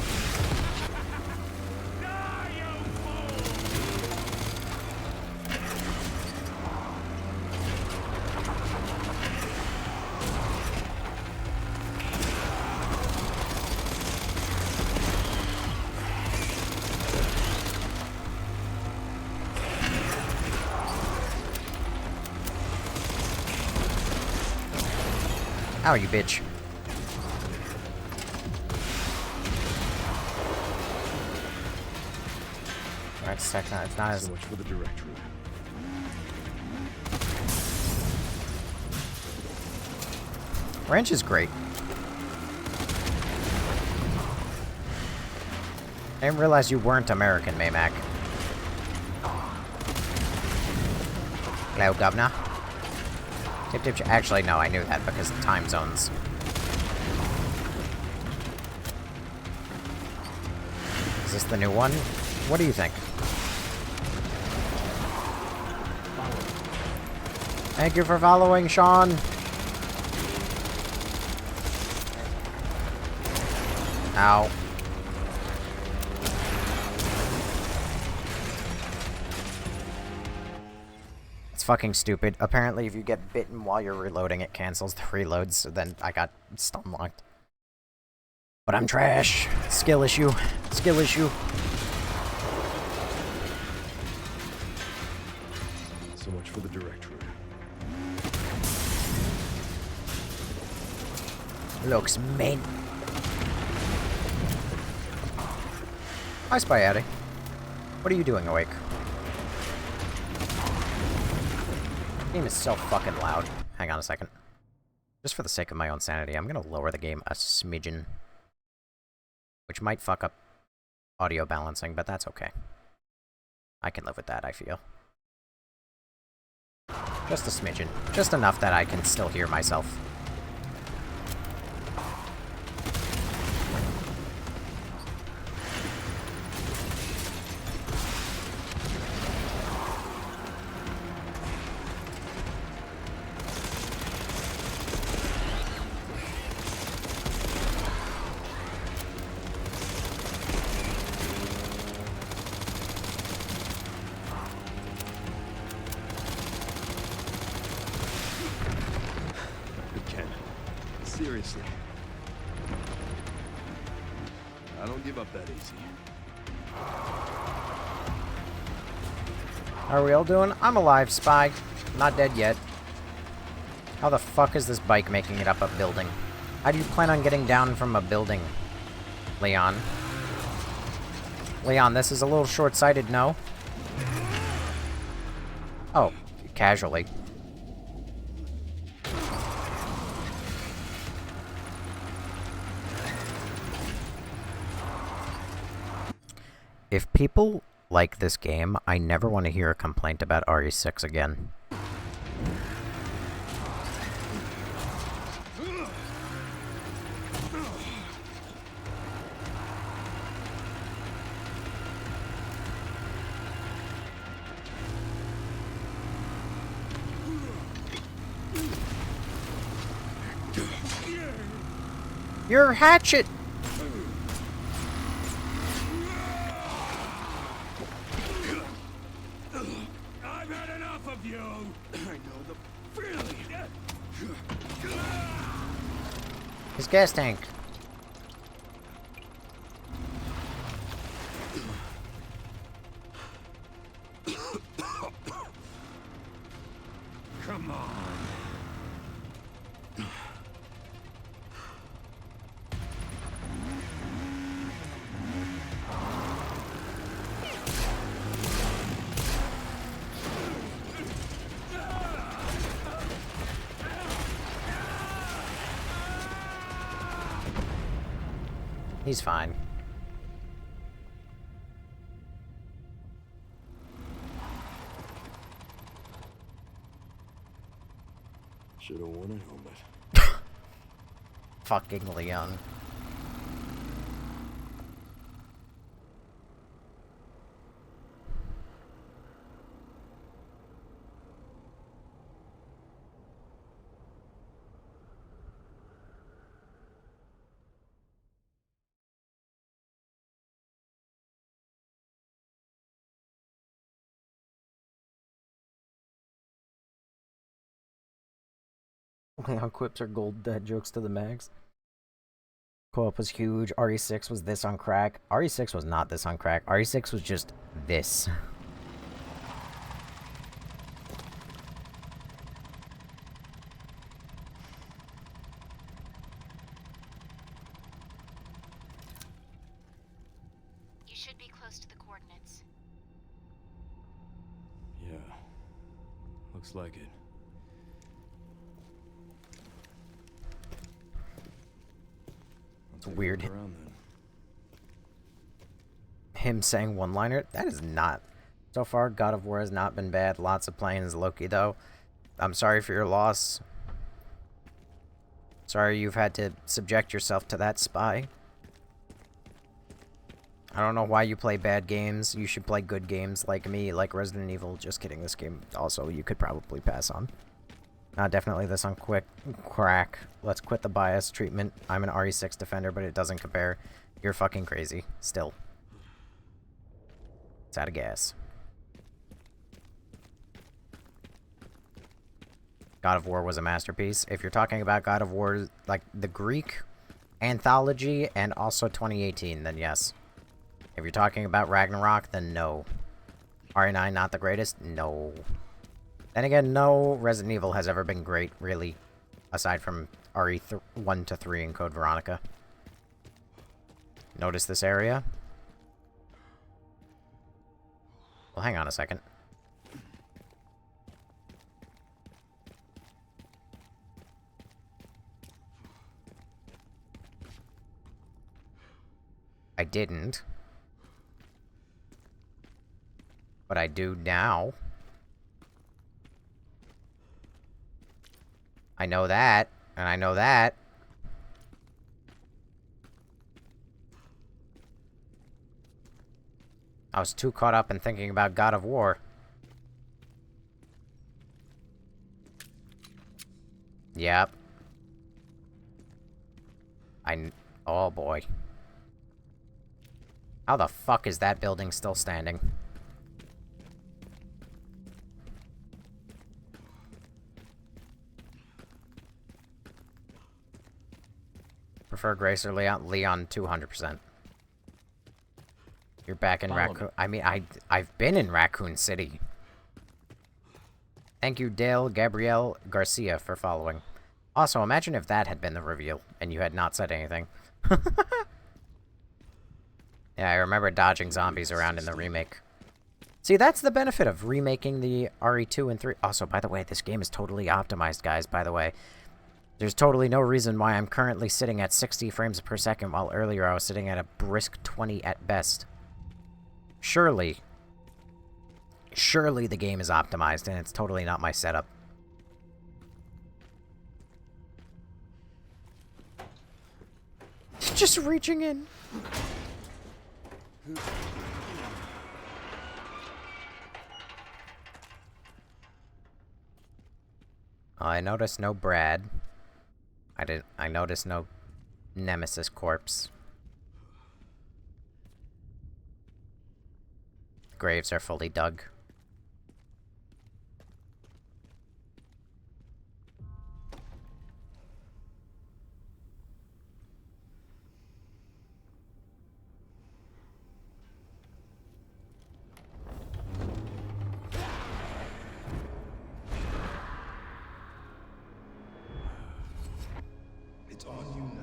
Ow, you bitch. Alright, it's not as... So much for the direct route. Ranch is great. I didn't realize you weren't American, Maymac. Hello, governor. Actually, no, I knew that because of time zones. Is this the new one? What do you think? Thank you for following, Sean. Ow. Fucking stupid. Apparently, if you get bitten while you're reloading, it cancels the reloads, so then I got stun locked. But I'm trash. Skill issue. Skill issue. So much for the direct route. Looks mean. Hi, Spyaddy. What are you doing awake? Game is so fucking loud. Hang on a second. Just for the sake of my own sanity, I'm gonna lower the game a smidgen. Which might fuck up audio balancing, but that's okay. I can live with that, I feel. Just a smidgen. Just enough that I can still hear myself. Seriously. I don't give up that easy. How are we all doing? I'm alive, Spy. Not dead yet. How the fuck is this bike making it up a building? How do you plan on getting down from a building, Leon? Leon, this is a little short-sighted, no? Oh, casually. If people like this game, I never want to hear a complaint about RE6 again. Your hatchet! I've had enough of you! I know the feeling! His gas tank. Come on. He's fine. Should've worn a helmet. Fucking Leon. Leon quips are gold dad jokes to the max. Co-op was huge. RE6 was this on crack. RE6 was not this on crack. RE6 was just this. You should be close to the coordinates. Yeah. Looks like it. It's weird. Around then. Him saying one-liner? That is not... So far, God of War has not been bad. Lots of playing as Loki, though. I'm sorry for your loss. Sorry you've had to subject yourself to that, Spy. I don't know why you play bad games. You should play good games like me, like Resident Evil. Just kidding, this game also you could probably pass on. Definitely this on crack. Let's quit the bias treatment. I'm an RE6 defender, but it doesn't compare. You're fucking crazy. Still. It's out of gas. God of War was a masterpiece. If you're talking about God of War, like the Greek anthology and also 2018, then yes. If you're talking about Ragnarok, then no. RE9 not the greatest? No. Then again, no Resident Evil has ever been great, really. Aside from RE1 to 3 in Code Veronica. Notice this area? Well, hang on a second. I didn't. But I do now. I know that, and I know that. I was too caught up in thinking about God of War. Yep. Oh boy. How the fuck is that building still standing? Prefer Grace or Leon? Leon, 200%. You're back in Raccoon. I mean, I've been in Raccoon City. Thank you, Dale Gabrielle Garcia, for following. Also, imagine if that had been the reveal, and you had not said anything. Yeah, I remember dodging zombies around in the remake. See, that's the benefit of remaking the RE2 and 3. Also, by the way, this game is totally optimized, guys, by the way. There's totally no reason why I'm currently sitting at 60 frames per second, while earlier I was sitting at a brisk 20 at best. Surely the game is optimized, and it's totally not my setup. Just reaching in. I noticed no Brad. I noticed no Nemesis corpse. The graves are fully dug. It's on you now.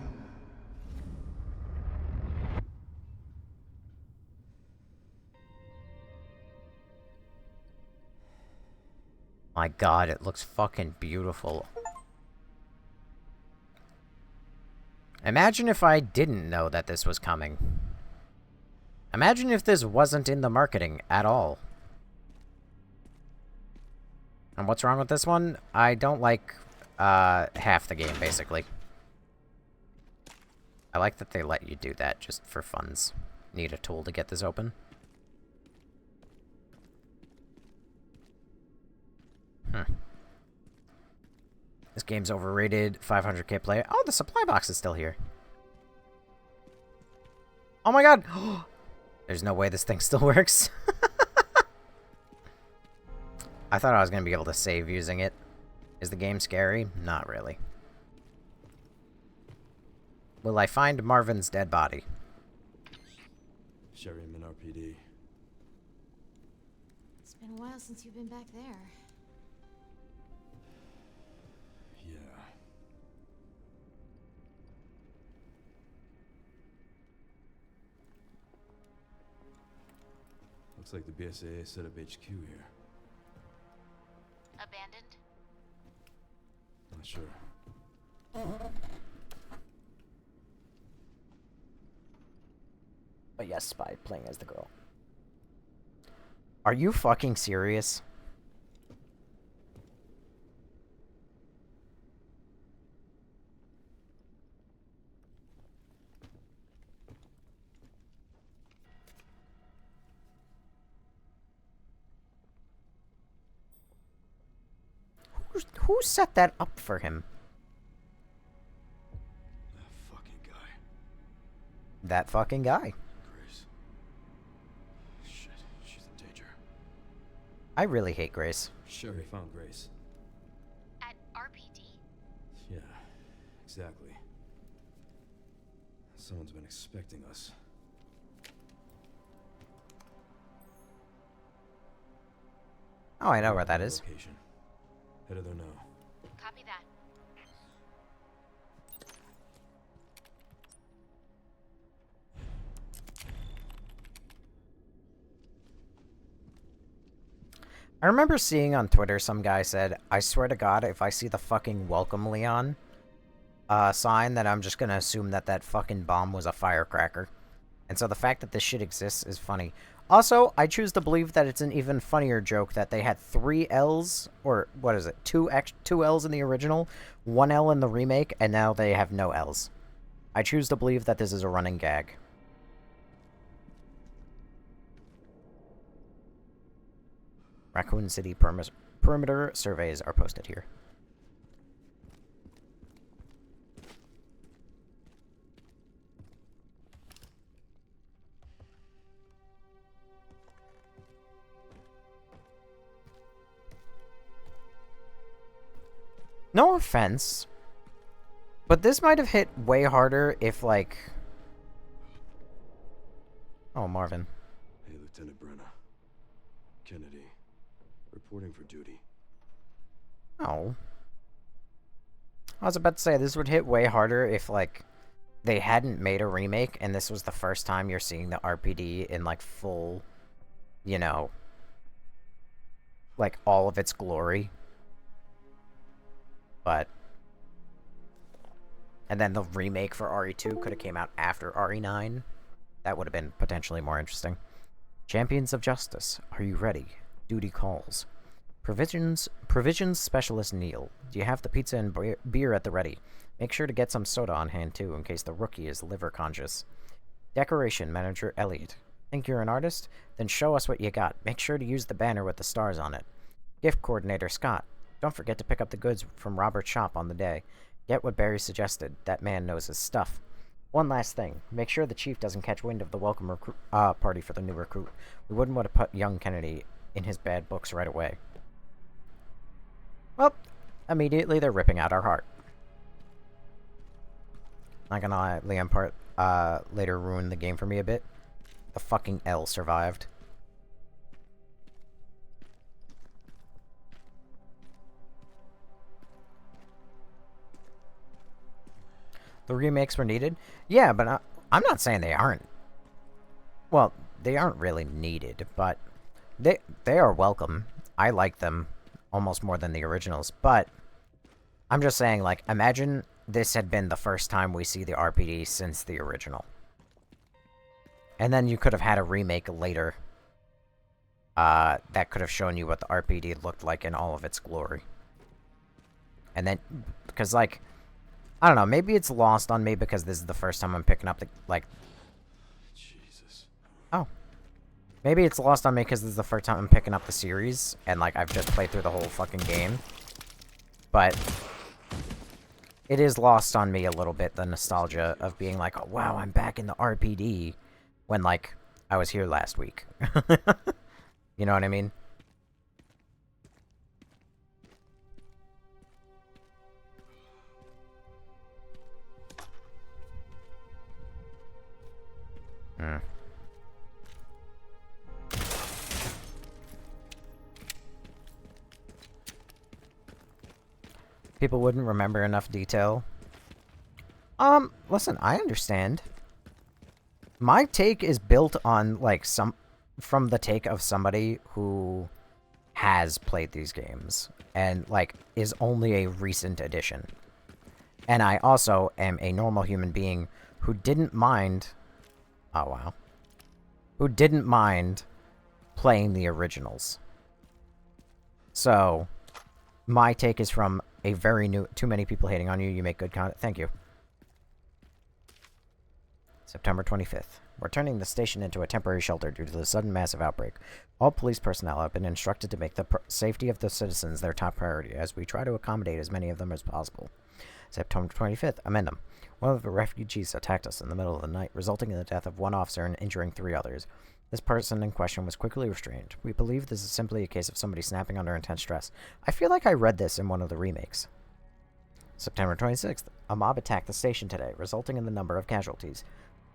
My god, it looks fucking beautiful. Imagine if I didn't know that this was coming. Imagine if this wasn't in the marketing at all. And what's wrong with this one? I don't like half the game, basically. I like that they let you do that just for funs. Need a tool to get this open. This game's overrated. 500k play. Oh, the supply box is still here. Oh my god! There's no way this thing still works. I thought I was going to be able to save using it. Is the game scary? Not really. Will I find Marvin's dead body? Sherryman RPD. It's been a while since you've been back there. Yeah. Looks like the BSAA set up HQ here. Abandoned? Not sure. But yes, Spy playing as the girl. Are you fucking serious? Who set that up for him? That fucking guy. That fucking guy. Grace. Shit, she's in danger. I really hate Grace. Sherry found Grace. At RPD? Yeah, exactly. Someone's been expecting us. Oh, I know where that is. Location. Headed there now. Copy that. I remember seeing on Twitter some guy said, I swear to God, if I see the fucking Welcome Leon sign, that I'm just gonna assume that that fucking bomb was a firecracker. And so the fact that this shit exists is funny. Also, I choose to believe that it's an even funnier joke that they had 3 L's, or what is it, 2 L's in the original, 1 L in the remake, and now they have no L's. I choose to believe that this is a running gag. Raccoon City perimeter surveys are posted here. No offense, but this might have hit way harder if, like... Oh, Marvin. Lieutenant Brenna. Kennedy, reporting for duty. Oh. I was about to say, this would hit way harder if, like, they hadn't made a remake and this was the first time you're seeing the RPD in, like, full, you know, like, all of its glory. But... And then the remake for RE2 could have came out after RE9. That would have been potentially more interesting. Champions of Justice, are you ready? Duty calls. Provisions Specialist Neil, do you have the pizza and beer at the ready? Make sure to get some soda on hand too, in case the rookie is liver conscious. Decoration Manager Elliot, think you're an artist? Then show us what you got. Make sure to use the banner with the stars on it. Gift Coordinator Scott, don't forget to pick up the goods from Robert's shop on the day. Get what Barry suggested. That man knows his stuff. One last thing. Make sure the chief doesn't catch wind of the welcome party for the new recruit. We wouldn't want to put young Kennedy in his bad books right away. Well, immediately they're ripping out our heart. Not gonna lie, Liam part later ruined the game for me a bit. The fucking L survived. The remakes were needed? Yeah, but I'm not saying they aren't. Well, they aren't really needed, but they are welcome. I like them almost more than the originals, but I'm just saying, like, imagine this had been the first time we see the RPD since the original. And then you could have had a remake later that could have shown you what the RPD looked like in all of its glory. And then, because, like, I don't know, maybe it's lost on me because this is the first time I'm picking up the, like... Jesus. Oh. Maybe it's lost on me because this is the first time I'm picking up the series, and, like, I've just played through the whole fucking game. But it is lost on me a little bit, the nostalgia of being like, oh, wow, I'm back in the RPD, when, like, I was here last week. You know what I mean? People wouldn't remember enough detail. Listen, I understand. My take is built on, like, from the take of somebody who has played these games and, like, is only a recent addition. And I also am a normal human being who didn't mind... Oh, wow. Who didn't mind playing the originals. So, my take is from a very new... Too many people hating on you. You make good content. Thank you. September 25th. We're turning the station into a temporary shelter due to the sudden massive outbreak. All police personnel have been instructed to make the safety of the citizens their top priority, as we try to accommodate as many of them as possible. September 25th. Amendum. One of the refugees attacked us in the middle of the night, resulting in the death of one officer and injuring 3 others. This person in question was quickly restrained. We believe this is simply a case of somebody snapping under intense stress. I feel like I read this in one of the remakes. September 26th. A mob attacked the station today, resulting in the number of casualties.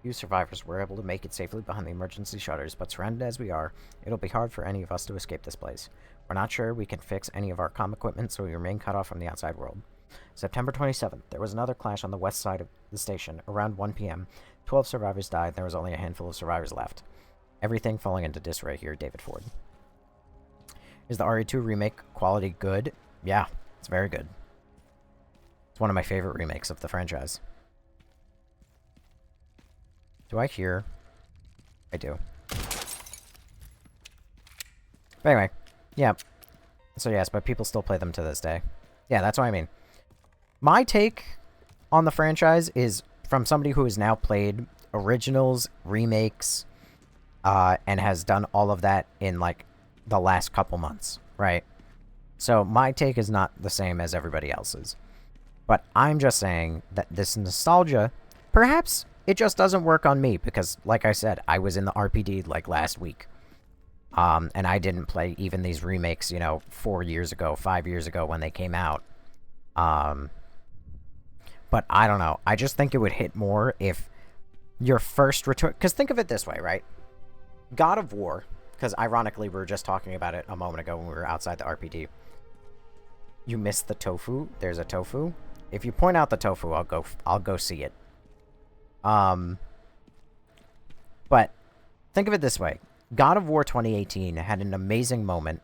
Few survivors were able to make it safely behind the emergency shutters, but surrounded as we are, it'll be hard for any of us to escape this place. We're not sure we can fix any of our comm equipment, so we remain cut off from the outside world. September 27th. There was another clash on the west side of the station. Around 1 p.m., 12 survivors died, and there was only a handful of survivors left. Everything falling into disarray here, David Ford. Is the RE2 remake quality good? Yeah, it's very good. It's one of my favorite remakes of the franchise. Do I hear? I do. But anyway, yeah. So yes, but people still play them to this day. Yeah, that's what I mean. My take on the franchise is from somebody who has now played originals, remakes, and has done all of that in, like, the last couple months, right? So my take is not the same as everybody else's. But I'm just saying that this nostalgia, perhaps it just doesn't work on me because, like I said, I was in the RPD, like, last week. And I didn't play even these remakes, you know, 4 years ago, 5 years ago when they came out. But I don't know. I just think it would hit more if your first return... Because think of it this way, right? God of War, because ironically we were just talking about it a moment ago when we were outside the RPD. You missed the tofu. There's a tofu. If you point out the tofu, I'll go see it. But think of it this way. God of War 2018 had an amazing moment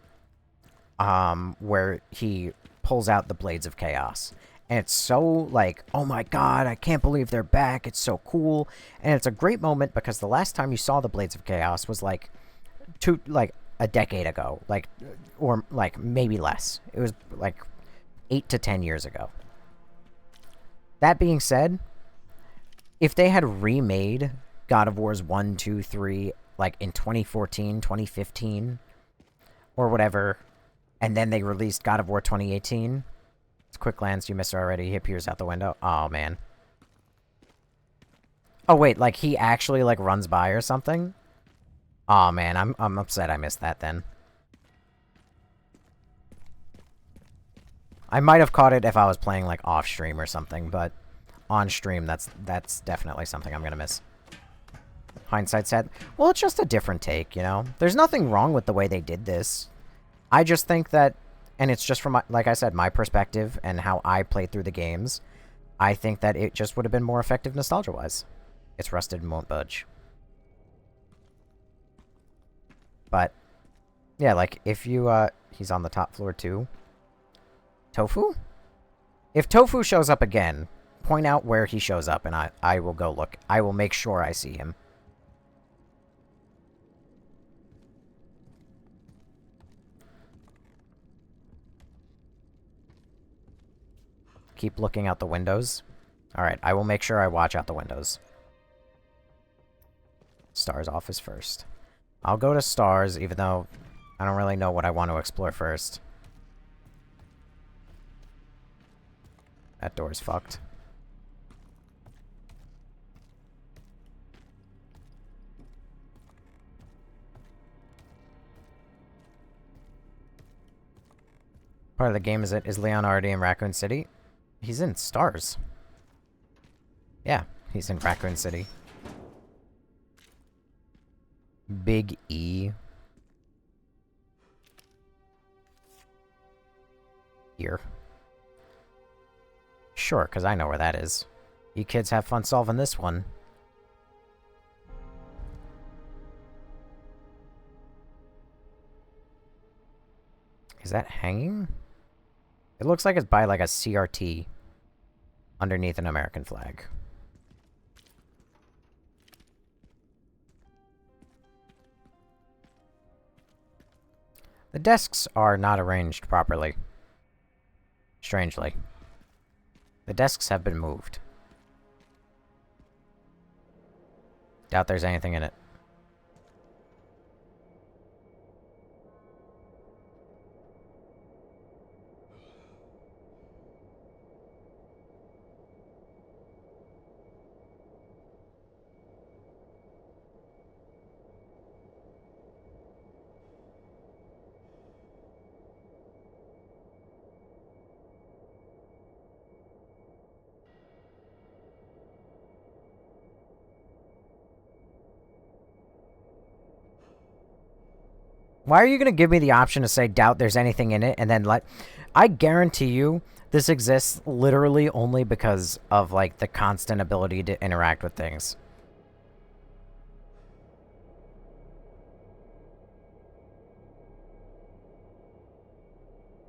where he pulls out the Blades of Chaos. And it's so, like, oh my god, I can't believe they're back. It's so cool. And it's a great moment because the last time you saw the Blades of Chaos was, like, a decade ago. Like, or, like, maybe less. It was, like, 8 to 10 years ago. That being said, if they had remade God of Wars 1, 2, 3, like, in 2014, 2015, or whatever, and then they released God of War 2018... It's quick glance, you missed it already. He appears out the window. Oh, man. Oh, wait, like, he actually, like, runs by or something? Oh, man, I'm upset I missed that, then. I might have caught it if I was playing, like, off-stream or something, but on stream, that's definitely something I'm gonna miss. Hindsight said, well, it's just a different take, you know? There's nothing wrong with the way they did this. I just think that, and it's just from, like I said, my perspective and how I played through the games, I think that it just would have been more effective nostalgia-wise. It's rusted and won't budge. But, yeah, like, if you, he's on the top floor too. Tofu? If Tofu shows up again, point out where he shows up and I will go look. I will make sure I see him. Keep looking out the windows. Alright, I will make sure I watch out the windows. Star's office first. I'll go to Star's, even though I don't really know what I want to explore first. That door's fucked. Part of the game is Leon already in Raccoon City? He's in Stars. Yeah, he's in Raccoon City. Big E. Here. Sure, because I know where that is. You kids have fun solving this one. Is that hanging? It looks like it's by, like, a CRT underneath an American flag. The desks are not arranged properly. Strangely. The desks have been moved. Doubt there's anything in it. Why are you going to give me the option to say doubt there's anything in it and then let... I guarantee you this exists literally only because of, like, the constant ability to interact with things.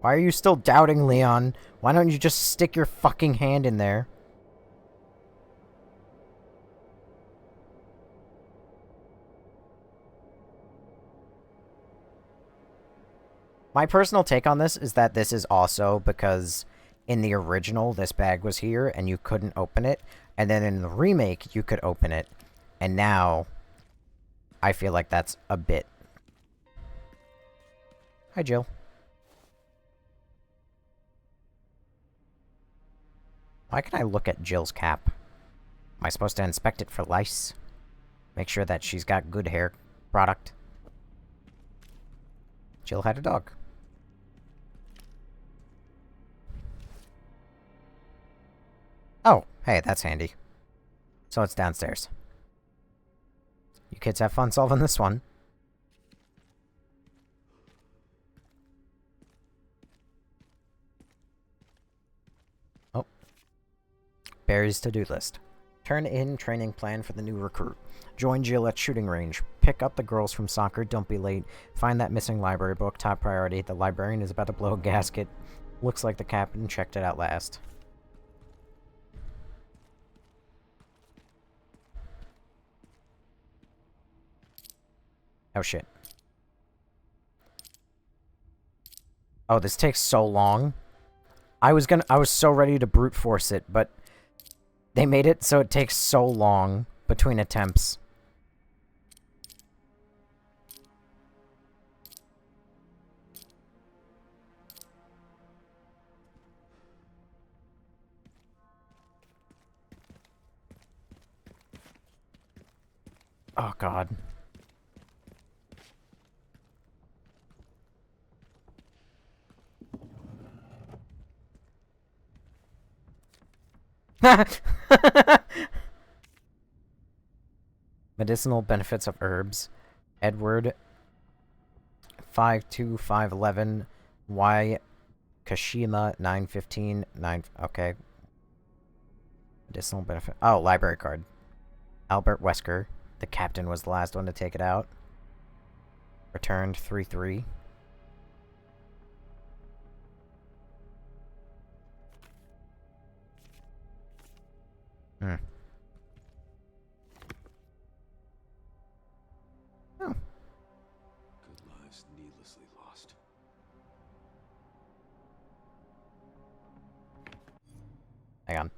Why are you still doubting, Leon? Why don't you just stick your fucking hand in there? My personal take on this is that this is also because in the original, this bag was here and you couldn't open it. And then in the remake, you could open it. And now, I feel like that's a bit... Hi, Jill. Why can I look at Jill's cap? Am I supposed to inspect it for lice? Make sure that she's got good hair product. Jill had a dog. Oh, hey, that's handy. So it's downstairs. You kids have fun solving this one. Barry's to-do list. Turn in training plan for the new recruit. Join Jill at shooting range. Pick up the girls from soccer. Don't be late. Find that missing library book. Top priority. The librarian is about to blow a gasket. Looks like the captain checked it out last. Oh shit. Oh, this takes so long. I was so ready to brute force it, but they made it so it takes so long between attempts. Oh god. Medicinal benefits of herbs. Edward 52511 Y Kashima 915 9. Okay. Medicinal benefit. Oh, library card. Albert Wesker. The captain was the last one to take it out. Returned 3-3. Hmm. Oh. Good lives needlessly lost. Hang on.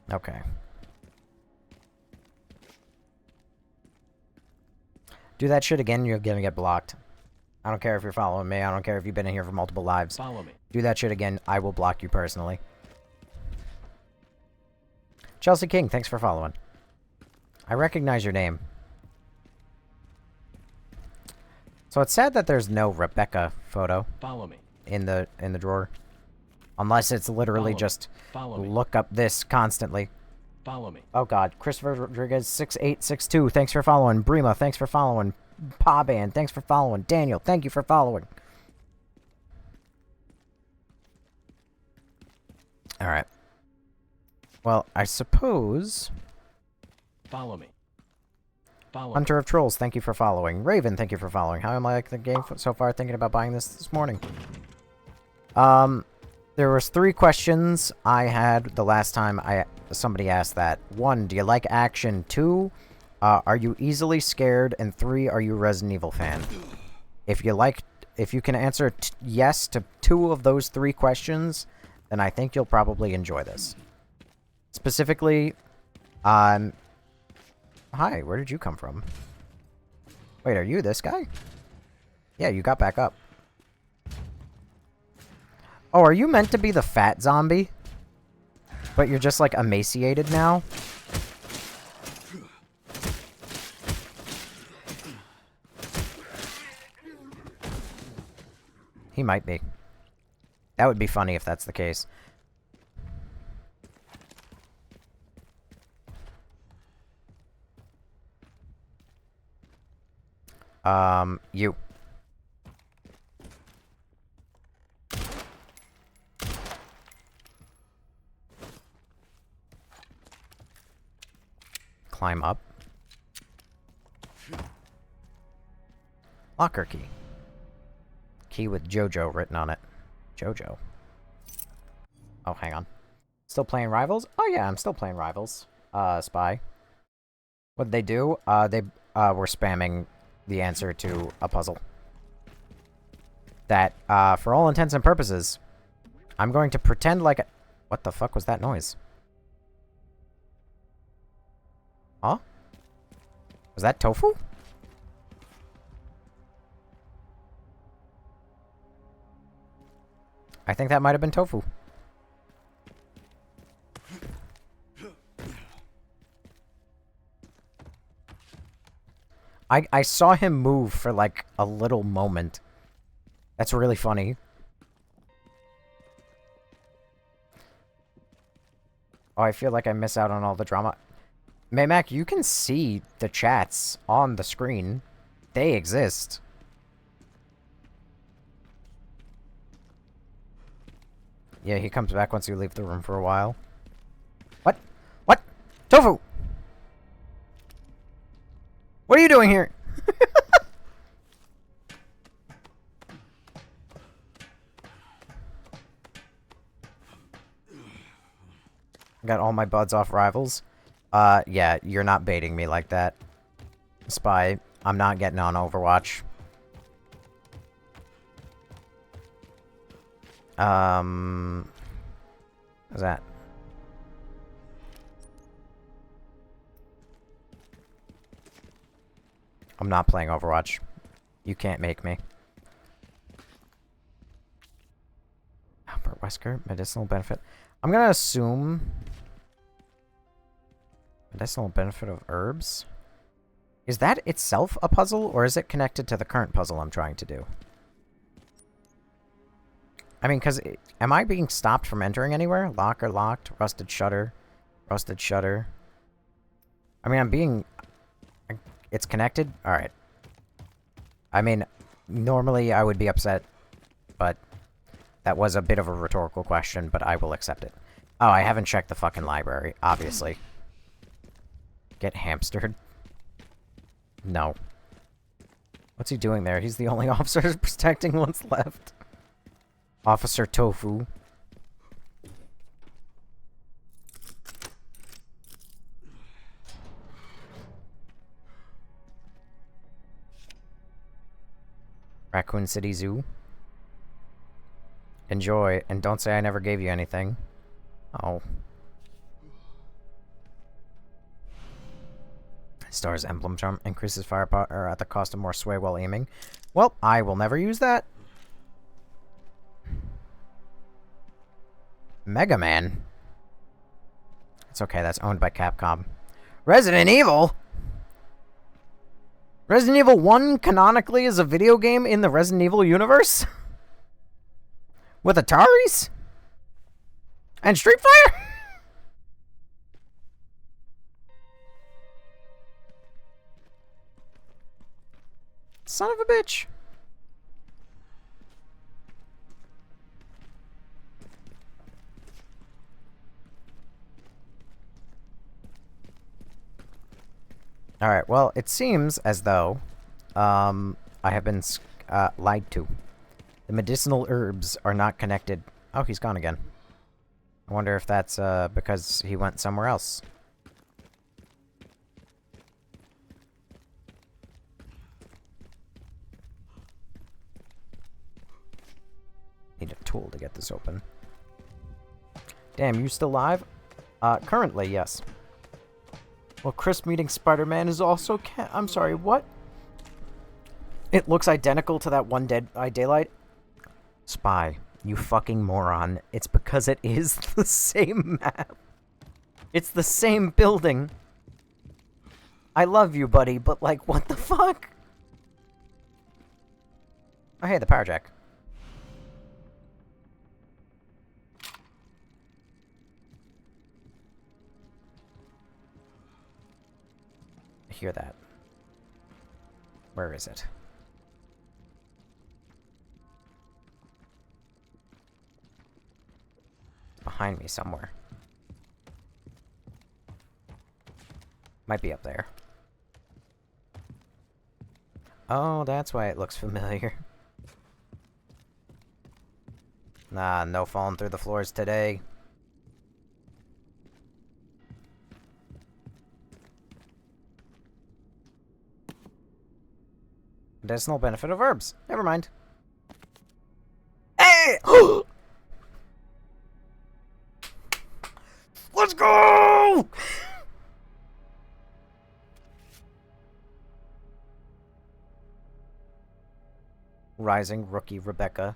Okay. Do that shit again, you're gonna get blocked. I don't care if you're following me. I don't care if you've been in here for multiple lives. Follow me. Do that shit again, I will block you personally. Chelsea King, thanks for following. I recognize your name. So it's sad that there's no Rebecca photo. Follow me. In the drawer. Unless it's literally just look up this constantly. Follow me. Oh god. Christopher Rodriguez 6862, thanks for following. Brima, thanks for following. Pa Band, thanks for following. Daniel, thank you for following. Alright. Well, I suppose... Follow me. Follow Hunter me. of Trolls, thank you for following. Raven, thank you for following. How am I liking the game so far? Thinking about buying this morning. There was 3 questions I had the last time somebody asked that. 1, do you like action? 2, are you easily scared? And 3, are you a Resident Evil fan? If you can answer yes to 2 of those 3 questions, then I think you'll probably enjoy this. Specifically, hi, where did you come from? Wait, are you this guy? Yeah, you got back up. Oh, are you meant to be the fat zombie? But you're just, like, emaciated now? He might be. That would be funny if that's the case. You. Climb up. Locker key. Key with JoJo written on it. JoJo. Oh, hang on. Still playing Rivals? Oh yeah, I'm still playing Rivals. Spy. What'd they do? They were spamming the answer to a puzzle. That, for all intents and purposes, I'm going to pretend like a... What the fuck was that noise? Huh? Was that tofu? I think that might have been tofu. I saw him move for like a little moment. That's really funny. Oh, I feel like I miss out on all the drama. Maymac, you can see the chats on the screen. they exist. Yeah, he comes back once you leave the room for a while. What? What? Tofu! What are you doing here? Got all my buds off rivals. Yeah, you're not baiting me like that. Spy, I'm not getting on Overwatch. What's that? I'm not playing Overwatch. You can't make me. Albert Wesker, medicinal benefit. I'm gonna assume medicinal benefit of herbs. Is that itself a puzzle, or is it connected to the current puzzle I'm trying to do? I mean, because am I being stopped from entering anywhere? Locker locked, rusted shutter, rusted shutter. I mean, I'm being... It's connected? Alright. I mean, normally I would be upset, but that was a bit of a rhetorical question, but I will accept it. Oh, I haven't checked the fucking library, obviously. Get hamstered? No. What's he doing there? He's the only officer protecting what's left. Officer Tofu. Raccoon City Zoo. Enjoy, and don't say I never gave you anything. Oh. Star's emblem charm increases firepower at the cost of more sway while aiming. Well, I will never use that. Mega Man. It's okay, that's owned by Capcom. Resident Evil? Resident Evil 1 canonically is a video game in the Resident Evil universe? With Ataris? And Street Fighter? Son of a bitch. Alright, well, it seems as though I have been lied to. The medicinal herbs are not connected. Oh, he's gone again. I wonder if that's because he went somewhere else. Need a tool to get this open. Damn, you still live? Currently, yes. Well, Chris meeting Spider-Man is also I'm sorry, what? It looks identical to that one Dead by Daylight. Spy, you fucking moron. It's because it is the same map. It's the same building. I love you, buddy, but like, what the fuck? Oh, hey, the power jack. I hear that. Where is it? Behind me somewhere. Might be up there. Oh, that's why it looks familiar. Nah, no falling through the floors today. Medicinal benefit of herbs. Never mind. Hey! Let's go! Rising rookie Rebecca.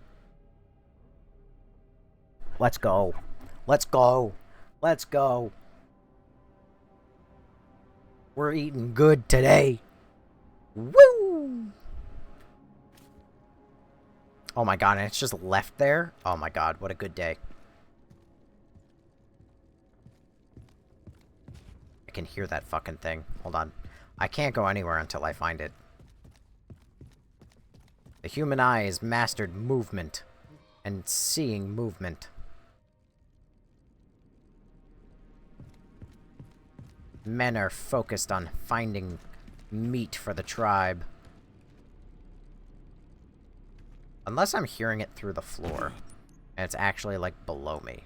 Let's go. Let's go. Let's go. We're eating good today. Woo! Oh my god, and it's just left there? Oh my god, what a good day. I can hear that fucking thing. Hold on. I can't go anywhere until I find it. The human eye has mastered movement and seeing movement. Men are focused on finding meat for the tribe. Unless I'm hearing it through the floor. And it's actually, like, below me.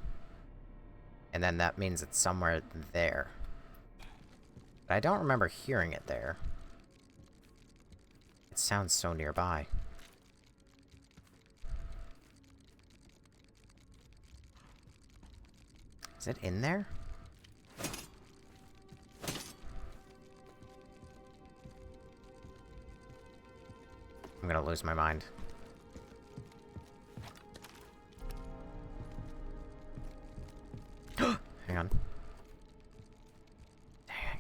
And then that means it's somewhere there. But I don't remember hearing it there. It sounds so nearby. Is it in there? I'm gonna lose my mind. Hang on. Dang.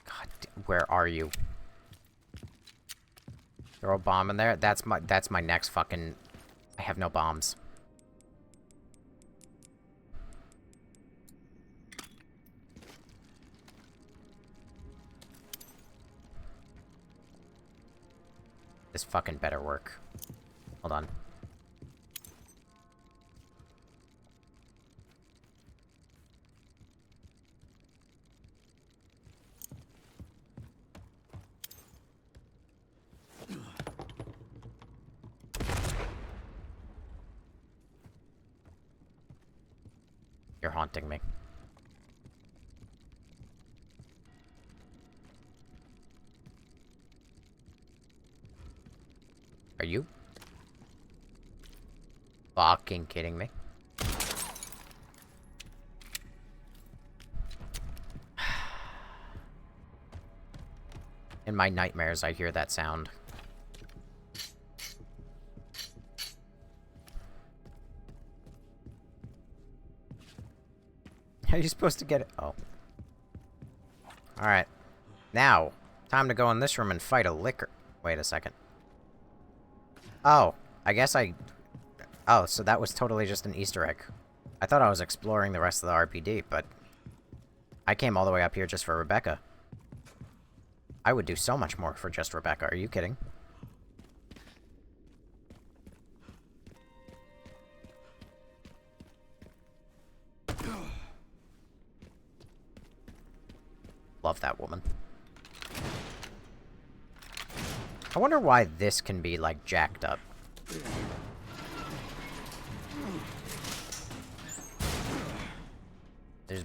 God, where are you? Throw a bomb in there? That's my next fucking... I have no bombs. This fucking better work. Hold on. You're haunting me. Are you fucking kidding me? In my nightmares, I hear that sound. How are you supposed to get it? Oh. Alright. Now, time to go in this room and fight a liquor. Wait a second. Oh, I guess I... Oh, so that was totally just an Easter egg. I thought I was exploring the rest of the RPD, but... I came all the way up here just for Rebecca. I would do so much more for just Rebecca, are you kidding? Love that woman. I wonder why this can be, like, jacked up. There's...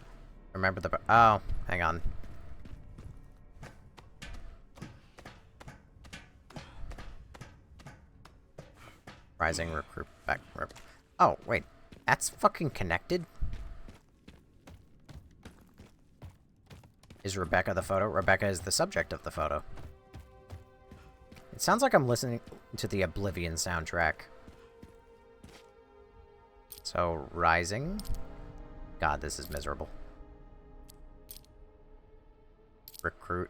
Remember the... Oh, hang on. Rising recruit back... Oh, wait. That's fucking connected? Is Rebecca the photo? Rebecca is the subject of the photo. It sounds like I'm listening to the Oblivion soundtrack. So, Rising. God, this is miserable. Recruit.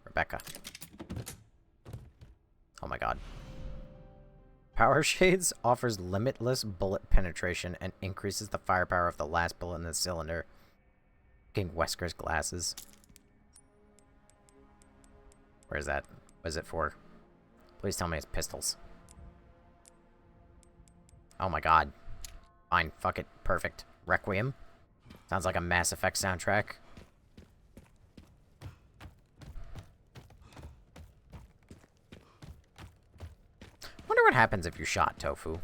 Rebecca. Oh my god. Power Shades offers limitless bullet penetration and increases the firepower of the last bullet in the cylinder. King Wesker's glasses. Where is that? What is it for? Please tell me it's pistols. Oh my god. Fine, fuck it. Perfect. Requiem. Sounds like a Mass Effect soundtrack. Wonder what happens if you shot Tofu.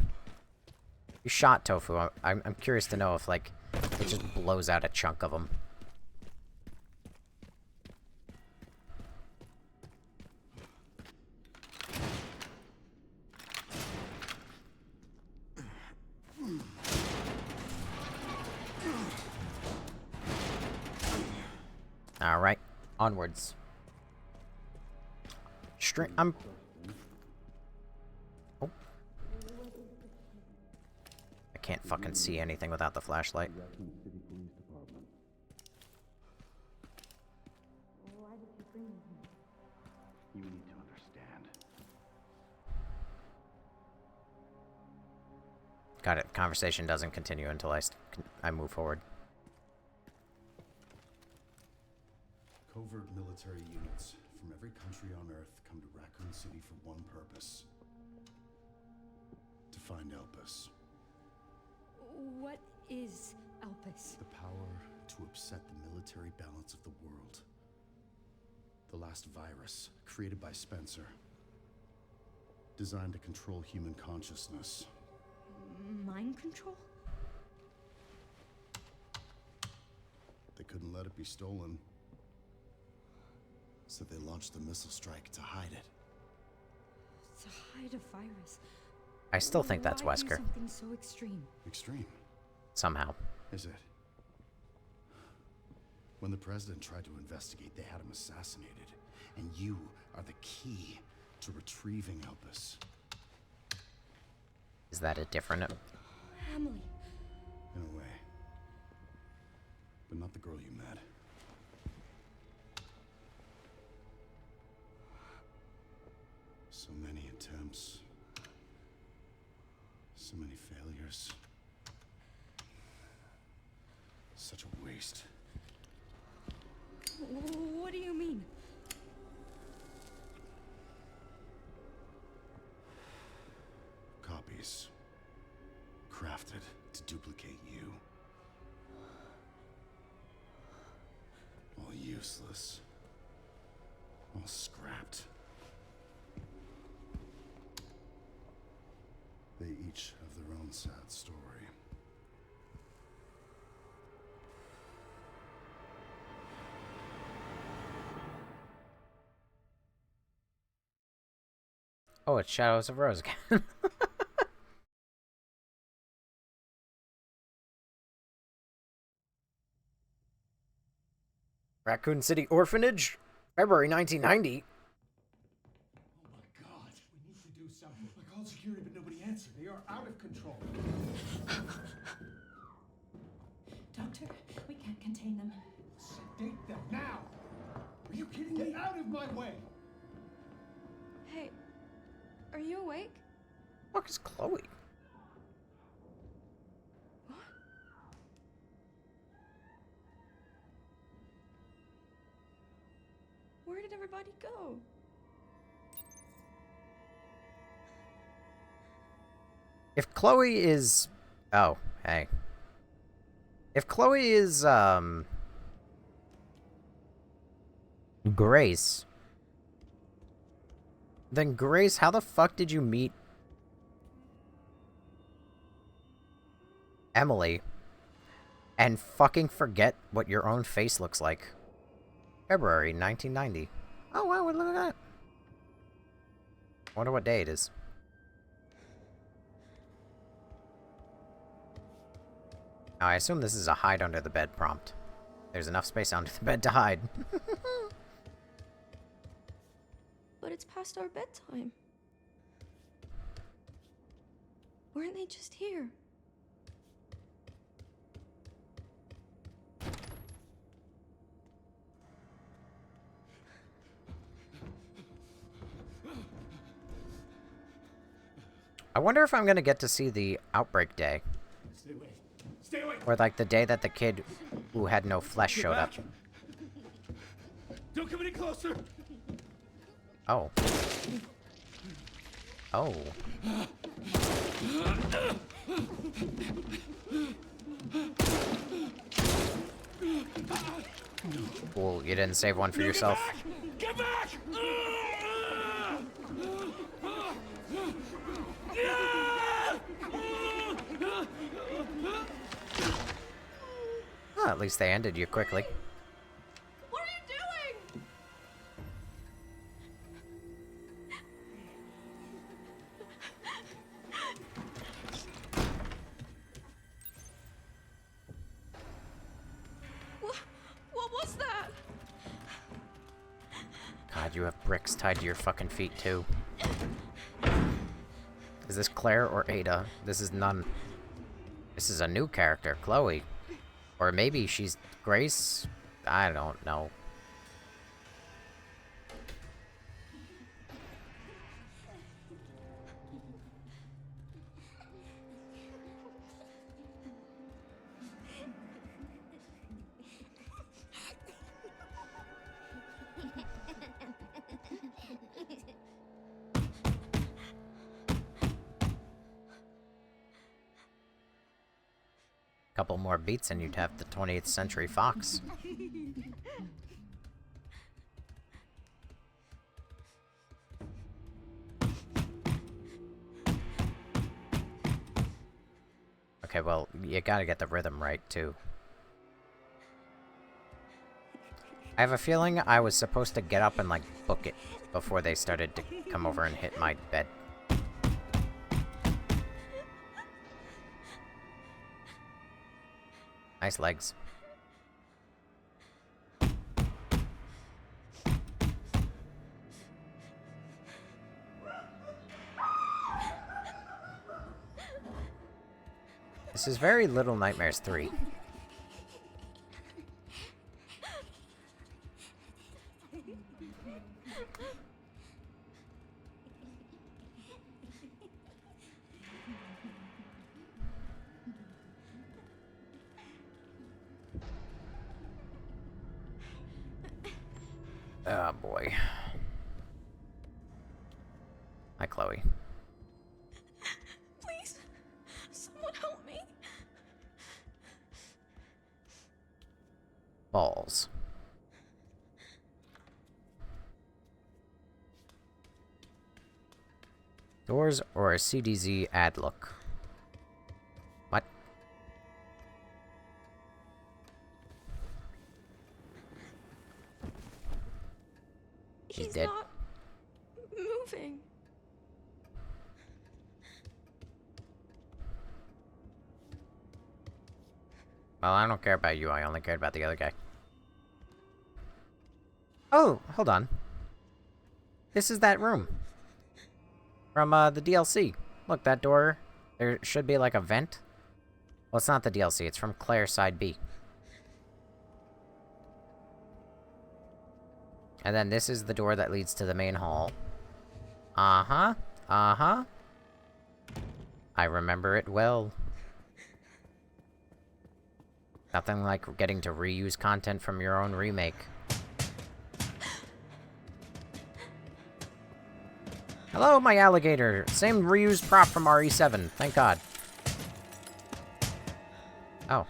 You shot Tofu. I'm curious to know if, like, it just blows out a chunk of him. Alright, onwards. I'm... Oh. I can't fucking see anything without the flashlight. You need to understand. Got it. Conversation doesn't continue until I move forward. Covert military units from every country on Earth come to Raccoon City for one purpose. To find Elpis. What is Elpis? The power to upset the military balance of the world. The last virus, created by Spencer. Designed to control human consciousness. Mind control? They couldn't let it be stolen. So they launched the missile strike to hide it. To hide a virus. I still think that's Why do Wesker. something so extreme? Extreme? Somehow. Is it? When the president tried to investigate, they had him assassinated. And you are the key to retrieving Elpis. Is that a different... Emily. In a way. But not the girl you met. So many attempts. So many failures. Such a waste. What do you mean? Copies. Crafted to duplicate you. All useless. All scrapped. They each have their own sad story. Oh, it's Shadows of Rose again. Raccoon City Orphanage, February 1990. Oh my god, we need to do something. I called security, but nobody answered. They are out of control. Doctor, we can't contain them. Sedate them now! Are you kidding me? Get out of my way! Hey, are you awake? What is Chloe? Where did everybody go? If Chloe is... Oh, hey. If Chloe is, Grace... Then Grace, how the fuck did you meet... Emily... and fucking forget what your own face looks like? February 1990. Oh, wow, look at that. Wonder what day it is. Now, I assume this is a hide under the bed prompt. There's enough space under the bed to hide. But it's past our bedtime. Weren't they just here? I wonder if I'm gonna get to see the Outbreak Day. Stay away. Stay away! Or like the day that the kid who had no flesh showed up. Don't come any closer! Oh. Oh. Cool, you didn't save one for yourself. Get back! Oh, at least they ended you quickly. What are you doing? What was that? God, you have bricks tied to your fucking feet, too. Is this Claire or Ada? This is none. This is a new character, Chloe. Or maybe she's Grace? I don't know. Couple more beats and you'd have the 20th Century Fox. Okay, well, you gotta get the rhythm right, too. I have a feeling I was supposed to get up and, like, book it before they started to come over and hit my bed. Nice legs. This is very Little Nightmares 3. Oh boy. Hi, Chloe. Please, someone help me. Balls. Doors or a CDZ ad look? What? She's dead. Not moving. Well, I don't care about you. I only cared about the other guy. Oh, hold on. This is that room. From, the DLC. Look, that door. There should be, like, a vent. Well, it's not the DLC. It's from Claire's Side B. And then this is the door that leads to the main hall. Uh-huh. Uh-huh. I remember it well. Nothing like getting to reuse content from your own remake. Hello, my alligator. Same reused prop from RE7. Thank God. Oh.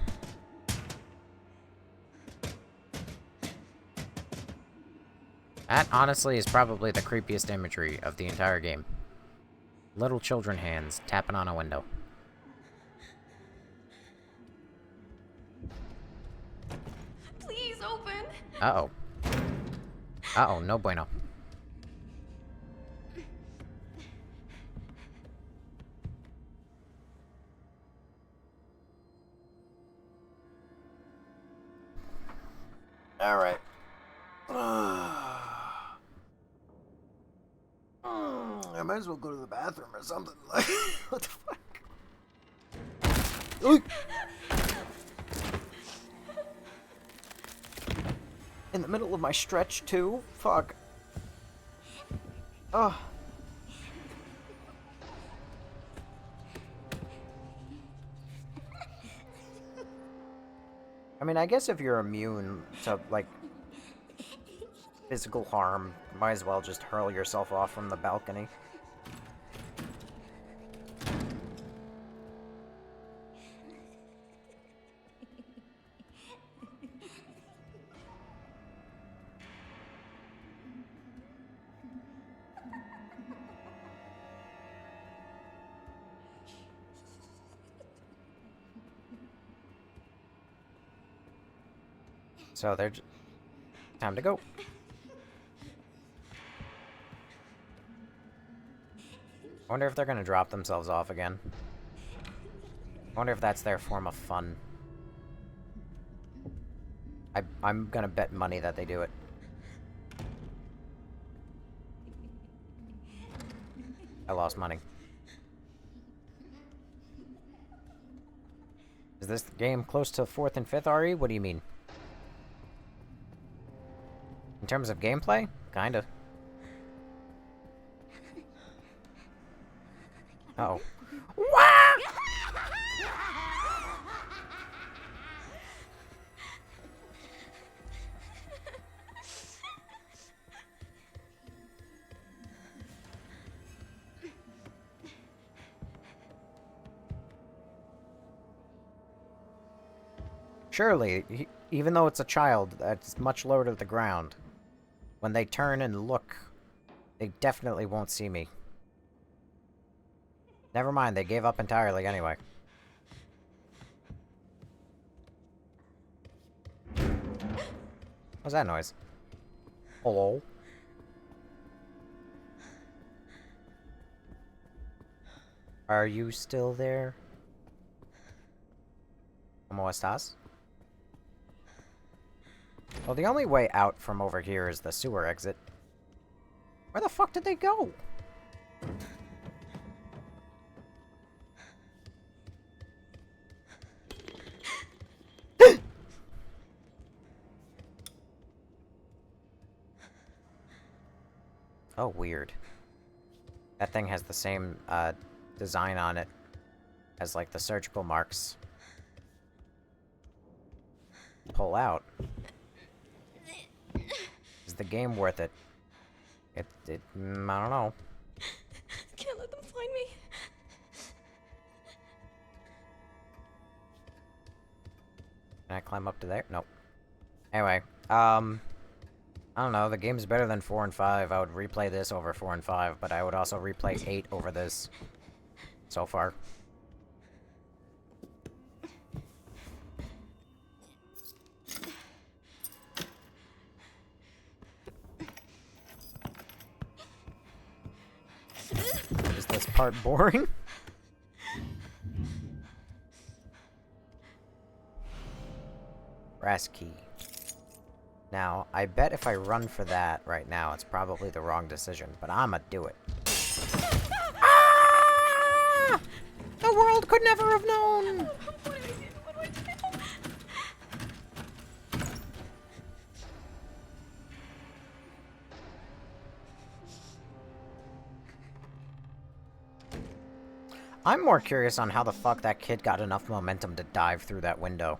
That, honestly, is probably the creepiest imagery of the entire game. Little children hands tapping on a window. Please open. Uh-oh. Uh-oh, no bueno. Alright. I might as well go to the bathroom or something. Like, what the fuck? Oy! In the middle of my stretch, too? Fuck. Oh. I mean, I guess if you're immune to, like, physical harm, might as well just hurl yourself off from the balcony. So they're time to go. I wonder if they're gonna drop themselves off again. I wonder if that's their form of fun. I'm gonna bet money that they do it. I lost money. Is this game close to 4th and 5th RE? What do you mean? In terms of gameplay? Kinda. Uh-oh. Surely, even though it's a child, that's much lower to the ground. When they turn and look, they definitely won't see me. Never mind, they gave up entirely anyway. What's that noise? Hello? Are you still there? ¿Cómo estás? Well, the only way out from over here is the sewer exit. Where the fuck did they go? Oh, weird. That thing has the same, design on it as, like, the surgical marks. Pull out. Is the game worth it? I don't know. Can't let them find me. Can I climb up to there? Nope. Anyway, I don't know, the game's better than 4 and 5. I would replay this over 4 and 5, but I would also replay 8 over this. So far. Is this part boring? Brass key. Now, I bet if I run for that right now, it's probably the wrong decision, but I'ma do it. Ah! The world could never have known! What do I do? What do I do? I'm more curious on how the fuck that kid got enough momentum to dive through that window.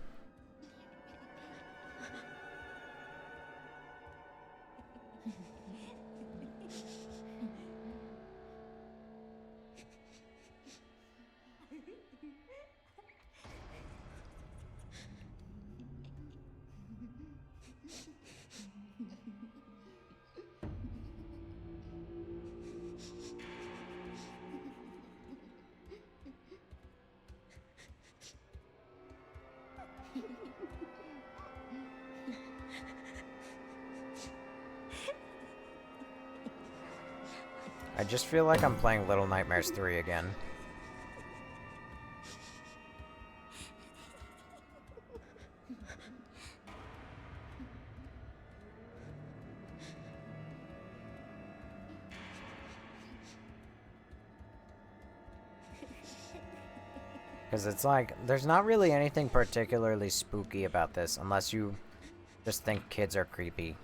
I just feel like I'm playing Little Nightmares 3 again. Because it's like, there's not really anything particularly spooky about this, unless you just think kids are creepy.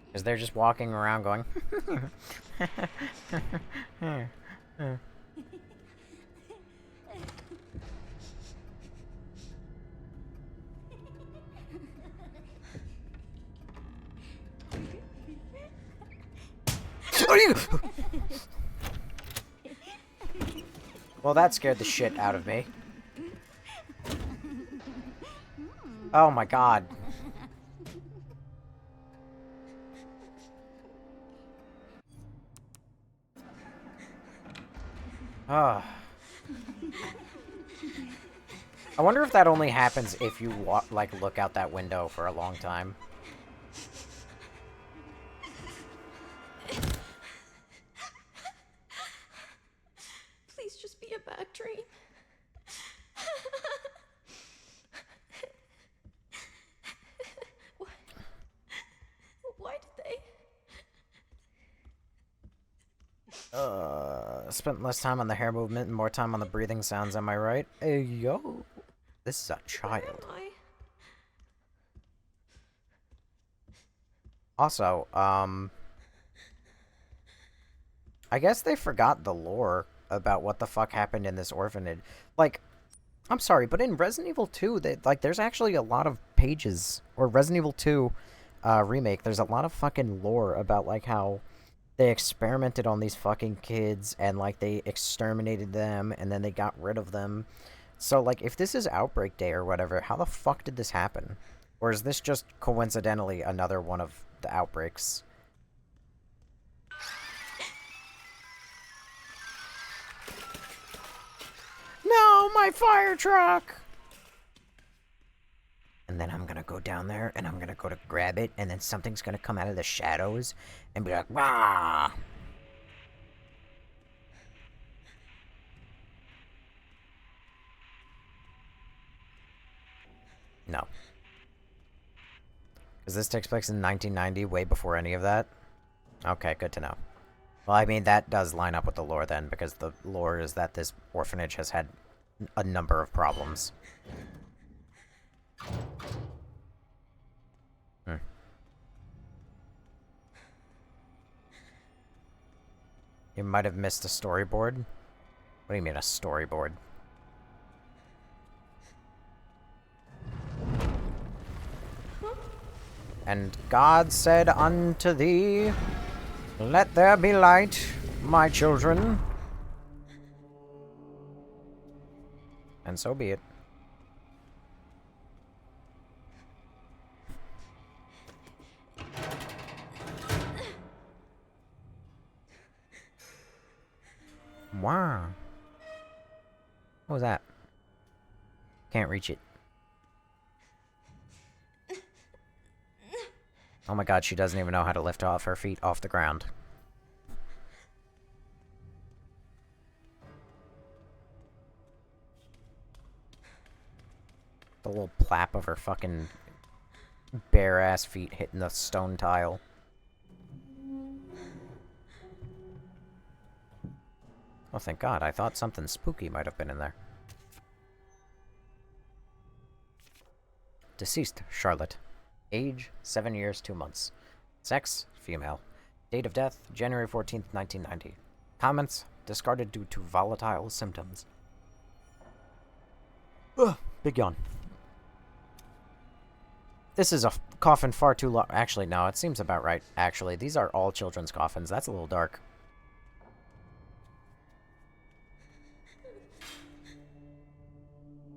Because they're just walking around going, Well, that scared the shit out of me. Oh my god. Ah. I wonder if that only happens if you look out that window for a long time. Please just be a bad dream. What? Why did they? Spent less time on the hair movement and more time on the breathing sounds, am I right? Hey, yo. This is a child. Where am I? Also, I guess they forgot the lore about what the fuck happened in this orphanage. Like, I'm sorry, but in Resident Evil 2, there's actually a lot of pages, or Resident Evil 2 remake, there's a lot of fucking lore about, like, how they experimented on these fucking kids, and, like, they exterminated them, and then they got rid of them. So, like, if this is Outbreak Day or whatever, how the fuck did this happen? Or is this just coincidentally another one of the outbreaks? No, my fire truck! And then I'm gonna go down there, and I'm gonna go to grab it, and then something's gonna come out of the shadows, and be like, "Wah!" No. Because this takes place in 1990, way before any of that? Okay, good to know. Well, I mean, that does line up with the lore then, because the lore is that this orphanage has had a number of problems. You might have missed a storyboard? What do you mean, a storyboard? And God said unto thee, let there be light, my children. And so be it. Wow. What was that? Can't reach it. Oh my god, she doesn't even know how to lift off her feet off the ground. The little plap of her fucking bare-ass feet hitting the stone tile. Oh, thank God. I thought something spooky might have been in there. Deceased, Charlotte. Age, 7 years, 2 months. Sex, female. Date of death, January 14th, 1990. Comments, discarded due to volatile symptoms. Ugh, big yawn. This is a coffin far too long. Actually, no, it seems about right. Actually, these are all children's coffins. That's a little dark.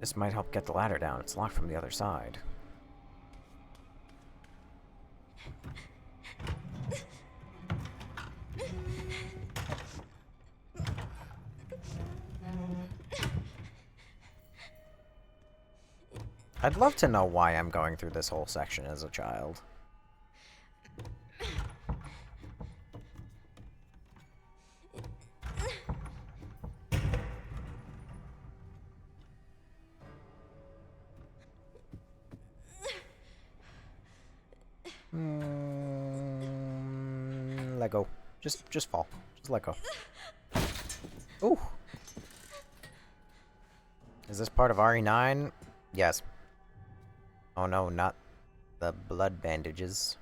This might help get the ladder down. It's locked from the other side. I'd love to know why I'm going through this whole section as a child. Let go. Just fall. Just let go. Ooh. Is this part of RE9? Yes. Oh no, not the blood bandages.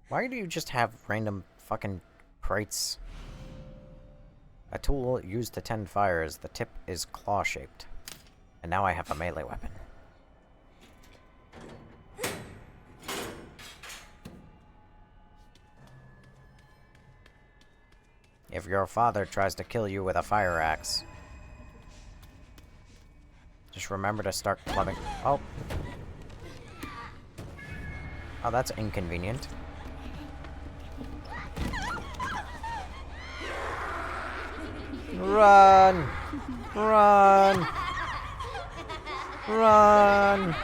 Why do you just have random fucking crates? A tool used to tend fires. The tip is claw-shaped. And now I have a melee weapon. If your father tries to kill you with a fire axe, just remember to start clubbing. Oh. Oh, that's inconvenient. Run! Run! Run!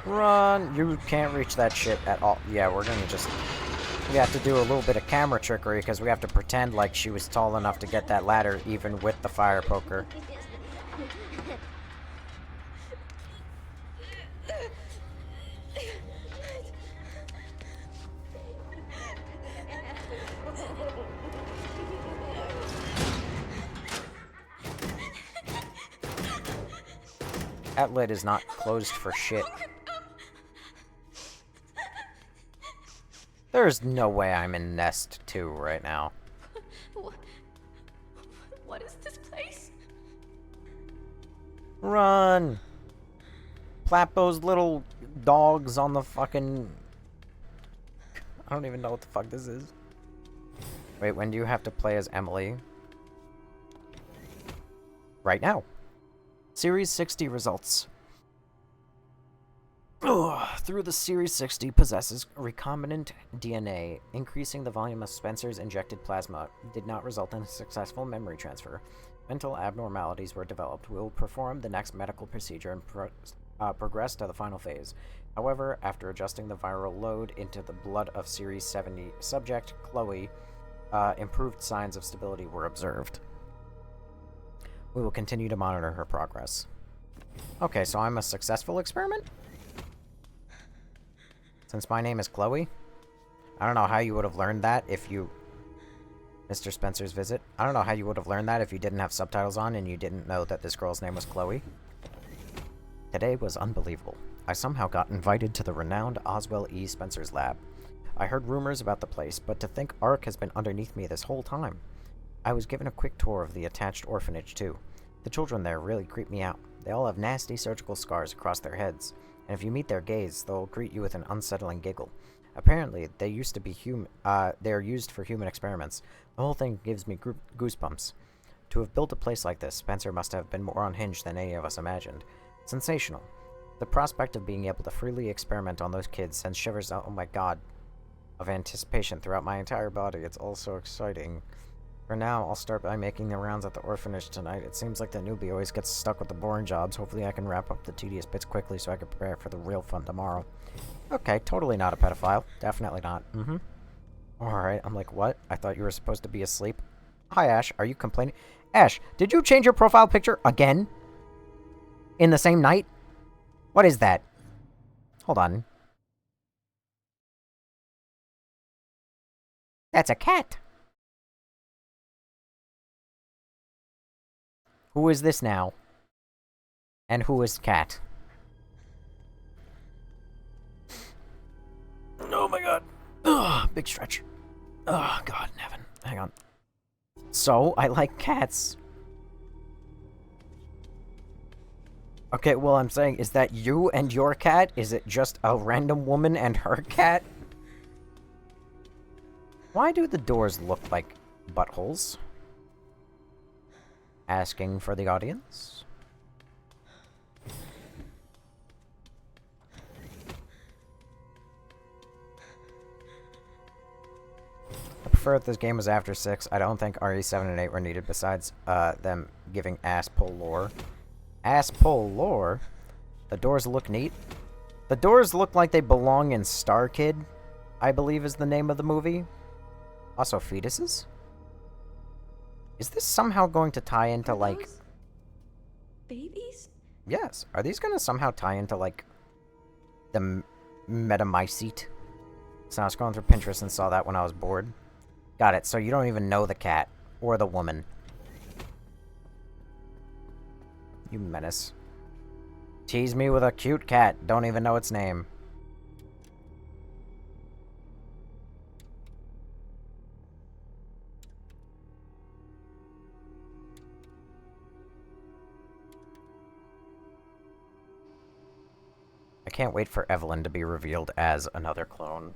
Run! You can't reach that shit at all. Yeah, we're gonna just... We have to do a little bit of camera trickery because we have to pretend like she was tall enough to get that ladder even with the fire poker. That lid is not closed for shit. There's no way I'm in Nest 2 right now. What is this place? Run! Plap those little dogs on the fucking... I don't even know what the fuck this is. Wait, when do you have to play as Emily? right now. Series 60 results. Through the Series 60 possesses recombinant DNA, increasing the volume of Spencer's injected plasma did not result in a successful memory transfer. Mental abnormalities were developed. We will perform the next medical procedure and progress to the final phase. However, after adjusting the viral load into the blood of Series 70 subject, Chloe, improved signs of stability were observed. We will continue to monitor her progress. Okay, so I'm a successful experiment? Since my name is Chloe? I don't know how you would have learned that if you... Mr. Spencer's visit. I don't know how you would have learned that if you didn't have subtitles on and you didn't know that this girl's name was Chloe. Today was unbelievable. I somehow got invited to the renowned Oswell E. Spencer's lab. I heard rumors about the place, but to think Ark has been underneath me this whole time. I was given a quick tour of the attached orphanage, too. The children there really creep me out. They all have nasty surgical scars across their heads, and if you meet their gaze, they'll greet you with an unsettling giggle. Apparently, they used to be they are used for human experiments. The whole thing gives me goosebumps. To have built a place like this, Spencer must have been more unhinged than any of us imagined. Sensational. The prospect of being able to freely experiment on those kids sends shivers, oh my god, of anticipation throughout my entire body. It's all so exciting. For now, I'll start by making the rounds at the orphanage tonight. It seems like the newbie always gets stuck with the boring jobs. Hopefully I can wrap up the tedious bits quickly so I can prepare for the real fun tomorrow. Okay, totally not a pedophile. Definitely not. Alright, I'm like, what? I thought you were supposed to be asleep. Hi, Ash. Are you complaining? Ash, did you change your profile picture again? In the same night? What is that? Hold on. That's a cat. Who is this now? And who is cat? Oh my god. Ugh, big stretch. Oh god in heaven. Hang on. So, I like cats. Okay, well I'm saying, is that you and your cat? Is it just a random woman and her cat? Why do the doors look like buttholes? Asking for the audience. I prefer if this game was after 6. I don't think RE7 and 8 were needed besides them giving ass pull lore. Ass pull lore? The doors look neat. The doors look like they belong in Star Kid, I believe is the name of the movie. Also fetuses? Is this somehow going to tie into, like... babies? Yes. Are these going to somehow tie into, like, the metamycete? So I was going through Pinterest and saw that when I was bored. Got it. So you don't even know the cat. Or the woman. You menace. Tease me with a cute cat. Don't even know its name. I can't wait for Evelyn to be revealed as another clone.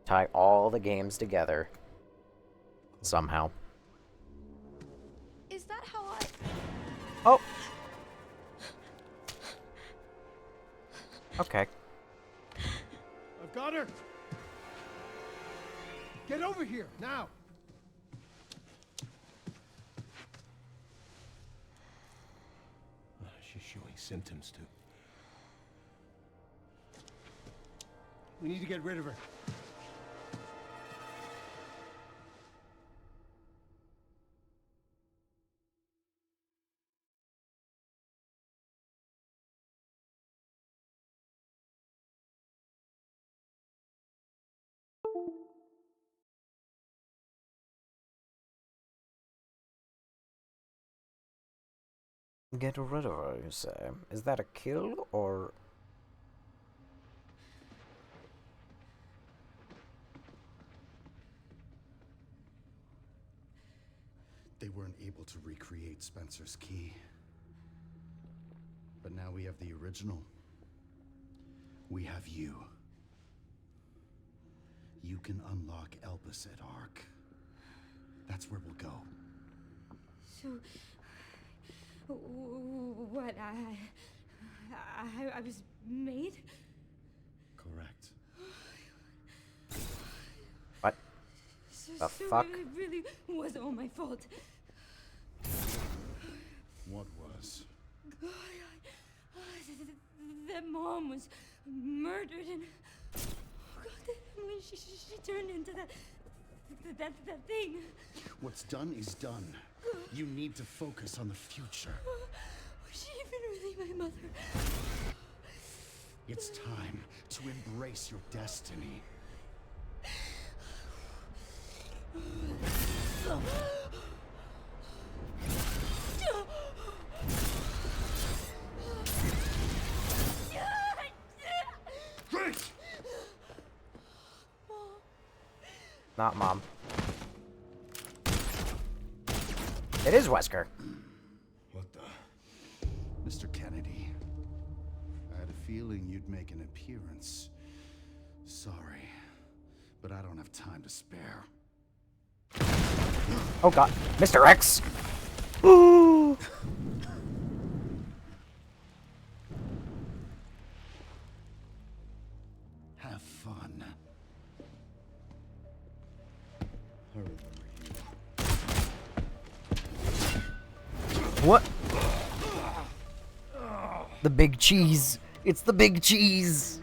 Tie all the games together. Somehow. Is that how I... Oh! Okay. I've got her! Get over here, now! She's showing symptoms too. We need to get rid of her. Get rid of her, you say? Is that a kill, or... They weren't able to recreate Spencer's key. But now we have the original. We have you. You can unlock Elpis at Ark. That's where we'll go. So, what? I was made? Correct. What? The fuck? It really was all my fault. What was? That mom was murdered, and when she turned into that thing. What's done is done. You need to focus on the future. Was she even really my mother? It's time to embrace your destiny. Great! Not Mom. It is Wesker. What the? Mr. Kennedy, I had a feeling you'd make an appearance. Sorry, but I don't have time to spare. Oh god. Mr. X! Ooh! Have fun. I remember you. What? The big cheese. It's the big cheese.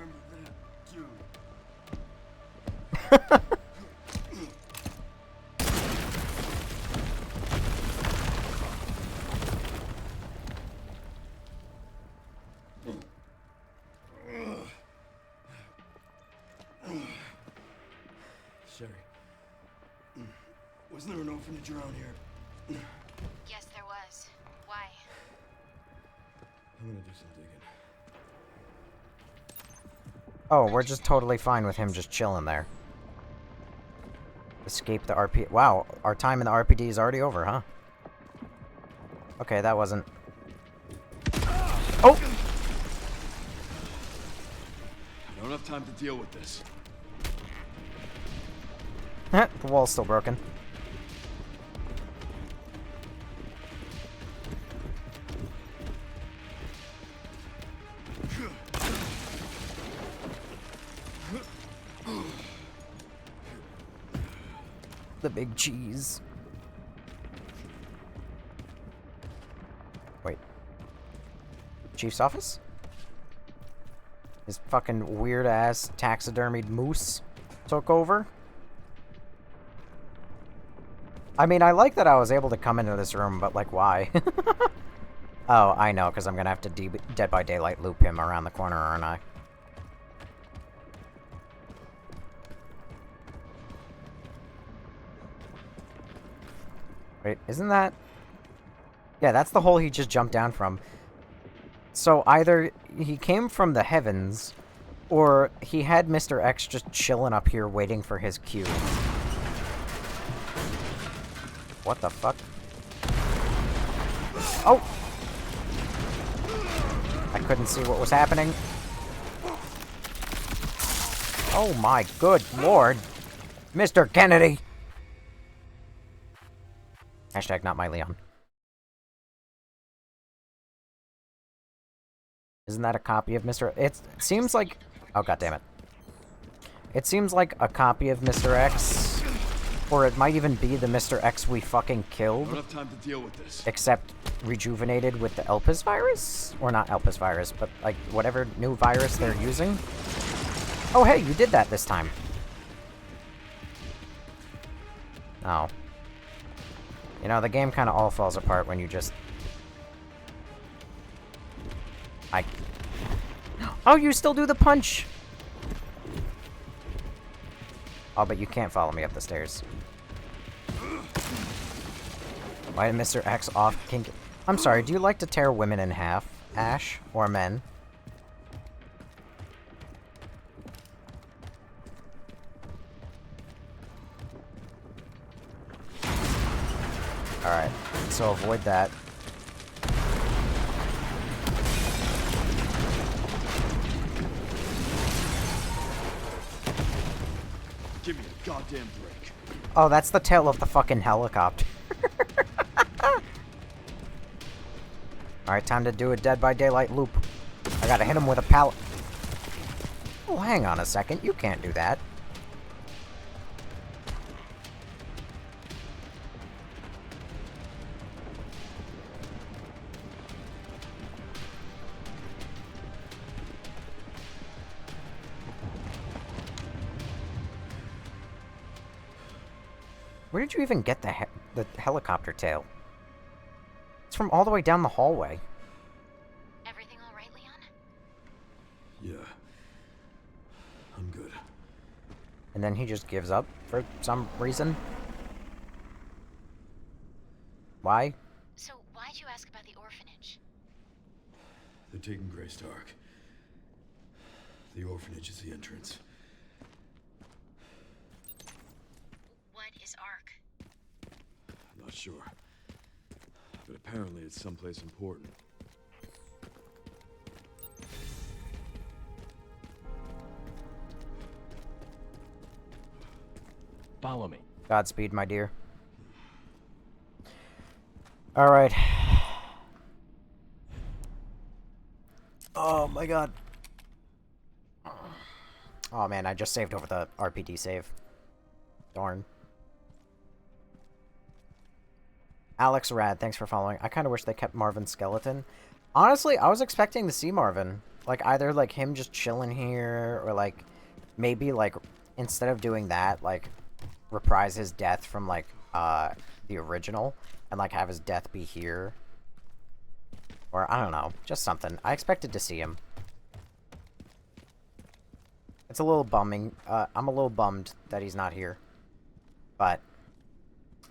Sherry. Wasn't there an orphanage around here? Yes, there was. Why? I'm gonna do some digging. Oh, we're just totally fine with him just chilling there. Escape the RP. Wow, our time in the RPD is already over, huh? Okay, that wasn't. Oh! I don't have time to deal with this. The wall's still broken. The big cheese. Wait. Chief's office? His fucking weird-ass taxidermied moose took over? I mean, I like that I was able to come into this room, but, like, why? Oh, I know, because I'm gonna have to Dead by Daylight loop him around the corner, aren't I? Wait, isn't that... Yeah, that's the hole he just jumped down from. So either he came from the heavens, or he had Mr. X just chilling up here waiting for his cue. What the fuck? Oh! I couldn't see what was happening. Oh my good lord! Mr. Kennedy! Hashtag not my Leon. Isn't that a copy of Mr. It seems like... Oh, goddammit. It seems like a copy of Mr. X. Or it might even be the Mr. X we fucking killed. I don't have time to deal with this. Except rejuvenated with the Elpis virus? Or not Elpis virus, but like whatever new virus they're using. Oh hey, you did that this time. Oh. You know, the game kind of all falls apart when you just... Oh, you still do the punch! Oh, but you can't follow me up the stairs. Why did Mr. X off kink? I'm sorry, do you like to tear women in half, Ash? Or men? Alright, so avoid that. Give me a goddamn break. Oh, that's the tail of the fucking helicopter. Alright, time to do a Dead by Daylight loop. I gotta hit him with a pallet. Oh, hang on a second. You can't do that. Where did you even get the helicopter tail? It's from all the way down the hallway. Everything all right, Leon? Yeah. I'm good. And then he just gives up for some reason. Why? So why'd you ask about the orphanage? They're taking Grey Stark. The orphanage is the entrance. What is Ark? I'm not sure. But apparently it's someplace important. Follow me. Godspeed, my dear. Alright. Oh my god. Oh man, I just saved over the RPD save. Darn. Alex Rad, thanks for following. I kind of wish they kept Marvin's skeleton. Honestly, I was expecting to see Marvin. Like, either, like, him just chilling here, or, like, maybe, like, instead of doing that, like, reprise his death from, like, the original, and, like, have his death be here. Or, I don't know, just something. I expected to see him. It's a little bumming. I'm a little bummed that he's not here. But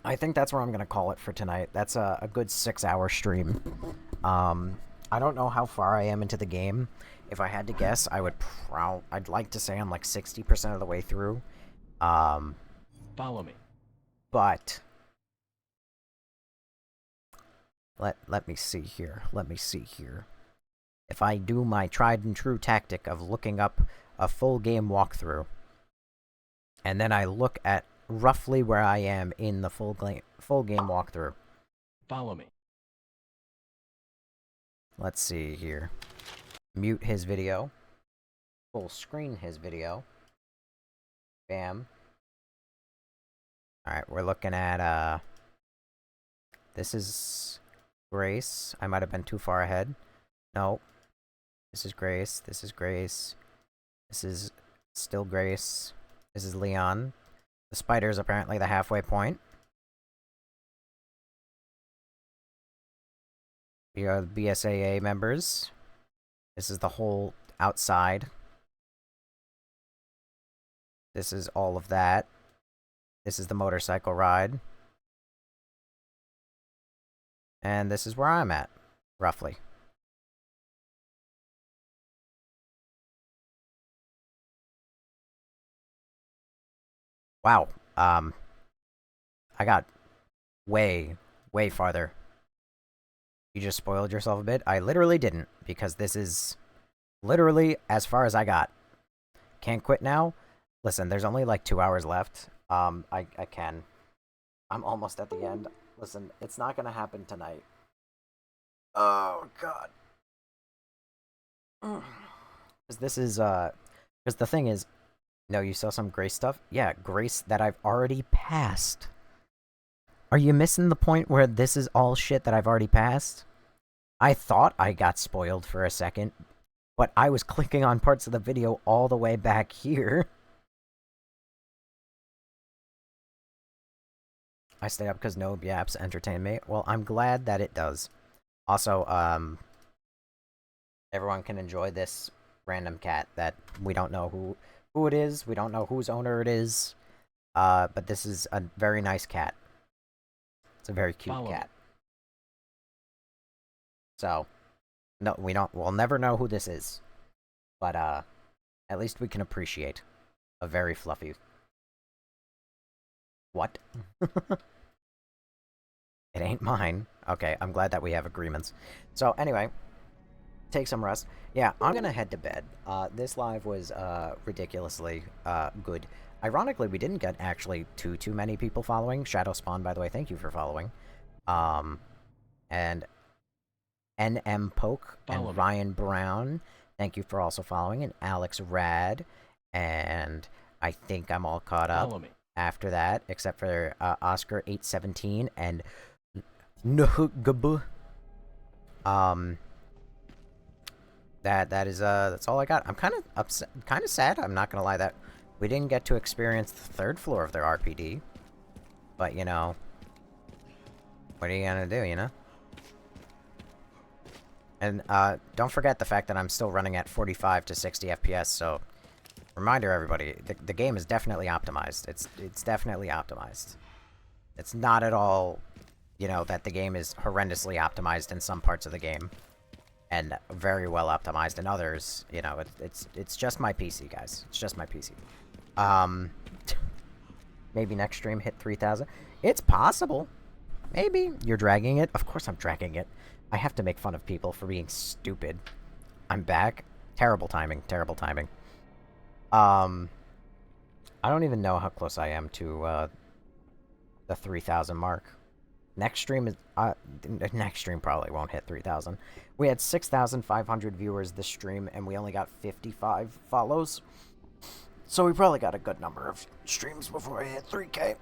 I think that's where I'm going to call it for tonight. That's a good 6-hour stream. I don't know how far I am into the game. If I had to guess, I'd like to say I'm like 60% of the way through. Follow me. But let me see here. Let me see here. If I do my tried and true tactic of looking up a full game walkthrough, and then I look at roughly where I am in the full game walkthrough. Follow me. Let's see here. Mute his video. Full screen his video. Bam. Alright, we're looking at, this is Grace. I might have been too far ahead. No. This is Grace. This is Grace. This is still Grace. This is Leon. The spider is apparently the halfway point. We are the BSAA members. This is the whole outside. This is all of that. This is the motorcycle ride. And this is where I'm at, roughly. Wow. I got way farther. You just spoiled yourself a bit? I literally didn't, because this is literally as far as I got. Can't quit now? Listen, there's only like 2 hours left. I can. I'm almost at the end. Listen, it's not gonna happen tonight. Oh, God. Because this is, because the thing is, no, you saw some Grace stuff? Yeah, Grace that I've already passed. Are you missing the point where this is all shit that I've already passed? I thought I got spoiled for a second, but I was clicking on parts of the video all the way back here. I stay up because no yaps entertain me. Well, I'm glad that it does. Also, everyone can enjoy this random cat that we don't know who it is. We don't know whose owner it is. But this is a very nice cat. It's a very cute cat. So, no, we'll never know who this is. But, at least we can appreciate a very fluffy... What? It ain't mine. Okay, I'm glad that we have agreements. So, anyway, take some rest. Yeah, I'm gonna head to bed. This live was, ridiculously, good. Ironically, we didn't get actually too many people following. Shadow Spawn, by the way, thank you for following. And NM Poke and Ryan Brown, thank you for also following. And Alex Rad, and I think I'm all caught up after that, except for Oscar817 and Nuhugab. That's all I got. I'm kind of upset, kind of sad. I'm not gonna lie that we didn't get to experience the third floor of their RPD. But you know, what are you gonna do? You know. And don't forget the fact that I'm still running at 45 to 60 FPS. So, reminder everybody, the game is definitely optimized. It's definitely optimized. It's not at all, you know, that the game is horrendously optimized in some parts of the game, and very well optimized in others. You know, it's just my PC, guys. It's just my PC. Maybe next stream hit 3,000. It's possible. Maybe you're dragging it. Of course I'm dragging it. I have to make fun of people for being stupid. I'm back. Terrible timing. Terrible timing. I don't even know how close I am to the 3,000 mark. Next stream is next stream probably won't hit 3,000. We had 6,500 viewers this stream, and we only got 55 follows. So we probably got a good number of streams before I hit 3K.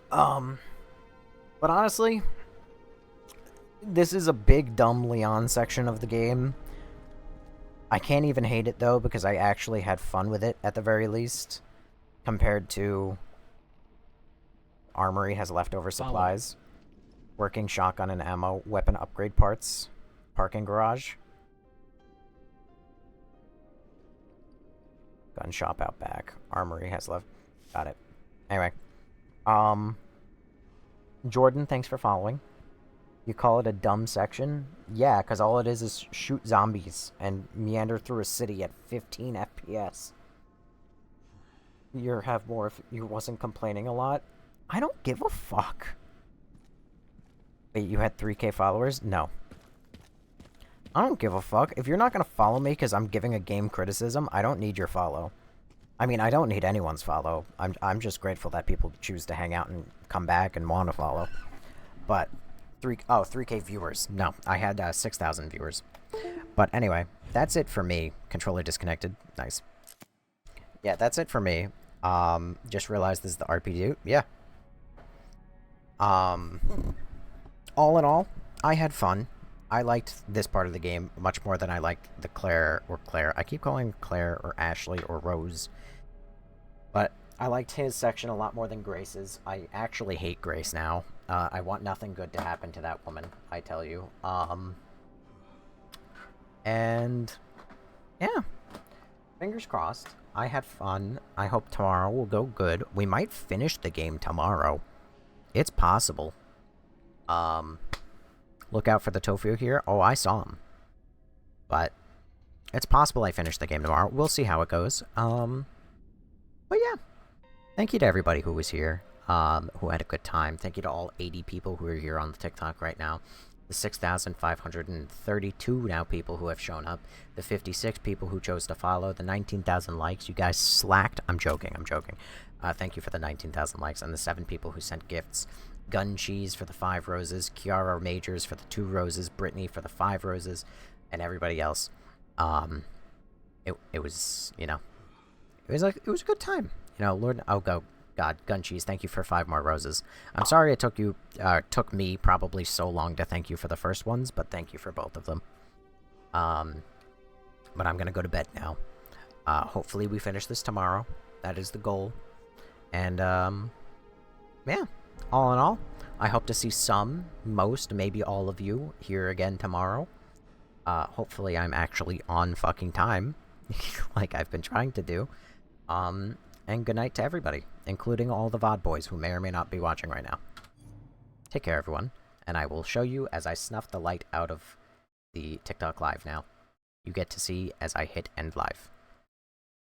But honestly, this is a big dumb Leon section of the game. I can't even hate it though, because I actually had fun with it at the very least, compared to Armory has leftover supplies, working shotgun and ammo, weapon upgrade parts, parking garage, gun shop out back, Armory has left. Got it. Anyway, Jordan, thanks for following. You call it a dumb section? Yeah, because all it is shoot zombies and meander through a city at 15 FPS. You have more if you wasn't complaining a lot. I don't give a fuck. Wait, you had 3K followers? No. I don't give a fuck. If you're not gonna follow me because I'm giving a game criticism, I don't need your follow. I mean, I don't need anyone's follow. I'm just grateful that people choose to hang out and come back and want to follow. But 3K viewers. No, I had 6,000 viewers. But anyway, that's it for me. Controller disconnected. Nice. Yeah, that's it for me. Just realized this is the RPD. Yeah. All in all, I had fun. I liked this part of the game much more than I liked the Claire. I keep calling Claire or Ashley or Rose. But I liked his section a lot more than Grace's. I actually hate Grace now. I want nothing good to happen to that woman, I tell you. And yeah. Fingers crossed. I had fun. I hope tomorrow will go good. We might finish the game tomorrow. It's possible. Look out for the tofu here. Oh, I saw him. But it's possible I finish the game tomorrow. We'll see how it goes. But yeah. Thank you to everybody who was here, who had a good time. Thank you to all 80 people who are here on the TikTok right now. The 6,532 now people who have shown up. The 56 people who chose to follow. The 19,000 likes. You guys slacked. I'm joking. I'm joking. Thank you for the 19,000 likes. And the 7 people who sent gifts. Gun Cheese for the 5 roses. Kiara Majors for the 2 roses. Brittany for the 5 roses. And everybody else. It was, you know, it was a good time. You know, Lord, oh God, Gun Cheese, thank you for 5 more roses. I'm sorry it took me probably so long to thank you for the first ones, but thank you for both of them. But I'm gonna go to bed now. Hopefully we finish this tomorrow. That is the goal. And, yeah. All in all, I hope to see most, maybe all of you here again tomorrow. Hopefully I'm actually on fucking time, like I've been trying to do. And good night to everybody, including all the VOD boys who may or may not be watching right now. Take care, everyone, and I will show you as I snuff the light out of the TikTok live now. You get to see as I hit end live.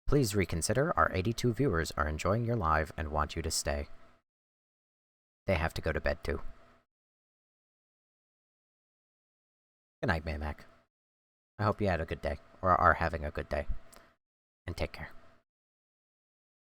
Please reconsider, our 82 viewers are enjoying your live and want you to stay. They have to go to bed too. Good night, Maymac. I hope you had a good day, or are having a good day. And take care.